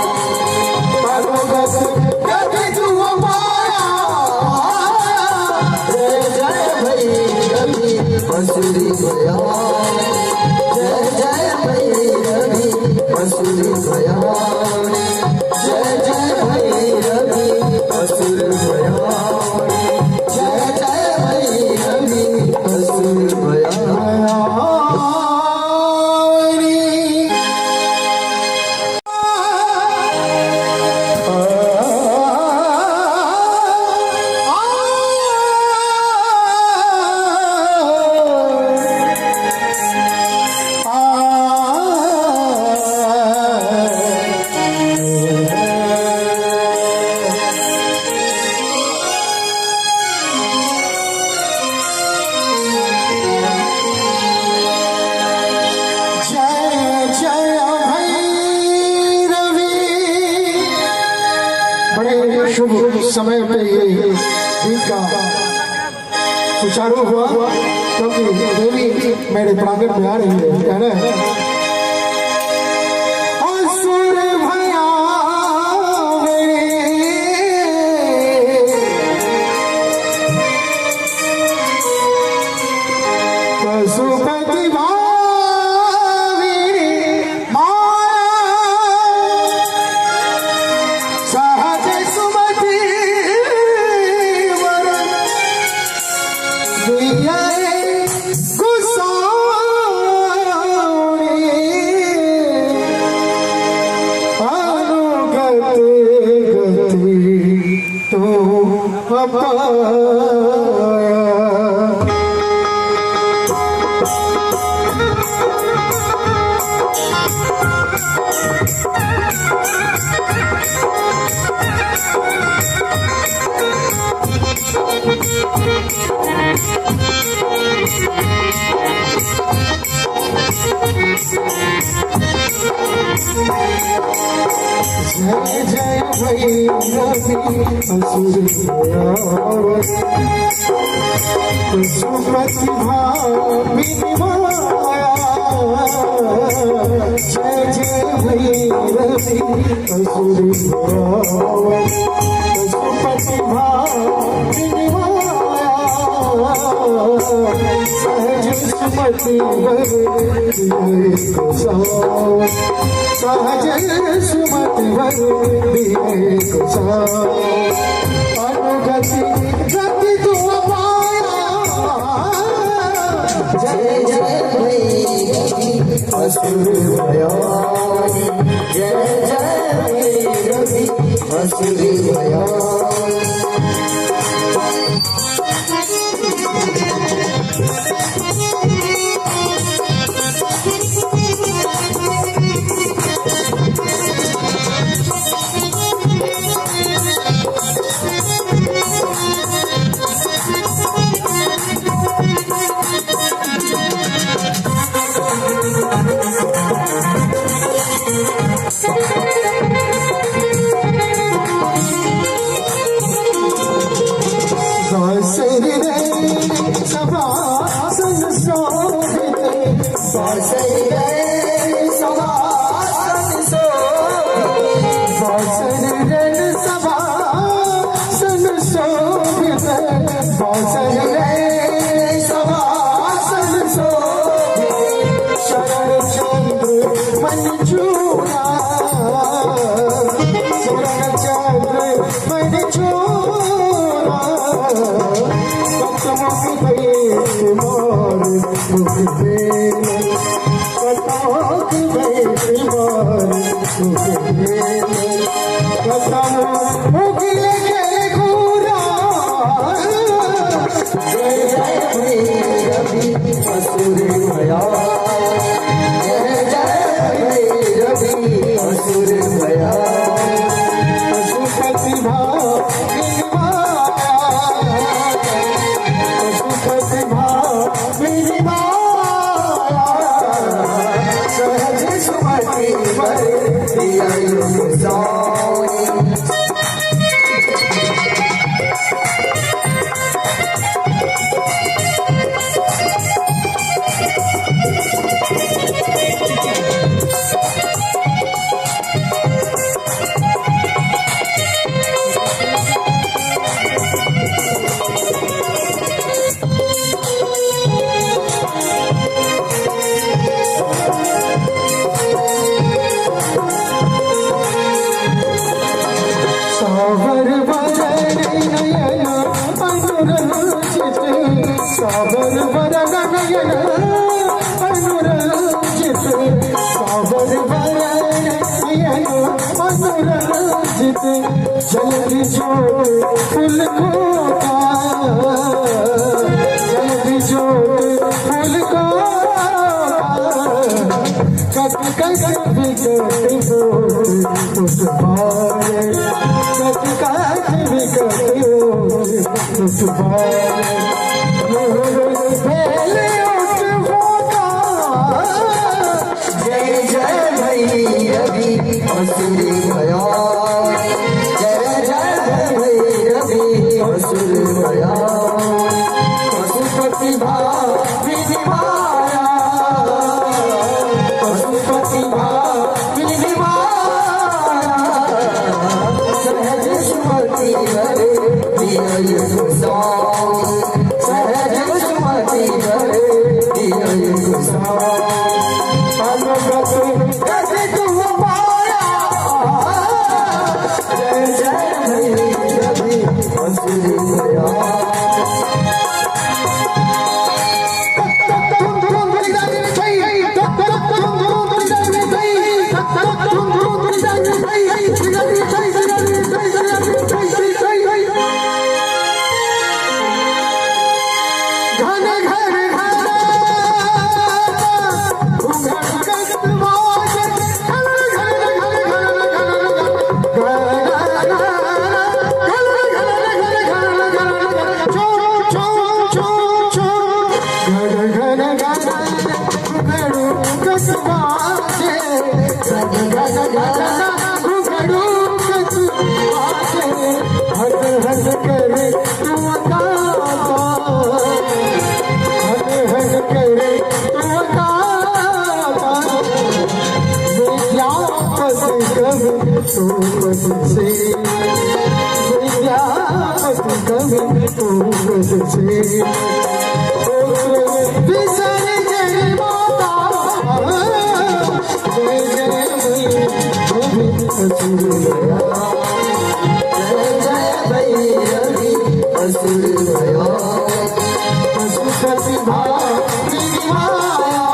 अनुगत कैसे तुम माया जय जय भैरवी असुर भया शुभ समय पे ये गीत का सुचारू हुआ क्योंकि देवी मेरे प्रांगण में आ रही है कहना है जय जय भैरवी असुर पशुपति भामिनी माया जय जय भैरवी असुर पशुपति भामिनी माया सहज सुमति सहज सुमति अनुगति गति तुम पाया जय जय भैरवी असुर भयानी जय जय भैरवी असुर भयानी जल्दी जो फूल को जल्दी जो फूल को कट कट बिकट उस बारे कट कट बिकट उस बारे जय जय भैरवी असुर भयानी जय जय भैरवी असुर भयानी पशुपति भामिनी माया पशुपति भामिनी माया सहज सुमति हरे दिय गोसाई सहज सुमति हरे दिय गोसाई तो पद से विद्यापति कवि तो पद से विसर जय माता जय जय कवि असुर गया जय जय भैरवी असुर गया पशुपति भावी माया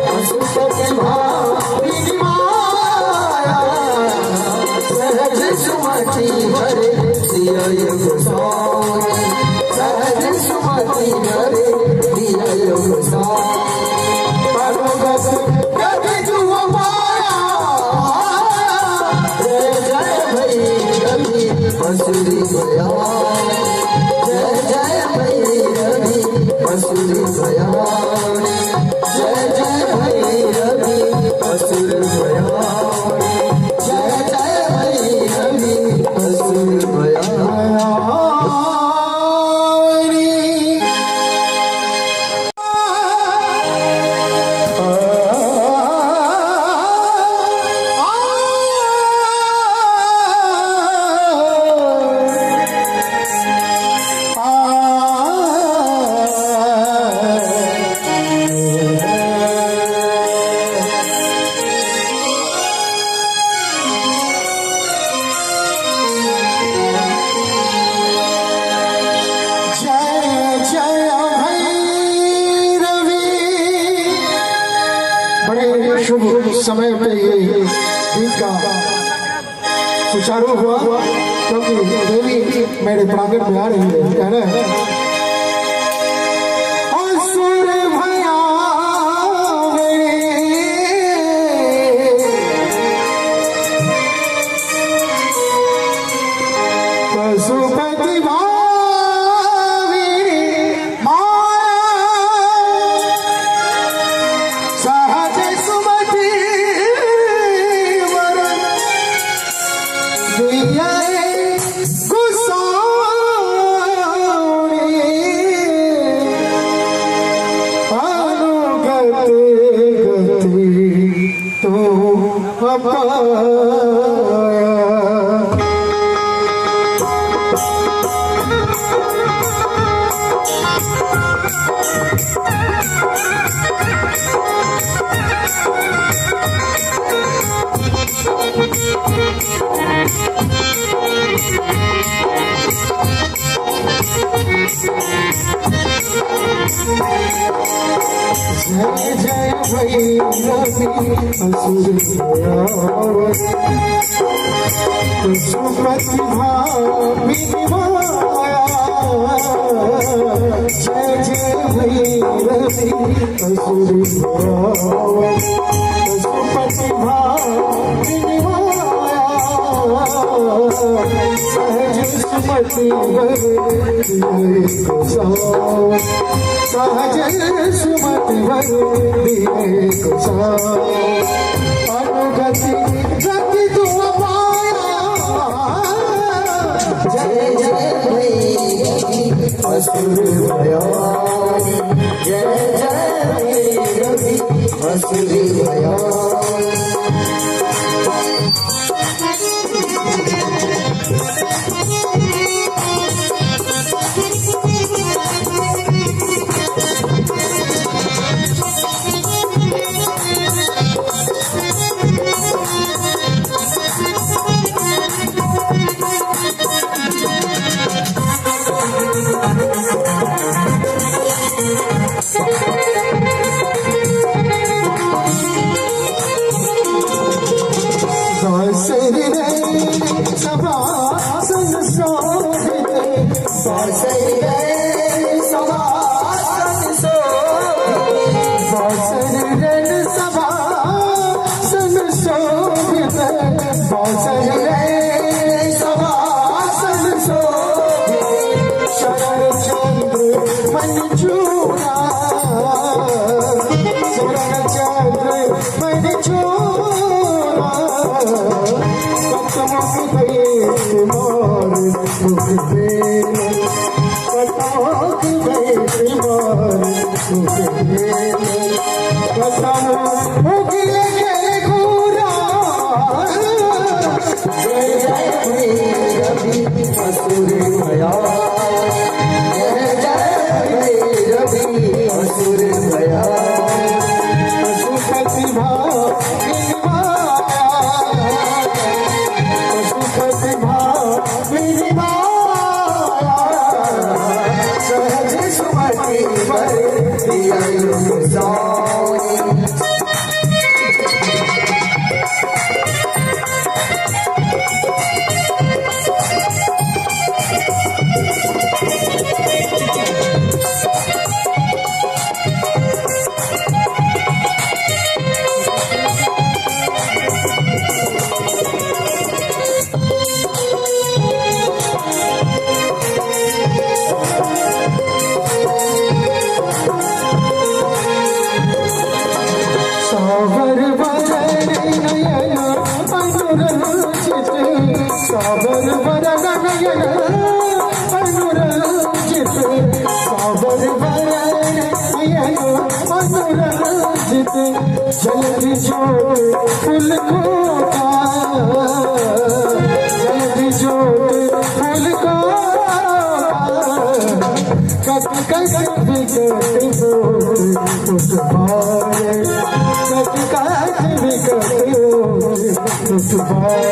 पशुपति भावी माया सहज सुमति भरे दिया गोसाई सहज सुमति भरे दिया गोसाई परगत कभी जुआ माया जय जय भैरवी असुर गया जय जय भैरवी असुर गया जय जय भैरवी असुर गया जय जय भैरवी असुर गया शुभ समय पे ये गीत का सुचारू हुआ क्योंकि देवी मेरे प्रांगण में आ रही है कह रहे हैं असुर भया पशुपति जय जय भैरवी असुर पशुपति भावी माया जय जय भैरवी असुर पशुपति भावी माया सहज सुमति सहज सुमति अनुगति गति तुम पाया जय जय भैरवी असुर गया जय जय भैरवी असुर गया साबर वरण नयन अनुरंजित साबर वरण नयन अनुरंजित साबर वरण नयन अनुरंजित जल्दी जोत फूल खोता जल्दी जोत फूल कट कट विकट होत उठवाए कट कट विकट होत उठवाए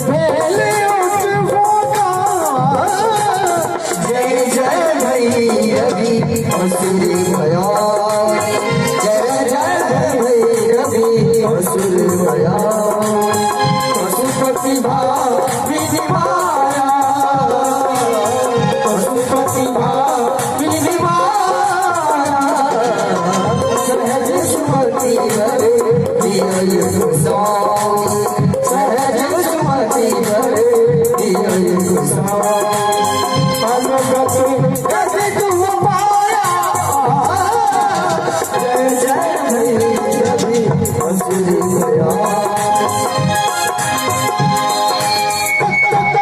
पहले उठवाता जय जय भैरवी असुर भया जय जय भैरवी असुर भया पशुपति भाविनी माया पशुपति भाविनी माया सहज सुमति हरे दिय गोसाई सहज सुमति हरे दिय गोसाई कैसे तुम पाया जय जय भैरवी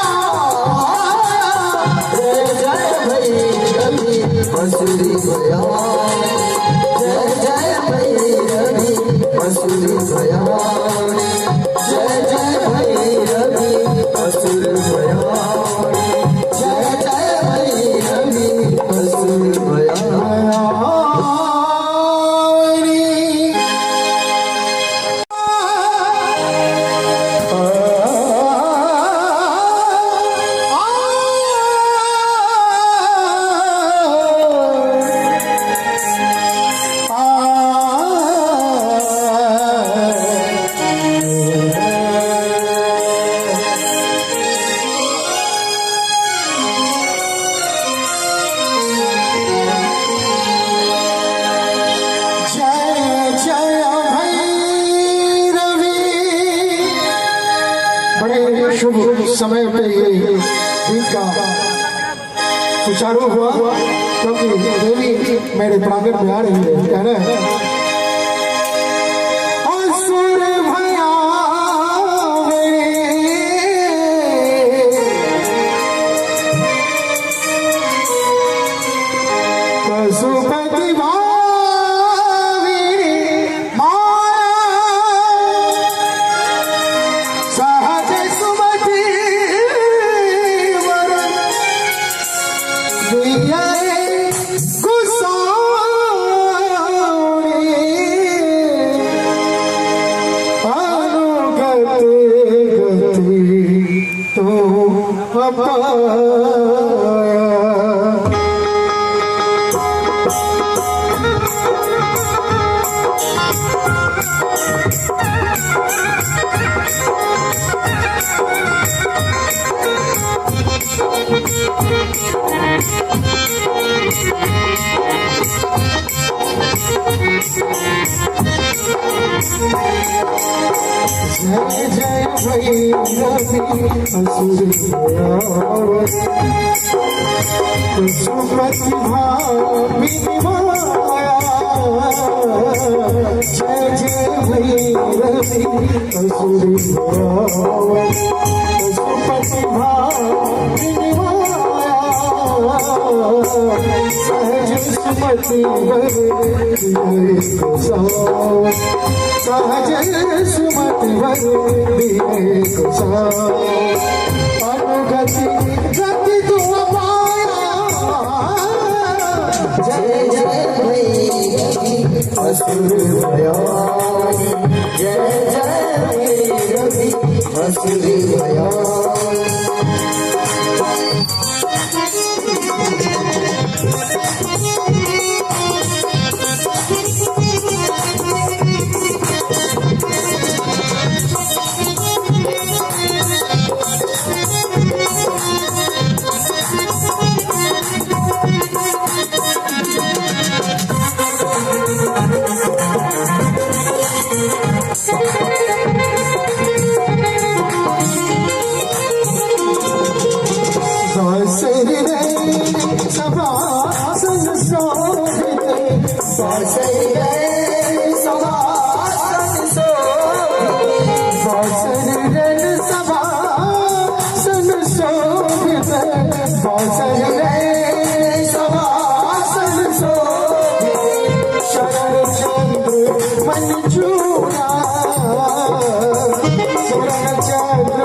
असुर भया शुभ समय पे ये दिन का सुचारू हुआ क्योंकि देवी मेरे प्रांगण में आ रही है कह रहे हैं जय जय भैरवी असुर सुमति भामिनी माया जय जय भैरवी असुर सुमति भामिनी माया सहज सुमति भरे सहज सुमति भरे अनुगति गति तुम पाया जय जय भैरवी असुर भयान जय जय भैरवी असुर भयान सभासन शोभित शरण चंद्र मन चूड़ा शरण चंद्र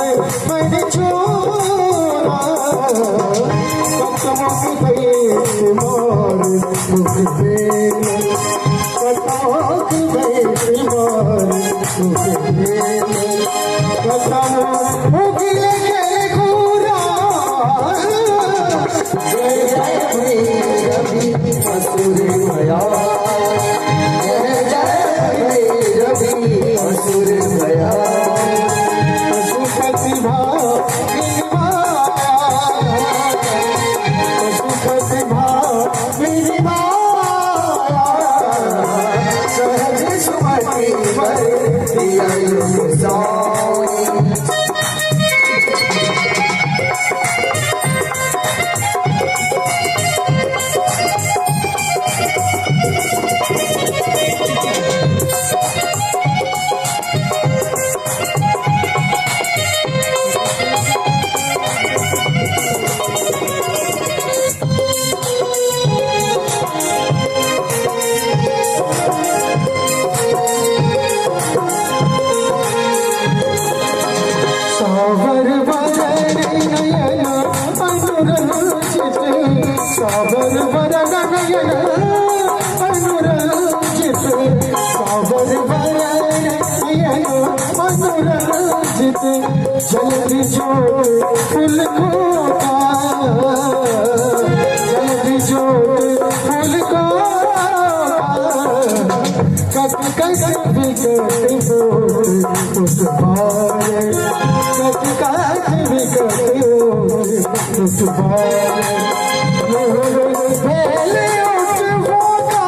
मन चूड़ा जय जय भैरवी असुर भयान जय जय भैरवी असुर भयान पशुपति भामिनी माया पशुपति भामिनी माया सहज सुमति भरे सागर वरण नयन अनुरंजित सागर वरण नयन अनुरंजित सागर वरण नयन अनुरंजित जल्दी जोत फूल खोता जल्दी जोत फूल खोता कट कट विकट बोल उठवाए कट कट विकट उठवाए पहले उठवाता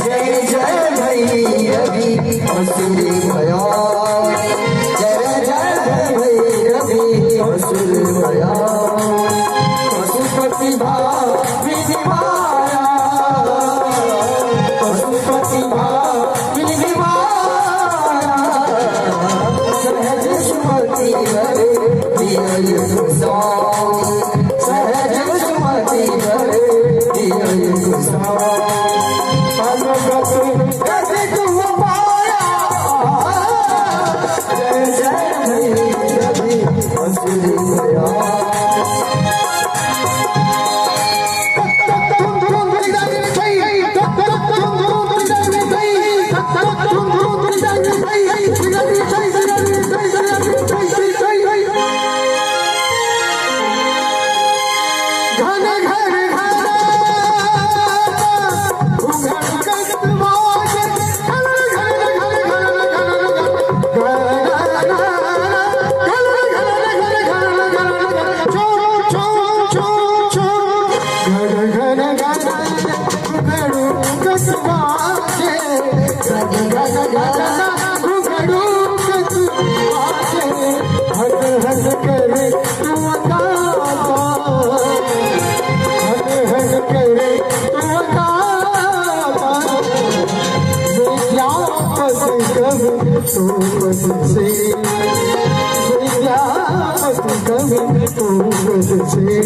जय जय भैरवी असुर भयान जय जय भैरवी असुर भयान पशुपति भामिनी माया पशुपति भामिनी माया सहज सुमति भरे सहज सुमति भरे अनुगत गति तुम पाया जय जय भैरवी असुर भयान Gana से कभी से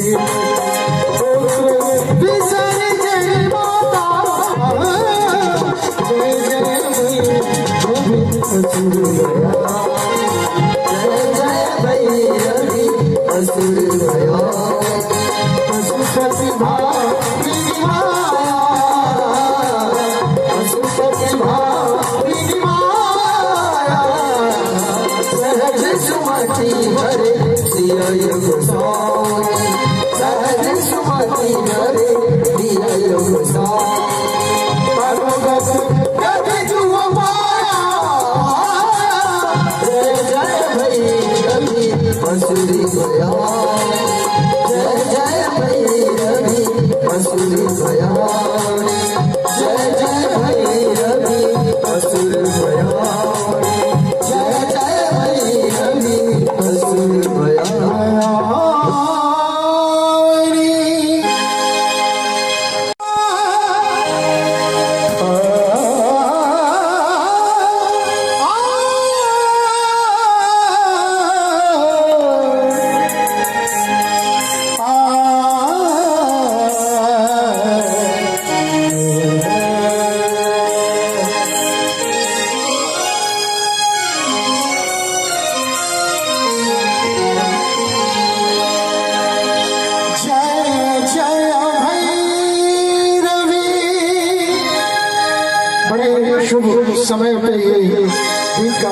शुभ समय पे ये दिन का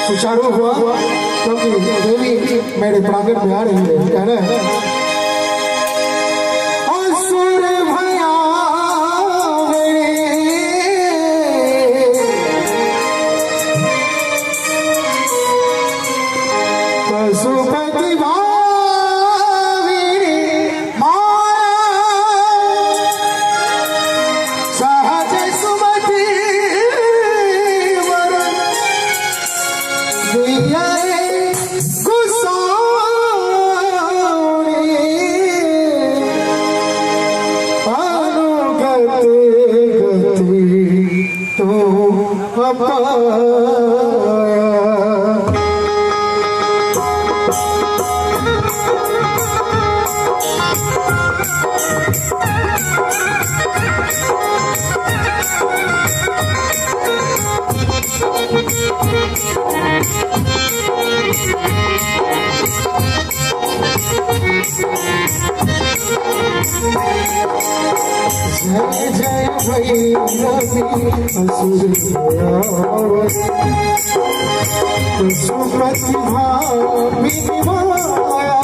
सुचारू हुआ क्योंकि देवी मेरे प्रांगण में आ रही है। कह रहे हैं जय जय भैरवी असुर सुमति भामिनी माया।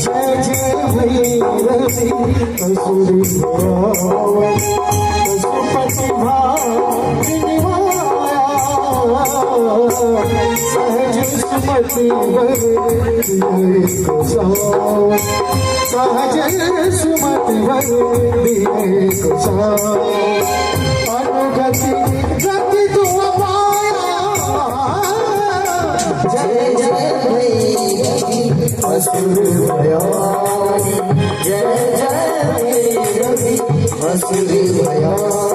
जय जय भैरवी असुर सुमति भामिनी माया। सहज सुमति सहज सुमति अनुगति गति तुम पाया। जय जय भैरवी असुर भयानी। जय जय भैरवी असुर भयानी।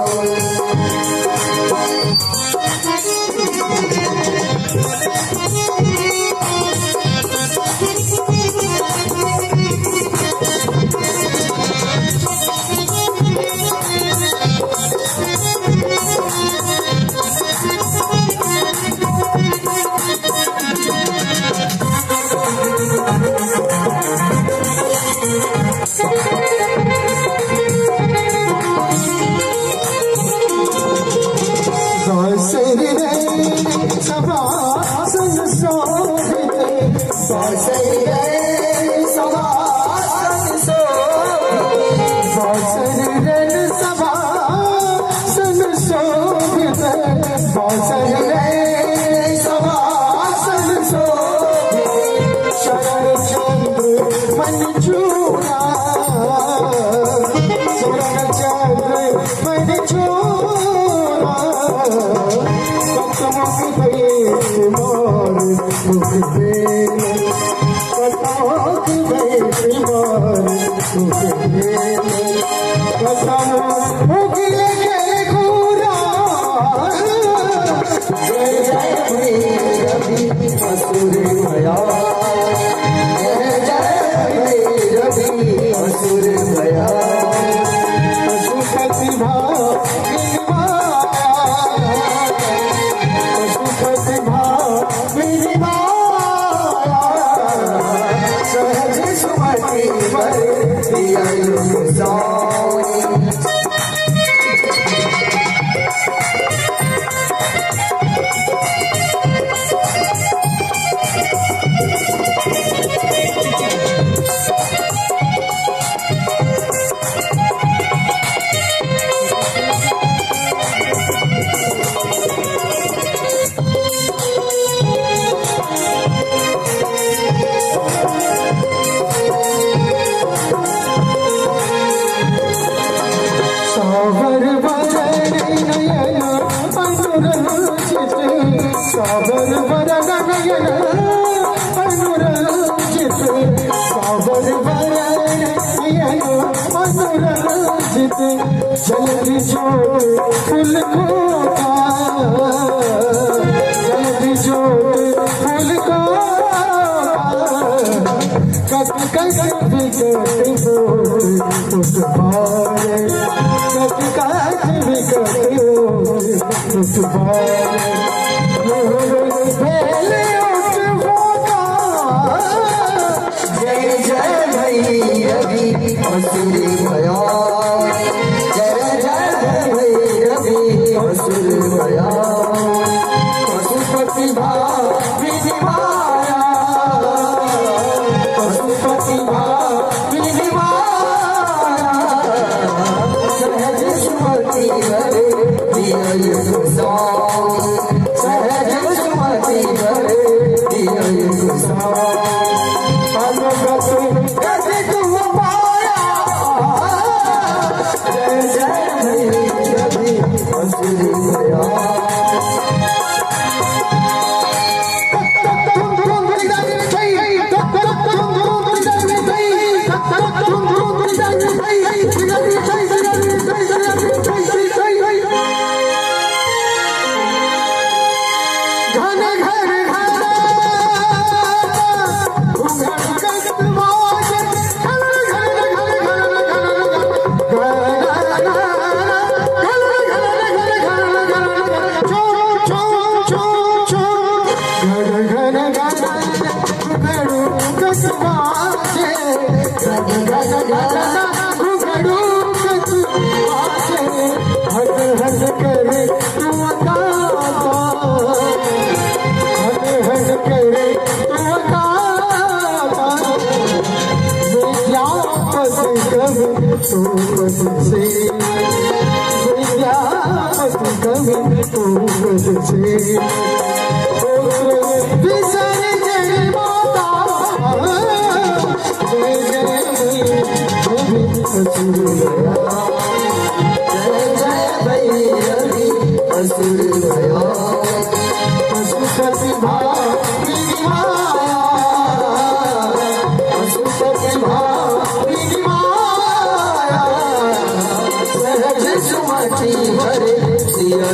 जय भैरवी असुर भया जय भैरवी असुर भया पशुपति भामिनी माया पशुपति भामिनी माया सहज सुमति वर दिया सावर वरण नयन अनुरंजित सावर वरण नयन अनुरंजित सावर वरण नयन अनुरंजित जल्दी जोत फूल खोता जल्दी जोत फूल खोता कट कट विकट होत उठवारे कट कट विकट होत उठवारे पहले उठवाता जय जय भैरवी असुर भया जय जय भैरवी असुर भया पशुपति भामिनी माया पशुपति भामिनी माया सहज सुमति वर दिया सहज सुमति वर दिया अनुगत गति तुम पाया जय जय भैरवी असुर भया घन घर जय जय भैरवी असुर भया पशुपति भामिनी माया पशुपति भामिनी माया सहज सुमति वर दिया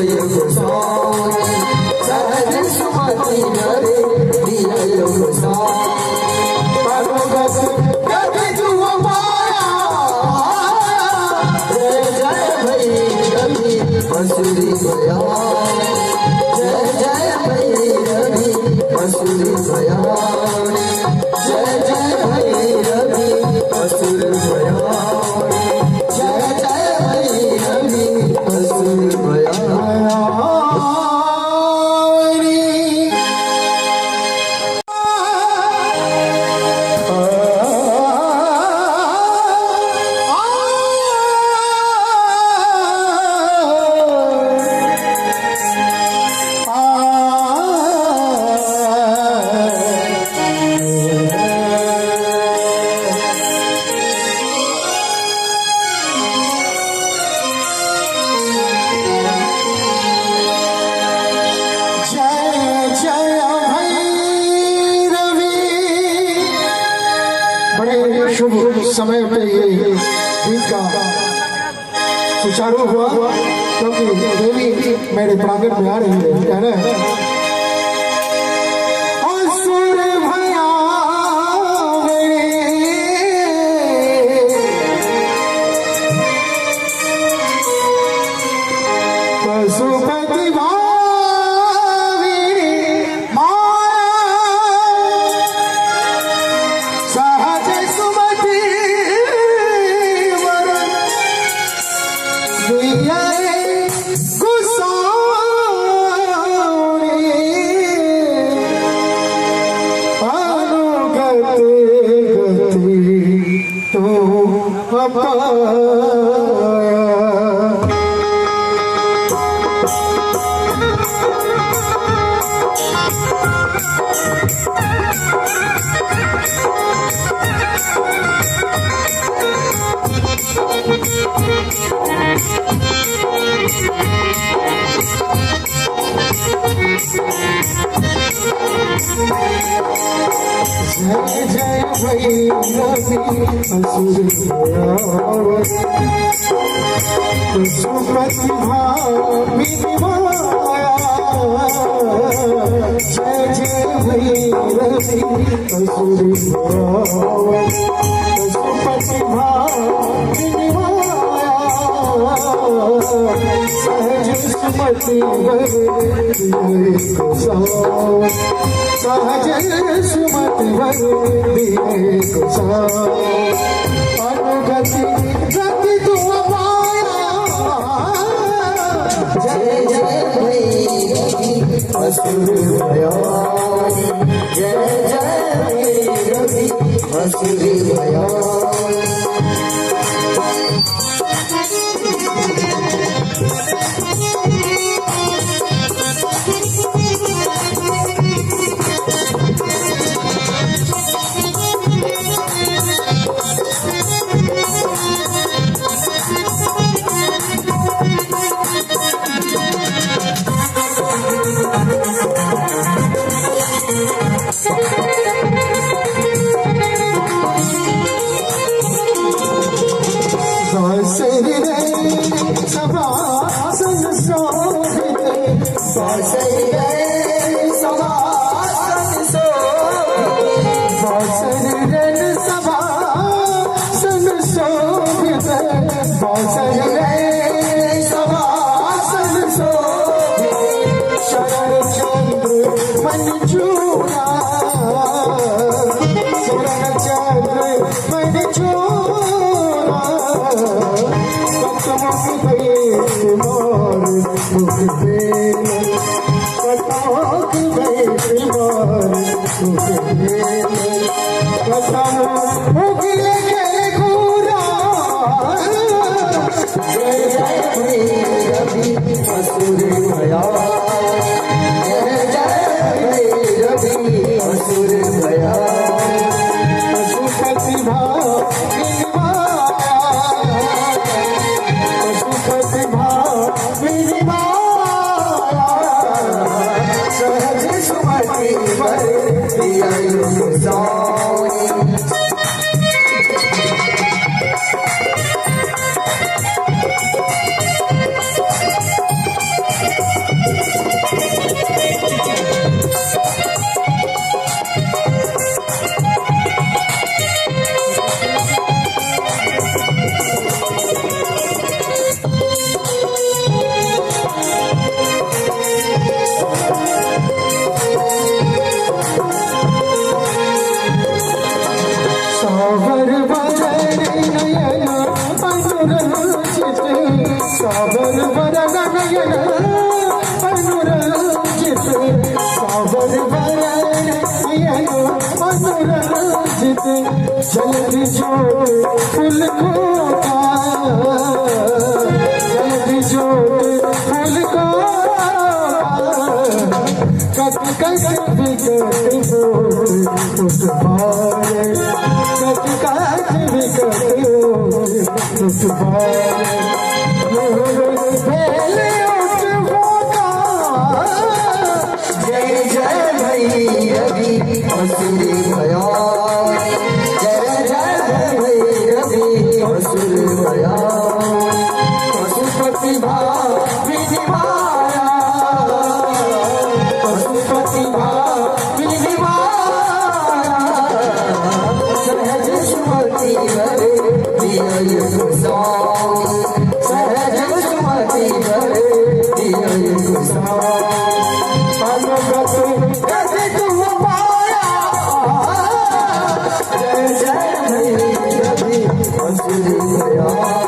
सहज सुमति वर दिया अनुगत गति तुम पाया जय जय भैरवी असुर भया जय जय भैरवी असुर भया जय जय भैरवी असुर भया जय जय भैरवी असुर भया शुभ समय पे ये गीत का सुचारू हुआ क्योंकि देवी मेरे प्रांगण में आ रही है, कह रहे हैं पाया। जय जय भैरवी असुर सुमति भामिनी माया। जय जय भैरवी असुर सुमति भामिनी माया। सहज सुमति सहज सुमति अनुगति गति तुम पाया। जय जय भैरवी असुर भयानी, जय जय भैरवी असुर भयानी। सभासन शोभित सभासन शोभित सभासन शोभित शरण चंद्र मन चूड़ा। शरण चंद्र मन चूड़ा। जय जय भैरवी असुर भयानी, जय जय भैरवी असुर भयानी। पशुपति भामिनी माया। पशुपति भामिनी माया। सहज सुमति सावर वरण नयन अनुरंजित। सावर वरण नयन अनुरंजित। सावर वरण नयन अनुरंजित। जल्दी जोड़ फूल खोता। जल्दी जोड़ फूल खोता। कट कट विकट बोल उठवाए। कट कट विकट उठवाए। पहले उठवाता। जय जय भैरवी असुर भयानी, जय जय भैरवी असुर भयानी। पशुपति भामिनी माया। पशुपति भामिनी माया। सहज सुमति भरे दिया गोसाई, सहज सुमति भरे दिया गोसाई। अनुगति गति तुम पाया। जय जय भैरवी असुर भयानी।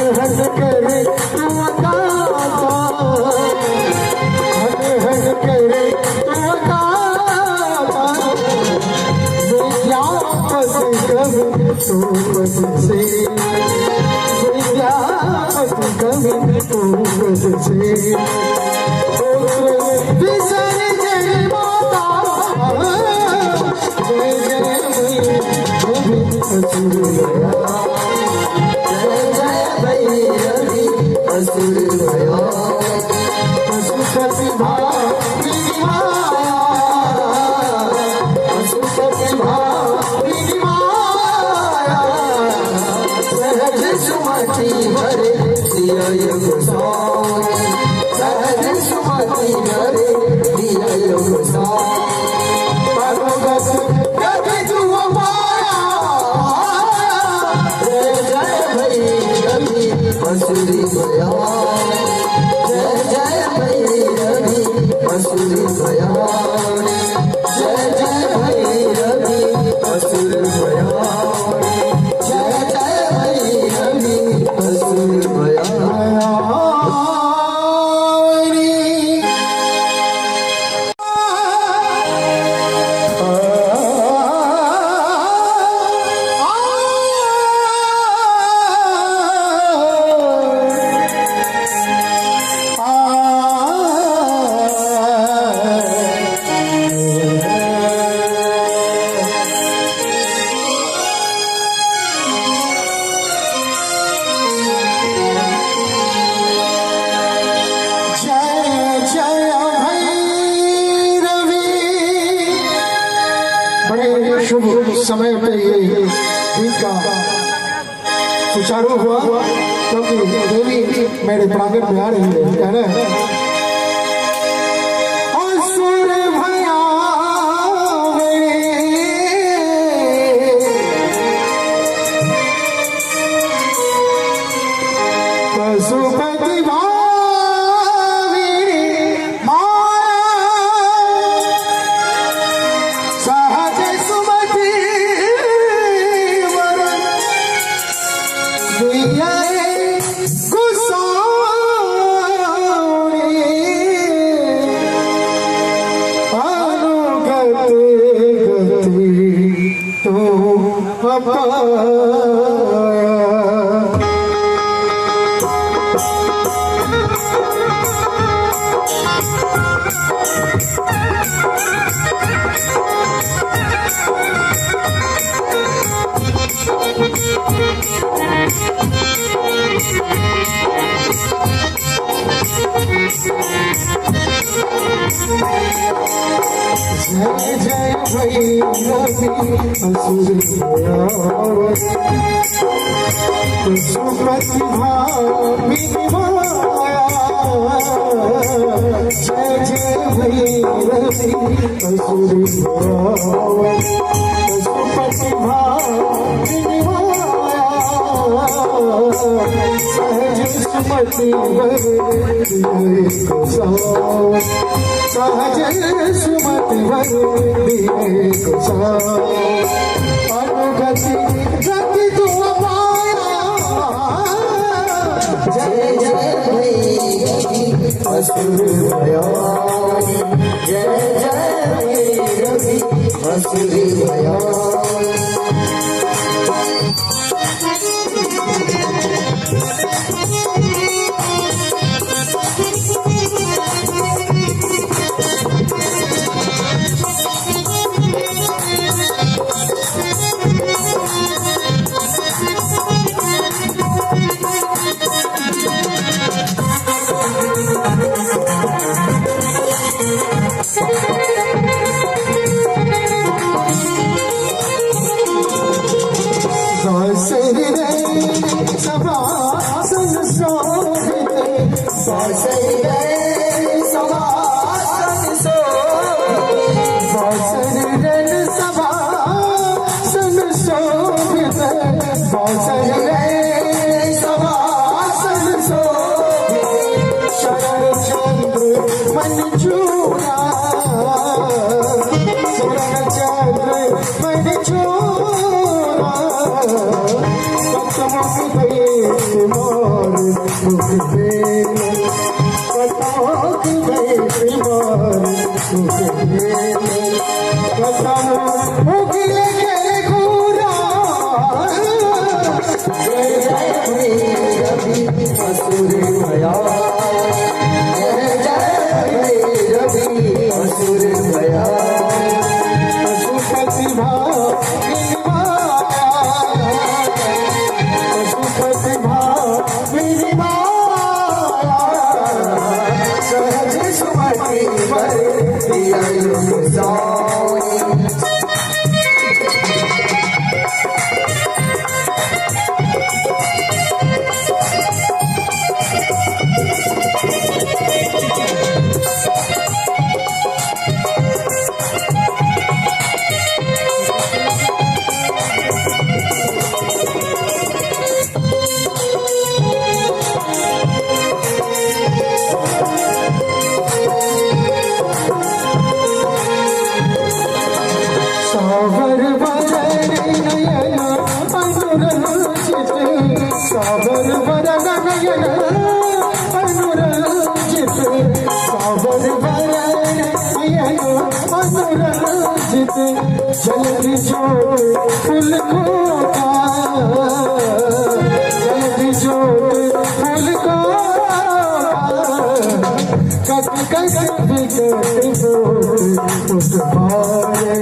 हट करे तू अकाता, हट करे तू अकाता, विद्यापति कवि तू पद से, विद्यापति कवि तू पद से, विसर जय माता, जय जय भैरवी असुर गया, जय जय भैरवी असुर गया, पशुपति भामिनी माया, पशुपति भामिनी माया, सहज सुमति भरे दिया योग स्वामी, सहज सुमति भरे दिया योग स्वामी, परमगत कवि तू माया, जय जय भैरवी असुरी गया, जय जय भैरवी असुरी गया, जय जय भैरवी असुर गया, जय जय भैरवी असुर गया। बड़े शुभ समय पे ये गीत का सुचारू हुआ, क्योंकि देवी मेरे प्रांगण में आ रही है। कह रहे हैं असुर भया पशुपति भामिनी सहज सुमति वरण दिया गुसारी, अनुगत गति तो पाया। जय जय भैरवी असुर गया, पशुपति भामिनी माया, जय जय भैरवी असुर गया, पशुपति भामिनी माया, सहज सुमति भरे दिए गोसाई, सहज सुमति भरे दिए गोसाई, अनुगति गति तू पाया, जय जय भैरवी असुर गया, जय जय भैरवी असुर गया। Come on, सुख मेले बताओ कि मैं बीमार सुख मेले बताओ उगले के घूरा जय जय भैरवी असुर भया जय जय भैरवी असुर भया पशुपति भाग्य पशुपति भाग्य सहज सुमति वर दिया साई सावर वरण नयन अनुरंजित सावर वरण नयन अनुरंजित सावर वरण नयन अनुरंजित जल्दी जोत फूल खोता जल्दी जोत फूल कट कट विकट बोत उठवाए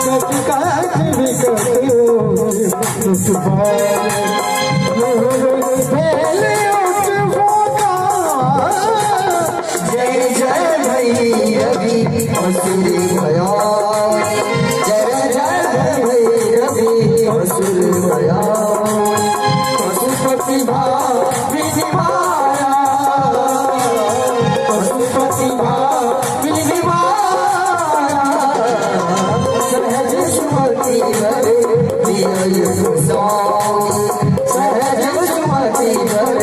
कट कट विकट बोत उठवाए पहले उठवाता जय जय भैरवी असुर भया जय जय भैरवी असुर भया पशुपति भाग्य निवाया पशुपति भाग्य निवाया सहज सुमति वर दिया साई सहज सुमति वर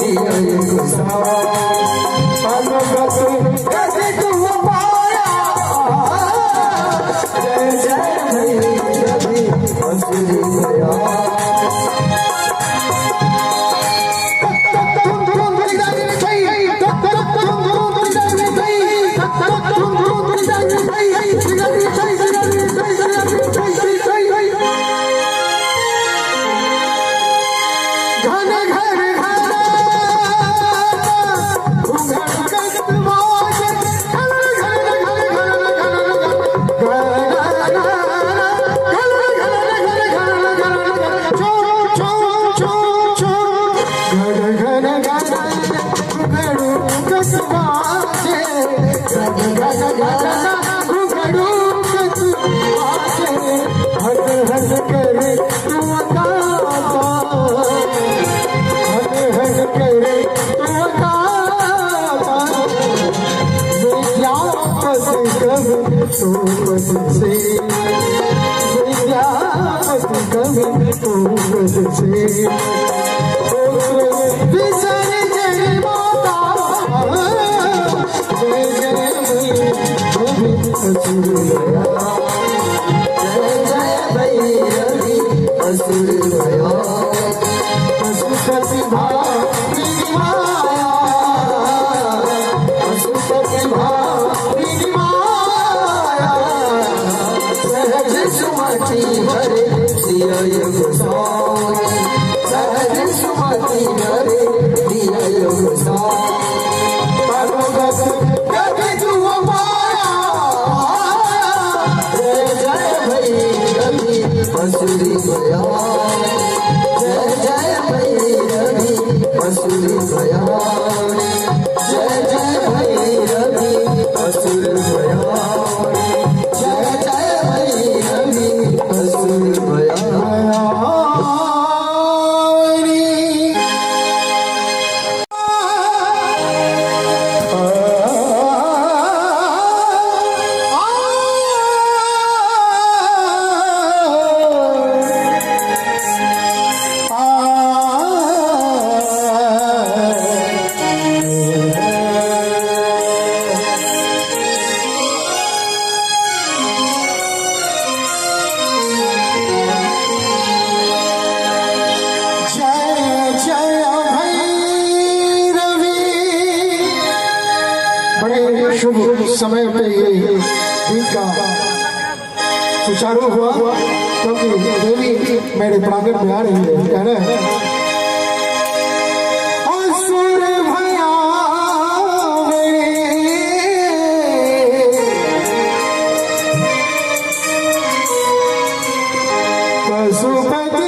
दिया साई अनुगत गति तुम पाया जय जय भैरवी असुर भया घन घर जय जय भैरवी असुर भया पशुपति भाग्य निवाया पशुपति भाग्य निवाया सहज सुमति वर दिया साई सहज सुमति वर दिया साई अनुगत गति तुम पाया जय जय भैरवी असुर भया जय जय भैरवी असुर भया जय जय भैरवी असुर भया जय जय भैरवी असुर भया समय पे ये दिन का सुचारू हुआ क्योंकि देवी मेरे प्रांगण में आ रही है। कह रहे हैं असुर भया पशुपति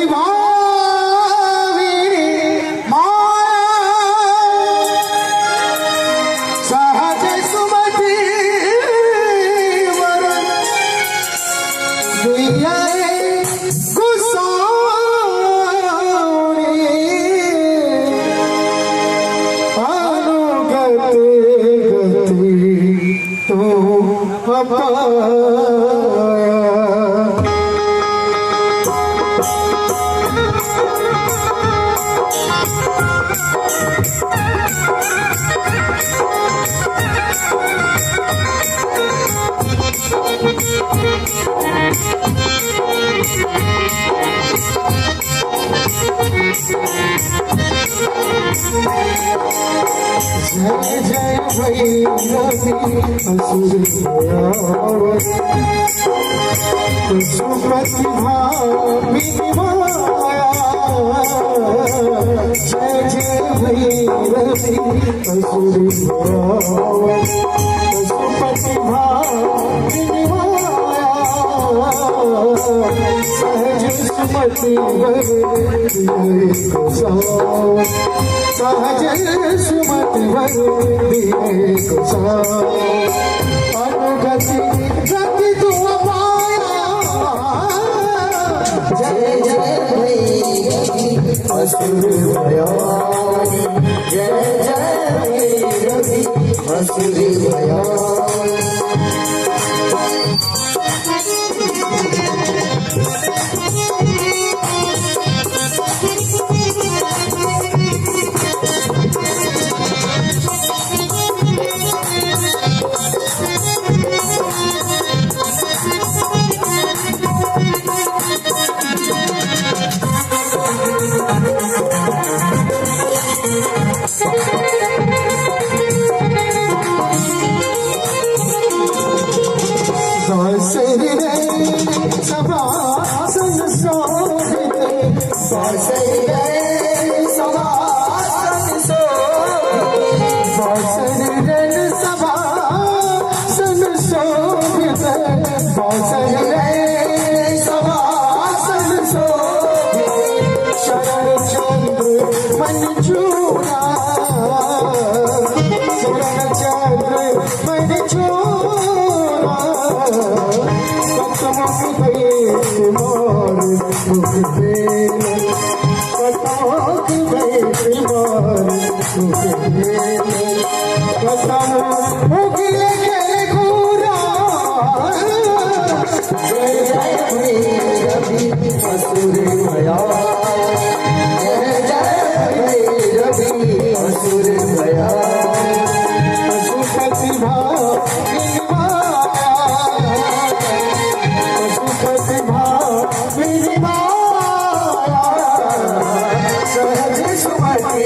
जय जय भैरवी असुर पशुपति भामिनी माया। जय जय भैरवी असुर पशुपति भामिनी माया। सहज सुमति सहज सुमति अनुगति गति तुम पाया। जय जय भैरवी असुर भयानी, जय जय भैरवी असुर भयानी। सभासन शोभित सभासन शोभित सभासन शोभित शरण चंद्र मंजूरा शरण चंद्र मंजूरा जय जय भैरवी असुर भयानी, जय जय भैरवी असुर भयानी। पशुपति भामिनी माया, पशुपति भामिनी माया। सहज सुमति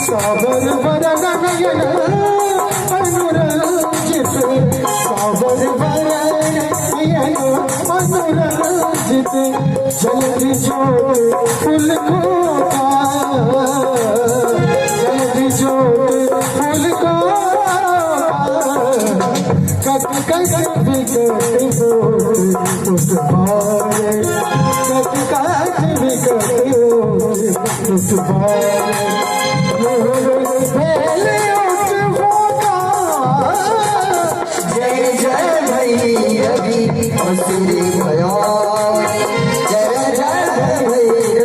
साबर वरण नयन अनुरंजित, साबर वरण नयन अनुरंजित। जल्दी जोत फूल खोता, जल्दी जोत फूल खोता। कट कट विकट बोत उठवाए, कट कट विकट बोत उठवाए। जय जय भैरवी असुर भयानी, जय जय भैरवी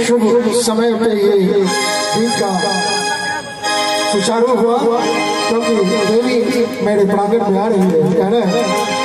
शुभ समय पे ये गीत का सुचारू हुआ क्योंकि देवी मेरे प्रांगण में आ रही है। कह रहे हैं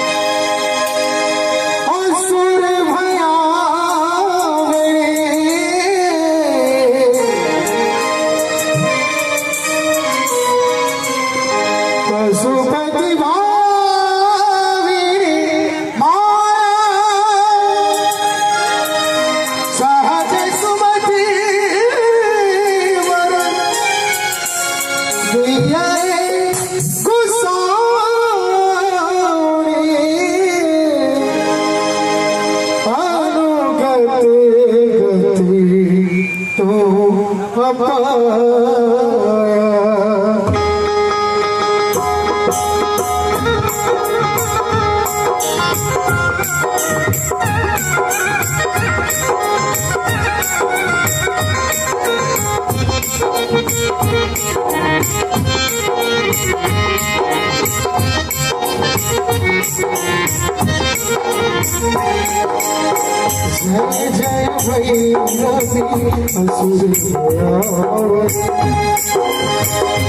जय जय भैरवी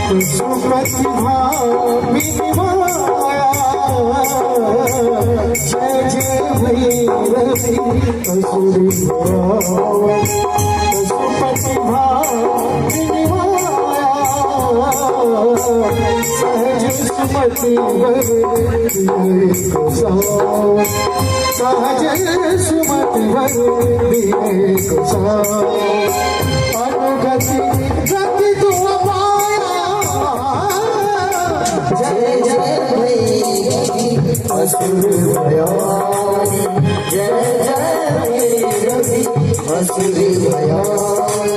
असुर प्रतिभा माया जय जय भैरवी असुर प्रतिभा सहज सुमति सहज सुमति अनुगति गति तुम पाया जय जय भैरवी असुर भयानी जय जय भैरवी असुर भयानी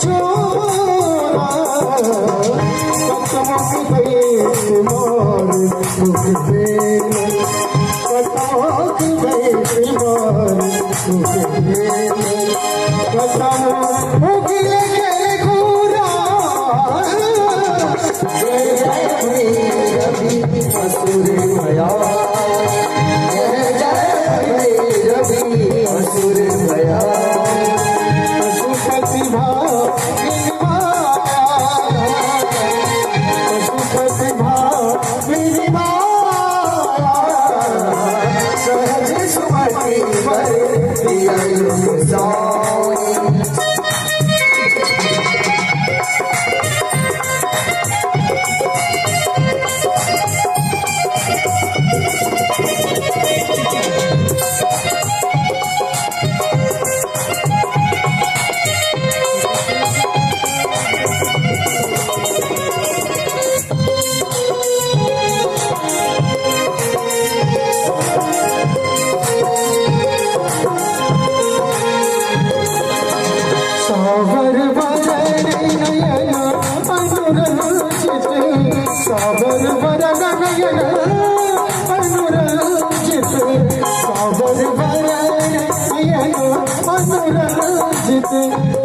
चूड़ा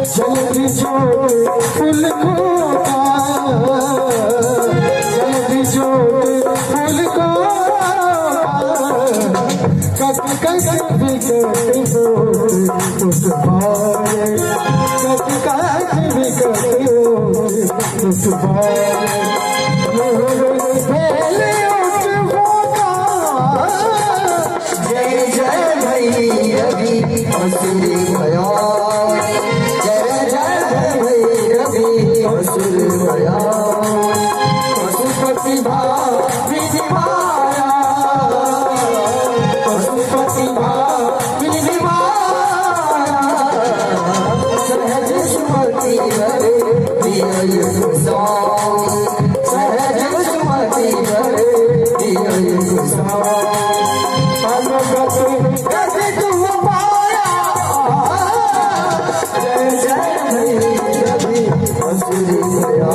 जल्दी जोत फूल खोता, जल्दी जोत फूल खोता, कट बिगड़ उस बारे, कट बिगड़ उस बारे, पहले उठ होता। जय जय भैरवी असुरी भया, जय जय भैरवी असुरी भया, पशुपति भाविनी माया, पशुपति भाविनी माया, सहज सुमति हरे दिया गोसाई, सहज सुमति हरे दिया गोसाई, कैसे तुम पाया, जय जय भैरवी असुरी भया।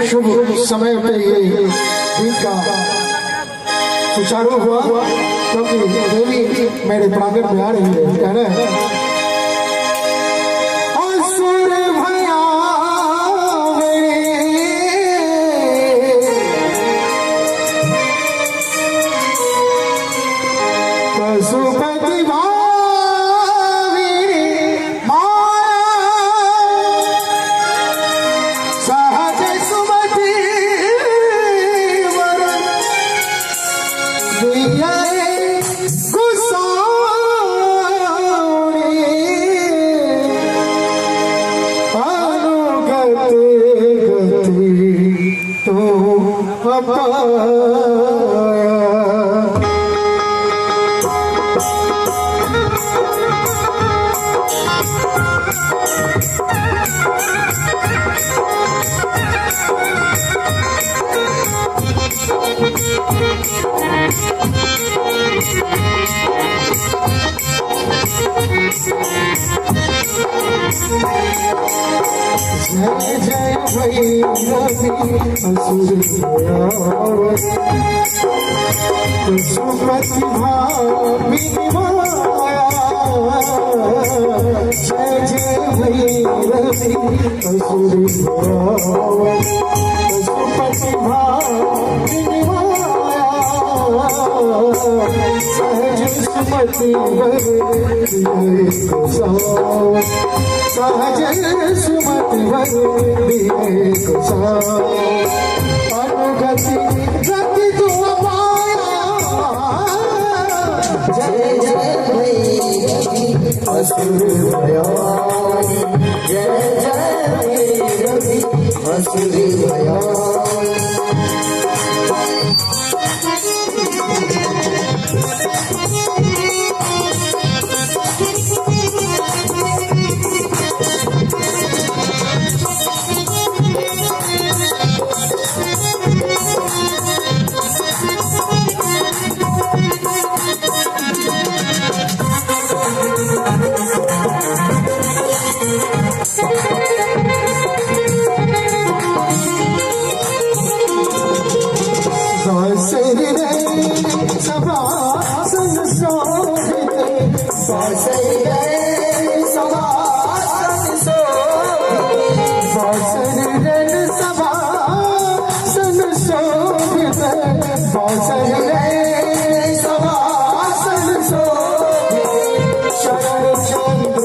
शुभ समय पे ये गीत का सुचारू हुआ, क्योंकि देवी मेरे प्रांगण में आ रही है। कह रहे हैं असुर भया पशुपति जय जय भैरवी असुर सुमति भामिनी माया जय जय भैरवी असुर सुमति भामिनी माया सहज सुमति भरे सहज सुमति भरे अनुगति गति तुम पाया जय जय भैरवी असुर भयानी जय जय भैरवी असुर भयानी सभासन शोभित सभासन शोभित शरण चंद्र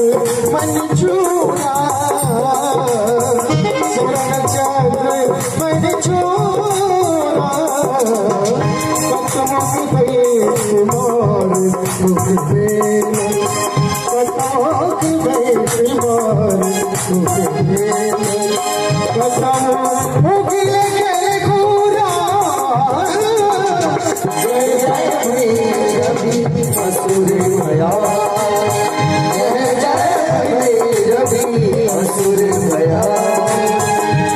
मन चूड़ा शरण चंद्र मन चूड़ा असुर भया जय जय भैरवी असुर भया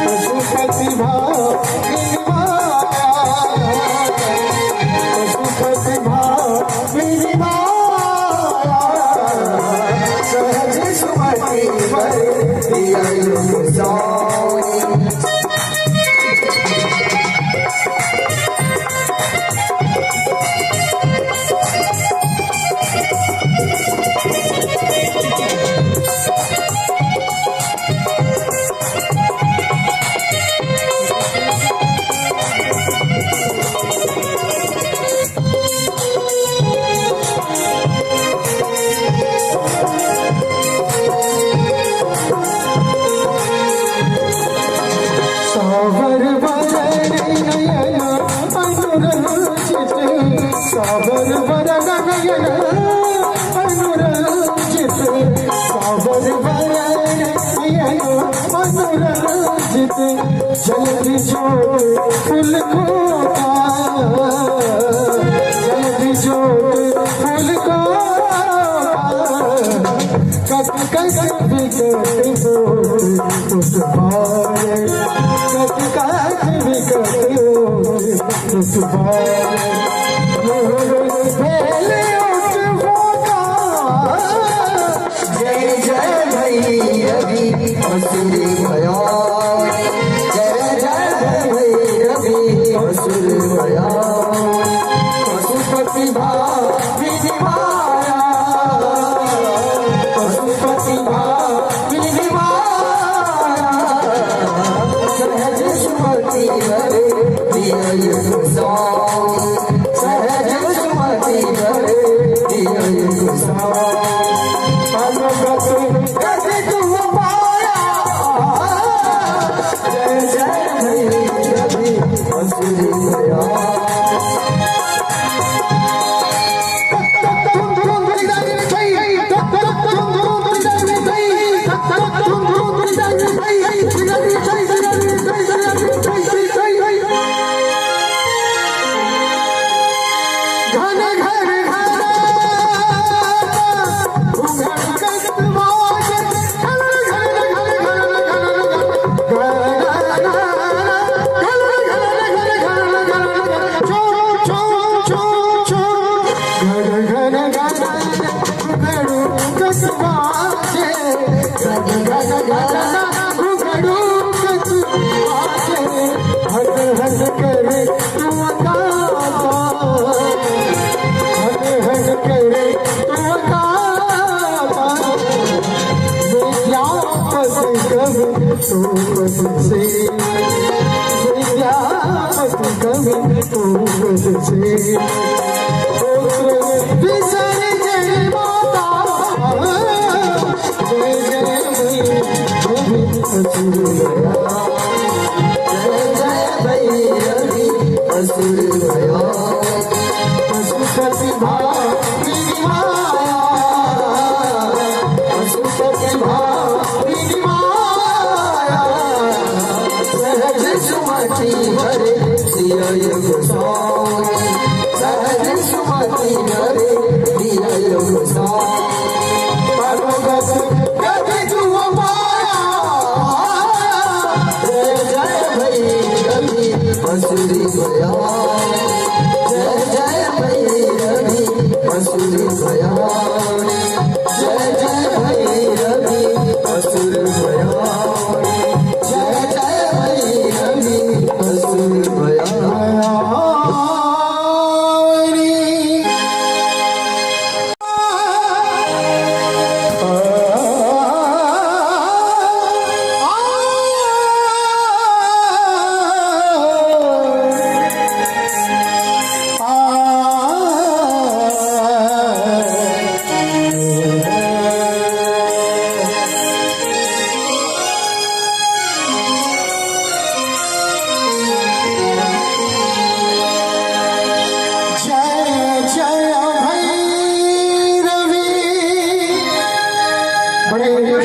पशुपति भामिनी माया पशुपति भामिनी माया सहज सुमति भरे साबर वरण नयन अनुरंजित साबर वरण नयन अनुरंजित जल्दी जोत फूल खोता जल्दी जोत फूल खोता कट कट बिकट बोत उठवाए कट कट बिकट बोत उठवाए जय जय भैरवी असुर भयानी जय जय भैरवी असुर भयानी पशुपति भामिनी माया पशुपति भामिनी माया सहज सुमति भरे सहज सुमति भरे अनुगत गति तुम पाया जय जय भैरवी असुर भयानी घुघरू असुर भयानी जय जय भैरवी असुर भयानी जय जय भैरवी असुर भयानी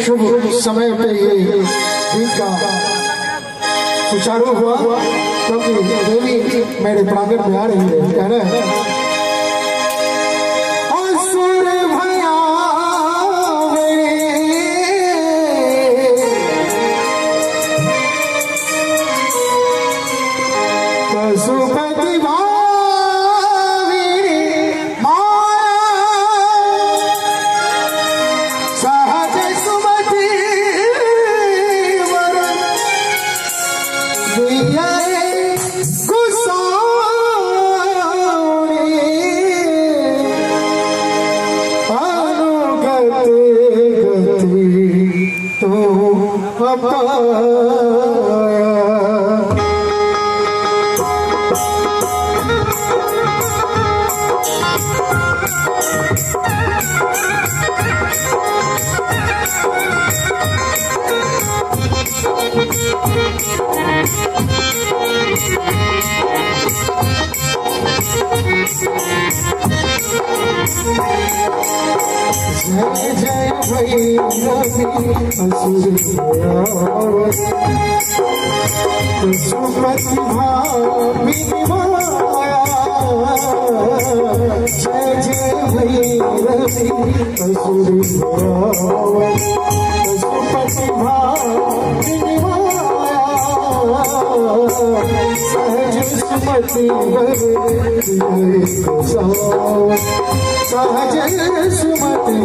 शुभ समय पे ये दिन का सुचारू हुआ क्योंकि देवी मेरे प्रांगण में आ रही है। कह रहे हैं असुर भयावे पशुपति जय जय भैरवी असुर पशुपति भामिनी माया जय जय भैरवी असुर पशुपति भामिनी माया सहज सुमति सहज सुमति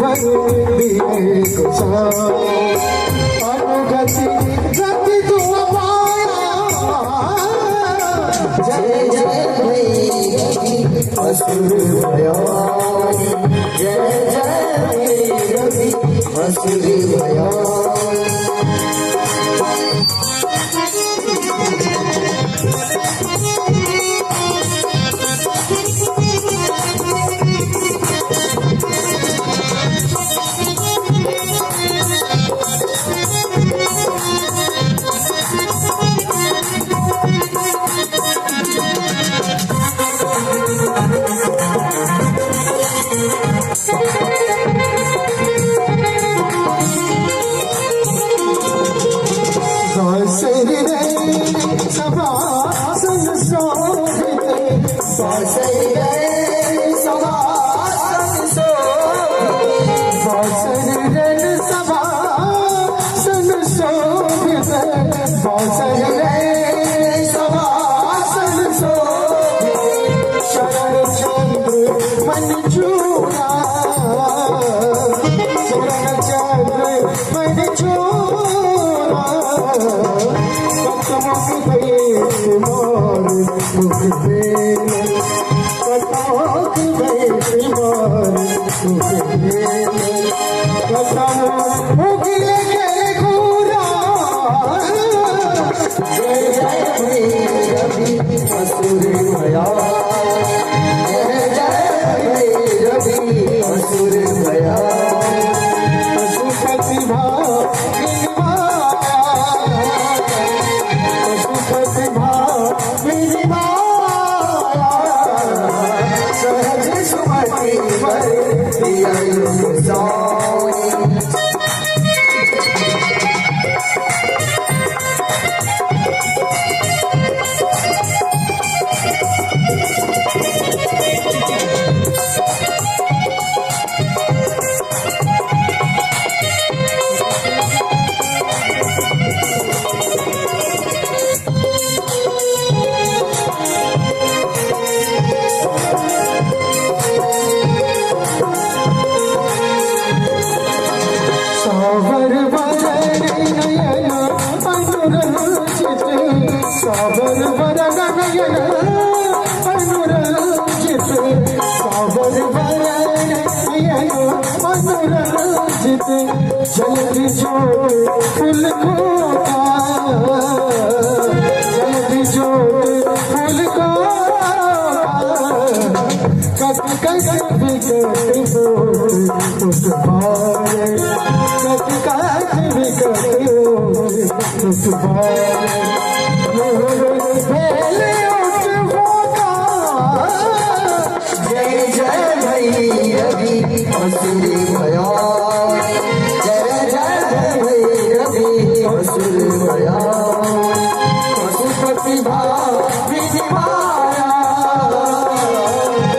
अनुगति गति तुम पाया जय जय भैरवी असुर भयानी जय जय भैरवी असुर भयानी रंजित जल्दी जोत फूल को जल्दी जोत फूल को कट कट बिकट बोत उस बारे कट कट बिकट बोत उस बारे पहले उठ होगा जय जय भैरवी असुरी भया जय जय भैरवी असुरी भया पशुपति भाविनी माया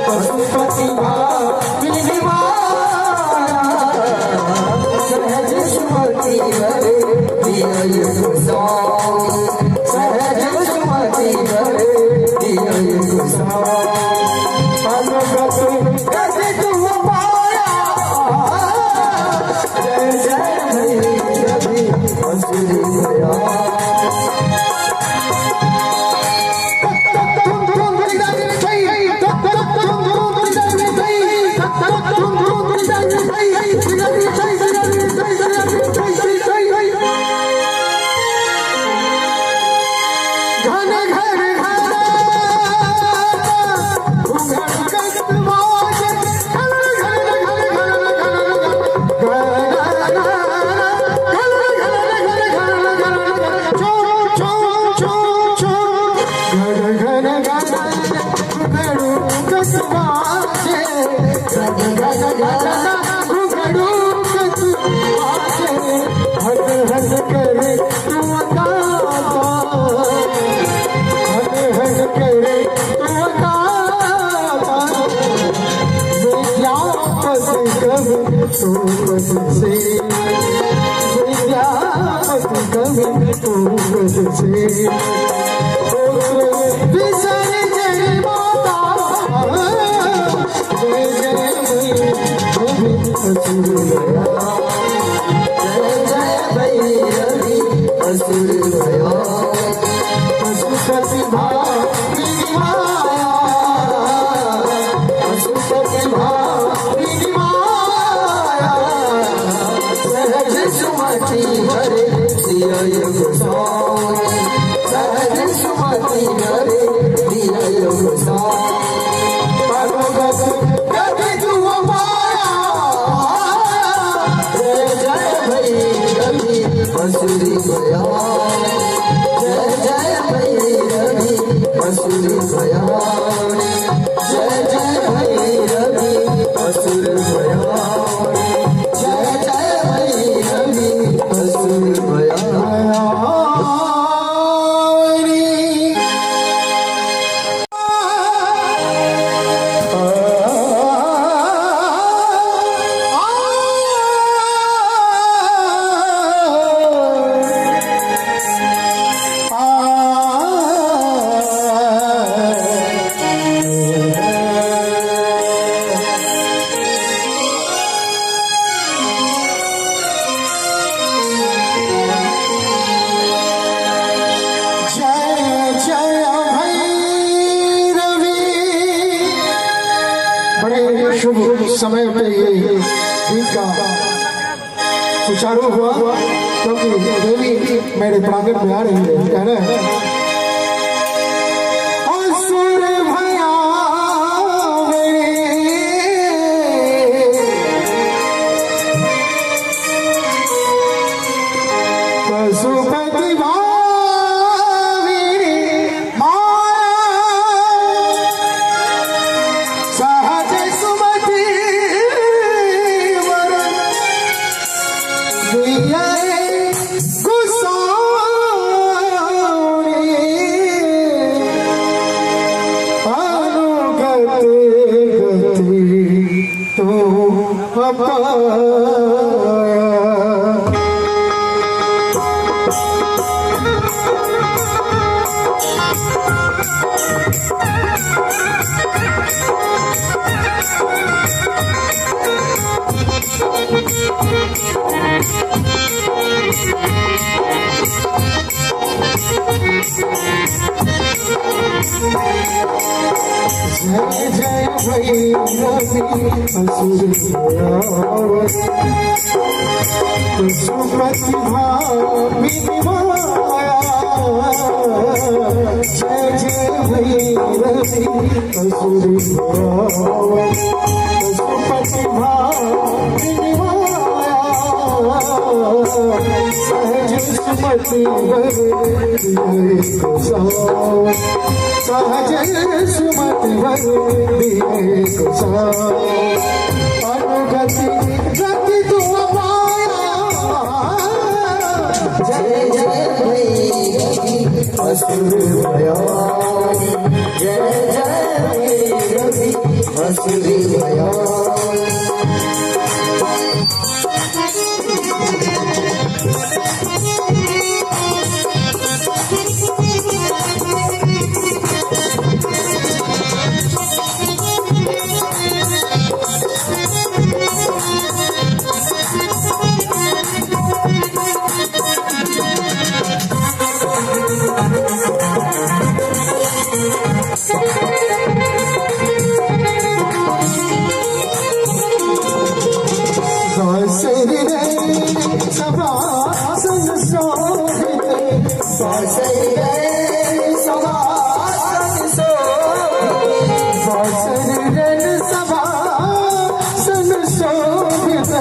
पशुपति भाविनी माया सहज सुमति हरे दिय गोसाई सहज सुमति हरे दिय गोसाई कैसे तुम पाया जय जय भैरवी असुरी भया असुरी भया जय जय भैरवी असुरी भया जय जय भैरवी असुरी भया जय जय भैरवी असुरी भया शुभ समय पे ये दिन का सुचारू हुआ क्योंकि देवी मेरे प्रांगण में आ रही है कह रहे हैं पशुपति जय जय भैरवी रवि असुर पशुपति भामिनी माया जय जय भैरवी असुर पशुपति भामिनी माया सहज सुमति दिए सहज सुमति दिए अनुगति गति तुम पाया जय जय भैरवी असुर भयानी जय जय भैरवी असुर भयानी सभासन शोभित सभासन शोभित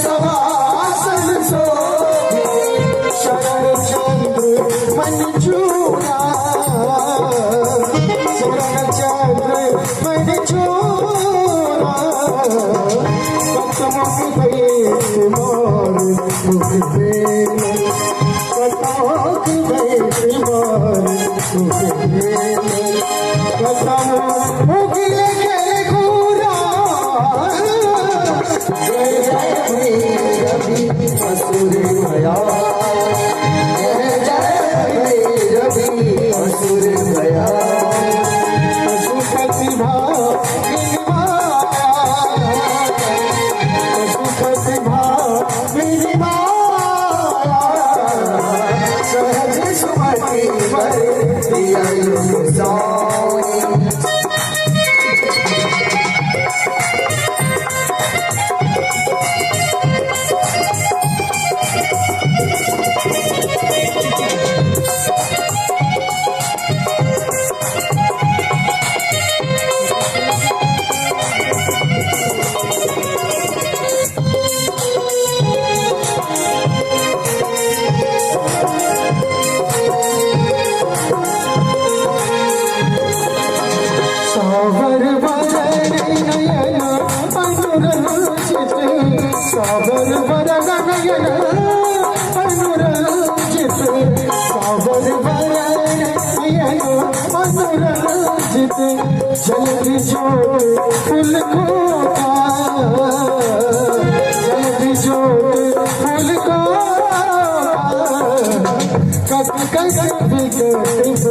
सभासन शोभित शरण चंद्र मंजूरा शरण चंद्र मंजूरा असुर भया जय जय भैरवी असुर भया पशुपति भामिनी माया पशुपति भामिनी माया सहज सुमति दिया साबर वरण नयन अनुरंजित साबर वरण नयन अनुरंजित जल्दी जोड़ फूल खोता जल्दी जोड़ फूल कट कट विकट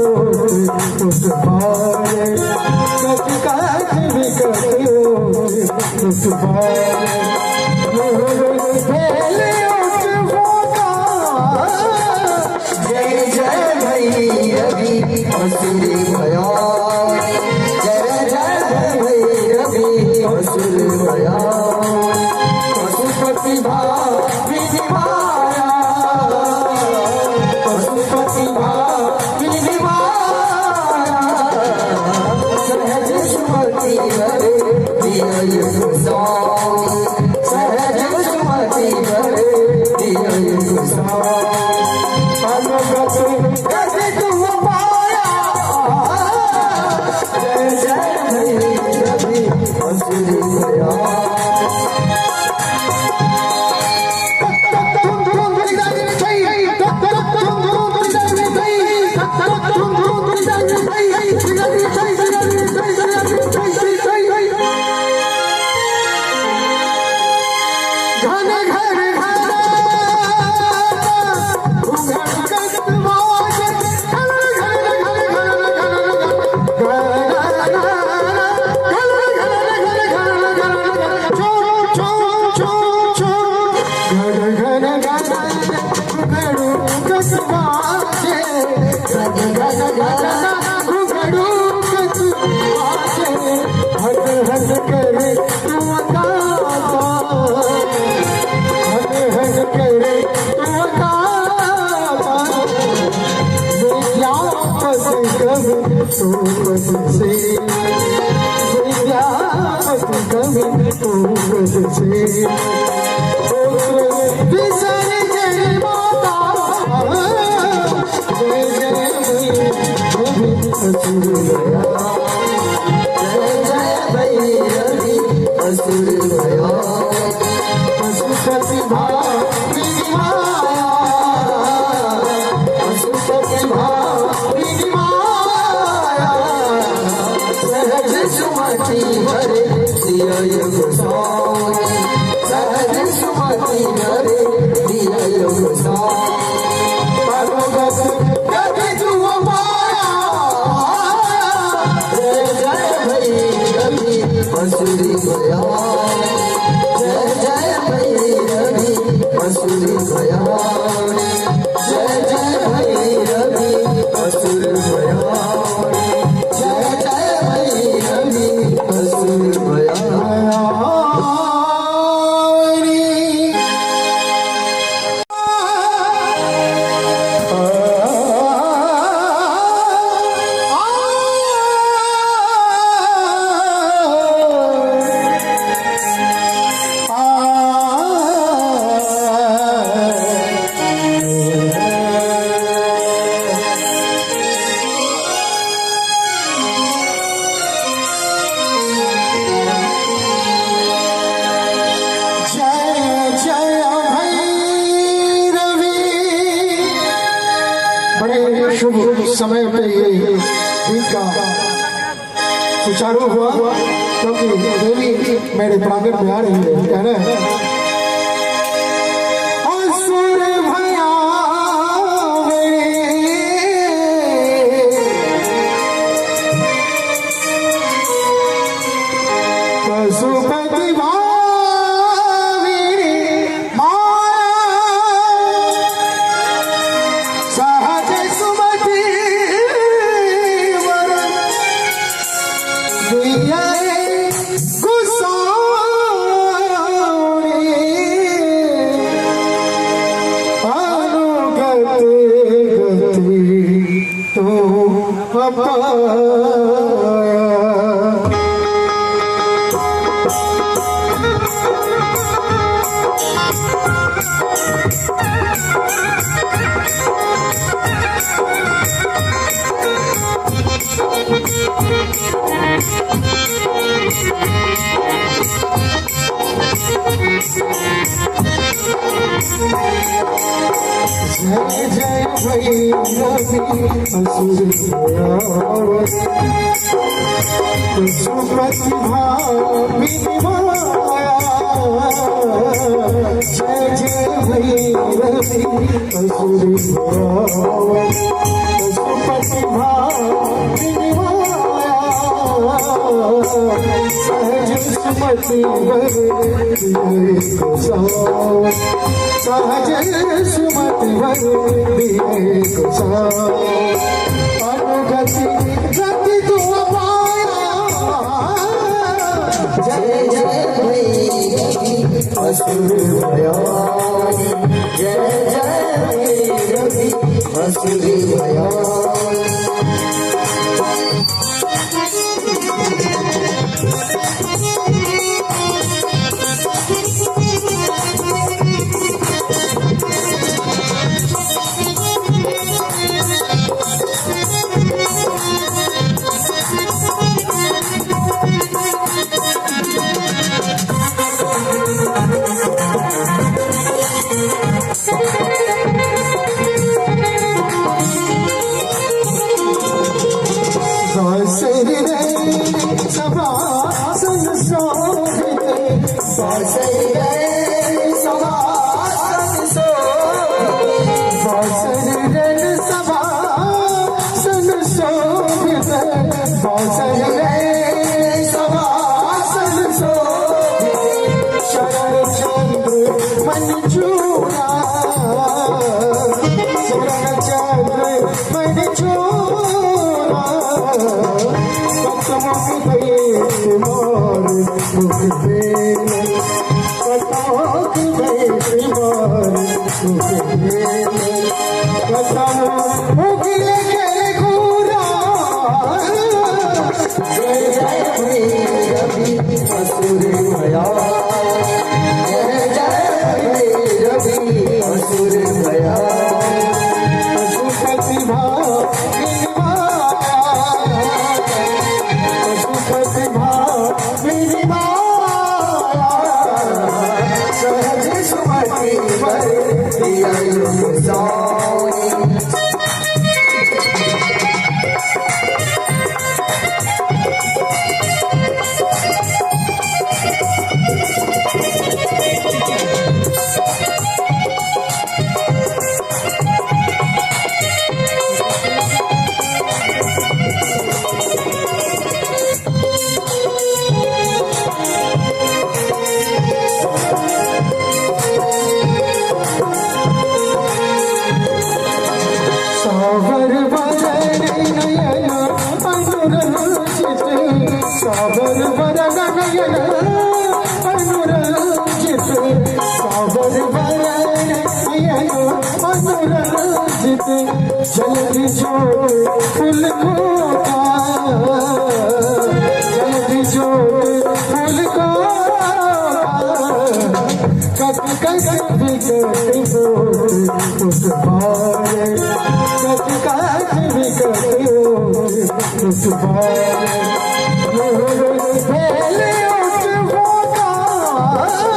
उठवाए कट कट विकट उठवाए जय जय भैरवी असुर भयानी जय जय भैरवी असुर भयानी पशुपति भामिनी माया पशुपति भामिनी माया सहज सुमति दिया सहज सुमति दिया गति तुम पाया जय जय भैरवी असुर भयानी घन घर करे तू अकाता, हन करे तू अकाता, विद्यापति कवि तू पद से, विद्यापति कवि तू पद से, विसर जय माता, जय जय भैरवी असुर गया, जय जय भैरवी असुर गया, पशुपति भावी माया, पशुपति भावी माया, सहज सुमति भरे दिया गोसाई, सहज सुमति भरे दिया गोसाई, भगवत कभी तू माया, जय जय भैरवी असुर गया, जय जय भैरवी असुर गया, जय जय भैरवी असुर गया, जय जय भैरवी असुर गया। बड़े शुभ समय पे ये दिन का सुचारू हुआ, क्योंकि देवी मेरे प्रांगण में आ रही है। कह रहे हैं असुर भया पशुपति भावी सहज सुमति वर दिया गुसाई, अनुगत गति तो पाया। जय जय भैरवी असुर गया, पशुपति भावी माया, जय जय भैरवी असुर गया, पशुपति भावी माया, सहज सुमति वर दिए गोसाई, सहज सुमति वर दिए गोसाई, अनुगति गति तू पाया, जय जय भैरवी असुर गया, जय जय भैरवी असुर गया। सभासन शोभिते, सभासन शोभिते, सभासन शोभिते, शरण चंद्र मंजूरा, शरण चंद्र मंजूरा,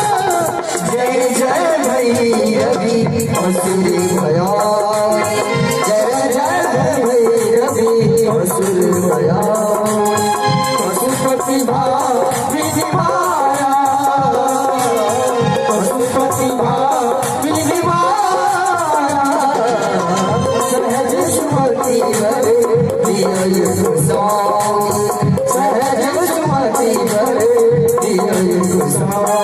जय जय भैरवी असुर भया जय जय भैरवी असुर भया पशुपति भाविनी माया पशुपति भाविनी माया सहज सुमति हरे दिय गोसाई सहज सुमति हरे दिय गोसाई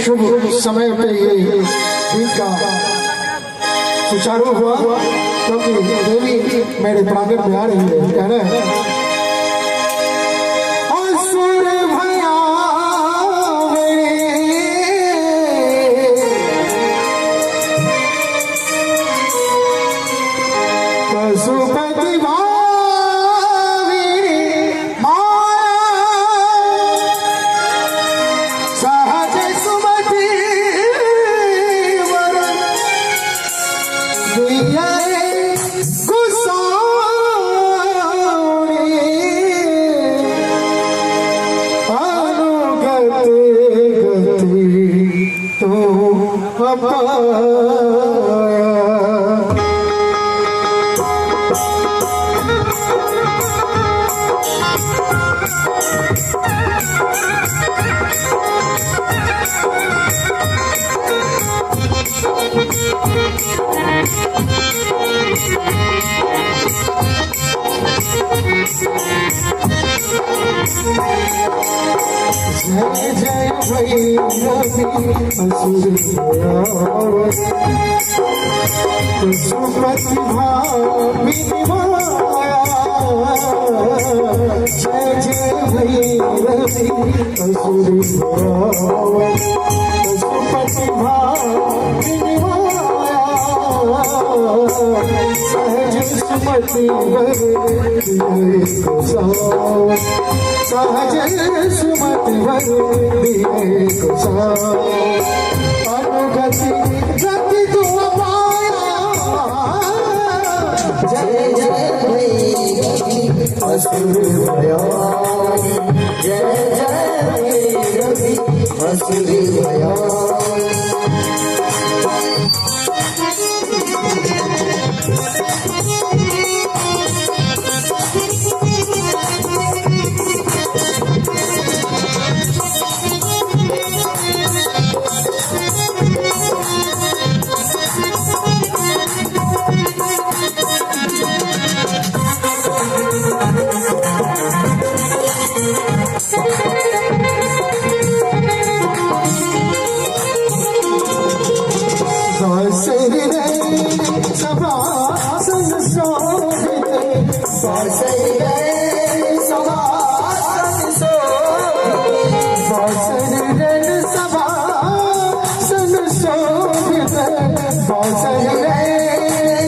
शुभ समय पे ये दिन का सुचारू हुआ क्योंकि देवी मेरे प्रांगण में आ रही है। कह रहे हैं जय जय भैरवी असुर पशुपति भाविनी माया जय जय भैरवी असुर सहज सुमति भर दिए को साओ, सहज सुमति भर दिए को साओ, अनुगति गति तुम पाया। जय जय भैरवी असुर भयानी, जय जय भैरवी असुर भयानी।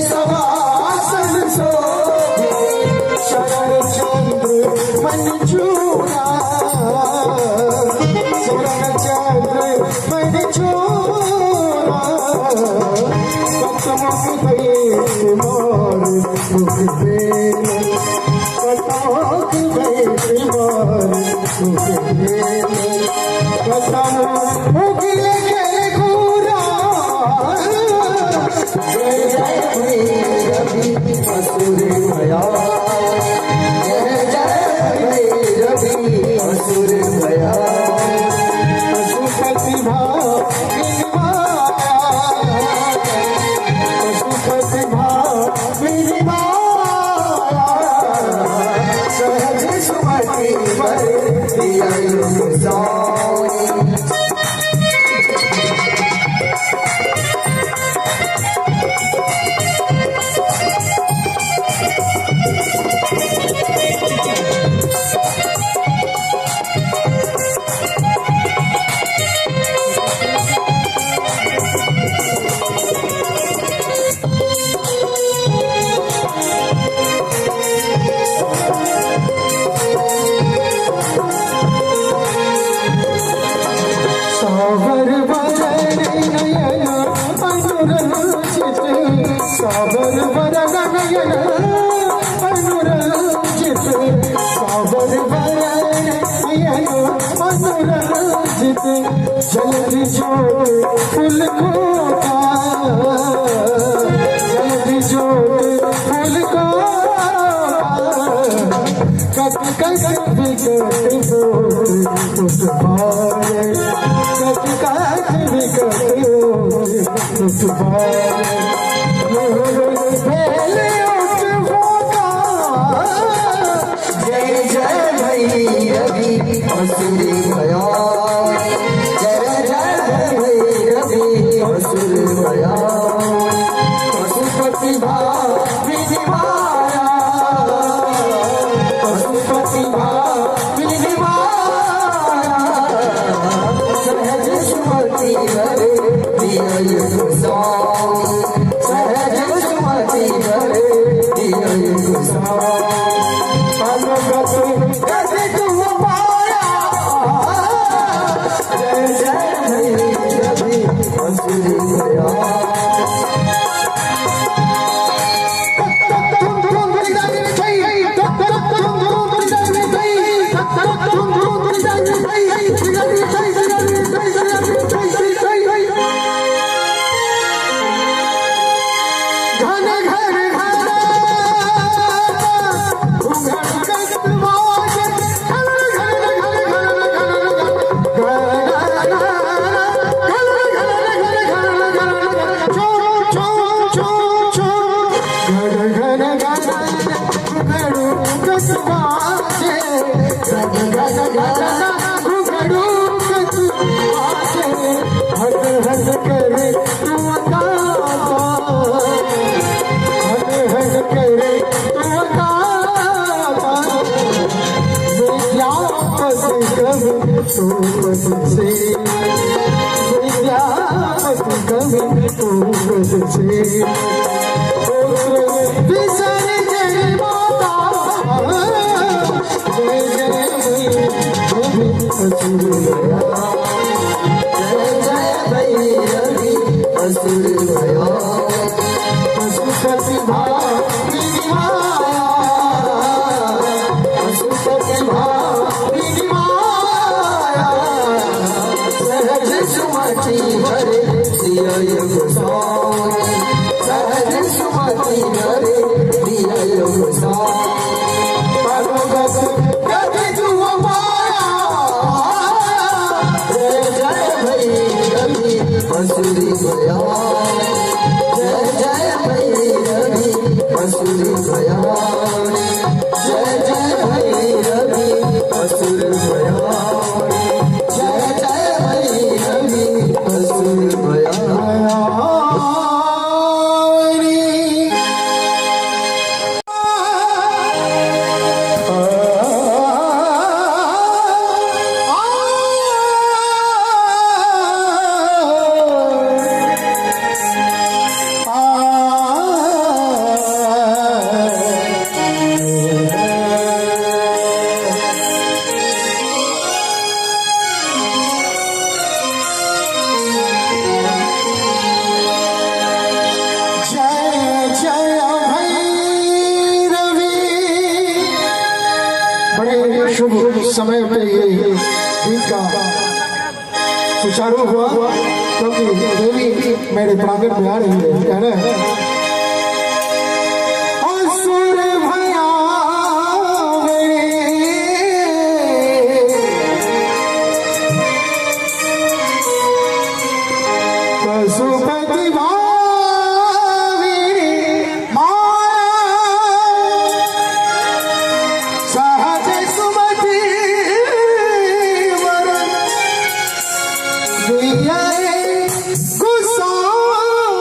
सभासन शोभित, शरण चंद्र मंजूरा, शरण चंद्र मंजूरा, कतमों भये मोर मुख बेल, कतमों भये मोर मुख बेल, कतमों मुखिले के घूरा। जय जय भैरवी असुर भयानी, जय जय भैरवी असुर भयानी। पशुपति भामिनी माया, पशुपति भामिनी माया, सहज सुमति भर दिए को साओ। सावर वरण नयन अनुरंजित, सावर वरण नयन अनुरंजित, सावर वरण नयन अनुरंजित, जल्दी जोड़ फूल खोता, जल्दी जोड़ फूल खोता, कट कट विकट बोल पुष्पाए, कट कट विकट बोल पुष्पाए, पहले उठ होता। जय जय भैरवी असुर भयानी, जय जय भैरवी असुर भयानी। पशुपति भामिनी माया, पशुपति भामिनी माया, सहज सुमति भर दिए को साओ, सहज सुमति भर दिए को साओ। अनुगति गति तुम पाया। जय जय भैरवी असुर भयानी। से अति कवि पूरब से पुत्र विसर जय माता जय जय भैरवी असुर भया जय भैरवी असुर भया पशुपति भावी माया पशुपति भावी माया सहज सुमति भरे दिया गोसाई सहज सुमति भरे दिया गोसाई परमगत गति तुम पाया जय जय भैरवी असुरी भया जय जय भैरवी असुरी भया जय जय भैरवी असुर भया जय जय भैरवी असुर भया शुभ समय पे ये गीत का सुचारू हुआ क्योंकि देवी मेरे प्रांगण में आ रही है कह रहे हैं असुर भया पशुपति भावी सहज सुमति वरण दिया गुसाई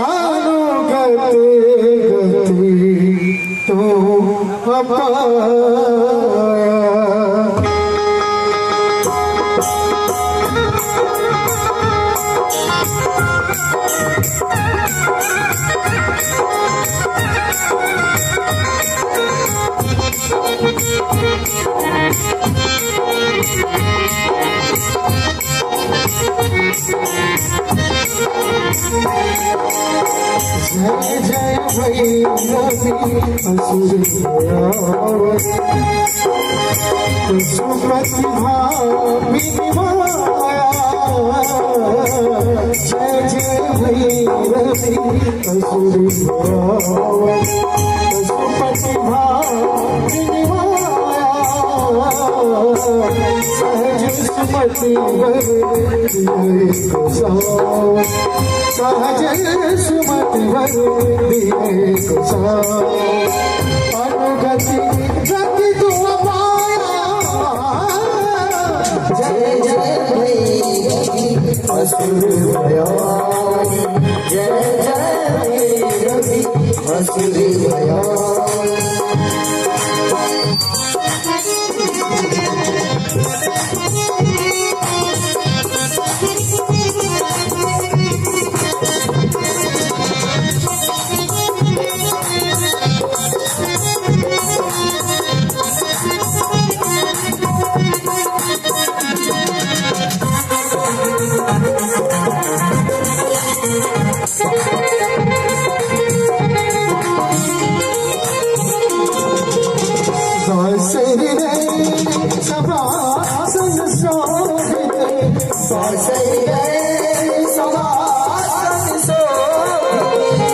अनुगति गति तो अपाया जय जय भैरवी असुर पशुपति भावी माया जय जय भैरवी असुर पशुपति भावी माया सहज सुमति सहज सुमति अनुगति गति तुम पाया जय जय भैरवी असुर भया जय जय भैरवी असुर भया सभासन शोभित सभासन शोभित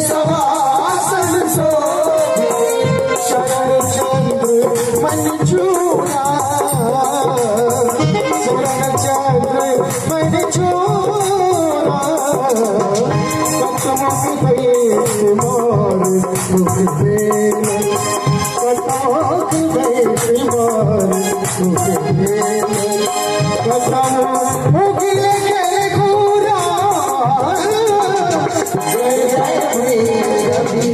सभासन शोभित शरण चंद्र मंजूरा शरण चंद्र मंजूरा जय जय भैरवी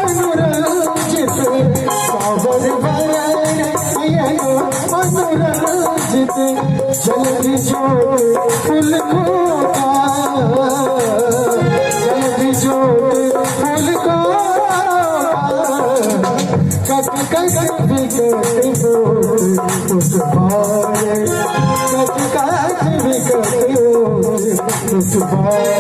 अनुरंजित सावर वरण अनुरंजित जल्दी जोड़ फूल को जल्दी जोड़ फूल को कट कट विकट उस बारे कट कट विकट उस बारे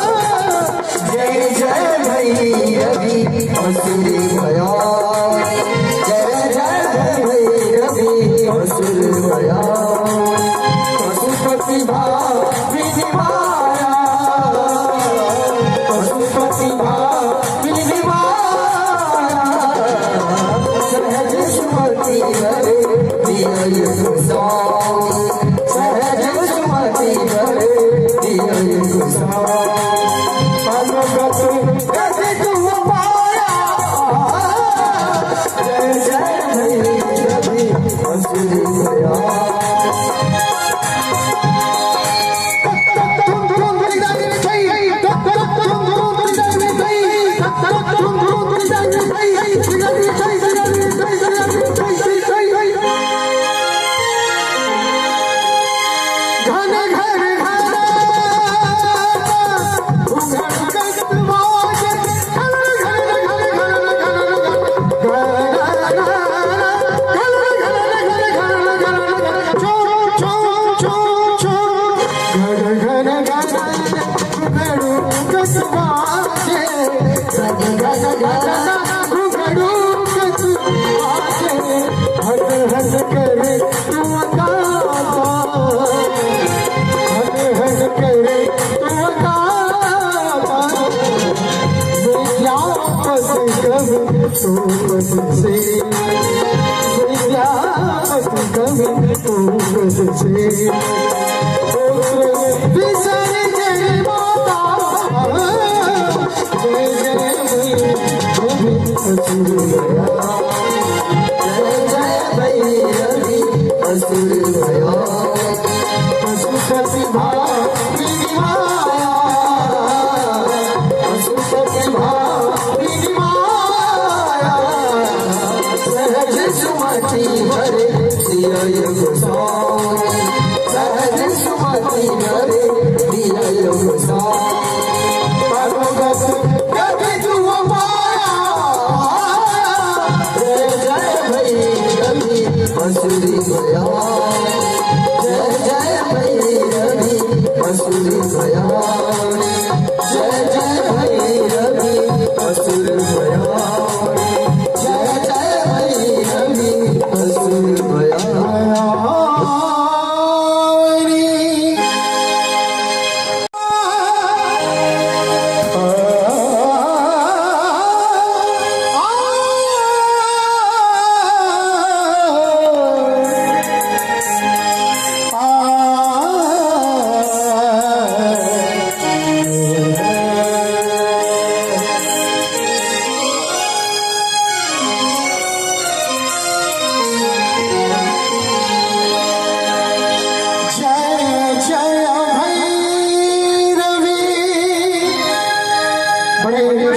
जय जय भैरवी असुर भया जय जय भैरवी असुर भया पशुपति भाविनी माया पशुपति भाविनी माया सहज सुमति हरे दिय गोसाई सहज सुमति हरे दिय गोसाई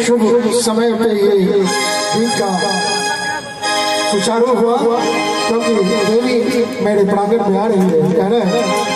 शुभ समय पे ये दिन का सुचारू हुआ क्योंकि देवी मेरे प्रांगण में आ रही है। कह रहे हैं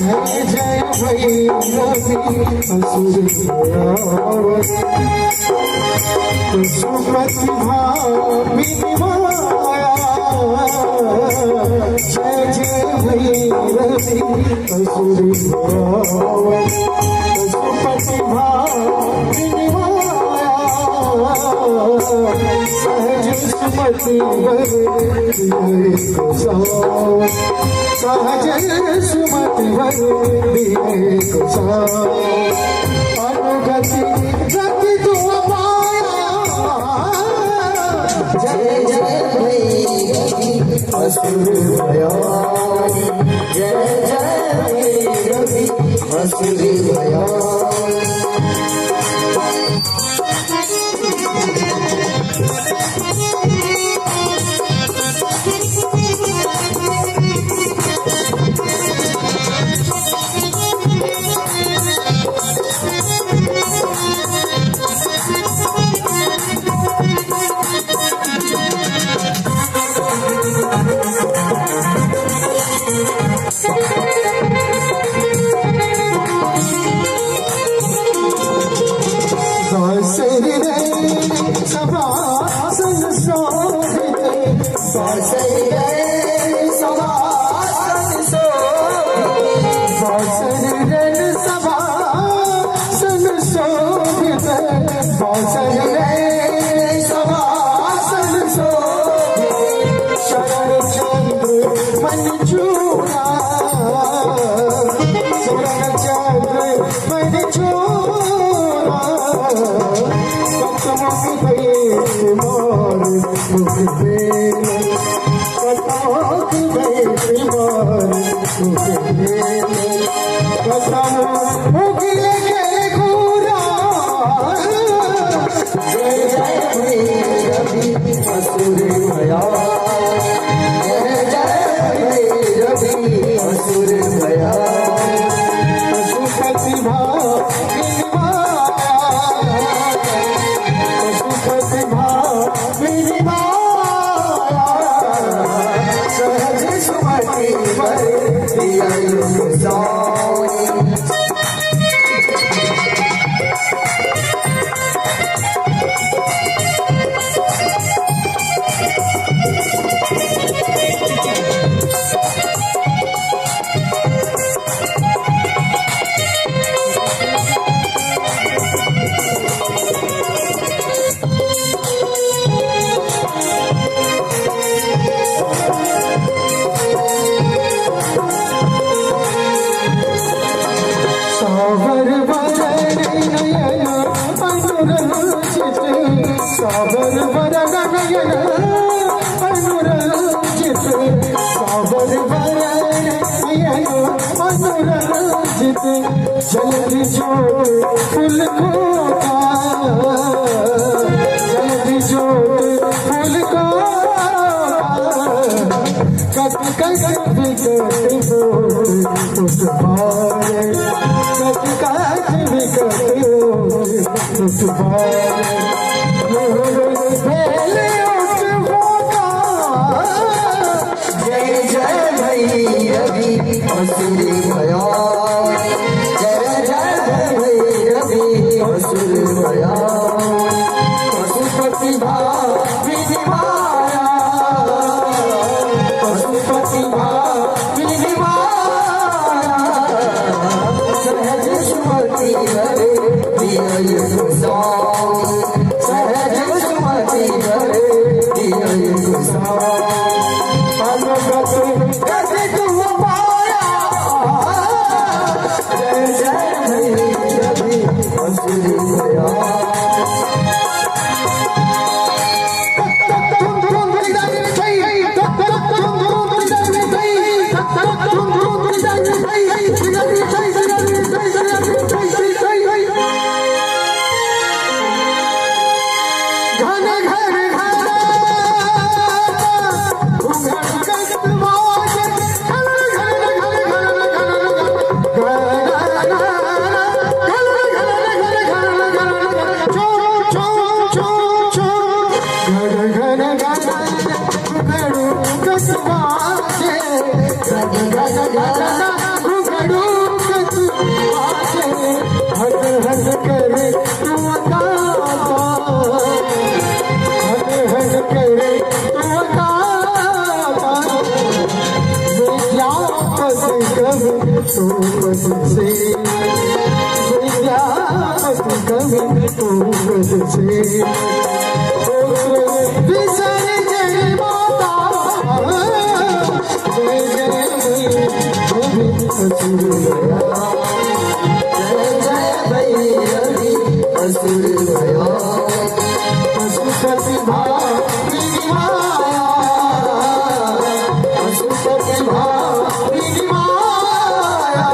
जय जय भैरवी असुर सुमति भामिनी माया जय जय भैरवी असुर पशुपति भामिनी माया सहज सुमति दिए को सहज सुमति दिए को अनुगति गति तू पाया जय जय भैरवी असुर भयानी जय जय भैरवी असुर भयानी सभासन शोभित सभासन शोभित सभासन शोभित शरण चंद्र मन चूड़ा शरण चंद्र मन चूड़ा साबर वरण नयन अनुरंजित साबर वरण नयन अनुरंजित जल्दी जोड़ फूल खोता जल्दी जोड़ फूल खोता कट कट विकट बोल उठवाए कट कट विकट बोल उठवाए जय जय भैरवी असुर भयानी जय जय भैरवी असुर भयानी पशुपति भामिनी माया पशुपति भामिनी माया सहज सुमति हरे दिय गोसाई सहज सुमति हरे दिय गोसाई गति तू पाया जय जय भैरवी असुर Bhayani Gana, gana, gana, gana, gana, gana, तो बद से विद्यापत कवि तो बद से विसर जय माता जय जय असुर गया जय जय भैरवी असुर गया पशुपति भावी माया पशुपति भावी माया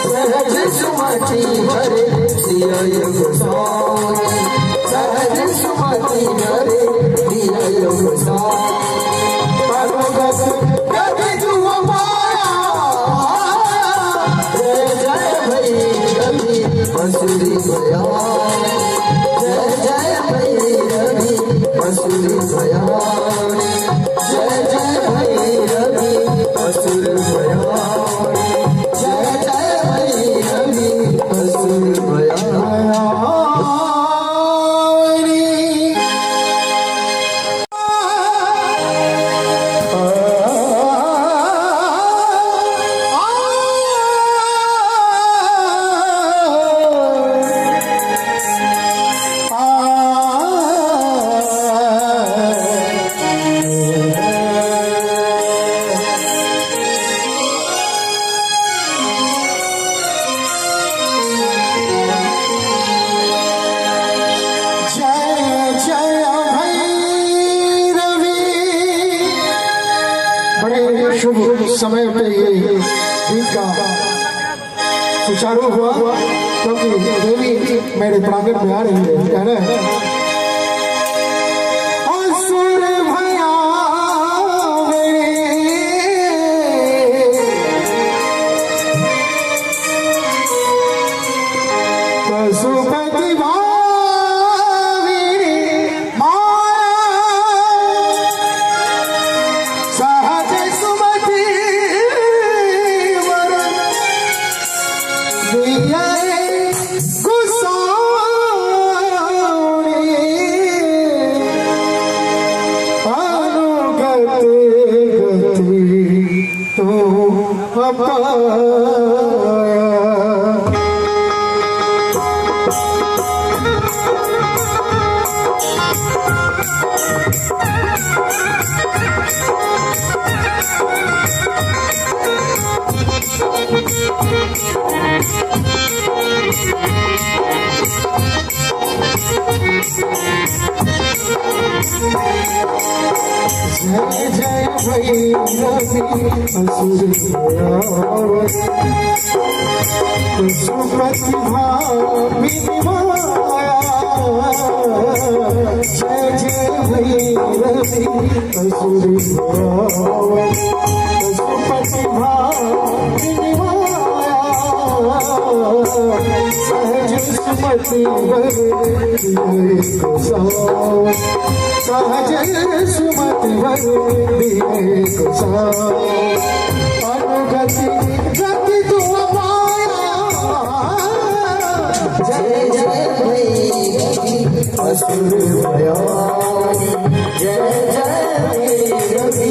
सहज सुमति हरे दिया गोसाई सहज सुमति हरे दिया गोसाई कभी तुम माया जय जय भैरवी असुरी गया जय जय भैरवी असुरी गया जय जय भैरवी असुर गया जय जय भैरवी असुर गया बड़े शुभ समय पे ये गीत का सुचारू हुआ क्योंकि देवी मेरे प्रांगण में आ रही है कह रहे हैं असुर भया पशुपति जय जय भैरवी असुर पशुपति भावी माया जय जय भैरवी असुर पशुपति भावी माया सहज सुमति सहज सुमति अनुगति गति तुम माया जय जय भैरवी असुर गया जय जय भैरवी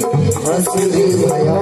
असुर गया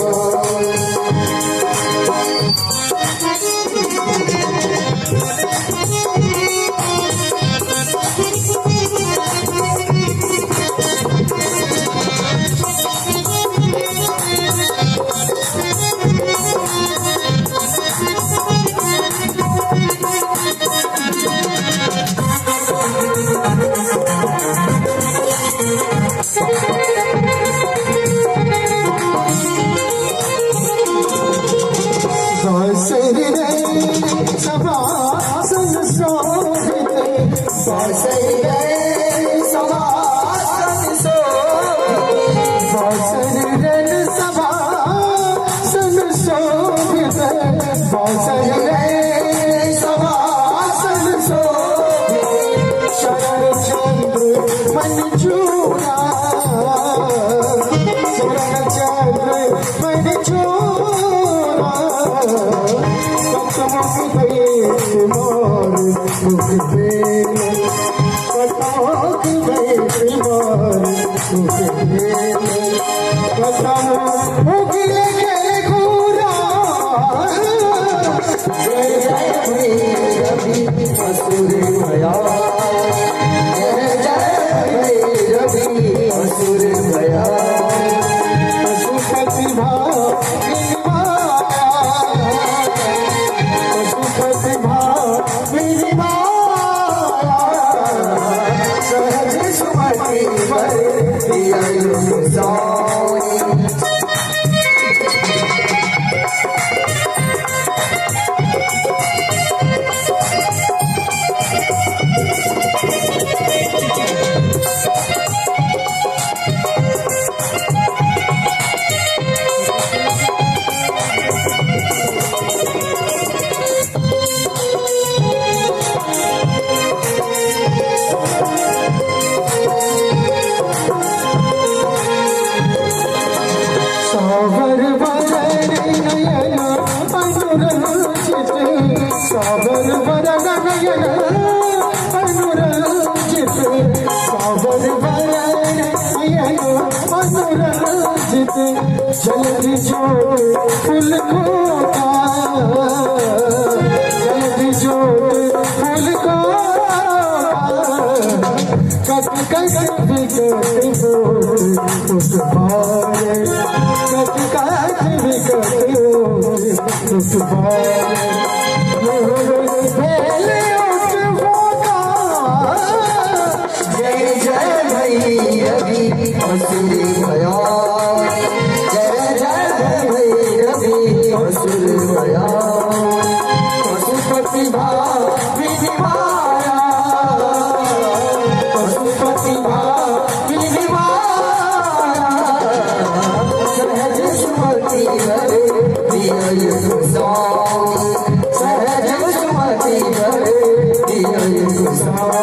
Kata जय जय भैरवी असुर भया जय जय भैरवी असुर भया पशुपति भामिनी माया पशुपति भामिनी माया सहज सुमति वर दिया साई सावर वरण नयन अनुरंजित सावर वरण नयन अनुरंजित सावर वरण नयन अनुरंजित जल्दी जोड़ फूल खोता जल्दी जोड़ फूल खोता कट कट विकट बोल पुष्पारे कट कट विकट बोल पुष्पारे भेले उठता जय जय भैरवी असुर भया जय जय भैरवी असुर भया पशुपति भामिनी माया पशुपति भामिनी माया सहज सुमति वर दिया साई सहज सुमति वर दिया साई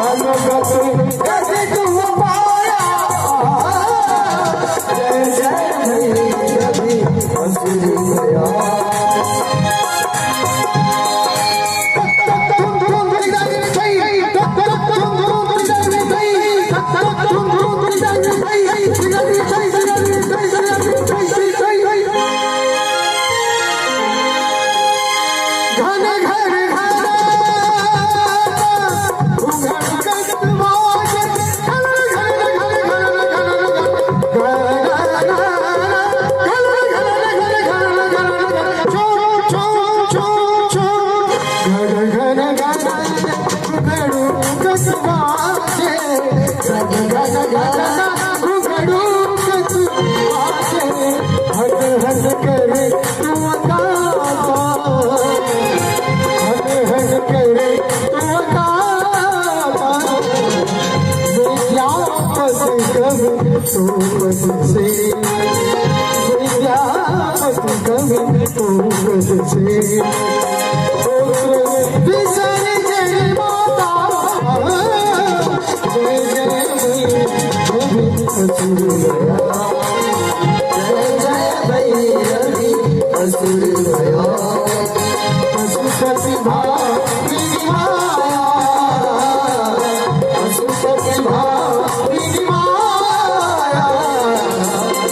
अनुगत गति तुम पाया जय जय भैरवी असुर भया असुर भया पशुपति भामिनी माया पशुपति भामिनी माया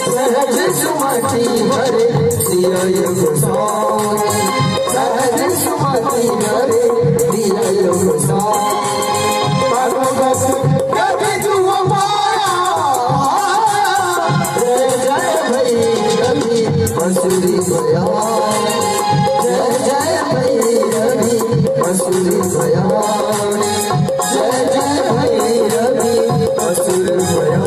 सहज सुमति वर दिया साई सहज सुमति वर दिया साई कभी तुम पाया जय जय भैरवी असुर भया जय जय भैरवी असुर भया जय जय भैरवी असुर भया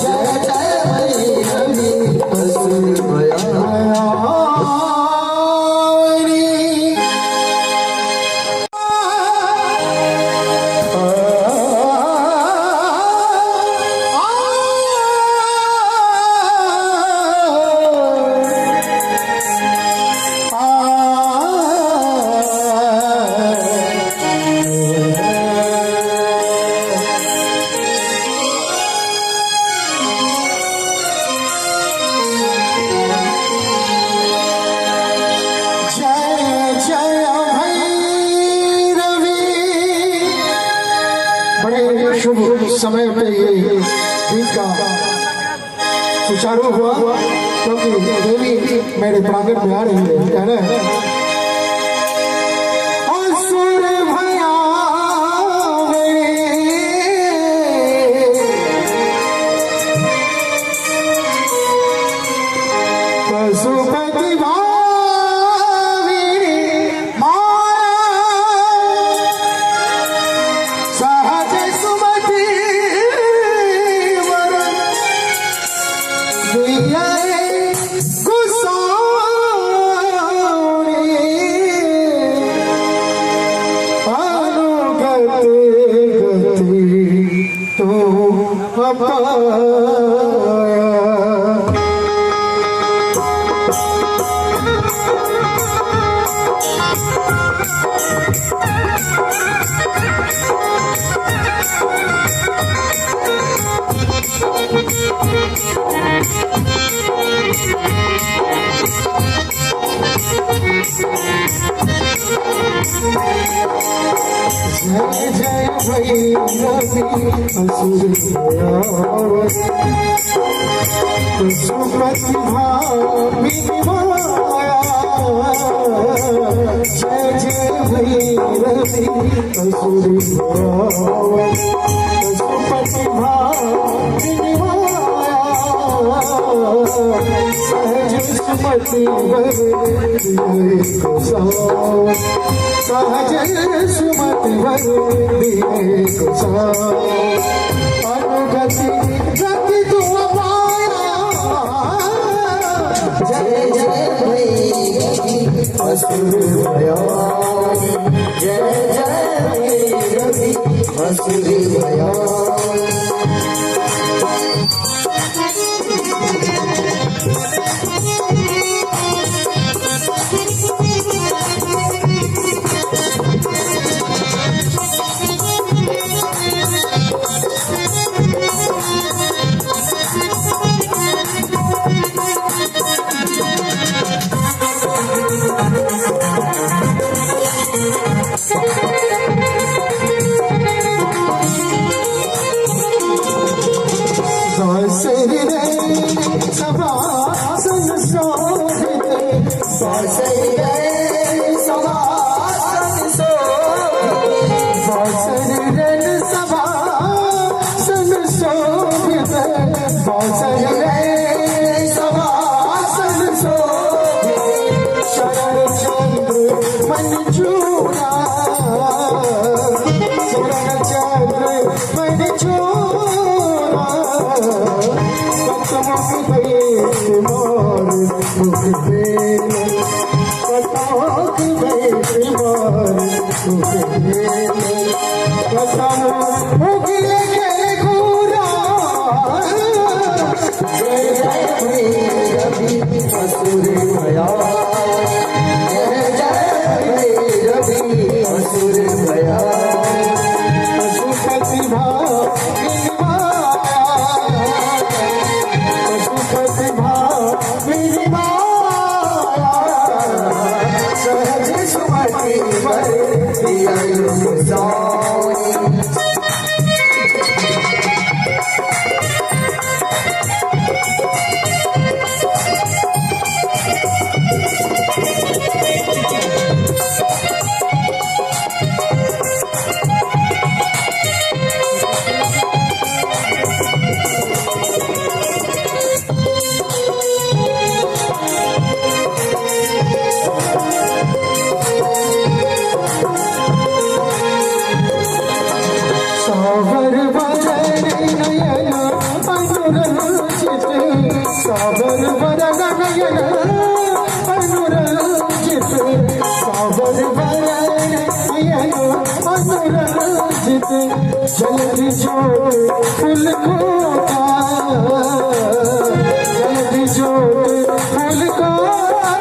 जय जय भैरवी असुर भया शुभ समय पे ये दिन का सुचारू हुआ क्योंकि देवी मेरे प्रांगण में आ रही है। कह रहे हैं असुर भयावे पशुपति भावी माया सहज सुमति जय जय भैरवी असुर पशुपति भावी माया जय जय भैरवी असुर पशुपति भावी माया सहज सुमति सहज सुमति अनुगति गति तू पाया जय जय भैरवी असुर भयानी जय जय भैरवी असुर भयानी सभासन शोभित सभासन शोभित सभासन शोभित शरण चंद्र मन चूड़ा शरण चंद्र मन चूड़ा साबर वरन नयन अनुरंजित साबर वरन नयन अनुरंजित जल्दी जोत फूल खोता जल्दी जोत फूल खोता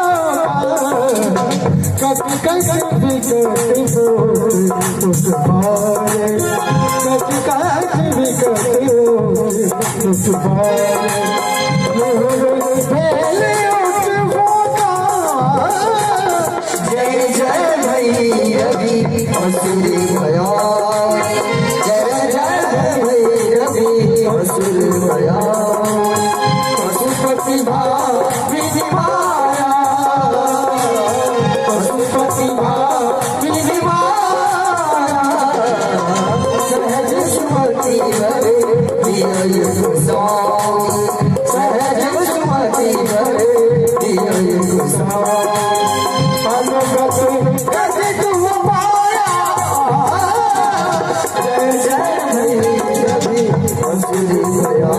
कट कट विकट बोल उठवाए कट कट विकट बोल उठवाए जय जय भैरवी असुर भयानी जय जय भैरवी असुर भयानी प्रतिभा विधि माया पशु प्रतिभा विधि माया सहज सुमति हरे दिय गोसाई सहज सुमति हरे दिय गोसाई अनुगत गति तुम पाया जय जय भैरवी असुरी दया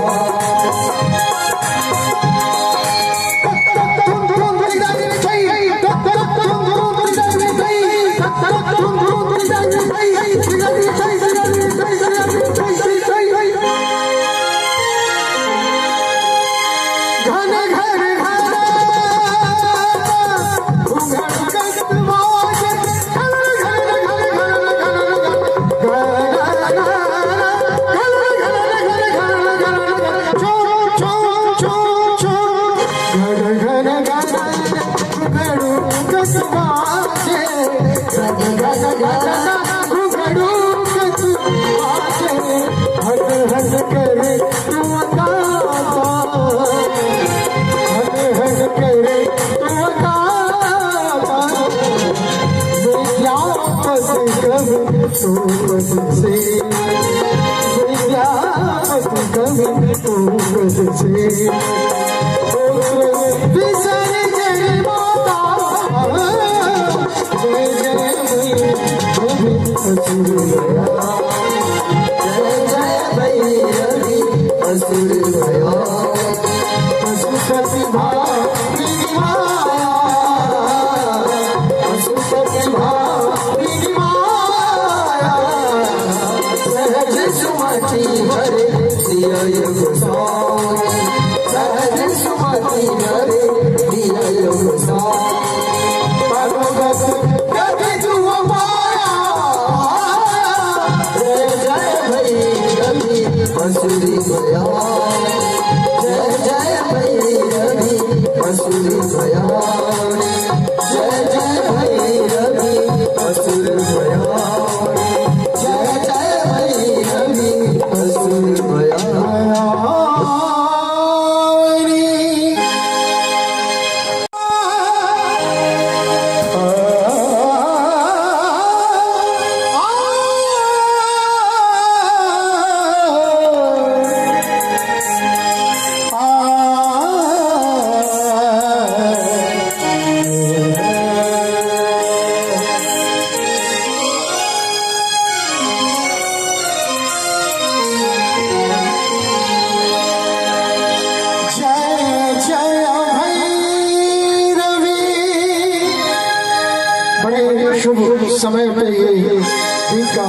शुभ समय पे ये दिन का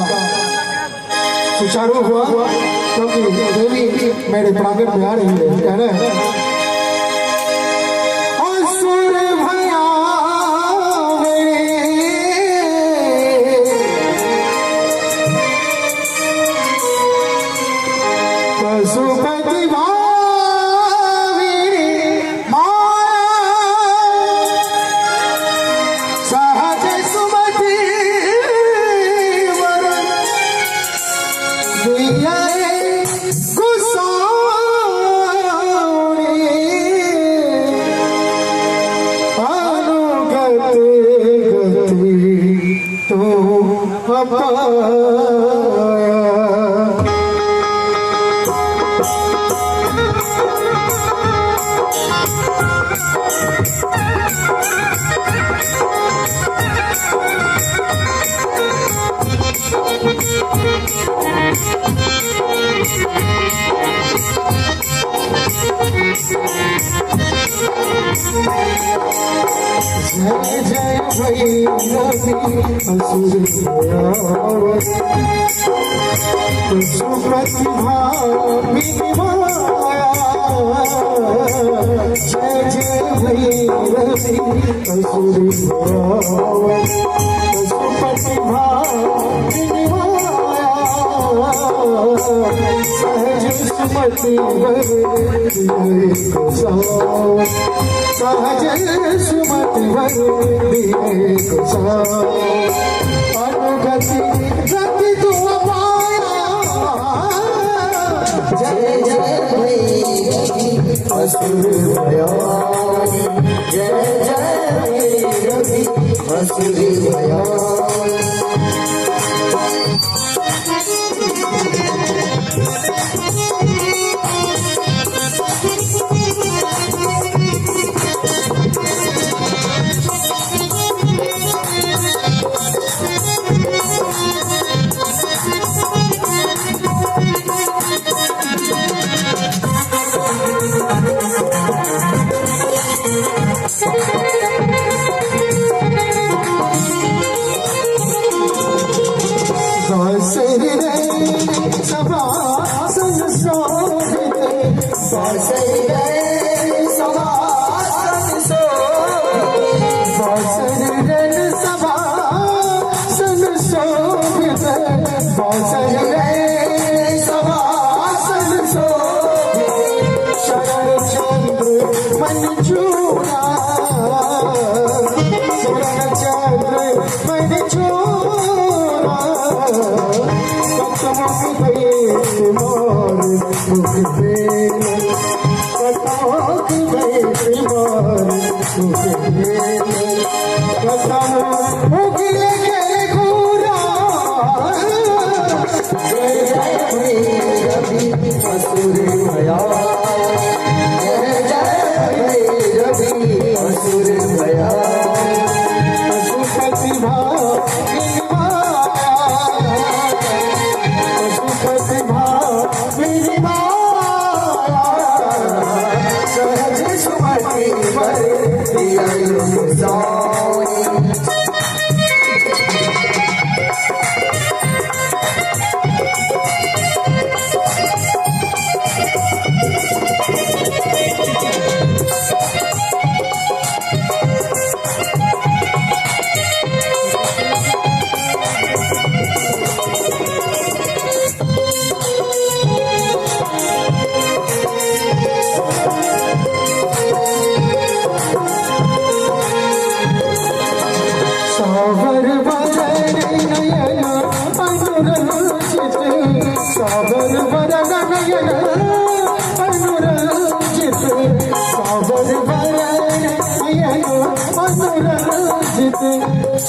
सुचारू हुआ क्योंकि देवी मेरे प्रांगण में आ रही है। कह रहे हैं जय जय भैरवी असुर पशु प्रतिभा विधि माया जय जय भैरवी असुर पशु प्रतिभा विधि माया सहज सुमति सहज सुमति अनुगति गति तुम पाया जय जय भैरवी असुर भयानी जय जय रवि असुर भयानी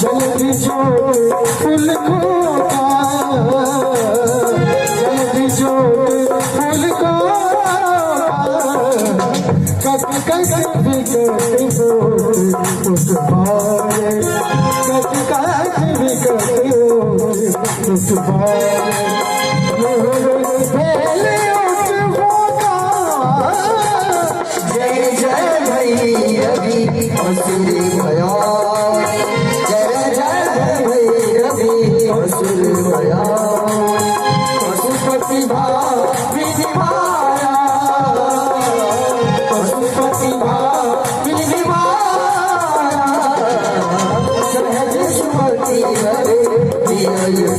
जल्दी जोड़ फूल को जल्दी जोड़ फूल को कट कट बिकट फुटबारे कट कट बिकट फुटबारे जय जय भैरवी असुर भयानी जय जय भैरवी असुर भयानी पशुपति भाविनी माया पशुपति भाविनी माया सहज सुमति हरे दिय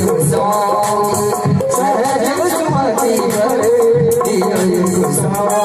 गोसाई सहज सुमति हरे दिय गोसाई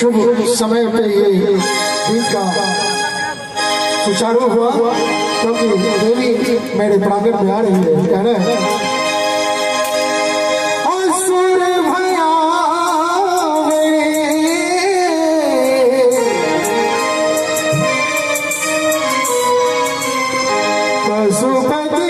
शुभ समय पे ये दिन का सुचारू हुआ क्योंकि देवी मेरे प्रांगण में आ रही है। कह रहे हैं असुर भयावे पशुपति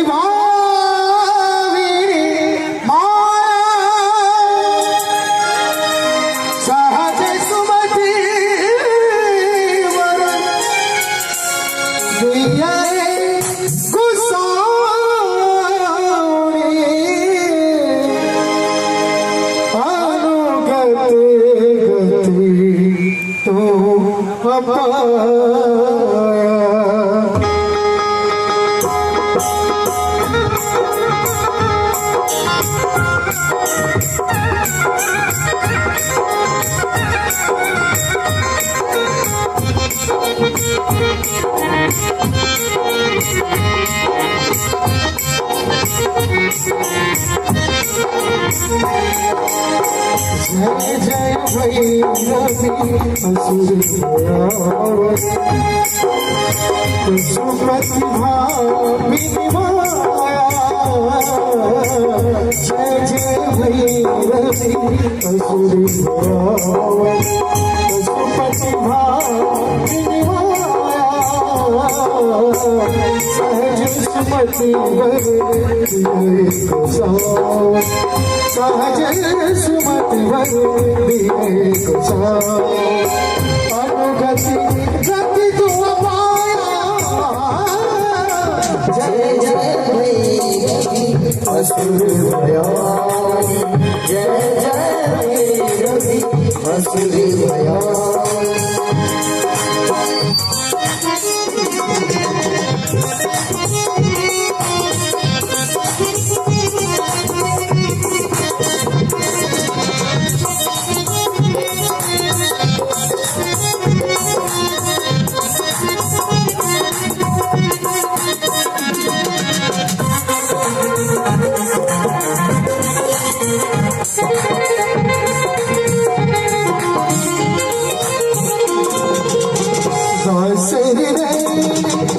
जय जय भैरवी असुर पशुपति भामिनी माया। जय जय भैरवी असुर पशुपति भामिनी माया। सहज सुमति सहज सुमति अनुगति गति तू पाया। जय जय भैरवी असुर भयानी। जय जय भैरवी असुर भयानी।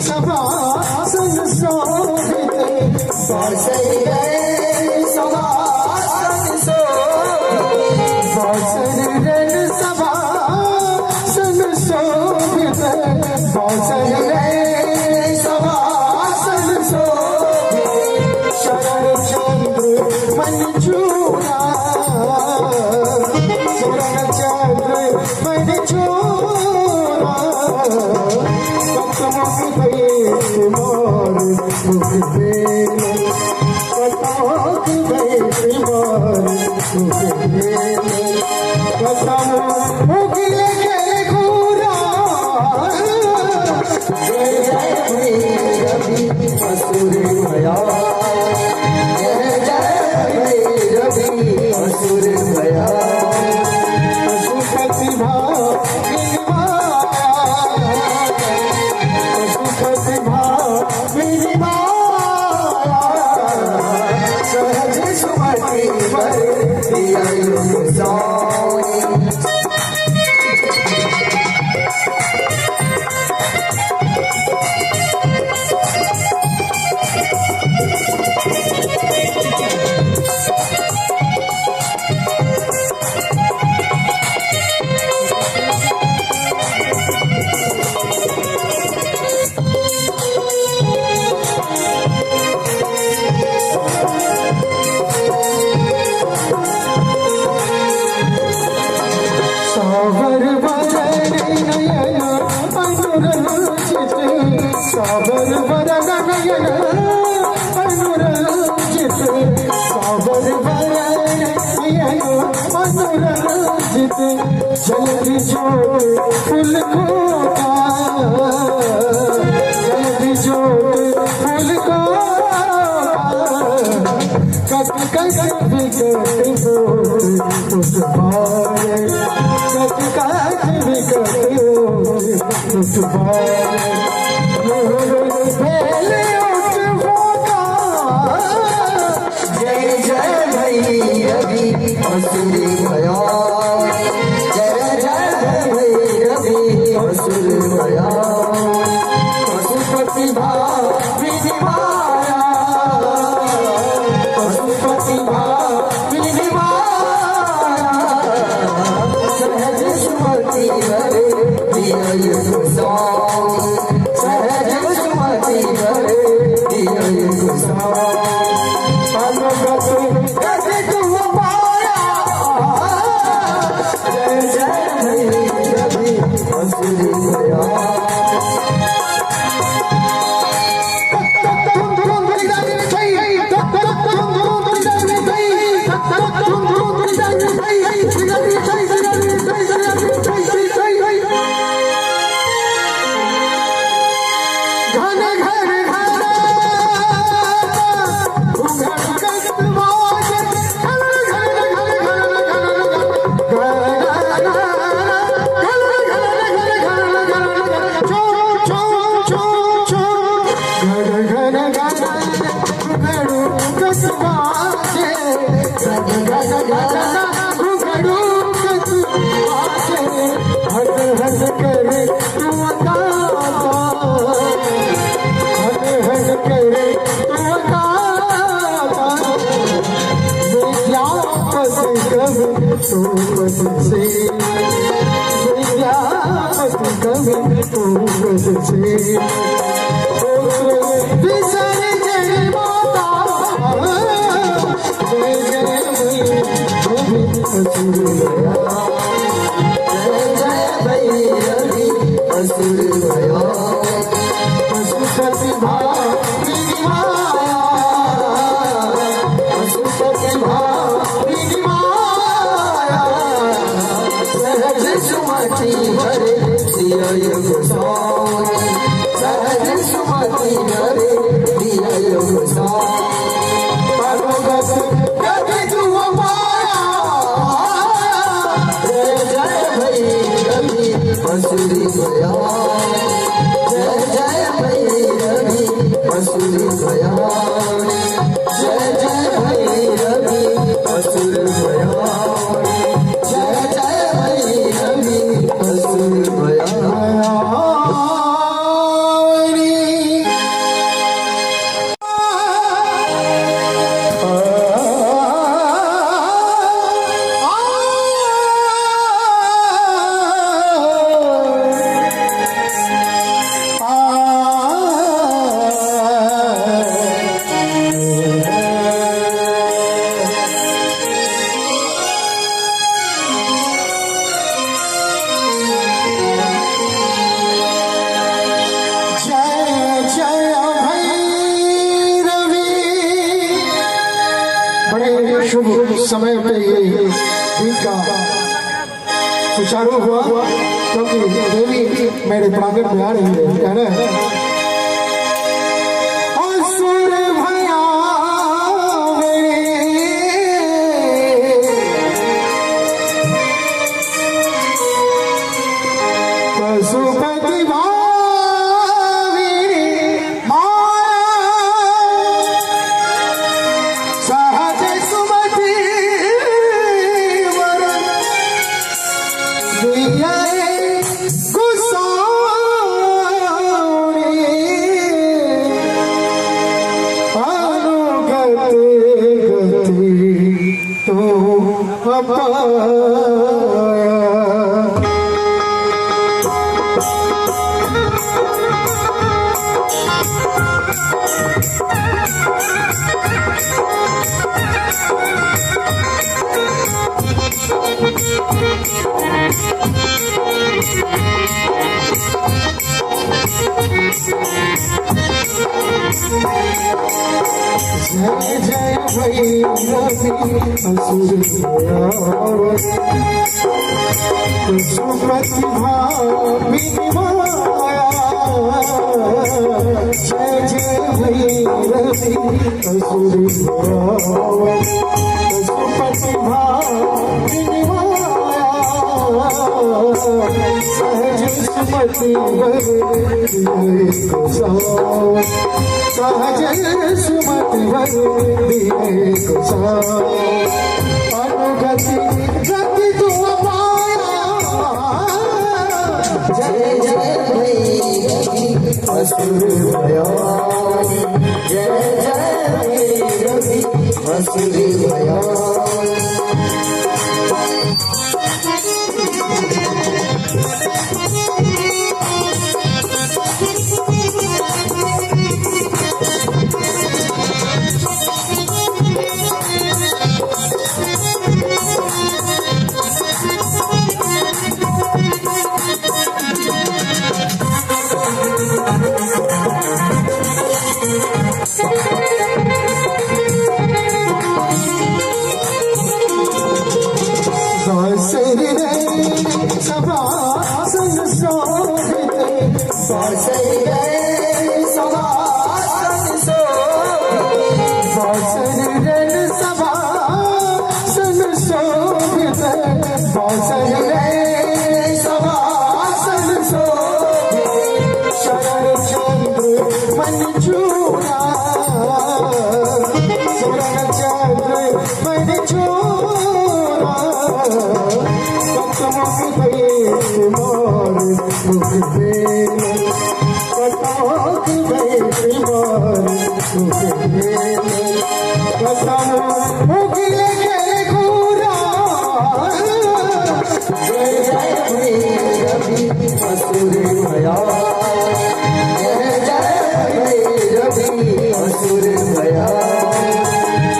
सभासन शोभित सभासन शोभित सभासन शोभित शरण चंद्र मन चूड़ा। शरण चंद्र मन चूड़ा। साबर वरन नयन अनुरंजित। साबर वरन नयन अनुरंजित। जल्दी जोत फूल खोका। जल्दी जोत फूल खोका। कट कट विकट बोल पुष्पाए। कट कट विकट बोल पुष्पाए। जय जय भैरवी असुर भयानी। जय जय शुभ समय पे ये दिन का सुचारू हुआ क्योंकि देवी मेरे प्रांगण में आ रही है। कहना है जय जय भैरवी असुर प्रतिभा माया जय जय भैरवी असुर प्रतिभा सहज सुमति सहज सुमति अनुगति गति तू पाया जय जय भैरवी असुर भयानी जय जय भैरवी असुर भयानी बांसुरी रे सभा सन शोभिते बांसुरी रे सभा सन शोभिते बांसुरी रे सभा सन शोभिते बांसुरी रे सभा सन शोभिते शरण चंद्र मंजूरा शरण चंद्र मंजूरा कतमुख भेष मोर मुख बेल कतमुख भेष मोर मुख बेल कतमुख लेके घूरा जय जय रवि असुर भया जय जय रवि असुर भया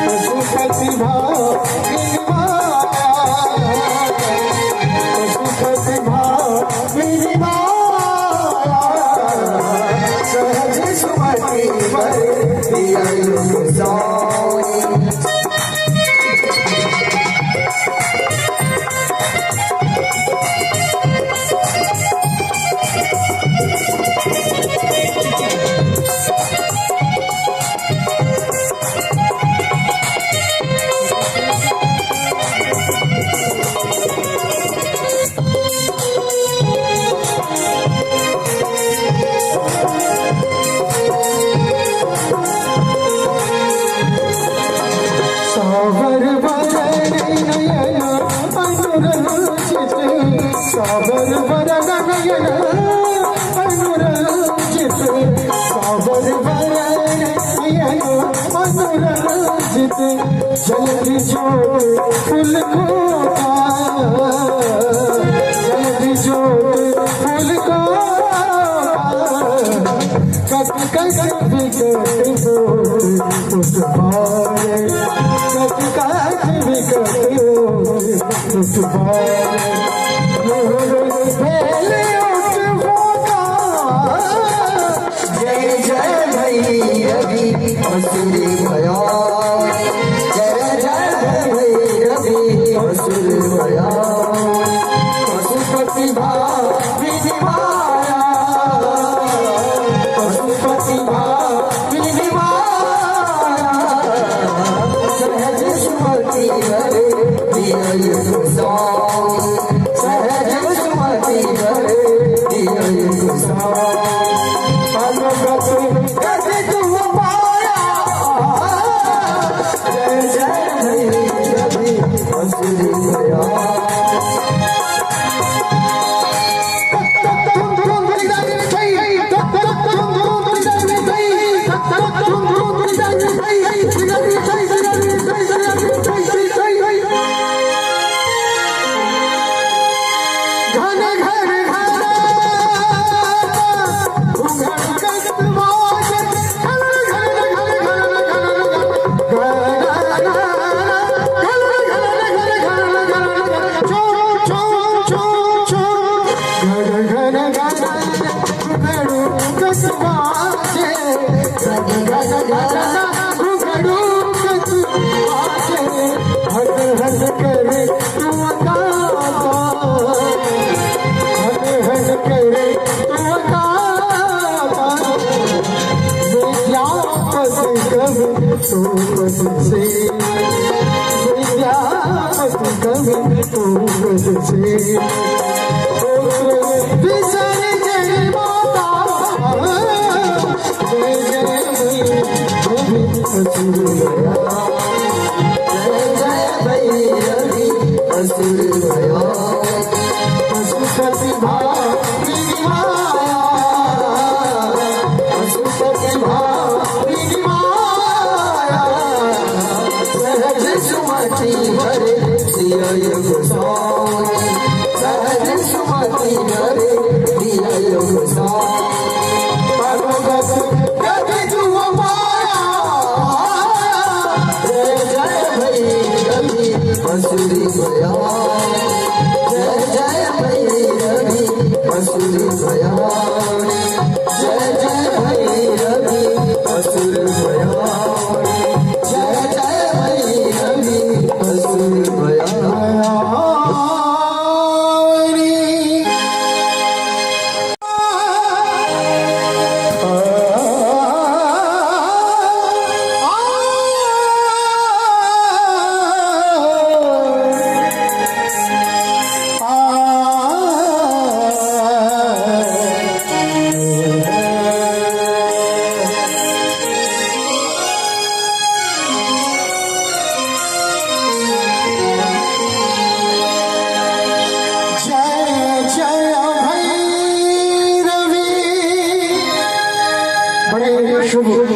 पशुपति पशुपति सहज सुमति वर दिया साई सावर वरण नयन अनुरंजित सावर वरण नयन अनुरंजित सावर वरण नयन अनुरंजित जल्दी जोड़ फूल खोता जल्दी जोड़ फूल खोता कट कट विकट बोल उठवाए कट कट विकट बोल उठवाए भेले उठवाता जय जय भैरवी असुर भया जय जय भैरवी असुर भया पशुपति विनिमाया पशुपति विनिमाया सहज सुमति वर दिया साई सहज सुमति वर दिया साई अनुगत गत तुम पाया जय जय भैरवी असुर भया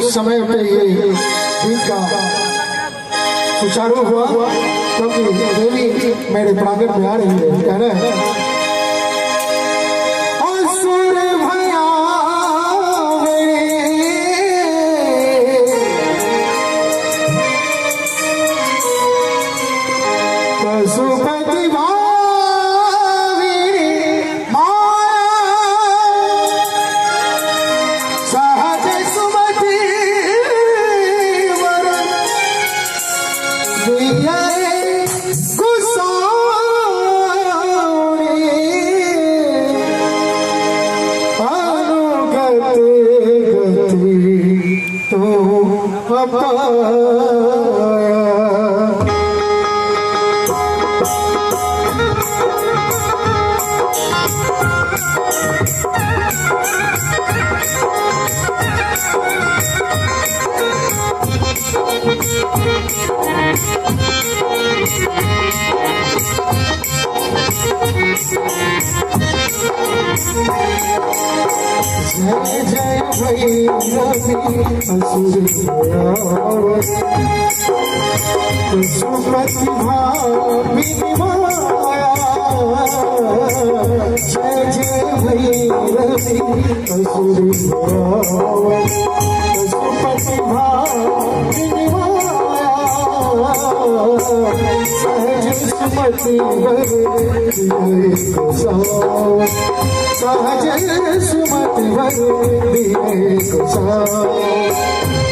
समय पे ये दिन का सुचारू हुआ क्योंकि देवी मेरे प्रांगण में आ रही है। कह रहे हैं असुर भया पशुपति जय जय भैरवी असुर पशुपति भामिनी माया। जय जय भैरवी असुर पशुपति भामिनी माया। सहज सुमति सहज सुमति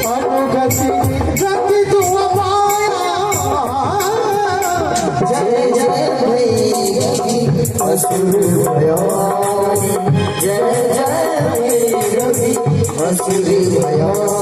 अनुगति गति तू पाया। जय जय भैरवी असुर भयानी। जय जय भैरवी असुर भयानी।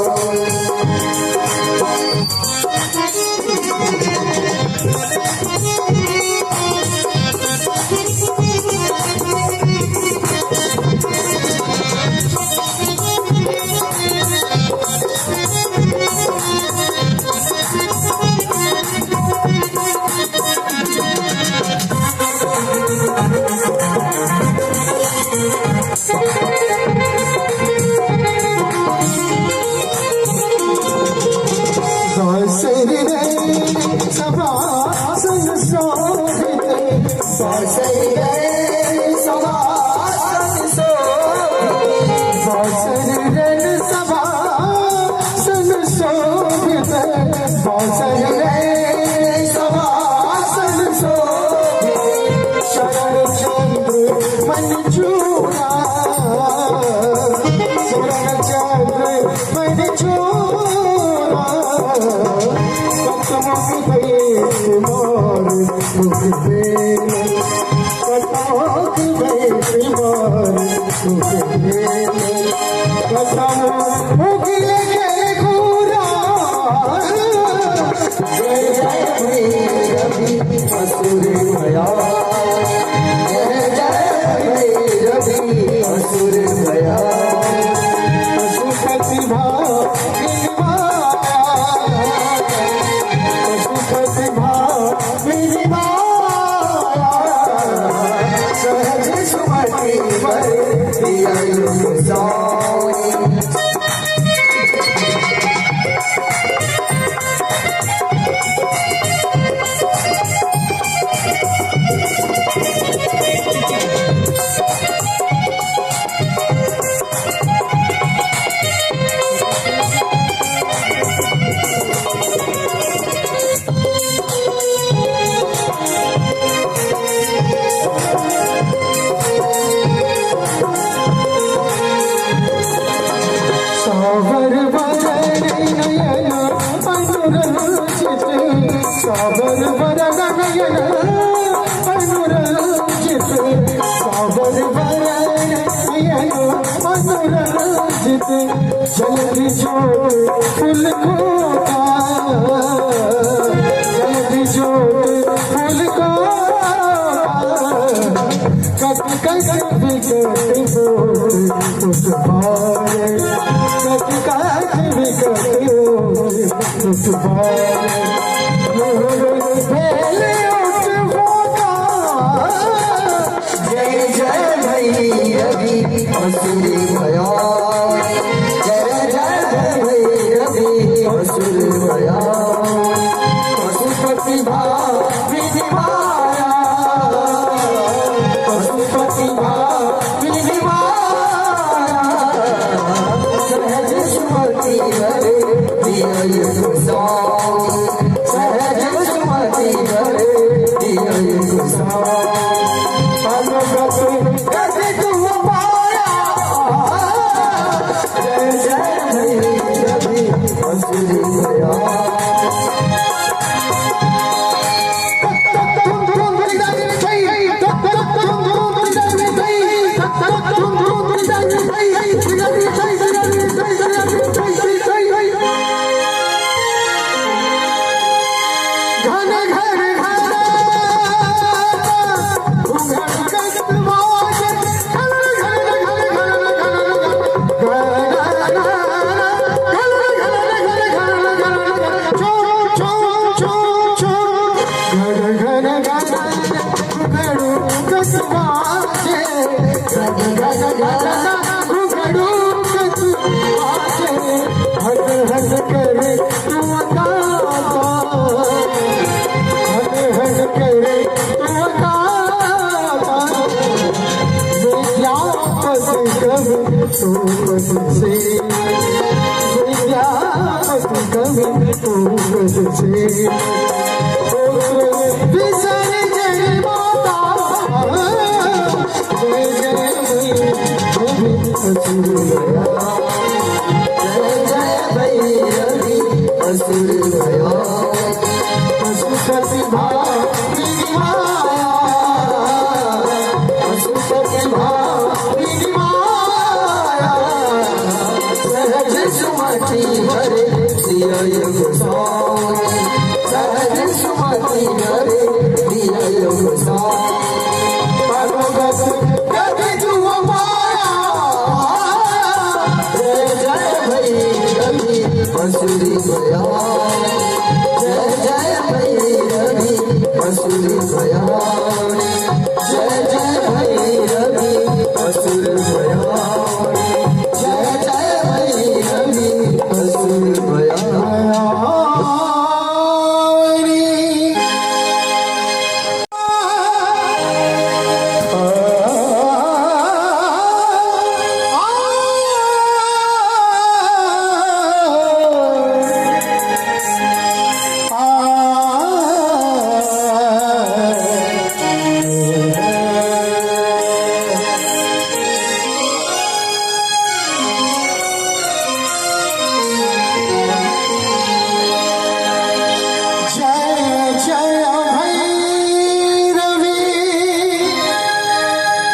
जल्दी जोड़ फूल खोता, जल्दी जोड़ फूल खोता, कट कट बिकट बोल उस बारे, कट कट बिकट बोल उस बारे, पहले उठ होता। जय जय भैरवी असुर भयानी। जय जय भैरवी माझे गण गण गण घुंगरू माझे हट हट करे तू गाता हट हट करे तू गाता विद्यापति कवि तू पद से विद्यापति कवि तू पद से विसर्जन माता जय जय भैरवी असुर गया पशुपति भावी माया पशुपति भावी माया सहज सुमति हरे दिया गोसाई सहज सुमति हरे दिया गोसाई कभी तू माया जय जय भैरवी असुरी गया जय जय भैरवी असुरी गया जय जय भैरवी असुर गया जय जय भैरवी असुर गया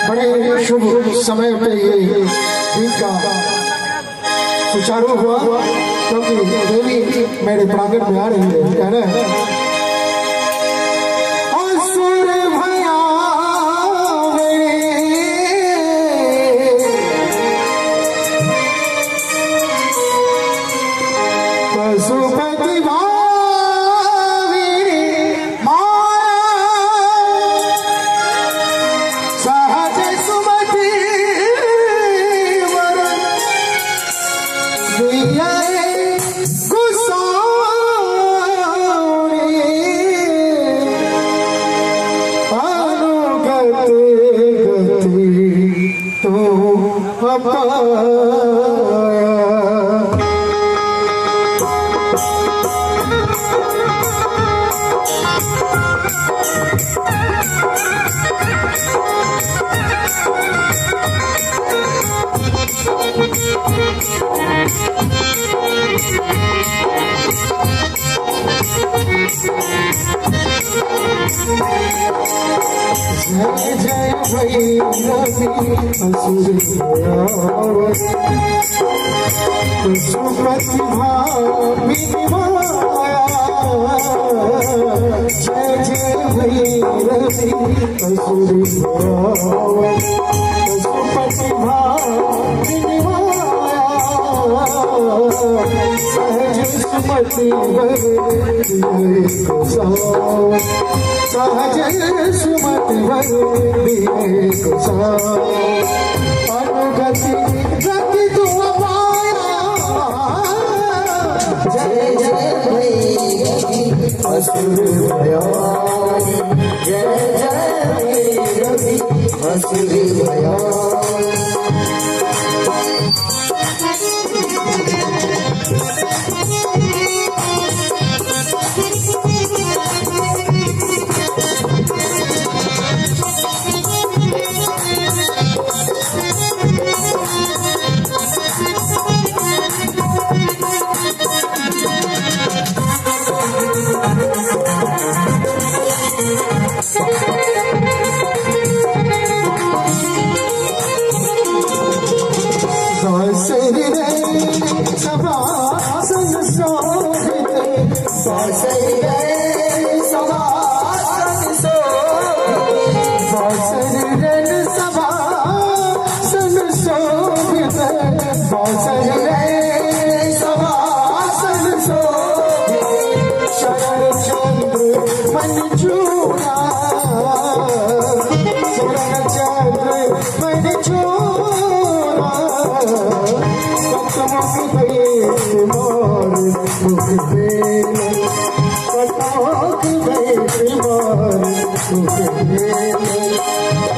बड़े शुभ समय पे ये दिन का सुचारू हुआ क्योंकि देवी मेरे प्रांगण में आ रही है कह रहे हैं असुर भया पशुपति जय जय भैरवी असुर पशुपति भावी माया जय जय भैरवी असुर पशुपति भावी माया सहज सुमति सहज सुमति अनुगति गति तू पाया जय जय भैरवी असुर भयानी जय जय भैरवी असुर भयानी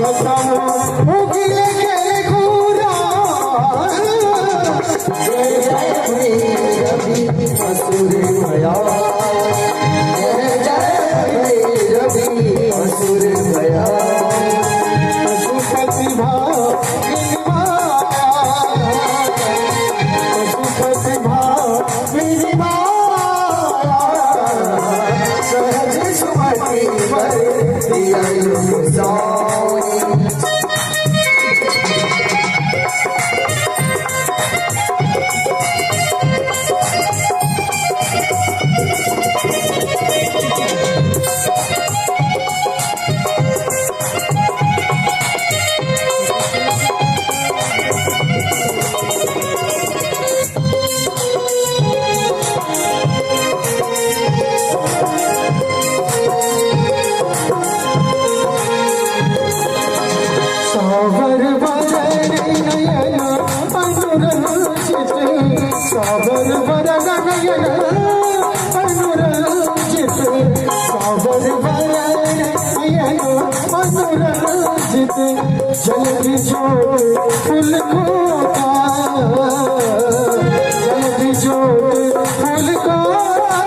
बताओ उगले के घूरा जय जय भैरवी असुर भया जय जय भैरवी असुर भया पशुपति पशुपति सहज सुमति वर दिया साई सावर वरण नयन अनुरंजित सावर वरण नयन अनुरंजित सावर वरण नयन अनुरंजित जल जोत फूल खोता जल जोत फूल खोता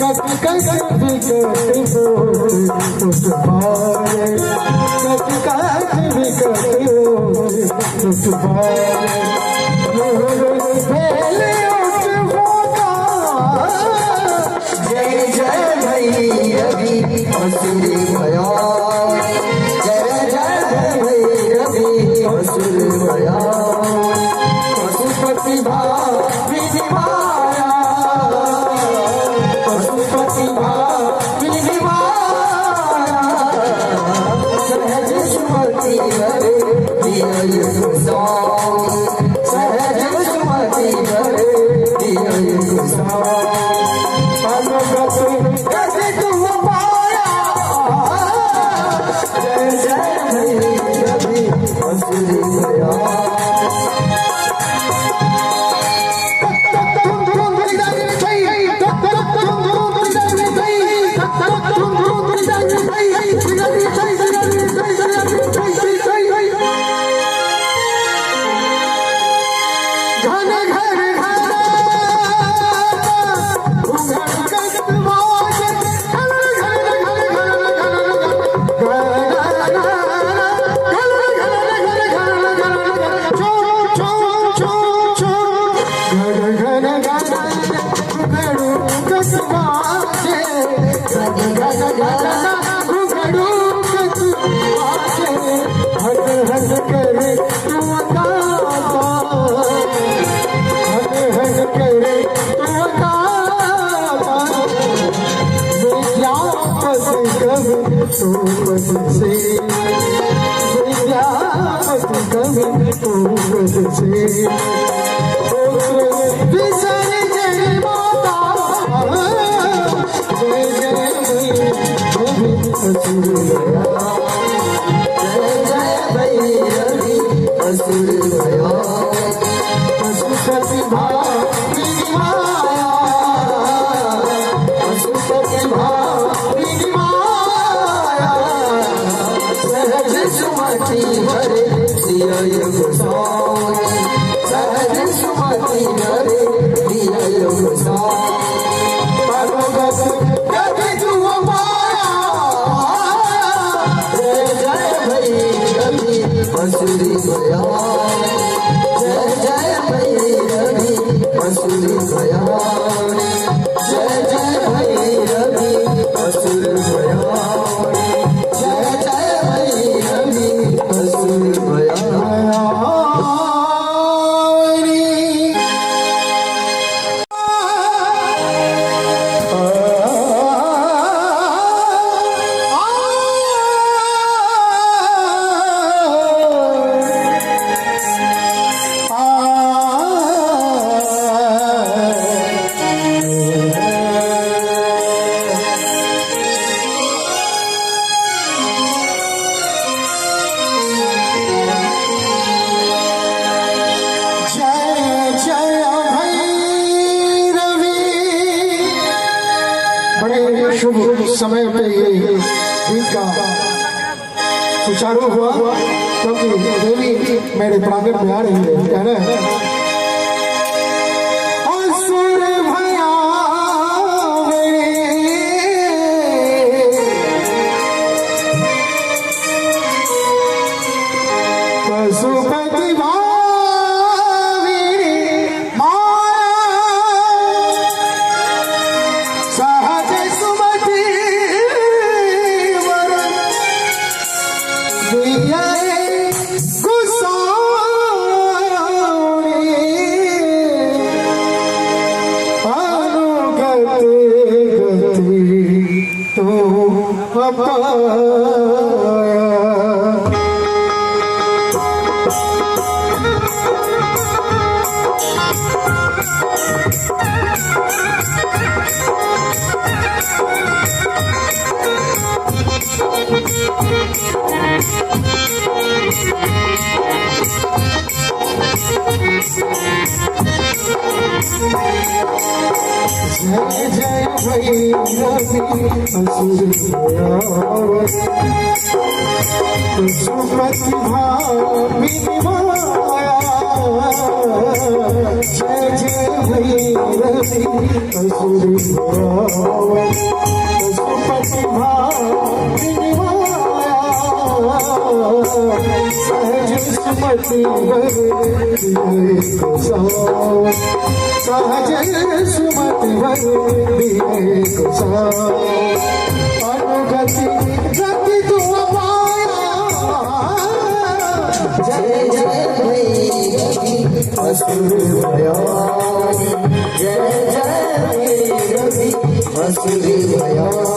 कट कट विकट बोल उस भारे कट कट विकट बोल उस भारे पहले उठ होता जय जय भैरवी असुर भया जय जय भैरवी असुर भया पशुपति विनिमाया पशुपति विनिमाया सहज सुमति वर दिया साई सहज सुमति वर दिया साई अनुगत कति तुम पाया जय जय भैरवी असुर भया शुभ समय पे ये दिन का सुचारू हुआ क्योंकि देवी मेरे प्रांगण में आ रही है। कहना है असुर भयावे पशुपति जय जय भैरवी असुर पशुपति भामिनी माया। जय जय भैरवी असुर पशुपति भामिनी माया। सहज सुमति सहज सुमति अनुगति गति तू पाया। जय जय भैरवी असुर भयानी। जय जय भैरवी असुर भयानी।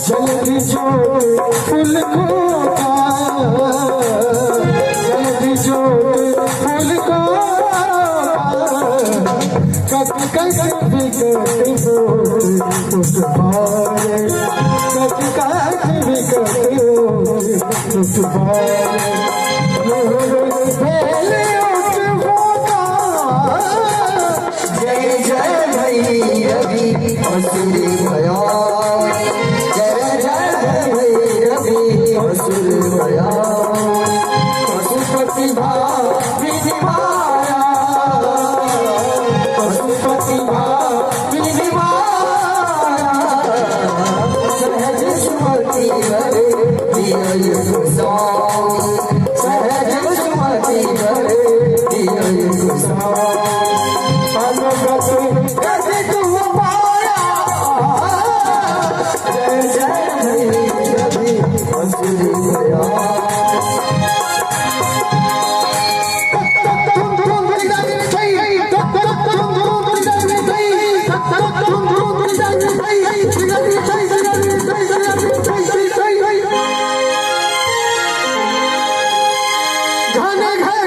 जल्दी जोड़ फूल को जल्दी जोड़ फूल को कट कट बिकट उस बारे कट कट बिकट उस बारे जय जय भैरवी असुर भयानी। जय जय भैरवी असुर भयानी। घन घन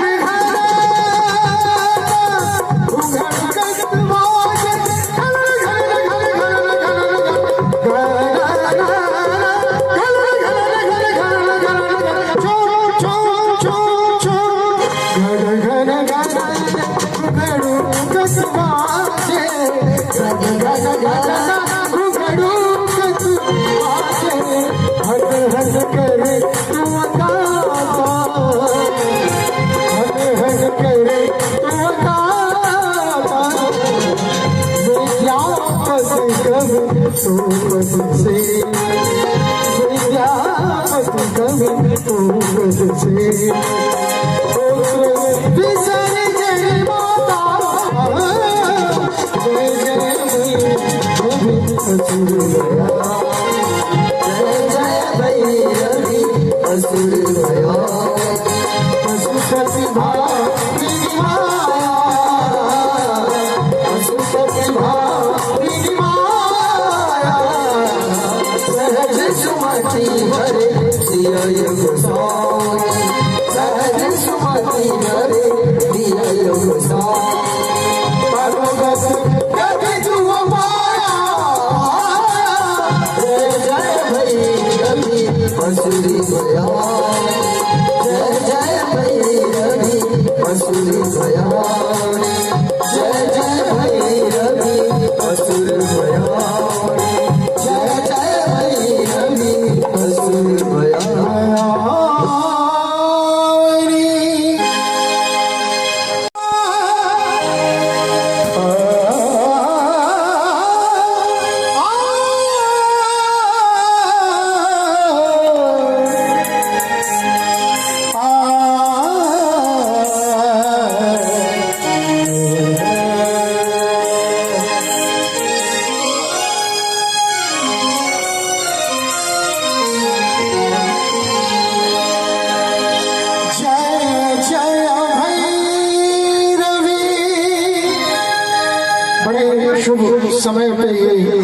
शुभ समय पे ये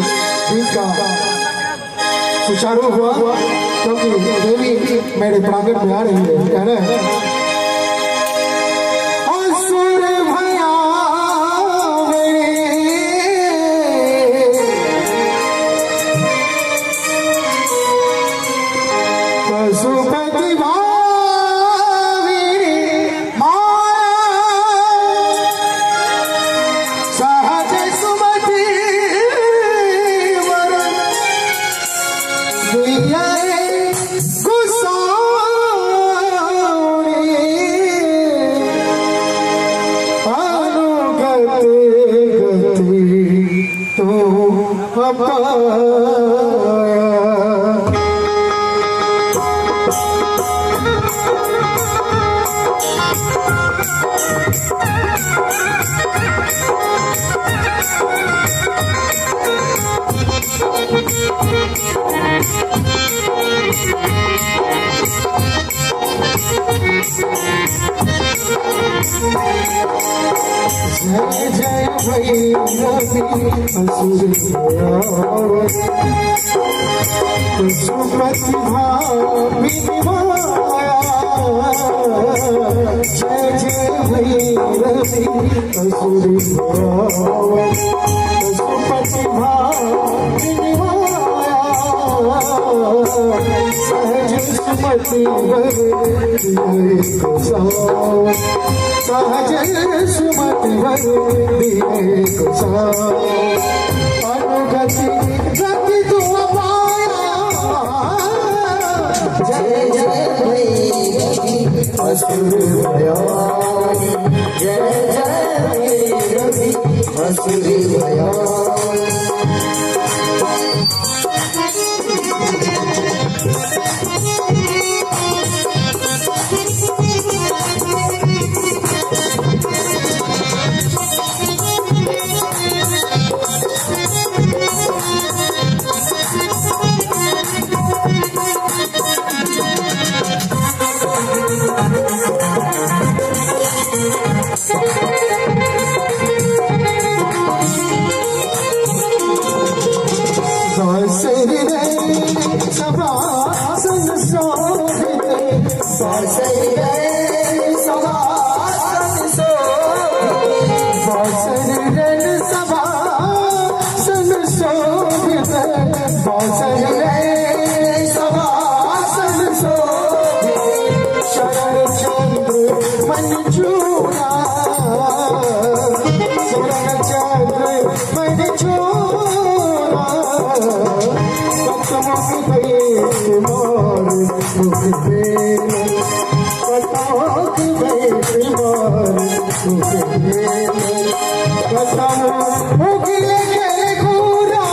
दिन का सुचारू हुआ क्योंकि देवी मेरे प्रांगण में आ रही है। कह रहे हैं जय जय भैरवी असुर पशुपति भावी माया। जय जय भैरवी असुर पशुपति भावी माया। सहज सुमति वर सहज सुमति वर अनुगति गति तू पाया। जय जय भैरवी असुर भयानी। जय जय भैरवी असुर भयानी। Sabah आँख में बीमार बताओ उगले के घूरा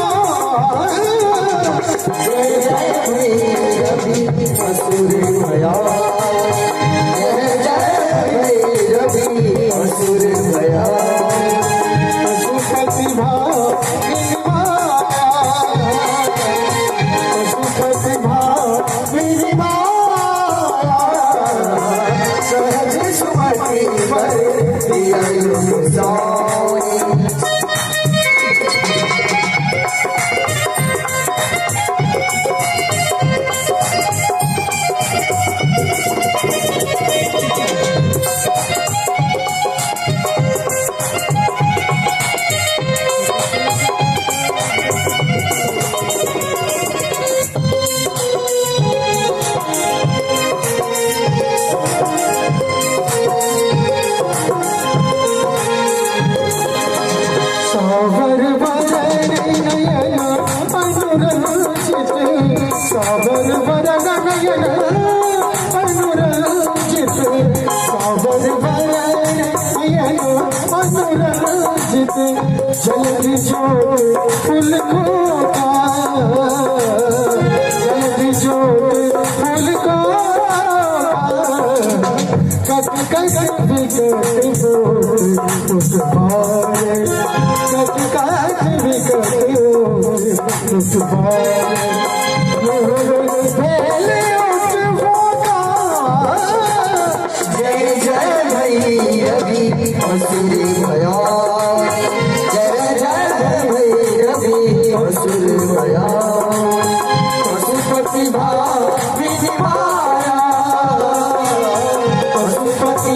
जय जय रवि असुर भया जय जय रवि असुर भया पशुपति पशुपति सहज सुमति वर दिया साई सावर वरण नयन अनुरंजित सावर वरण नयन अनुरंजित सावर वरण नयन अनुरंजित जल्दी जोत फूल को जल्दी जोत फूल को कट कट विकट हो उस बारे कट कट विकट हो उस बारे पहले उस होगा जय जय भैरवी असुर भया जय जय भैरवी असुर भया पशुपति विनिमाया पशुपति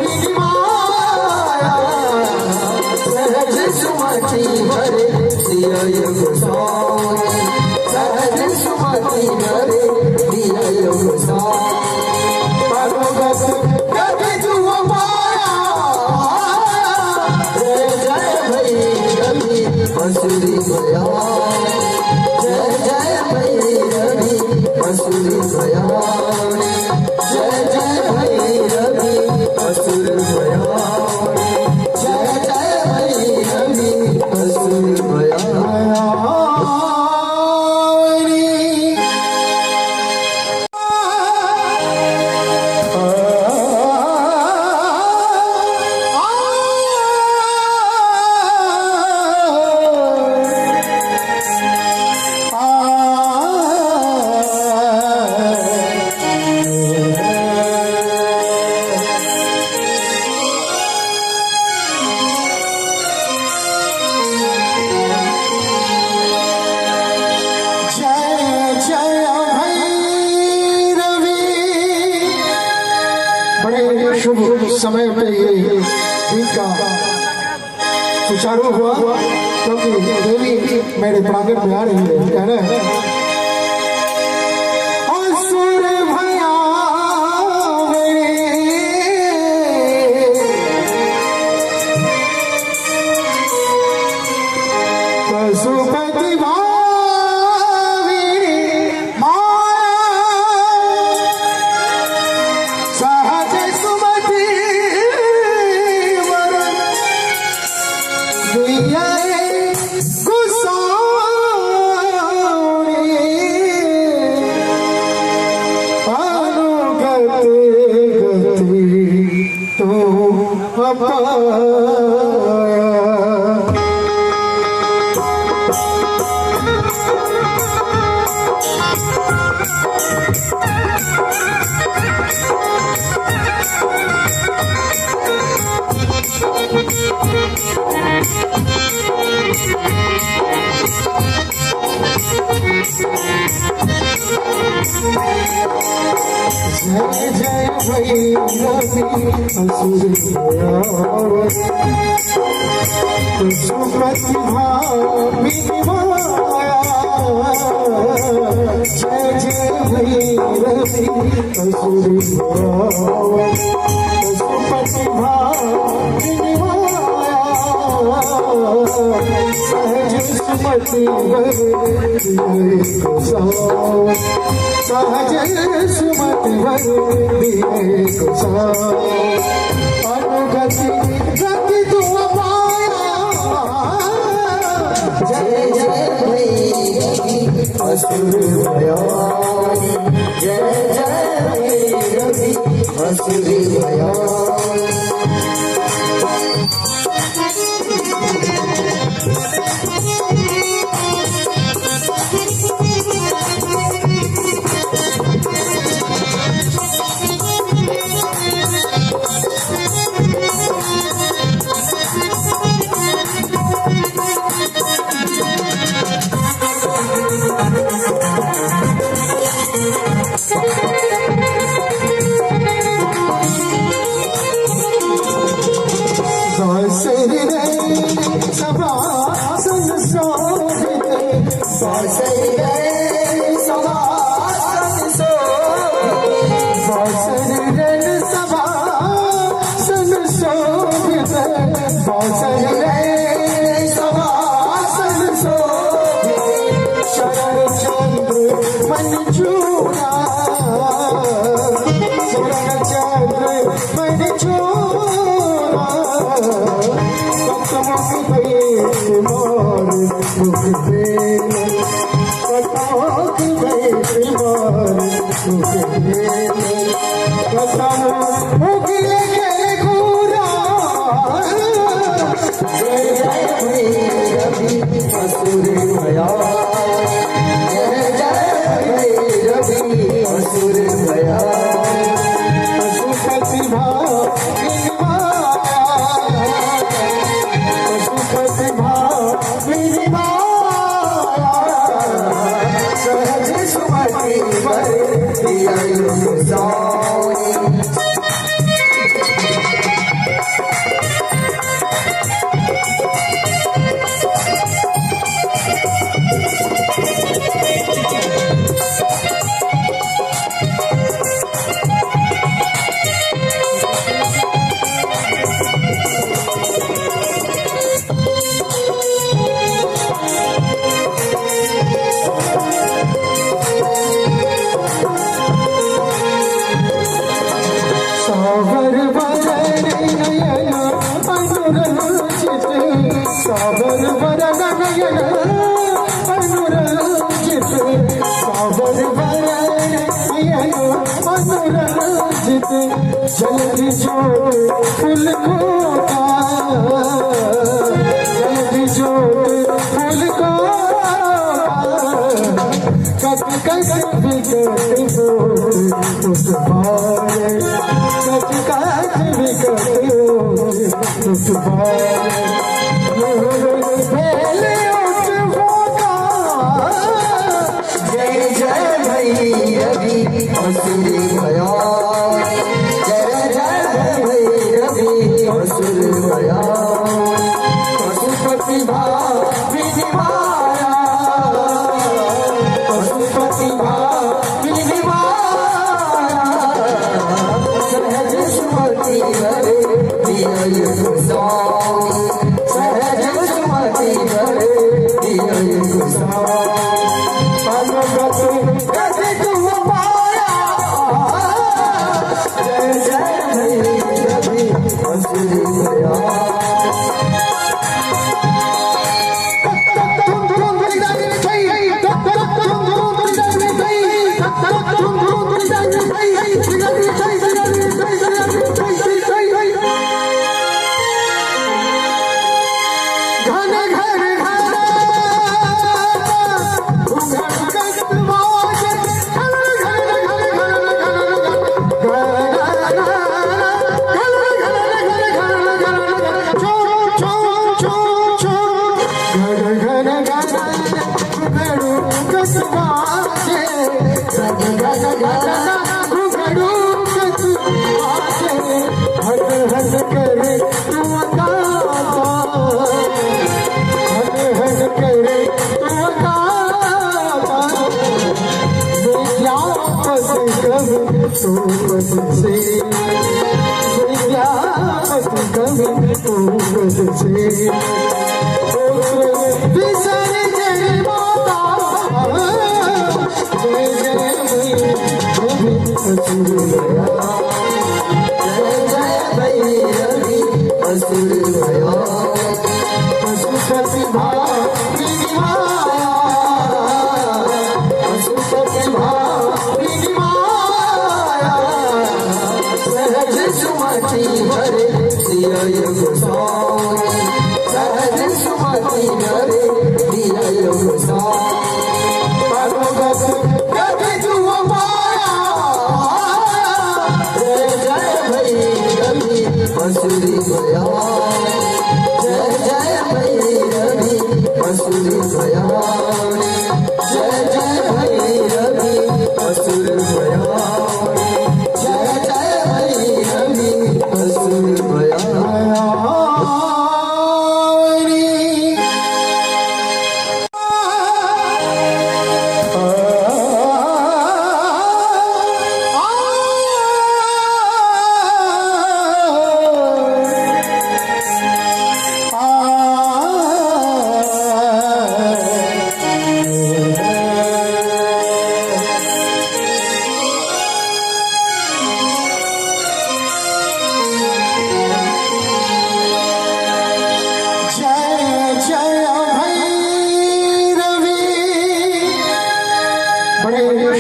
विनिमाया सहज सुमति भरे दिया साई सहज सुमति भरे दिया साई अनुगत गति तुम पाया जय जय भैरवी असुर भया बड़े शुभ समय पे ये दिन का सुचारू हुआ क्योंकि देवी मेरे प्रांगण में आ रही है। कह रहे हैं असुर भया पशुपति जय जय भैरवी असुर पशुपति भामिनी माया। जय जय भैरवी असुर पशुपति भामिनी माया। सहज सुमति सहज सुमति अनुगति गति तू पाया। जय जय भैरवी असुर भयानी, जय जय भैरवी असुर भयानी। जल्दी जोड़ फूल को जल्दी जोड़ फूल को कट कट बिकट हो उस बारे कट कट बिकट हो उस बारे जय जय भैरवी असुर भयानी, जय जय सुमति भरे दिया गोसाई सहज सुमति भरे दिया गोसाई अनुगत तुम पाया जय जय भैरवी असुरी भया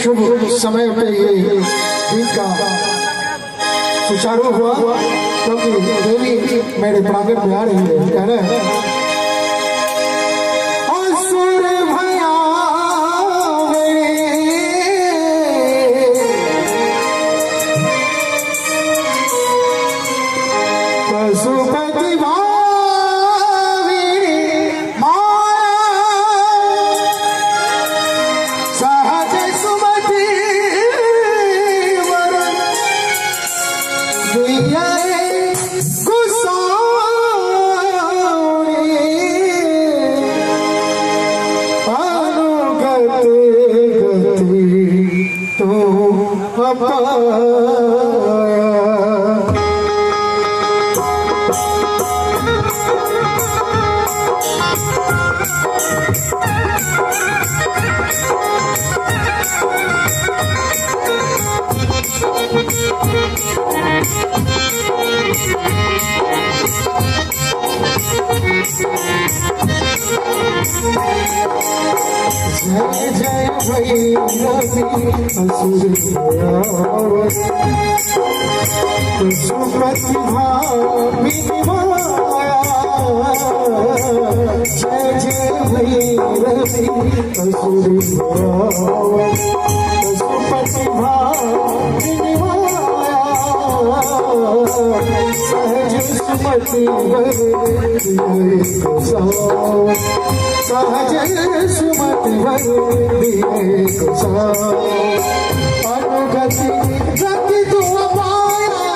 शुभ समय पे ये गीत का सुचारू हुआ क्योंकि देवी मेरे प्रांगण में आ रही है। कह रहे हैं जय जय भैरवी असुर सुमति माया जय जय भैरवी असुर सुमति माया सहज सुमति सहज सुमति अनुगति गति तुम पाया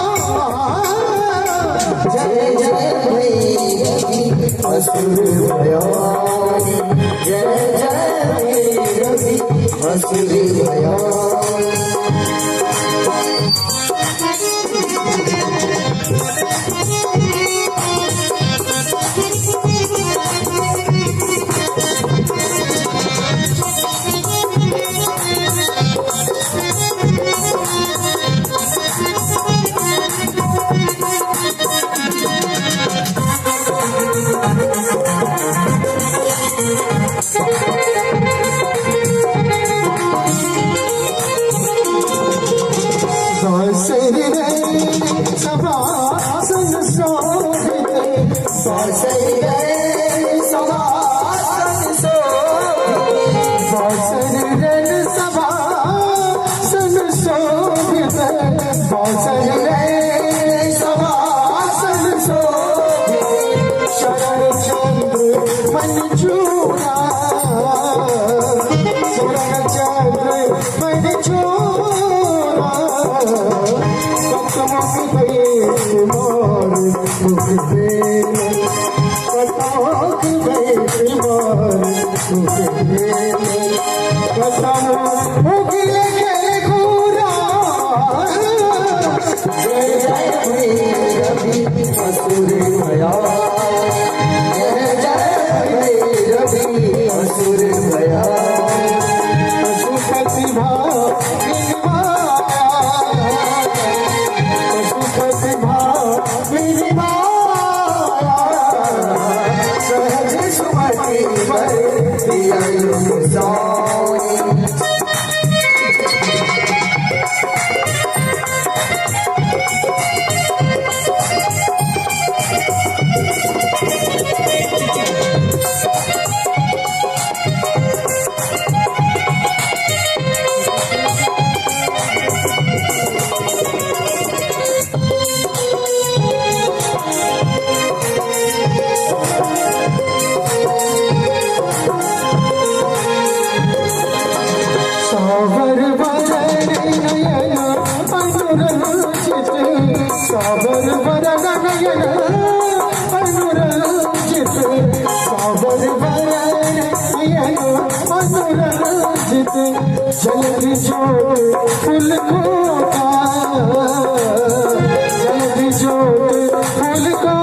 जय जय भैरवी असुर भयानी जय जय भैरवी असुर भयानी मार मुख बेल कटाक बैठ मार मुख बेल कटा उगले के घूरा जय जय भैरवी असुर भया जय जय भैरवी असुर भया पशुपति पशुपति सहज सुमति वर दिया साई सावर वरण नयन अनुरंजित सावर वरण नयन अनुरंजित सावर वरण नयन अनुरंजित जल्द जोत फूल को जल्द जोत फूल को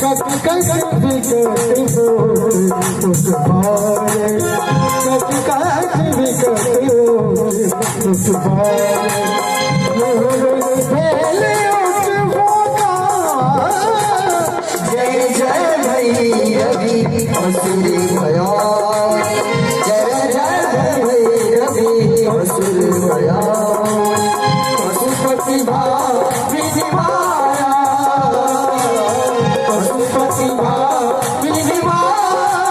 कट कट विकट हो उस भारे कट कट विकट हो उस भारे पहले उस होगा जय जय भैरवी असुर भया जय जय भैरवी असुर भया पशुपति विनिमाया पशुपति विनिमाया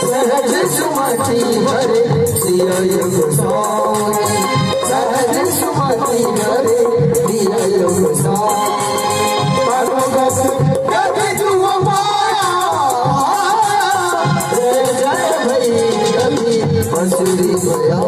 सहज सुमति भरे दिया साई सहज सुमति भरे दिया साई अनुगत गति तुम पाया जय जय भैरवी असुर भया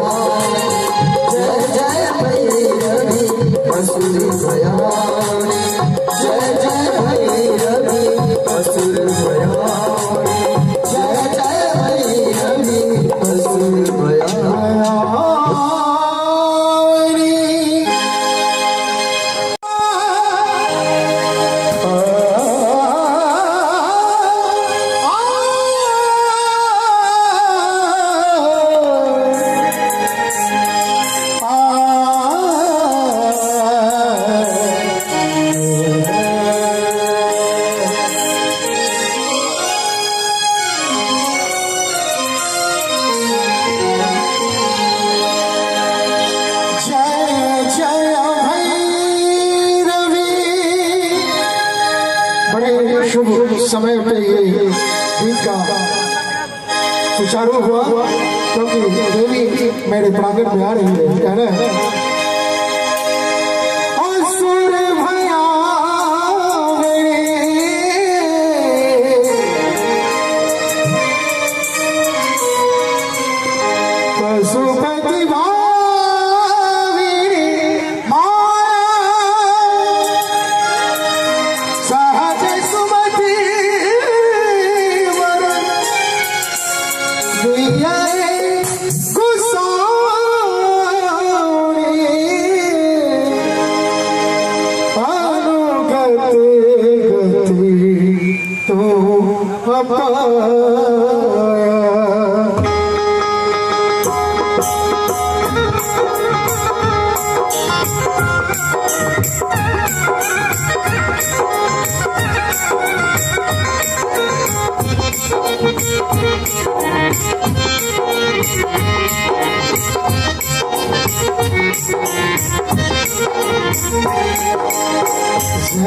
समय पे ये दिन का सुचारू हुआ क्योंकि देवी मेरे प्रांगण में आ रही है। कहना है असुर भया पशुपति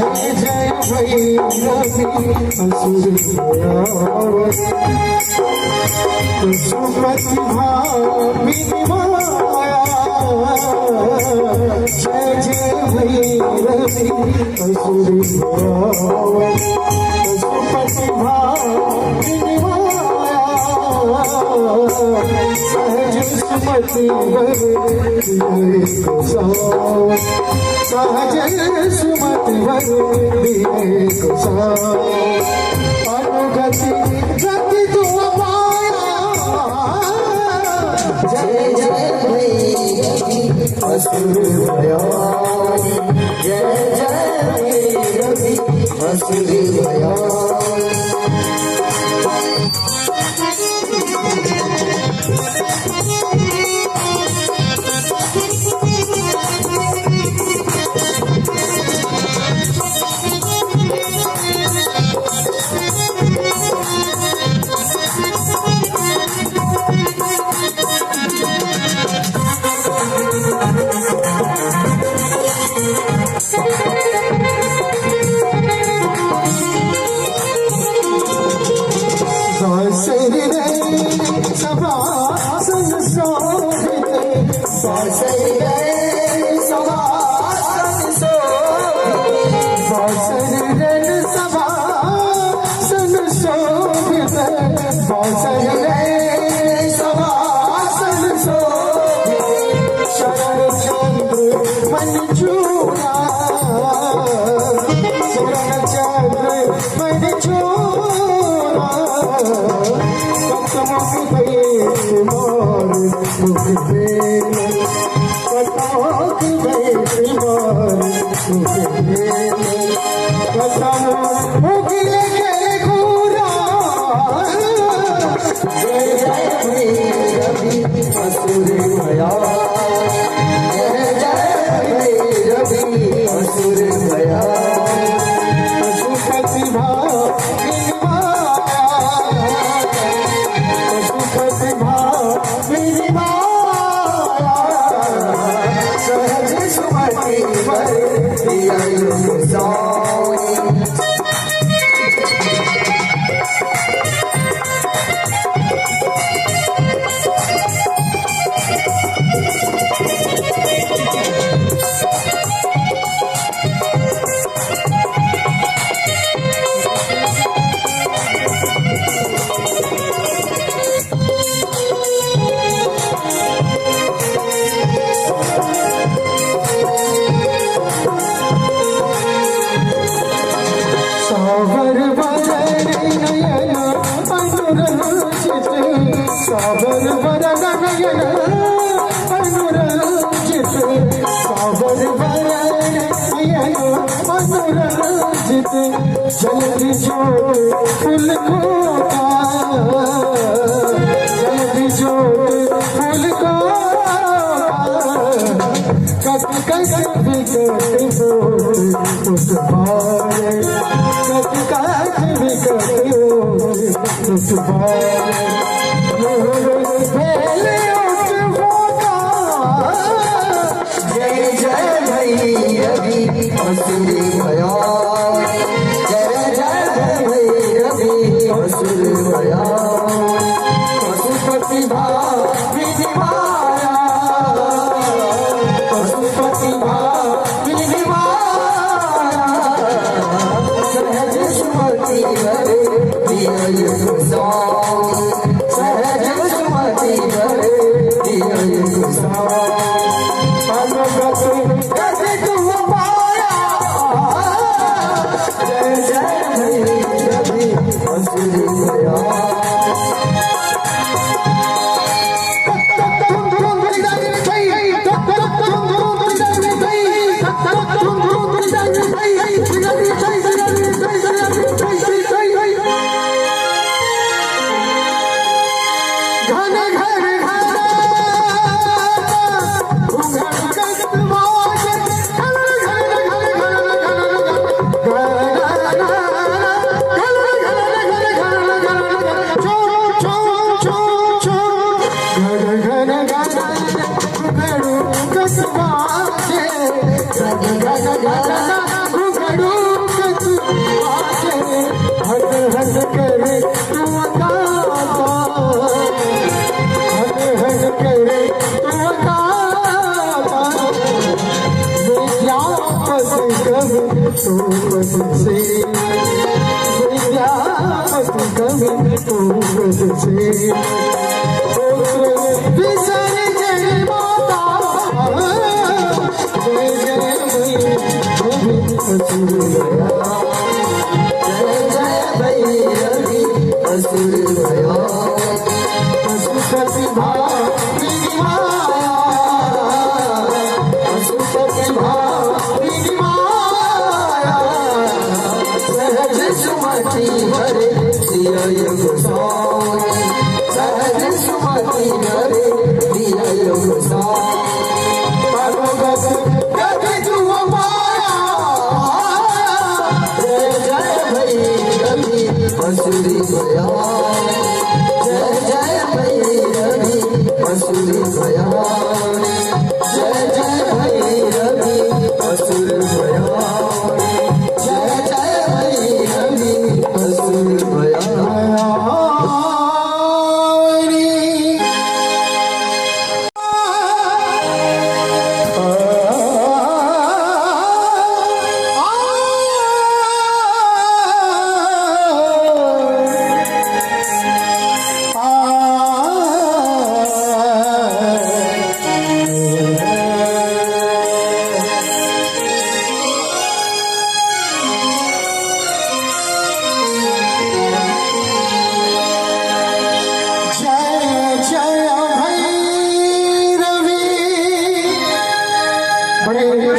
जय जय भैरवी असुर पशुपति भामिनी माया। जय जय भैरवी असुर पशुपति भामिनी माया। सहज सुमति सहज सुमति अनुगति गति तू पाया। जय जय भैरवी असुर भया। जय जय भैरवी असुर भया। जल्दी जोड़ फूल को जल्दी जोड़ फूल को कट कट बिकट उस बारे कट कट बिकट उस बारे जय जय भैरवी असुर भया। जय जय भैरवी गति तुम पाया जय जय भैरवी असुरी दया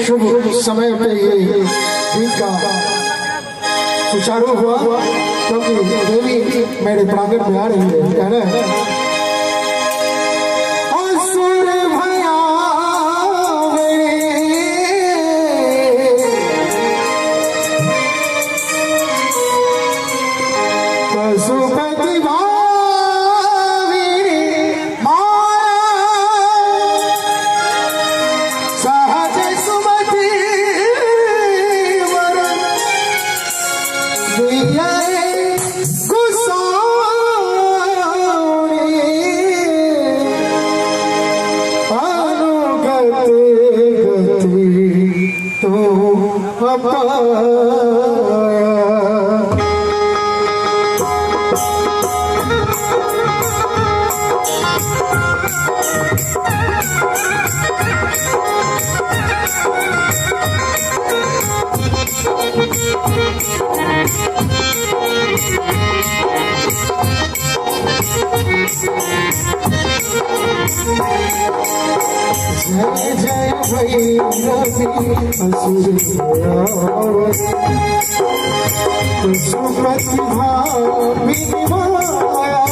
शुभ समय पे ये दिन का सुचारू हुआ क्योंकि देवी मेरे प्रांगण में आ रही है कहना है जय जय भैरवी असुर प्रतिभा माया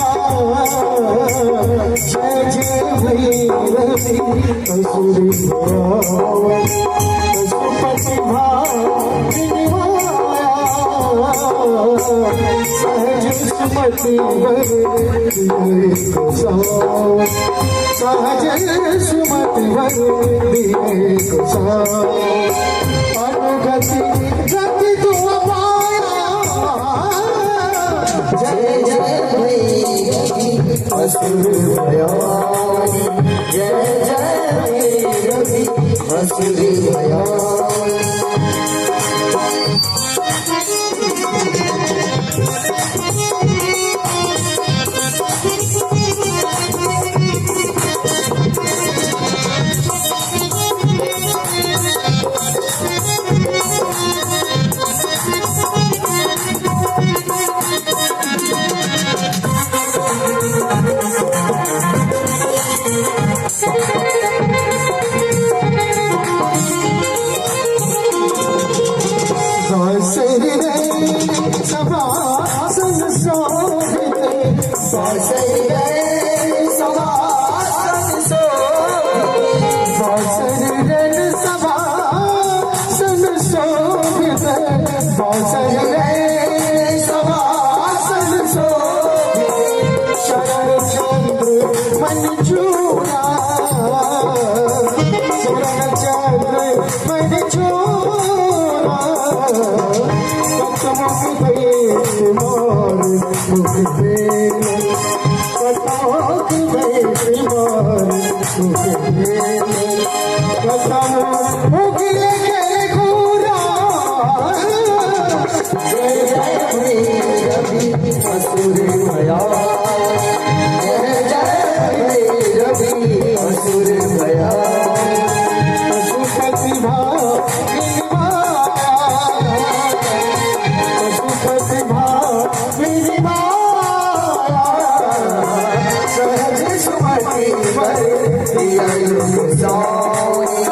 जय जय भैरवी असुर प्रतिभा सहज सुमति सहज सुमति अनुगति गति तुम पाया जय जय भैरवी असुर भयानी जय जय भैरवी असुर भयानी उगले के घूरा जय जय भैरवी असुर भया जय जय भैरवी असुर भया पशुपति पशुपति सहज सुमति वर दिया सोनी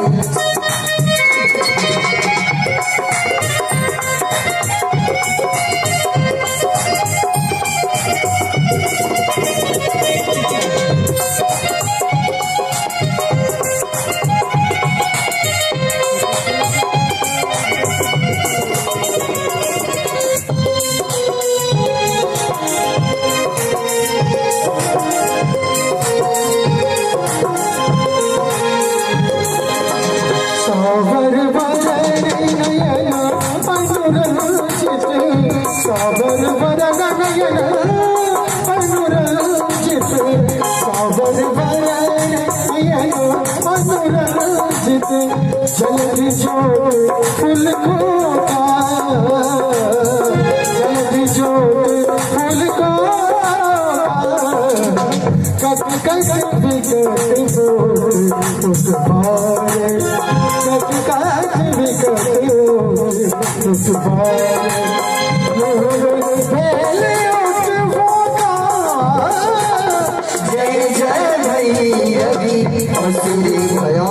सावर वरण नयन अनुरंजित सावर वरण नयन अनुरंजित सावर वरण नयन अनुरंजित जल्दी जोड़ फूल खोका जल्दी जोड़ फूल कट कट विकट उस बारे कट कट विकट उस बारे जय जय भैरवी असुर भया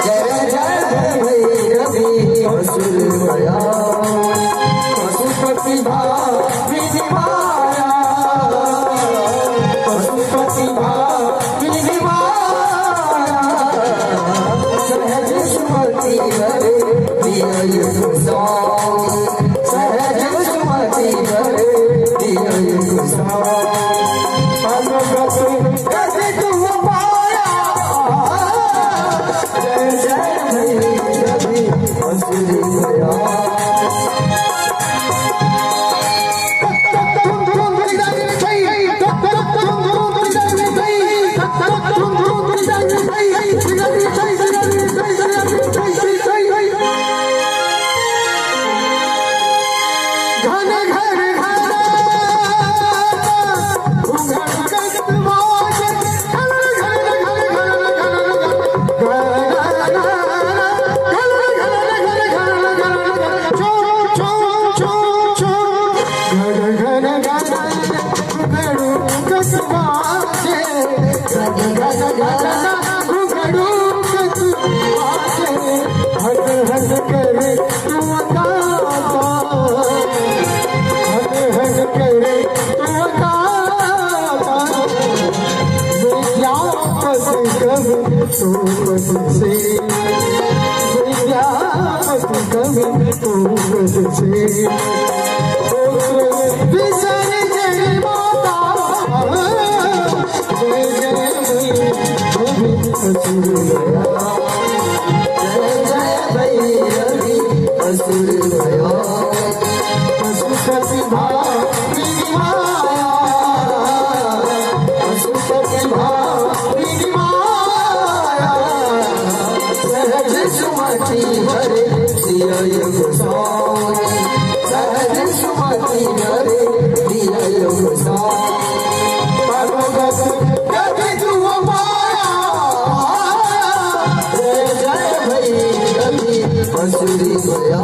जय जय भैरवी असुर भया पशुपति विनिमाया पशुपति विनिमाया सहज सुमति भरे दिया सोनी सहज सुमति भरे दिया सोनी अनुगत गति तुम पाया जय जय भैरवी असुर भया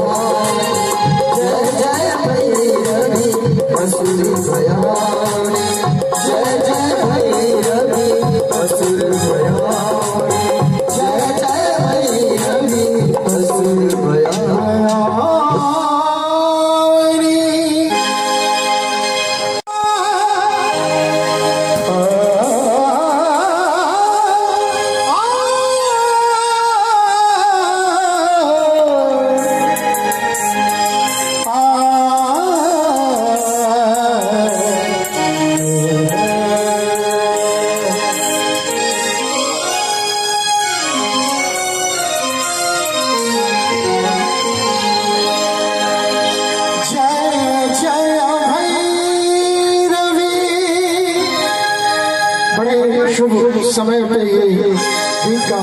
घन घर शुभ समय पे ये दिन का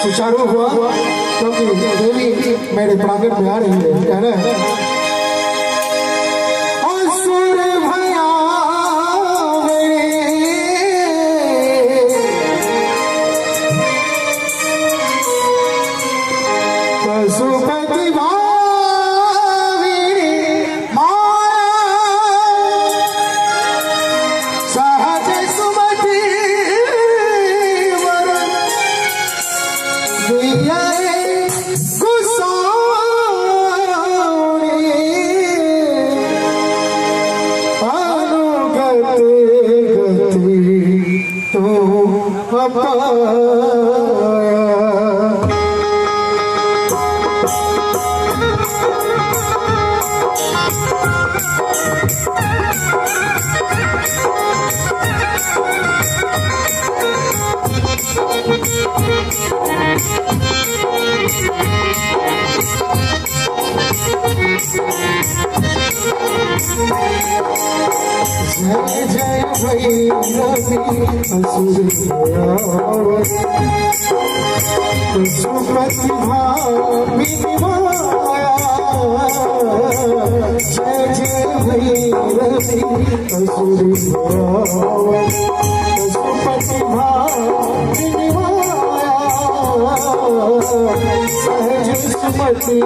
सुचारू हुआ क्योंकि देवी मेरे प्रांगण में आ रही है। कहना है असुर भयावे पशुपति जय जय भैरवी असुर पशुपति भामिनी माया। जय जय भैरवी असुर पशुपति भामिनी माया। सहज सुमति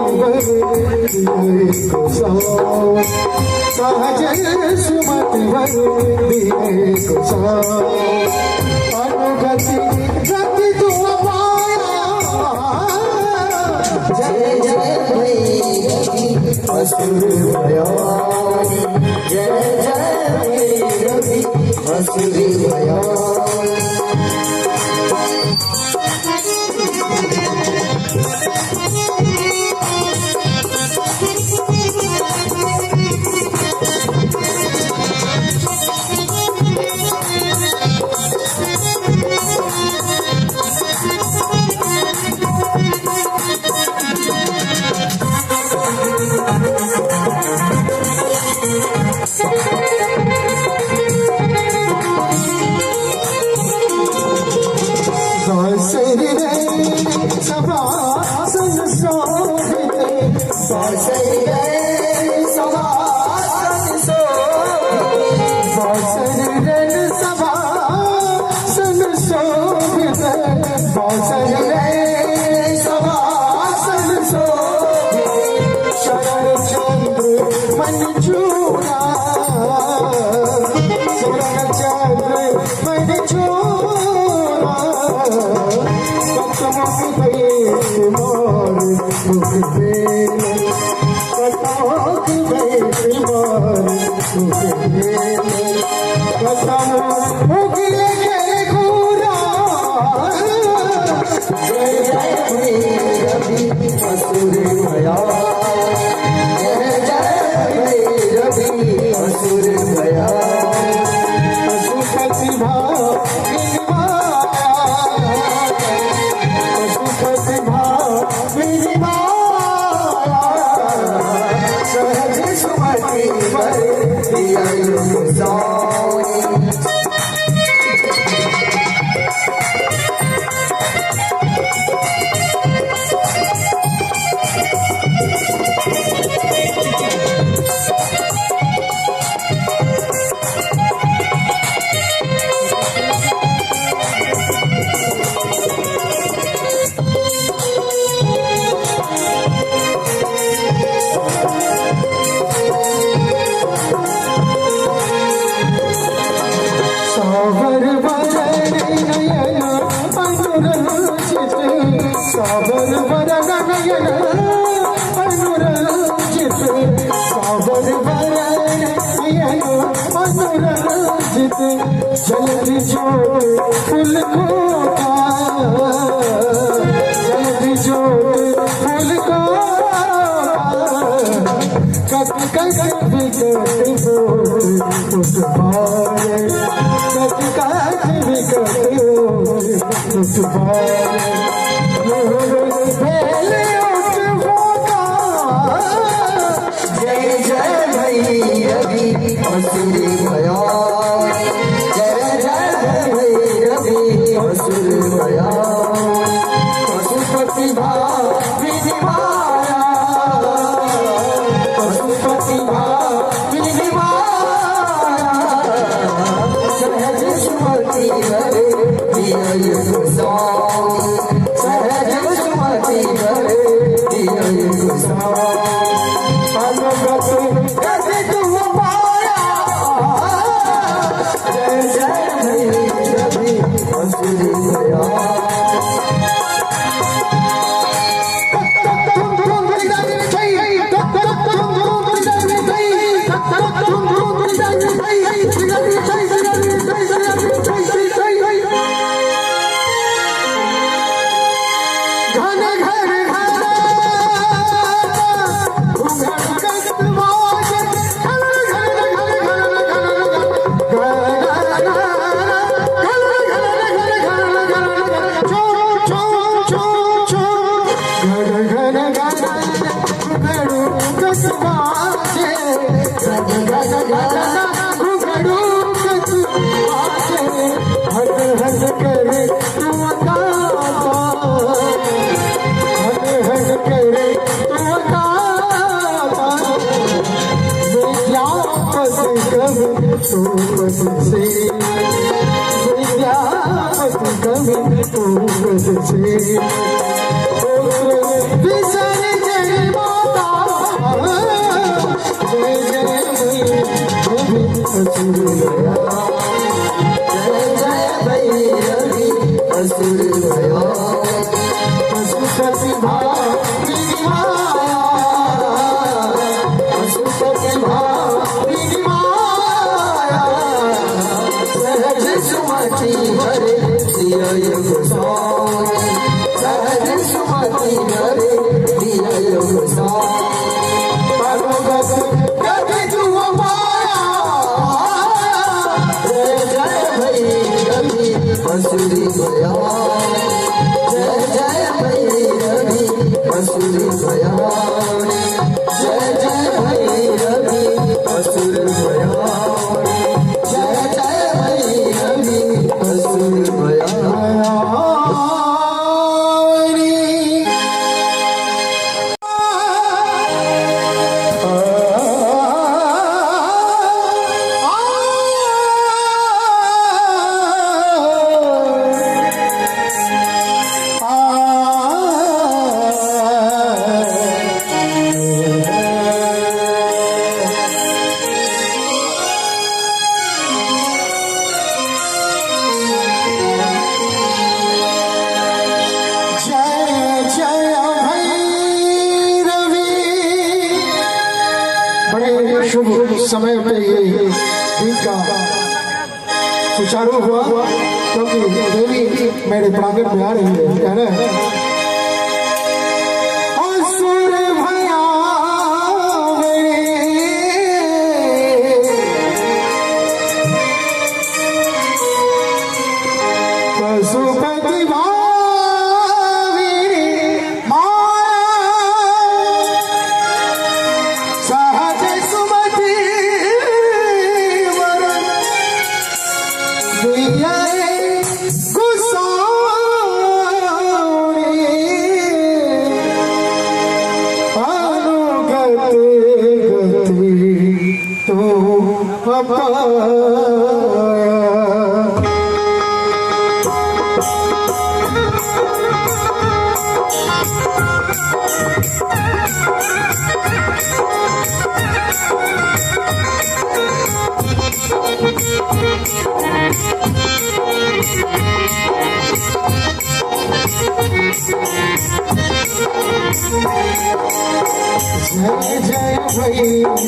सहज सुमति अनुगति गति तू पाया। जय जय भैरवी असुर भयानी। जय जय भैरवी असुर भयानी। सभासन शोभिते सभासन शोभिते सभासन शोभिते शरण चंद्र मन चूड़ा। शरण चंद्र मन चूड़ा जय जय भैरवी असुर भयानी। जय जय भैरवी असुर भयानी। पशुपति भामिनी माया। पशुपति भामिनी माया। सहज सुमति सावर वरण नयन अनुरंजित। सावर वरण नयन अनुरंजित। जल्दी जोड़ फूल को जल्दी जोड़ फूल को कट कट विकट उठवाए। कट कट विकट उठवाए। जय जय भैरवी असुर भयानी। जय जय भैरवी असुर भयानी। भामिनी माया पशुपति भामिनी माया सहज सुमति हरे दिय गोसाई सहज सुमति हरे दिय गोसाई अनुगत गति तुम पाया जय जय भैरवी असुरी दया शुभ समय पे ये दिन का सुचारू हुआ क्योंकि देवी मेरे प्रांगण में आ रही है कह रहे हैं जय जय भैरवी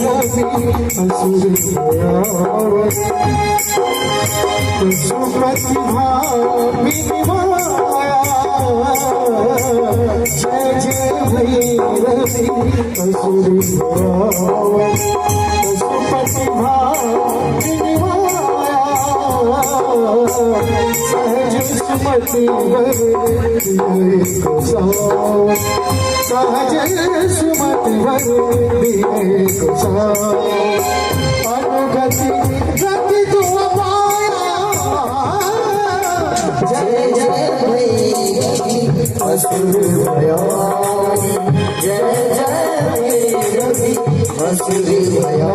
पशुपति भामिनी माया जय जय भैरवी पशुपति भामिनी माया सहज सुमति सहज सुमति अनुगति गति तुम पाया जय जय भैरवी असुर भया जय जय रवि असुर भया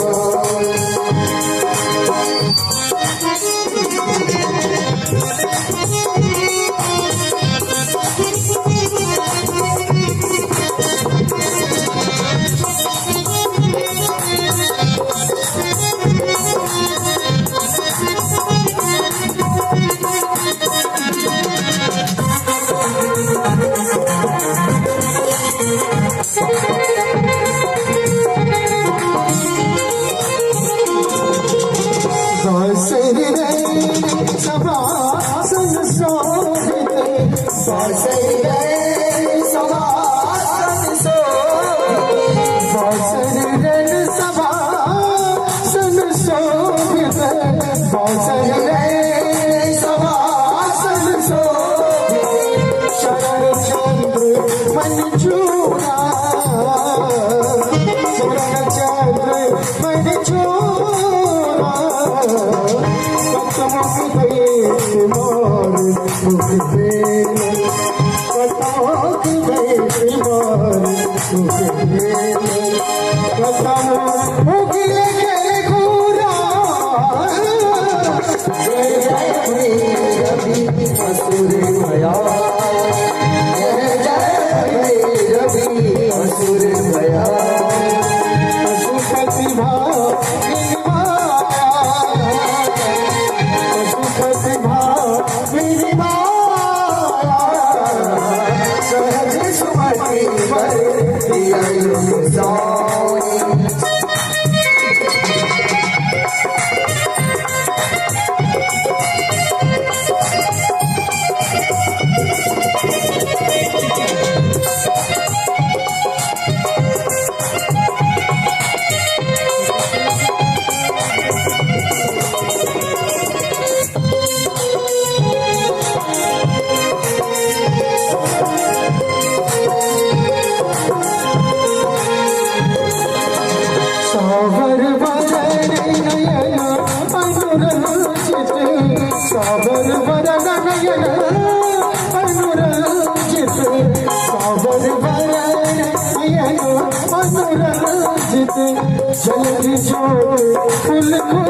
जल्दी जोड़ फूल को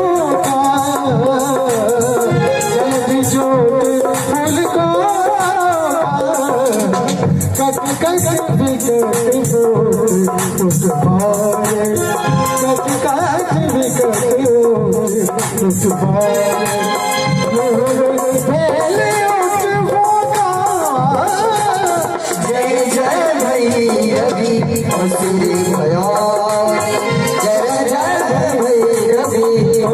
जल्दी जोड़ फूल को कट कट बिगड़ हो उस बारे कट कट बिगड़ हो उस बारे जय जय भैरवी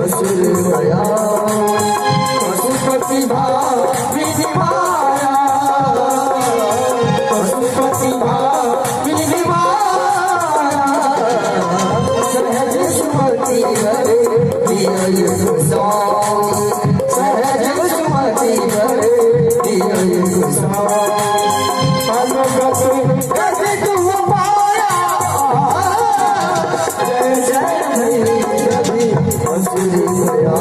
असुर भया पशुपति भाविनी माया पशुपति भाविनी माया सहज सुमति हरे दिय गोसाई सहज सुमति हरे दिय गोसाई अनुगत कसे तुम पाया जय जय रवि असुर भया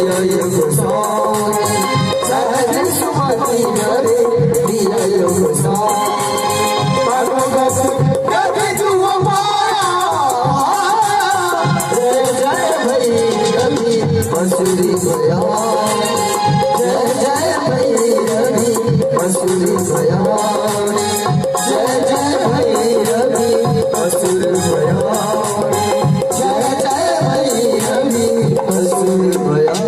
दिया योग स्वामी सहज सुमति भरे दिया योग स्वामी अनुगत कभी तुम माया जय जय भैरवी असुरी भया जय जय भैरवी असुरी भया जय जय भैरवी असुर भया जय जय भैरवी असुर भया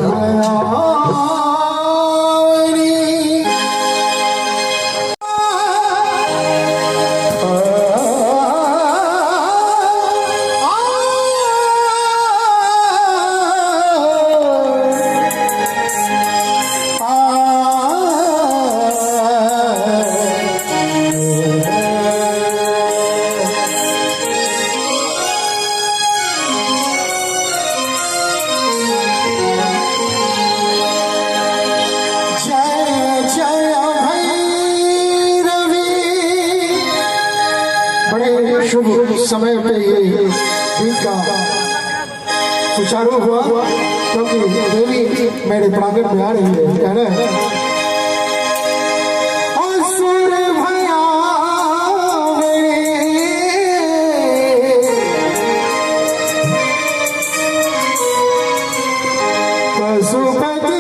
शुभ समय पे ये दिन का सुचारू हुआ क्योंकि देवी मेरे प्रांगण में आ रही है क्या ना असुर भया पशुपति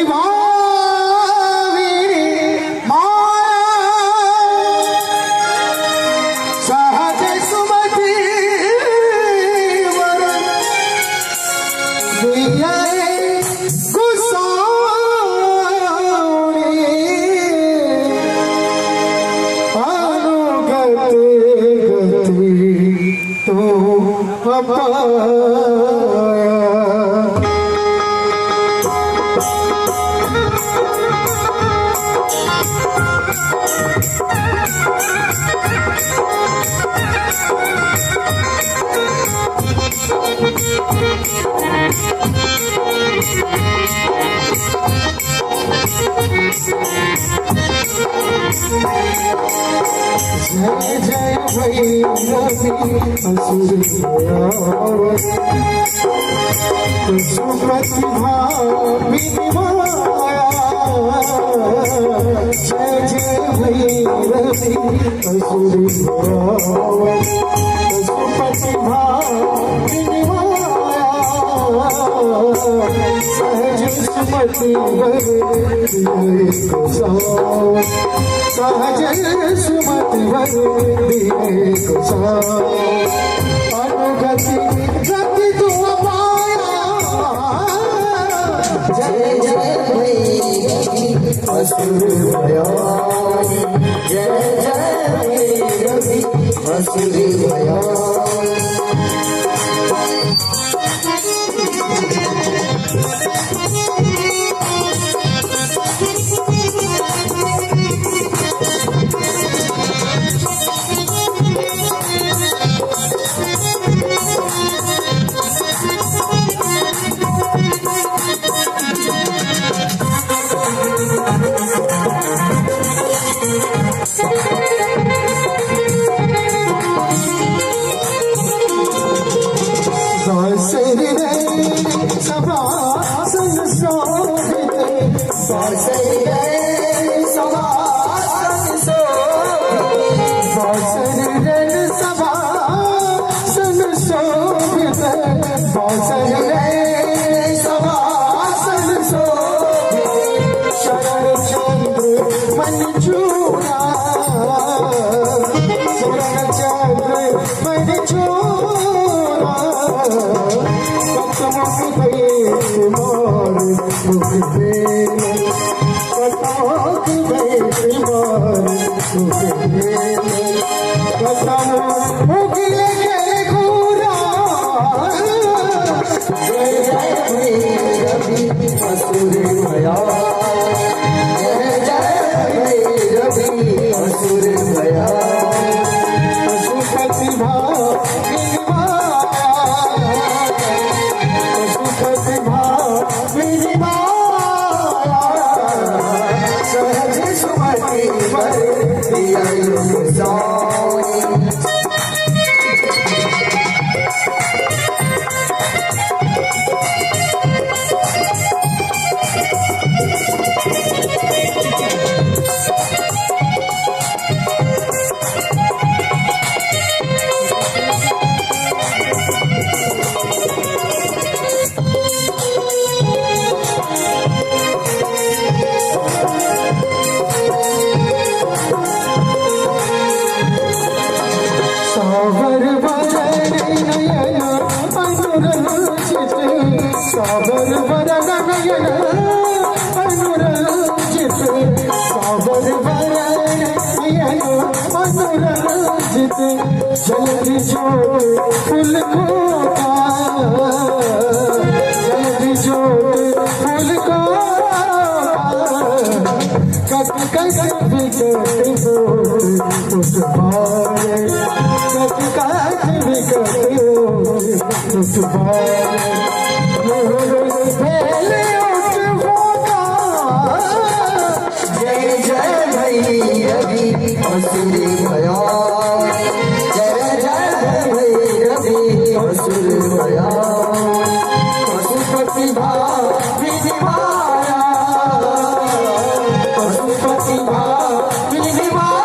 जय जय भैरवी असुर प्रतिभा विनिमाया जय जय भैरवी असुर प्रतिभा विनिमाया सहज सुमति सहज सुमति अनुगति गति तुम पाया जय जय भैरवी असुर भया जय जय भैरवी असुर भया जल्दी जोड़ फूल को जल्दी जोड़ फूल को कट कट बिकट हो उस बारे कट कट बिकट हो उस बारे पहले उस होगा जय जय भैरवी असुर भया जय जय भैरवी असुर भया पशुपति भाविनी माया पशुपति भाविनी माया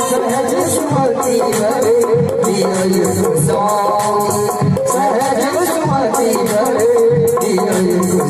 सहज सुमति हरे दिय गोसाई सहज सुमति हरे दिय गोसाई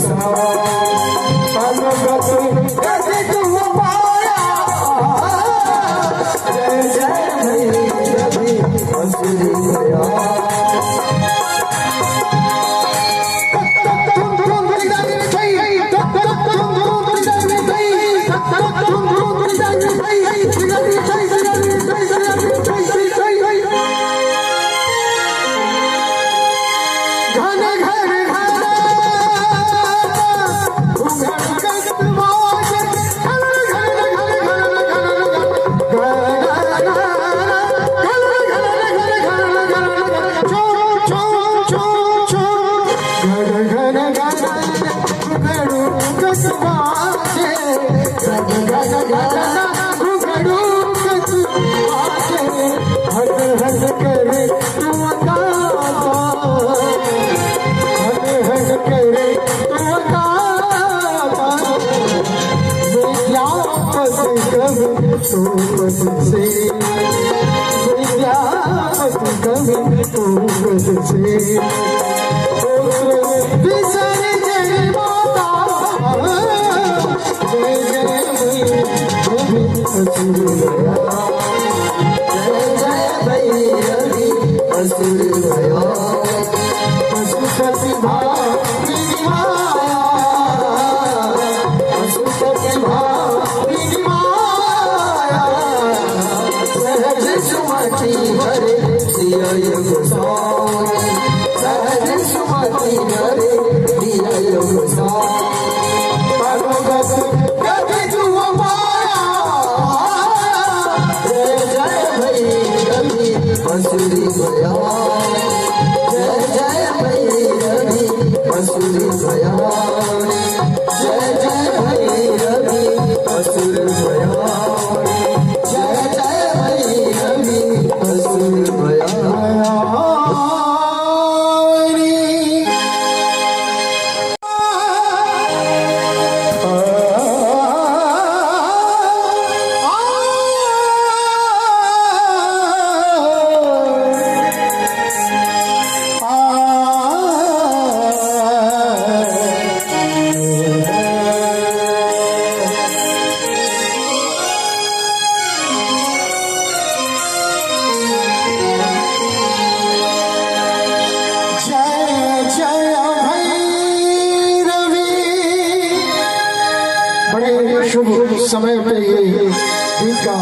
शुभ समय पे ये दिन का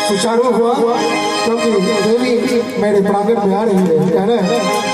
सुचारू हुआ क्योंकि देवी मेरे प्रांगण में आ रही है ना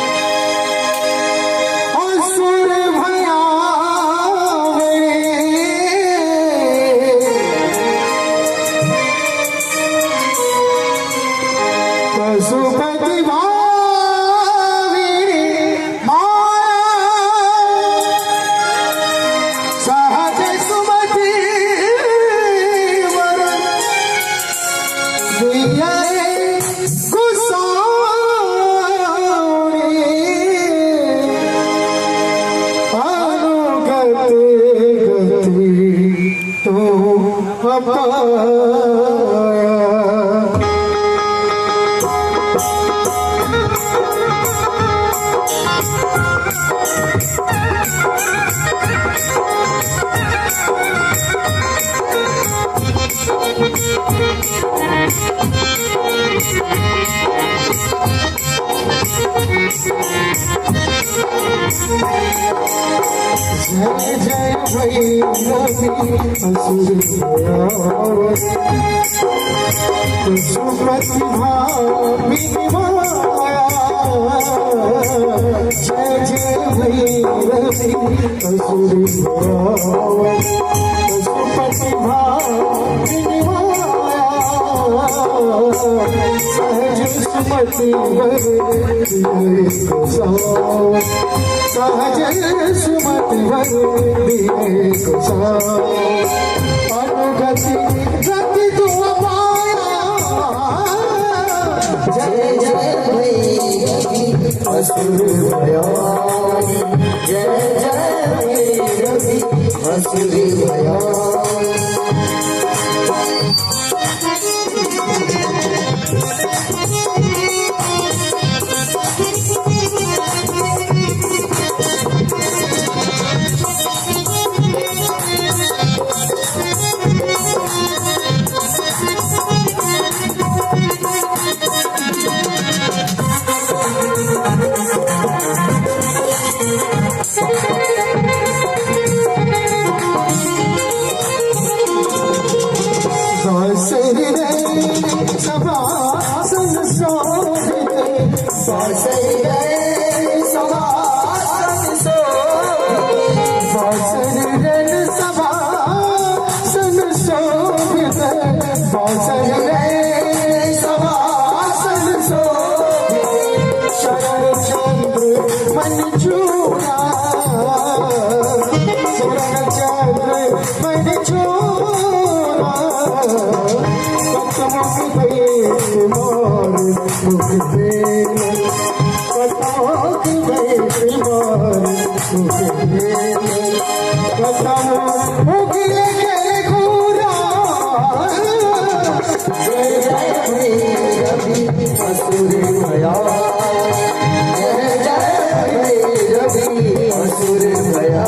जय जय भैरवी असुर पशुपति भामिनी माया जय जय भैरवी असुर पशुपति भामिनी माया सहज सुमति सहज सुमति अनुगति गति तू पाया जय जय भैरवी असुर भयानी जय जय भैरवी असुर भयानी सभासन शोभित सभासन शोभित सभासन शोभित शरण चंद्र मन चूड़ा शरण चंद्र मन चूड़ा असुर भया जय जय भैरवी असुर भया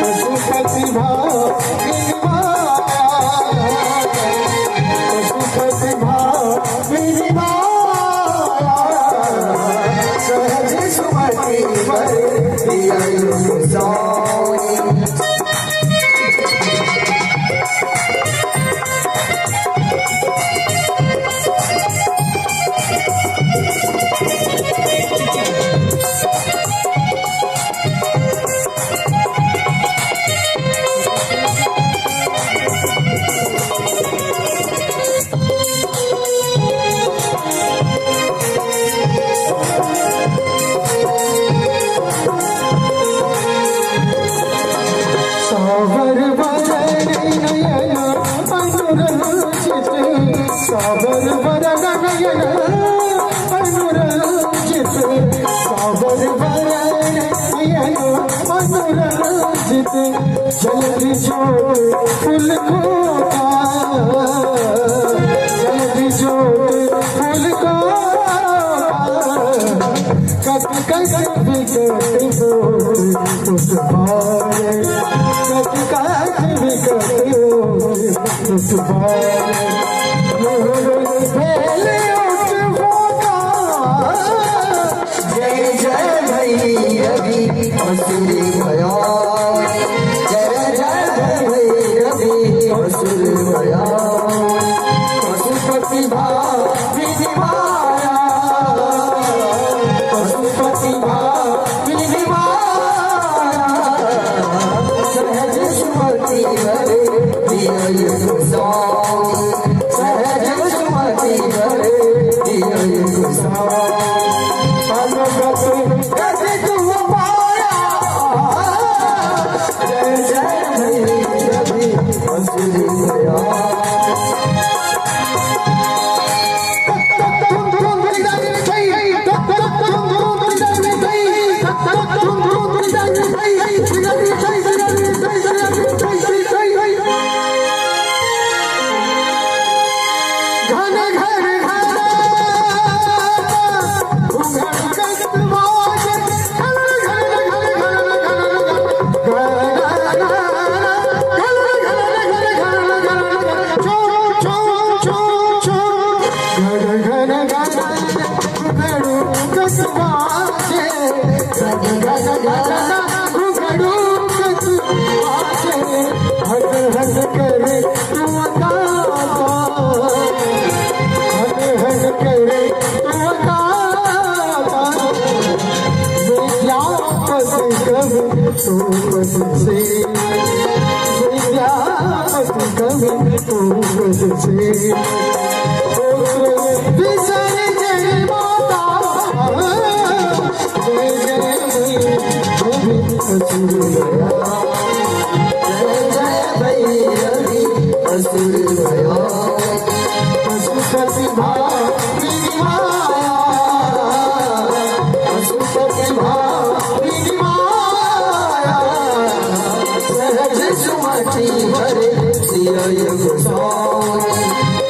पशुपति भामिनी माया सहज सुमति सावर वरण नयन अनुरंजित सावर वरण नयन अनुरंजित सावर वरण नयन अनुरंजित जल्दी जोड़ फूल खोका जल्दी जोड़ फूल कट कट विकट पुष्पाए कट कट विकट पुष्पाए जय जय भैरवी असुर भयानी जय जय भैरवी असुर भयानी पशुपति भामिनी माया पशुपति भामिनी माया सहज सुमति भरे दिय गोसाई सहज सुमति भरे दिय गोसाई गति तू पाया जय जय भैरवी असुर भयानी पशुपति भामिनी माया सहज सुमति भरे दिया गोसाई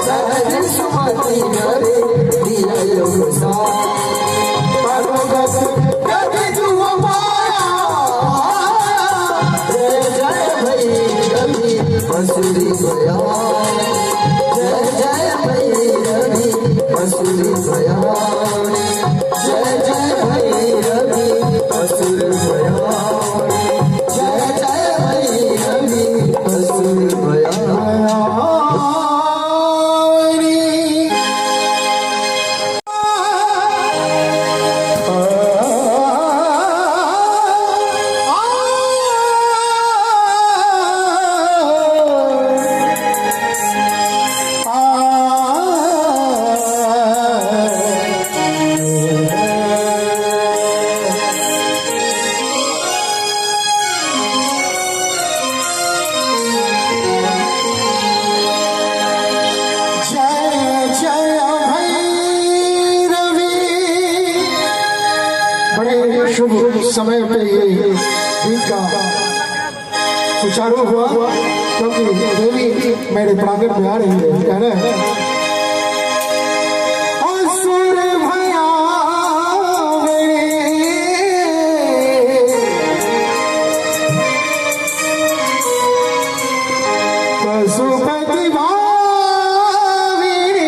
सहज सुमति भरे दिया गोसाई असुरी भया जय जय भैरवी असुरी भया जय जय भैरवी असुर भया जय जय भैरवी असुर भया शुभ समय पे ये दिन का सुचारू हुआ क्योंकि देवी मेरे प्रांगण में आ रही है कह रहे हैं असुर भया पशुपति भामिनी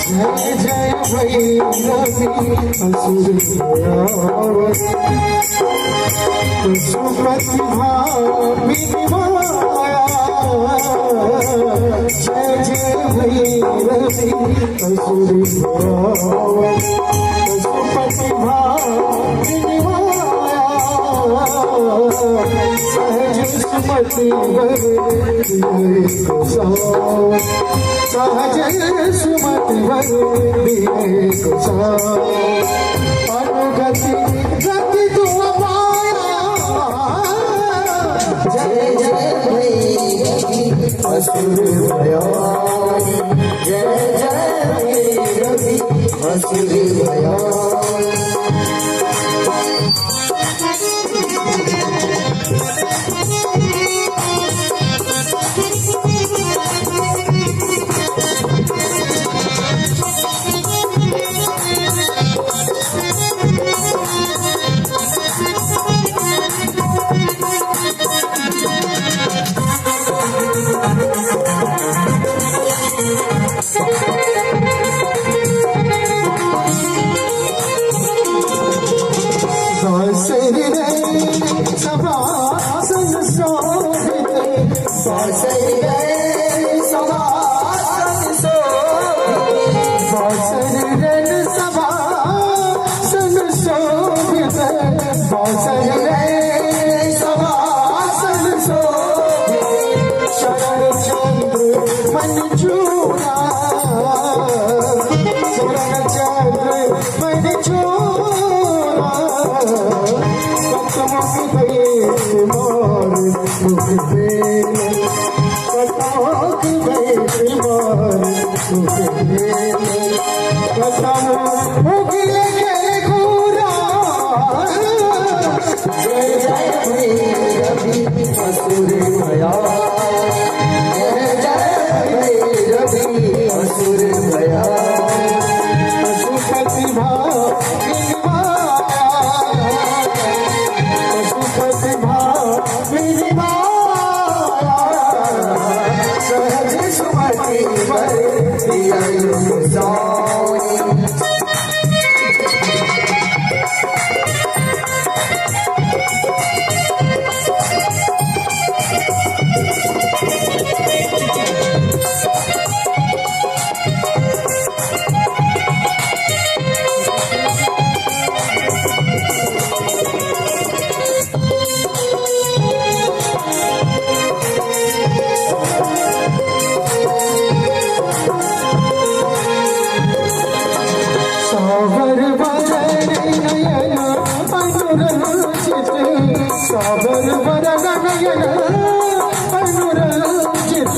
जय जय भैरवी असुर पशुपति भामिनी माया जय जय भैरवी असुर पशुपति भामिनी माया सहज सुमति भरे सहज सुमति भरे अनुगति गति तुम पाया जय जय भैरवी असुर भया जय जय भैरवी असुर भया सहज सुमति भरे दिया योग सावनी साबर वरण नयन अनुरंजित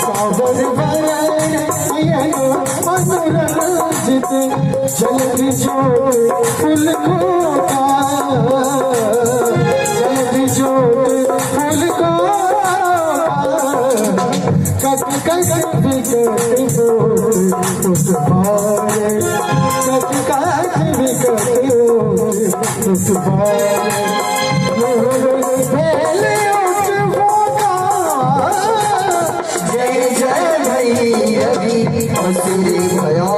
साबर वरण नयन अनुरंजित जल्दी जोत फूल को जल्दी जोत फूल को कट कट विकट बोल उस बारे कट कट विकट बोल उस बारे जय जय भैरवी असुर भया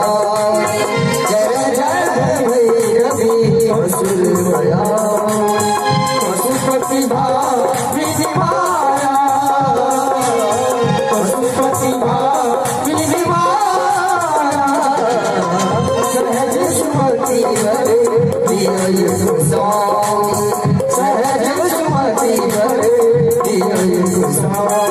जय जय भैरवी असुर भया पशुपति विधि माया पशुपति विधि माया सहज सुमति भरे दिया योग सावनी सहज सुमति भरे दिया योग सावनी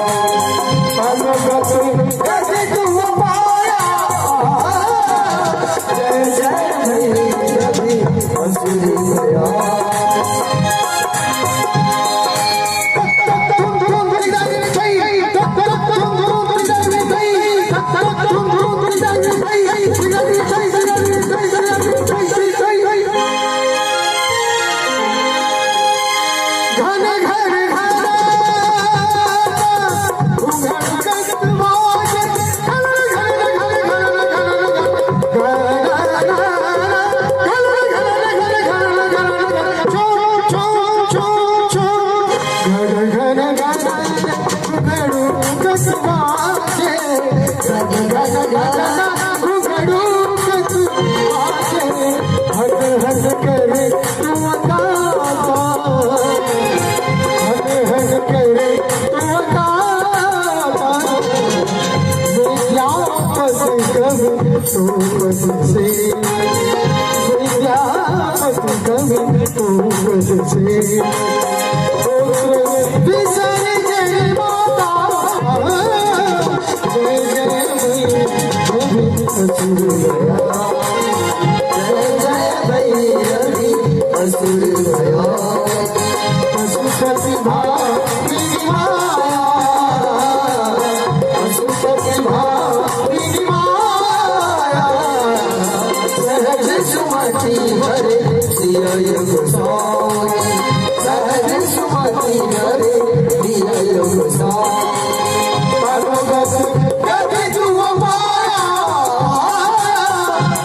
तुम पाया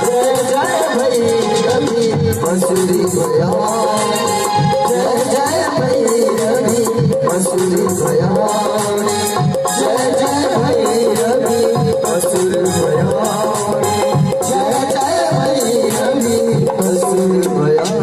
जय जय भैरवी असुर भया असुरी भया जय जय भैरवी असुरी भया जय जय भैरवी असुर भया जय जय भैरवी असुर भया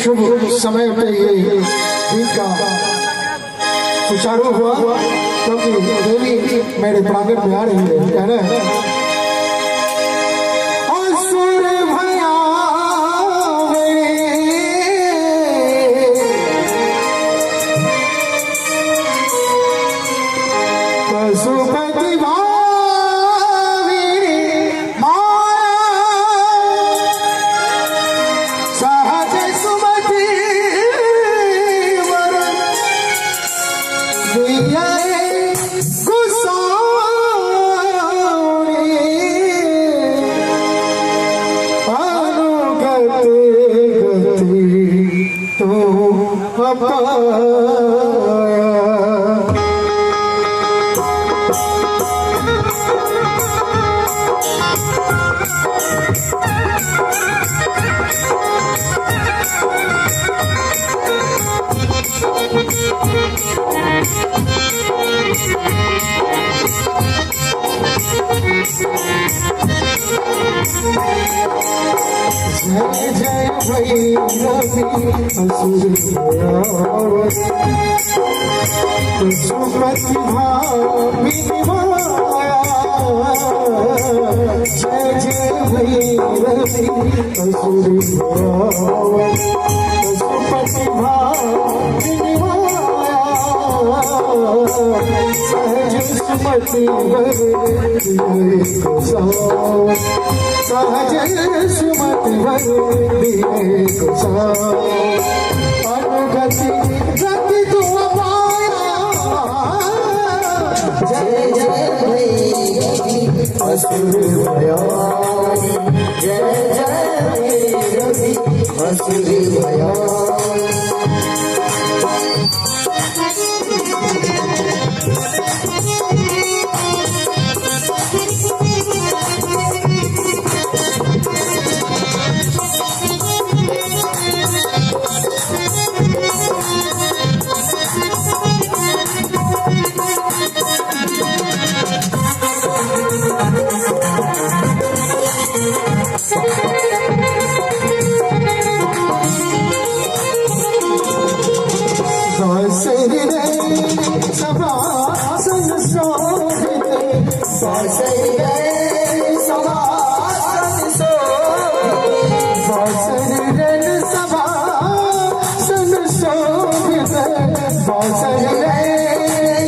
शुभ समय पे ये गीत का सुचारू हुआ क्योंकि देवी मेरे प्रांगण में आ रही है कह रहे हैं पशुपति सहज सुमति पाया। जय जय भैरवी असुर पशुपति भामिनी माया। जय जय भैरवी असुर पशुपति भामिनी माया। सहज सुमति सहज सुमति अनुगति गति तू पाया। जय जय भैरवी असुर भयानी। जय जय भैरवी असुर भयानी।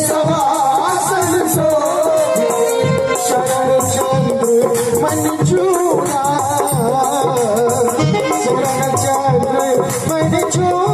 सभासन शोभित शरण चंद्र मन चूड़ा। शरण चंद्र मन चूड़ा।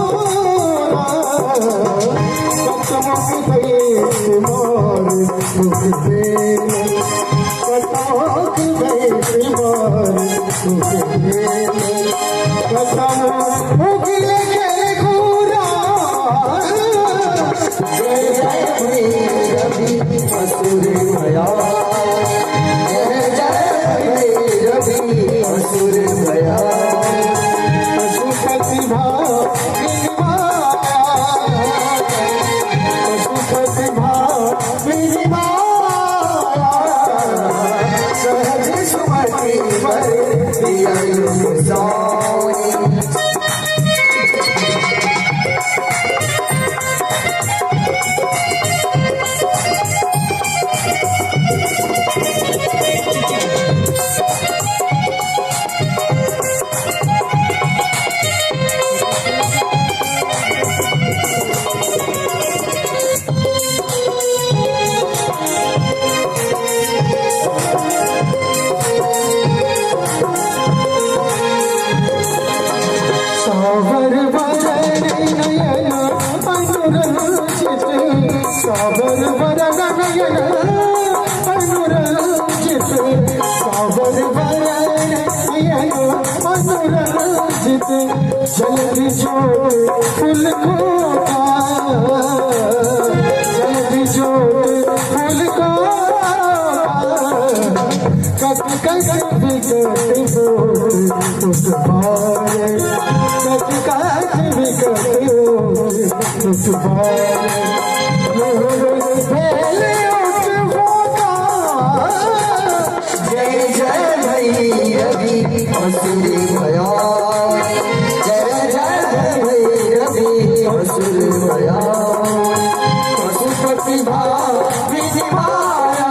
जय जय भैरवी असुर भयानी। जय जय भैरवी असुर भयानी। पशुपति भामिनी माया। पशुपति भामिनी माया। सहज सुमति सावर वरण नयन अनुरंजित। सावर वरण नयन अनुरंजित। सावर वरण नयन अनुरंजित। जल्दी जोड़ फूल को जल्दी जोड़ फूल को कट कट बिकट उस पाए। कट कट बिकट उस पाए। जय जय भैरवी असुर भयानी। जय जय भैरवी असुर भयानी। पशुपति भामिनी माया।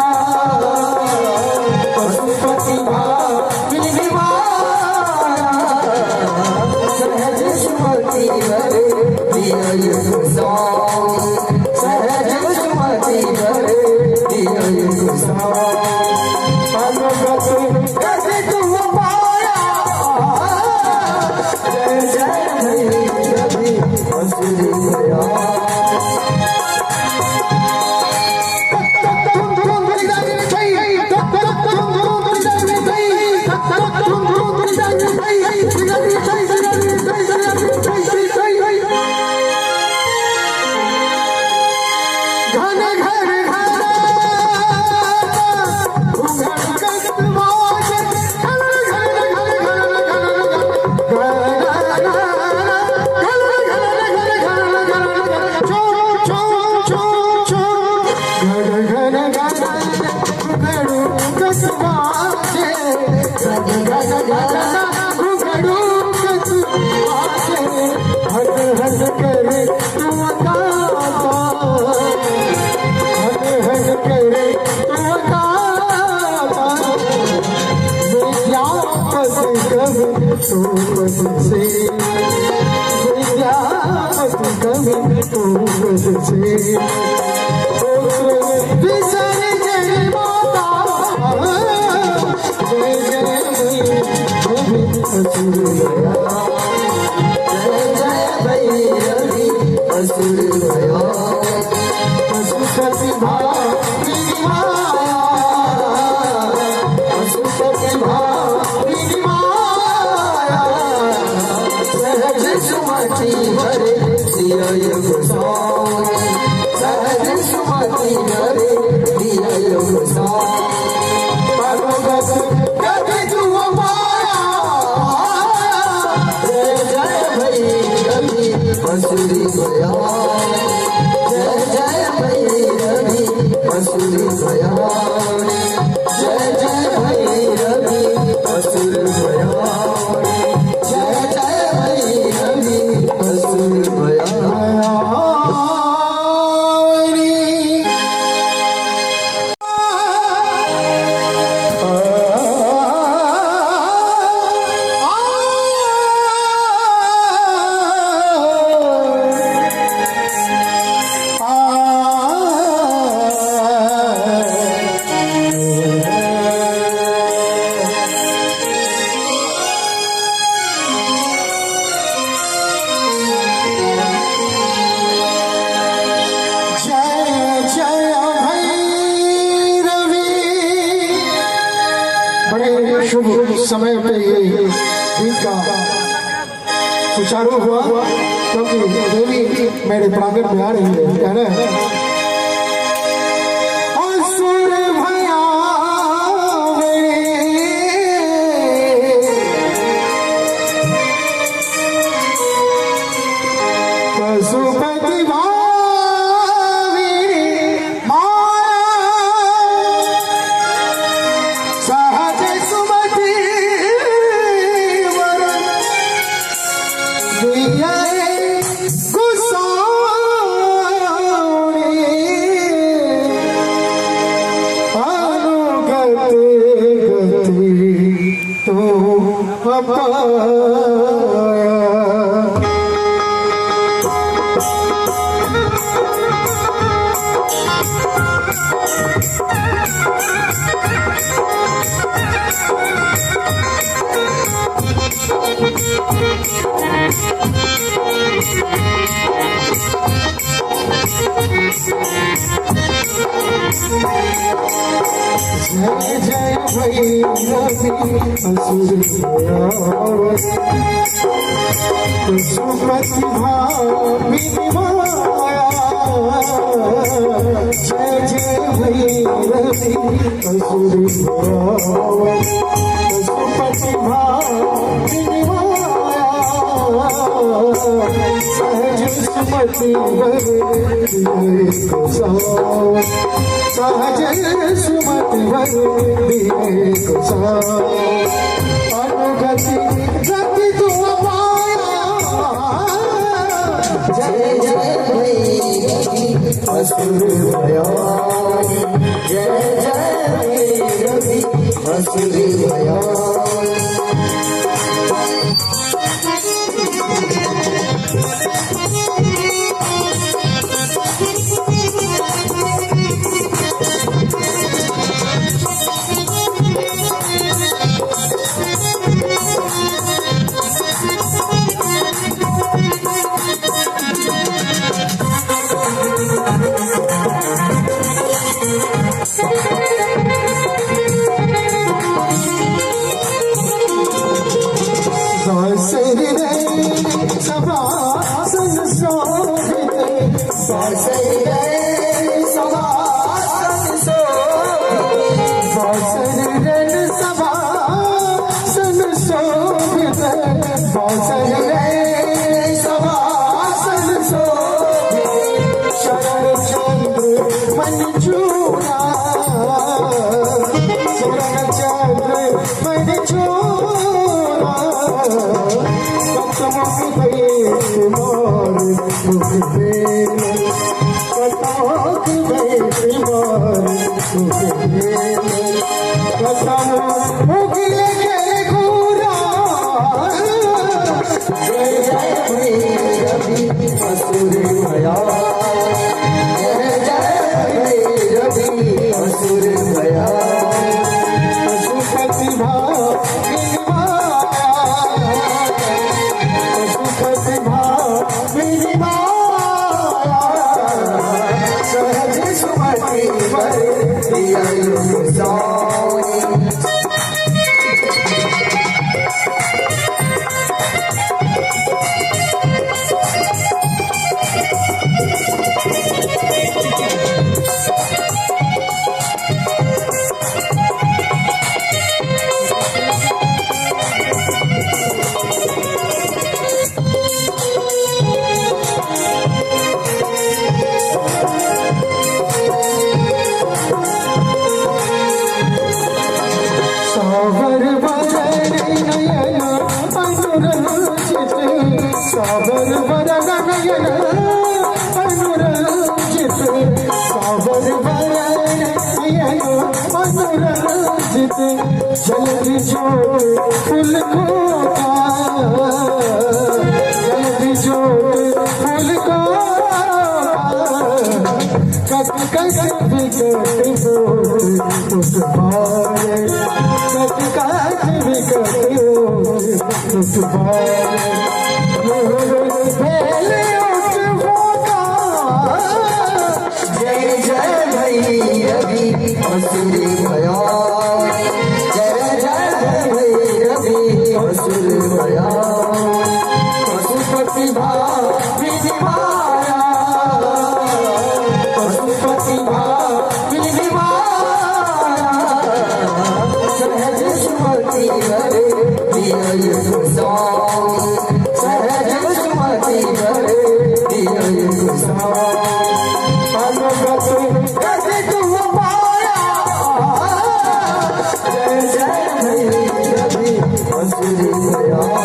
पशुपति भामिनी माया। सहज सुमति भरे दिया गोसाई। सहज सुमति भरे दिया गोसाई। अनुगति गति तुम पाया। जय जय भैरवी असुर भयानी। Hey, शुभ समय पे ये दिन का सुचारू हुआ क्योंकि देवी मेरे प्रांगण में आ रही है ना। जय जय भैरवी असुर पशुपति भामिनी माया। जय जय भैरवी असुर पशुपति भामिनी माया। सहज सुमति सहज सुमति अनुगति गति तू पाया। जय जय भैरवी असुर भयानी। जय जय भैरवी असुर भयानी। सभा सन शोभित जल्दी जो फूल को जल्दी जो फूल को कट कट बिकट उस बारे कट कट बिकट उस बारे पहले उस जय जय भैरवी असुर भया पशुपति भाया पशुपति सहज सुमति हरे दिय गोसाई सहज सुमति हरे दिय गोसाई कैसे तुम पाया जय जय भैरवी असुर भया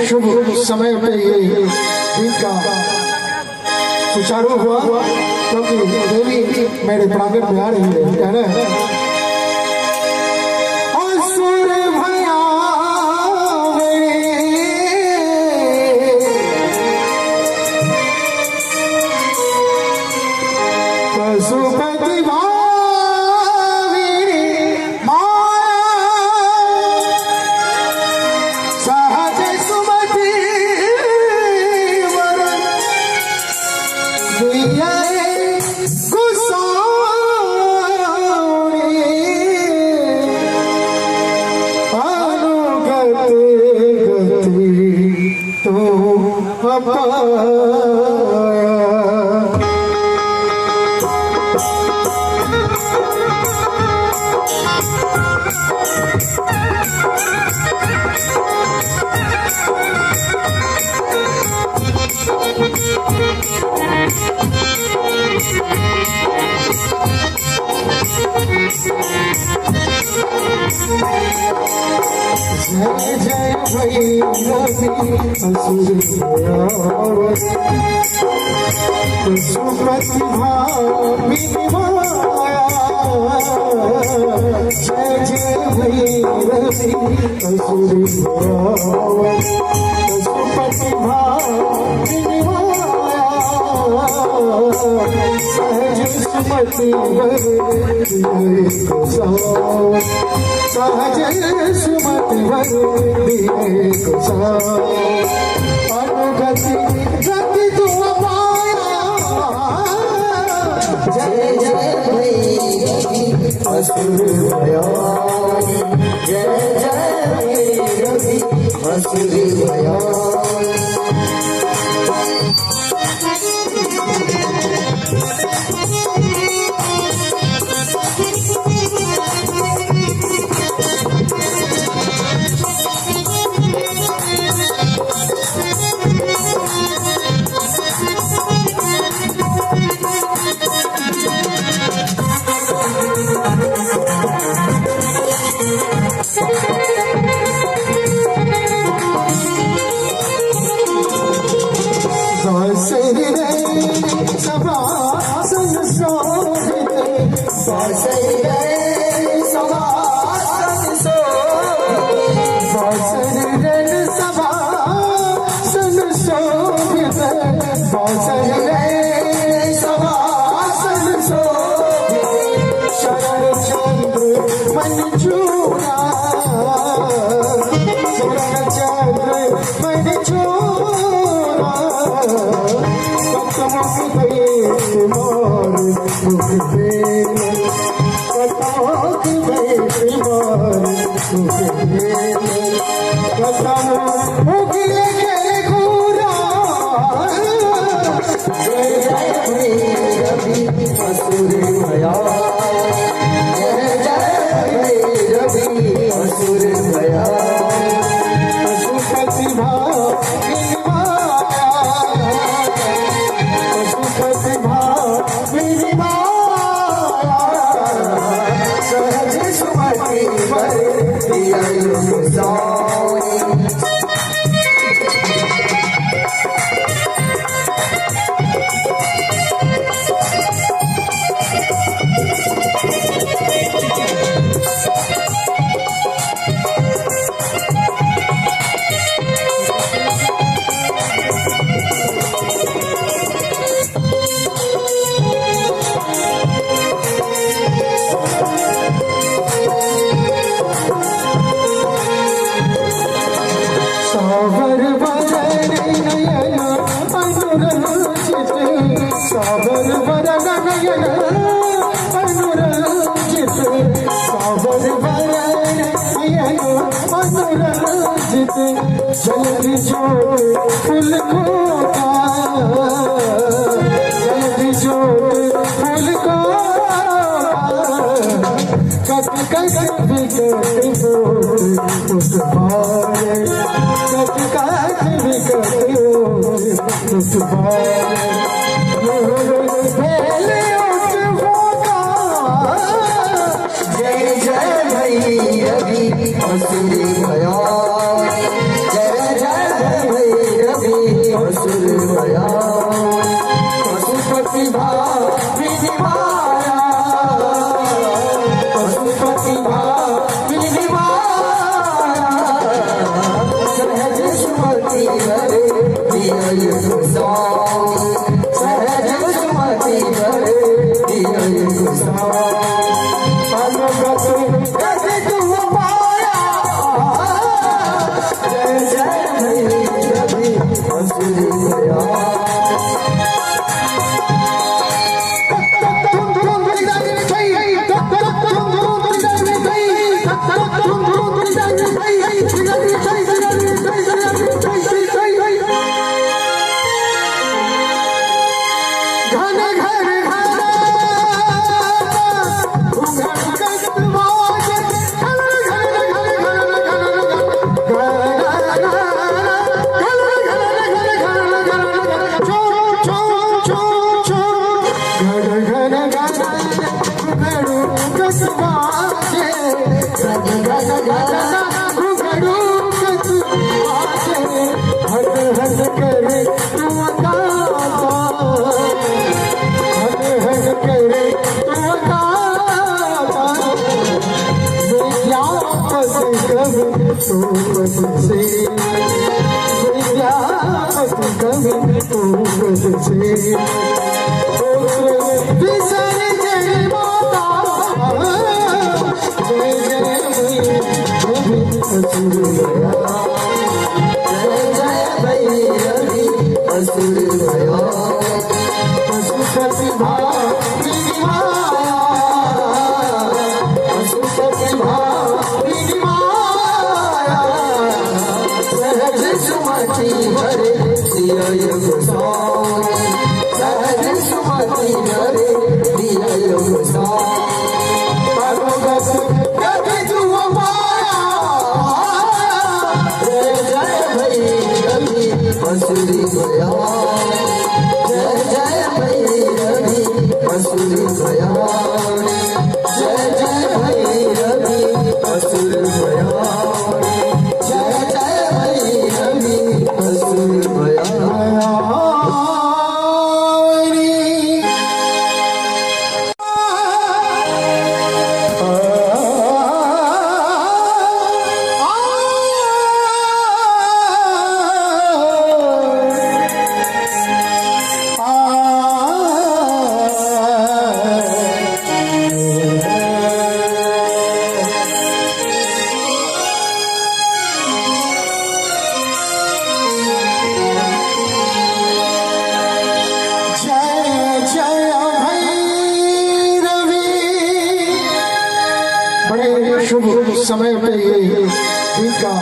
शुभ समय पे ये दिन का सुचारू हुआ क्योंकि देवी मेरे प्रांगण में आ रही है, कह रहे हैं पशुपति भावी सहज सुमति वर दिया गुसाणी अनुगति गति तो अपाया। जय जय भैरवी असुर पशुपति भावी माया। जय जय भैरवी असुर पशुपति भावी माया। सहज सुमति वर सहज सुमति वर अनुगति गति तू पाया। जय जय भैरवी असुर भयानी। जय जय भैरवी असुर भयानी। सभासन शोभित सभासन शोभित सभासन शोभित शरण चंद्र मन चूड़ा। शरण चंद्र मन चूड़ा असुर भया। जय जय भैरवी असुर भया। पशुपति भावी माया। पशुपति भावी माया। सहज सुमति वर दिया गुसाणी। सावर वरण नयन अनुरंजित। सावर वरण नयन अनुरंजित। सावर वरण नयन अनुरंजित। जल्दी जोत फूल को जल्दी जोत फूल को कट कट बिगड़ बोत पाए। कट कट बिगड़ बोत पाए। जय जय भैरवी असुर भयानी। जय जय शुभ समय पे ये दिन का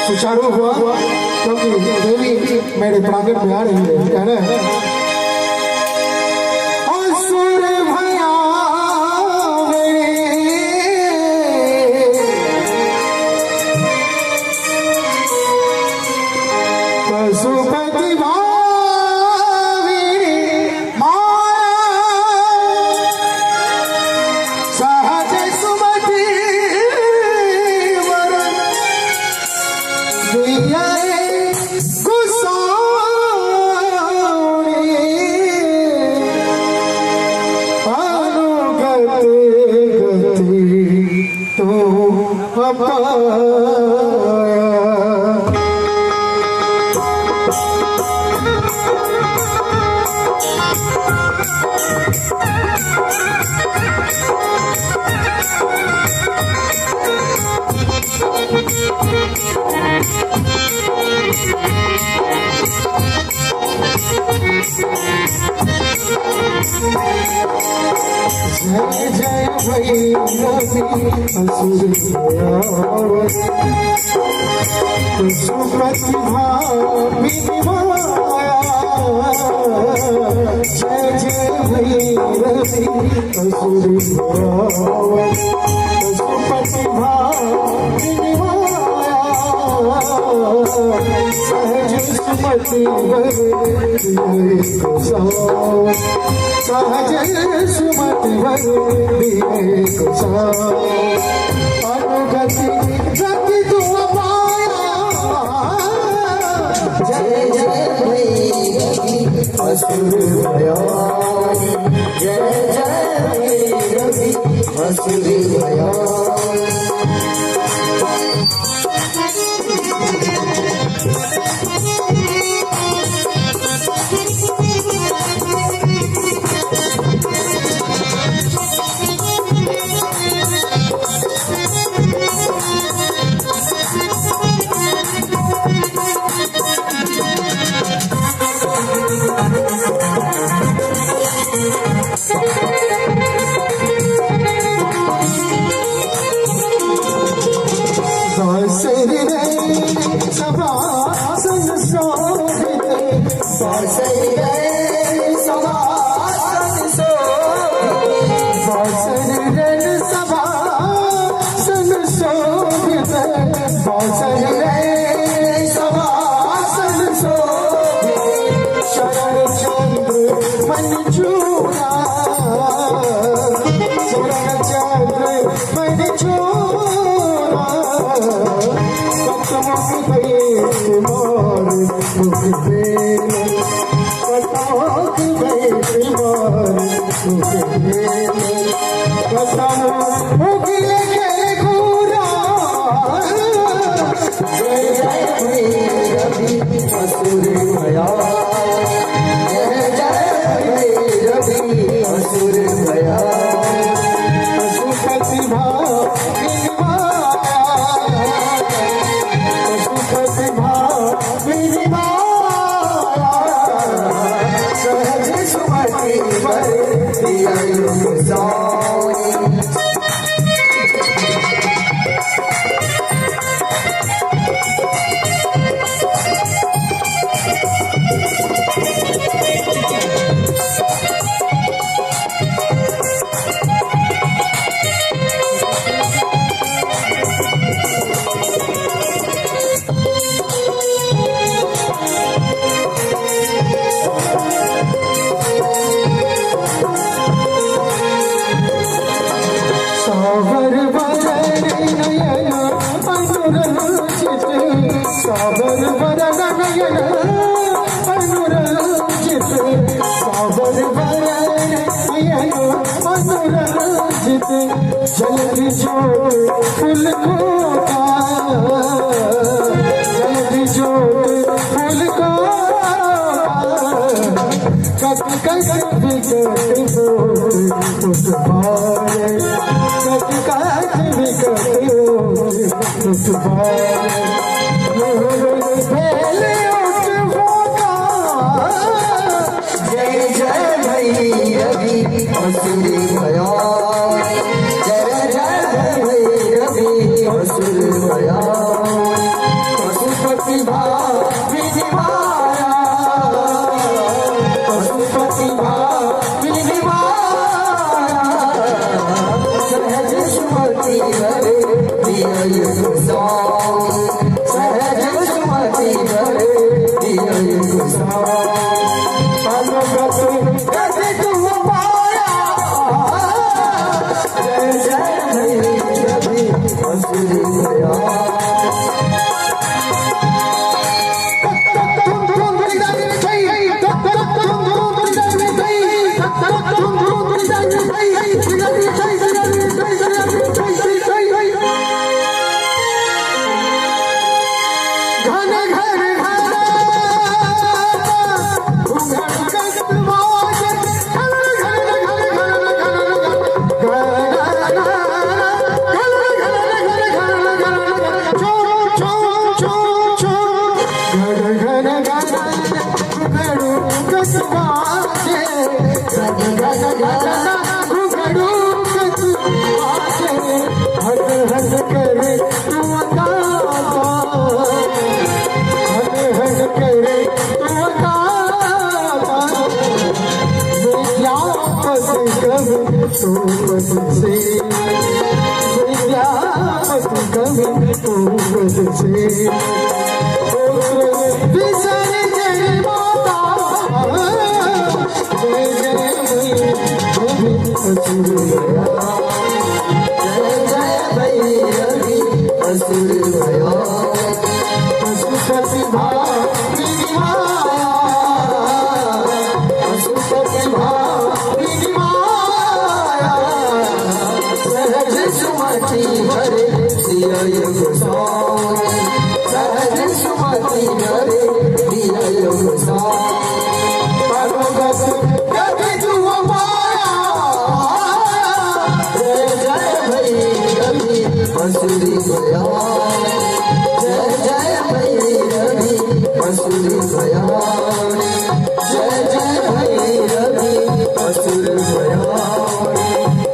सुचारू हुआ क्योंकि देवी मेरे प्रांगण में आ रही है कह रहे हैं जय जय भैरवी असुर प्रतिभा जय जय भैरवी असुर प्रतिभा सहज सुमति सहज सुमति अनुगति गति तू पाया जय जय भैरवी असुर जय जय भैरवी असुर चंद्र मन कतम भई मार मुख बेल कतम भई मार मुख बेल कतम उगले के घूरा जय जय भैरवी असुर भया जय जय भैरवी असुर भया पशुपति सहज सुमति वर दिया युग साई सागर वरण नयन अनुरंजित सागर वरण नयन अनुरंजित सागर वरण नयन अनुरंजित जल्द जोड़ फूल को जल्द जोड़ फूल को कट कट विकट उस पार कट विकट उस पार जय जय भैरवी असुर भया जय जय भैरवी असुर भया पशुपति विधि माया पशुपति विधि माया सहज सुमति भरे दिया युग साई सहज सुमति भरे दिया युग साई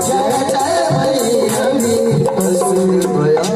जय जय भैरवी असुर भया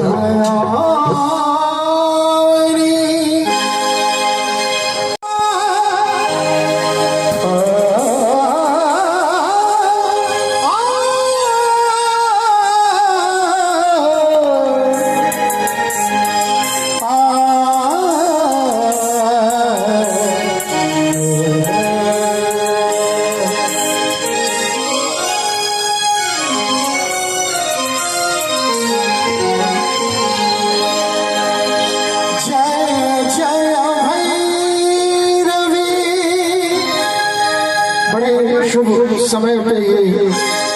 समय पे ये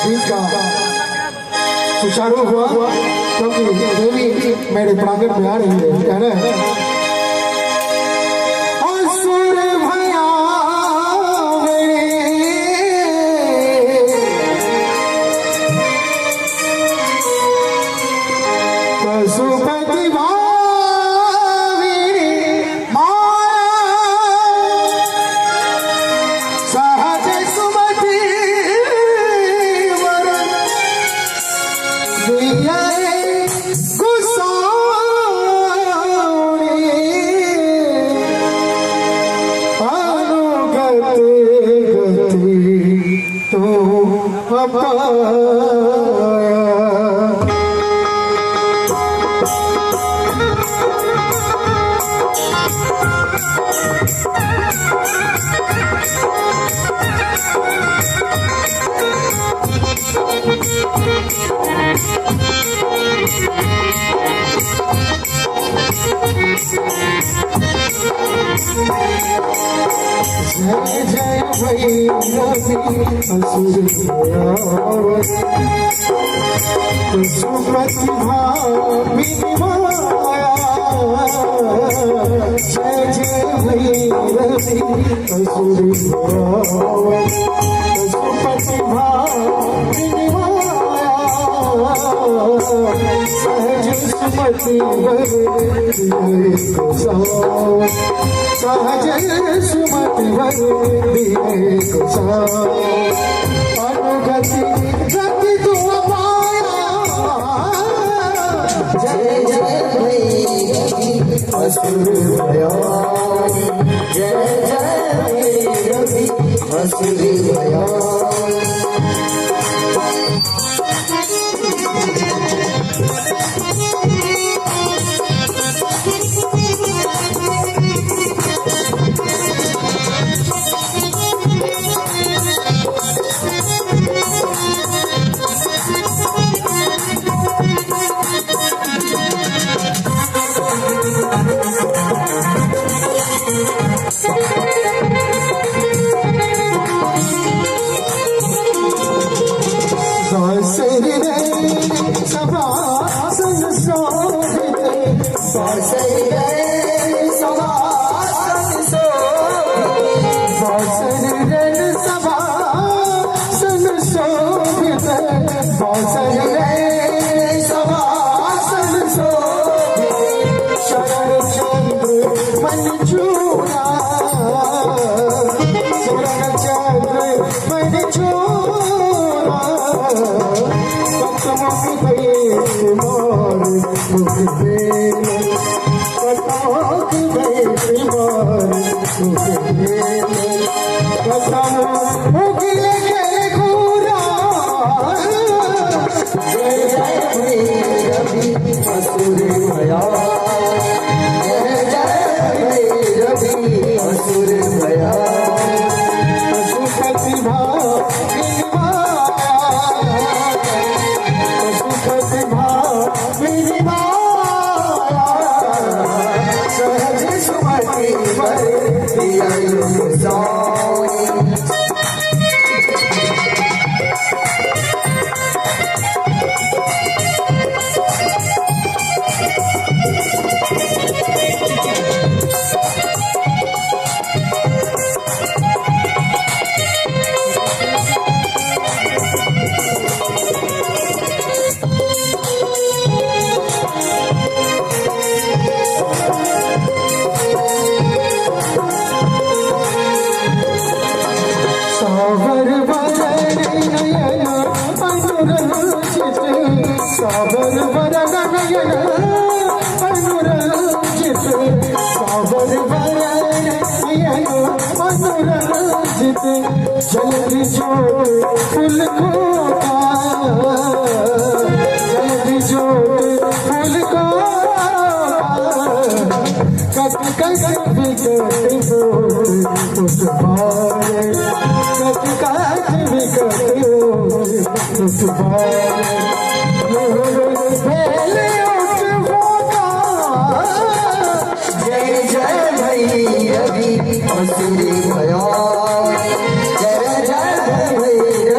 दिन का सुचारू हुआ क्योंकि देवी मेरे प्रांगण में आ रही है। कह रहे हैं असुर भया पशुपति जय जय भैरवी असुर पशुपति भामिनी माया। जय जय भैरवी असुर पशुपति भामिनी माया। सहज सुमति सहज सुमति अनुगति गति तू पाया। जय जय भैरवी असुर भया। जय जय भैरवी असुर भया। जल्दी जोड़ फूल को जल्दी जोड़ फूल को कट कट विकट उस बार कट कट विकट उस बार जय जय भैरवी असुर भया। जय जय भैरवी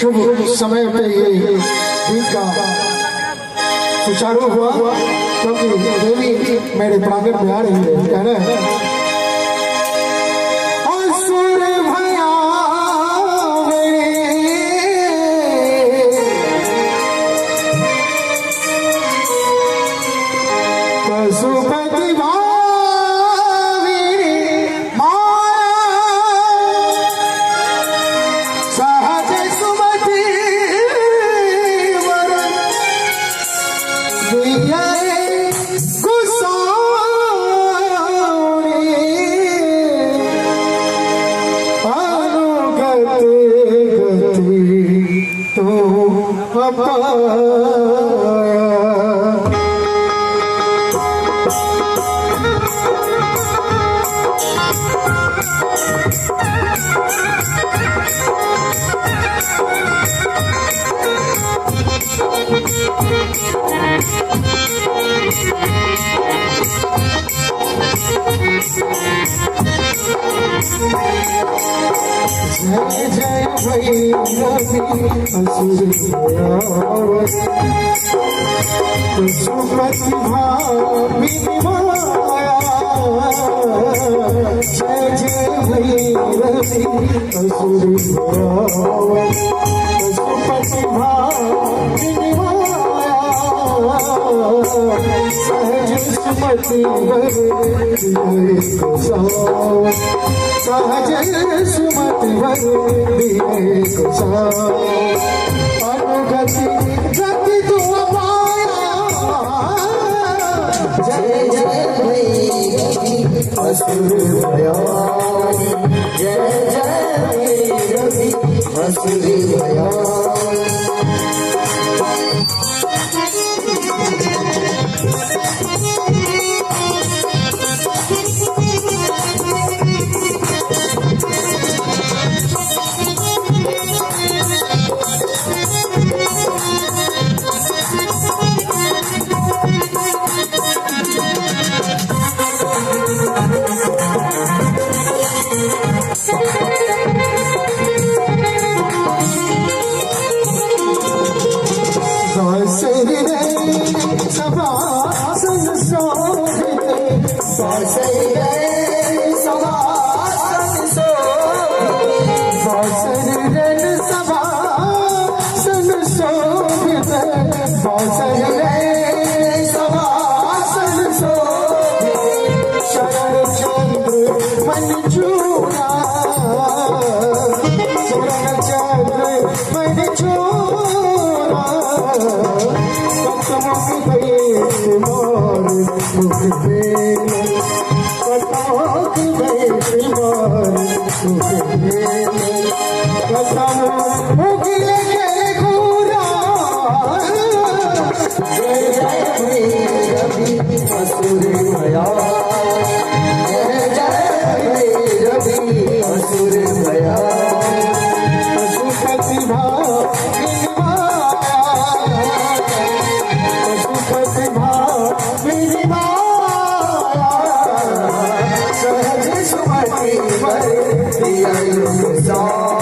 शुभ समय पे ये दिन का सुचारू हुआ क्योंकि देवी मेरे प्रांगण में आ रही है, कह रहे हैं जय जय पशुपति भावी माया जय जय भैरवी असुर पशुपति भावी माया सहज सुमति सहज सुमति अनुगति गति तुम पाया जय जय भैरवी असुर भयानी जय जय भैरवी असुर भयानी सहज सुमति पर दिया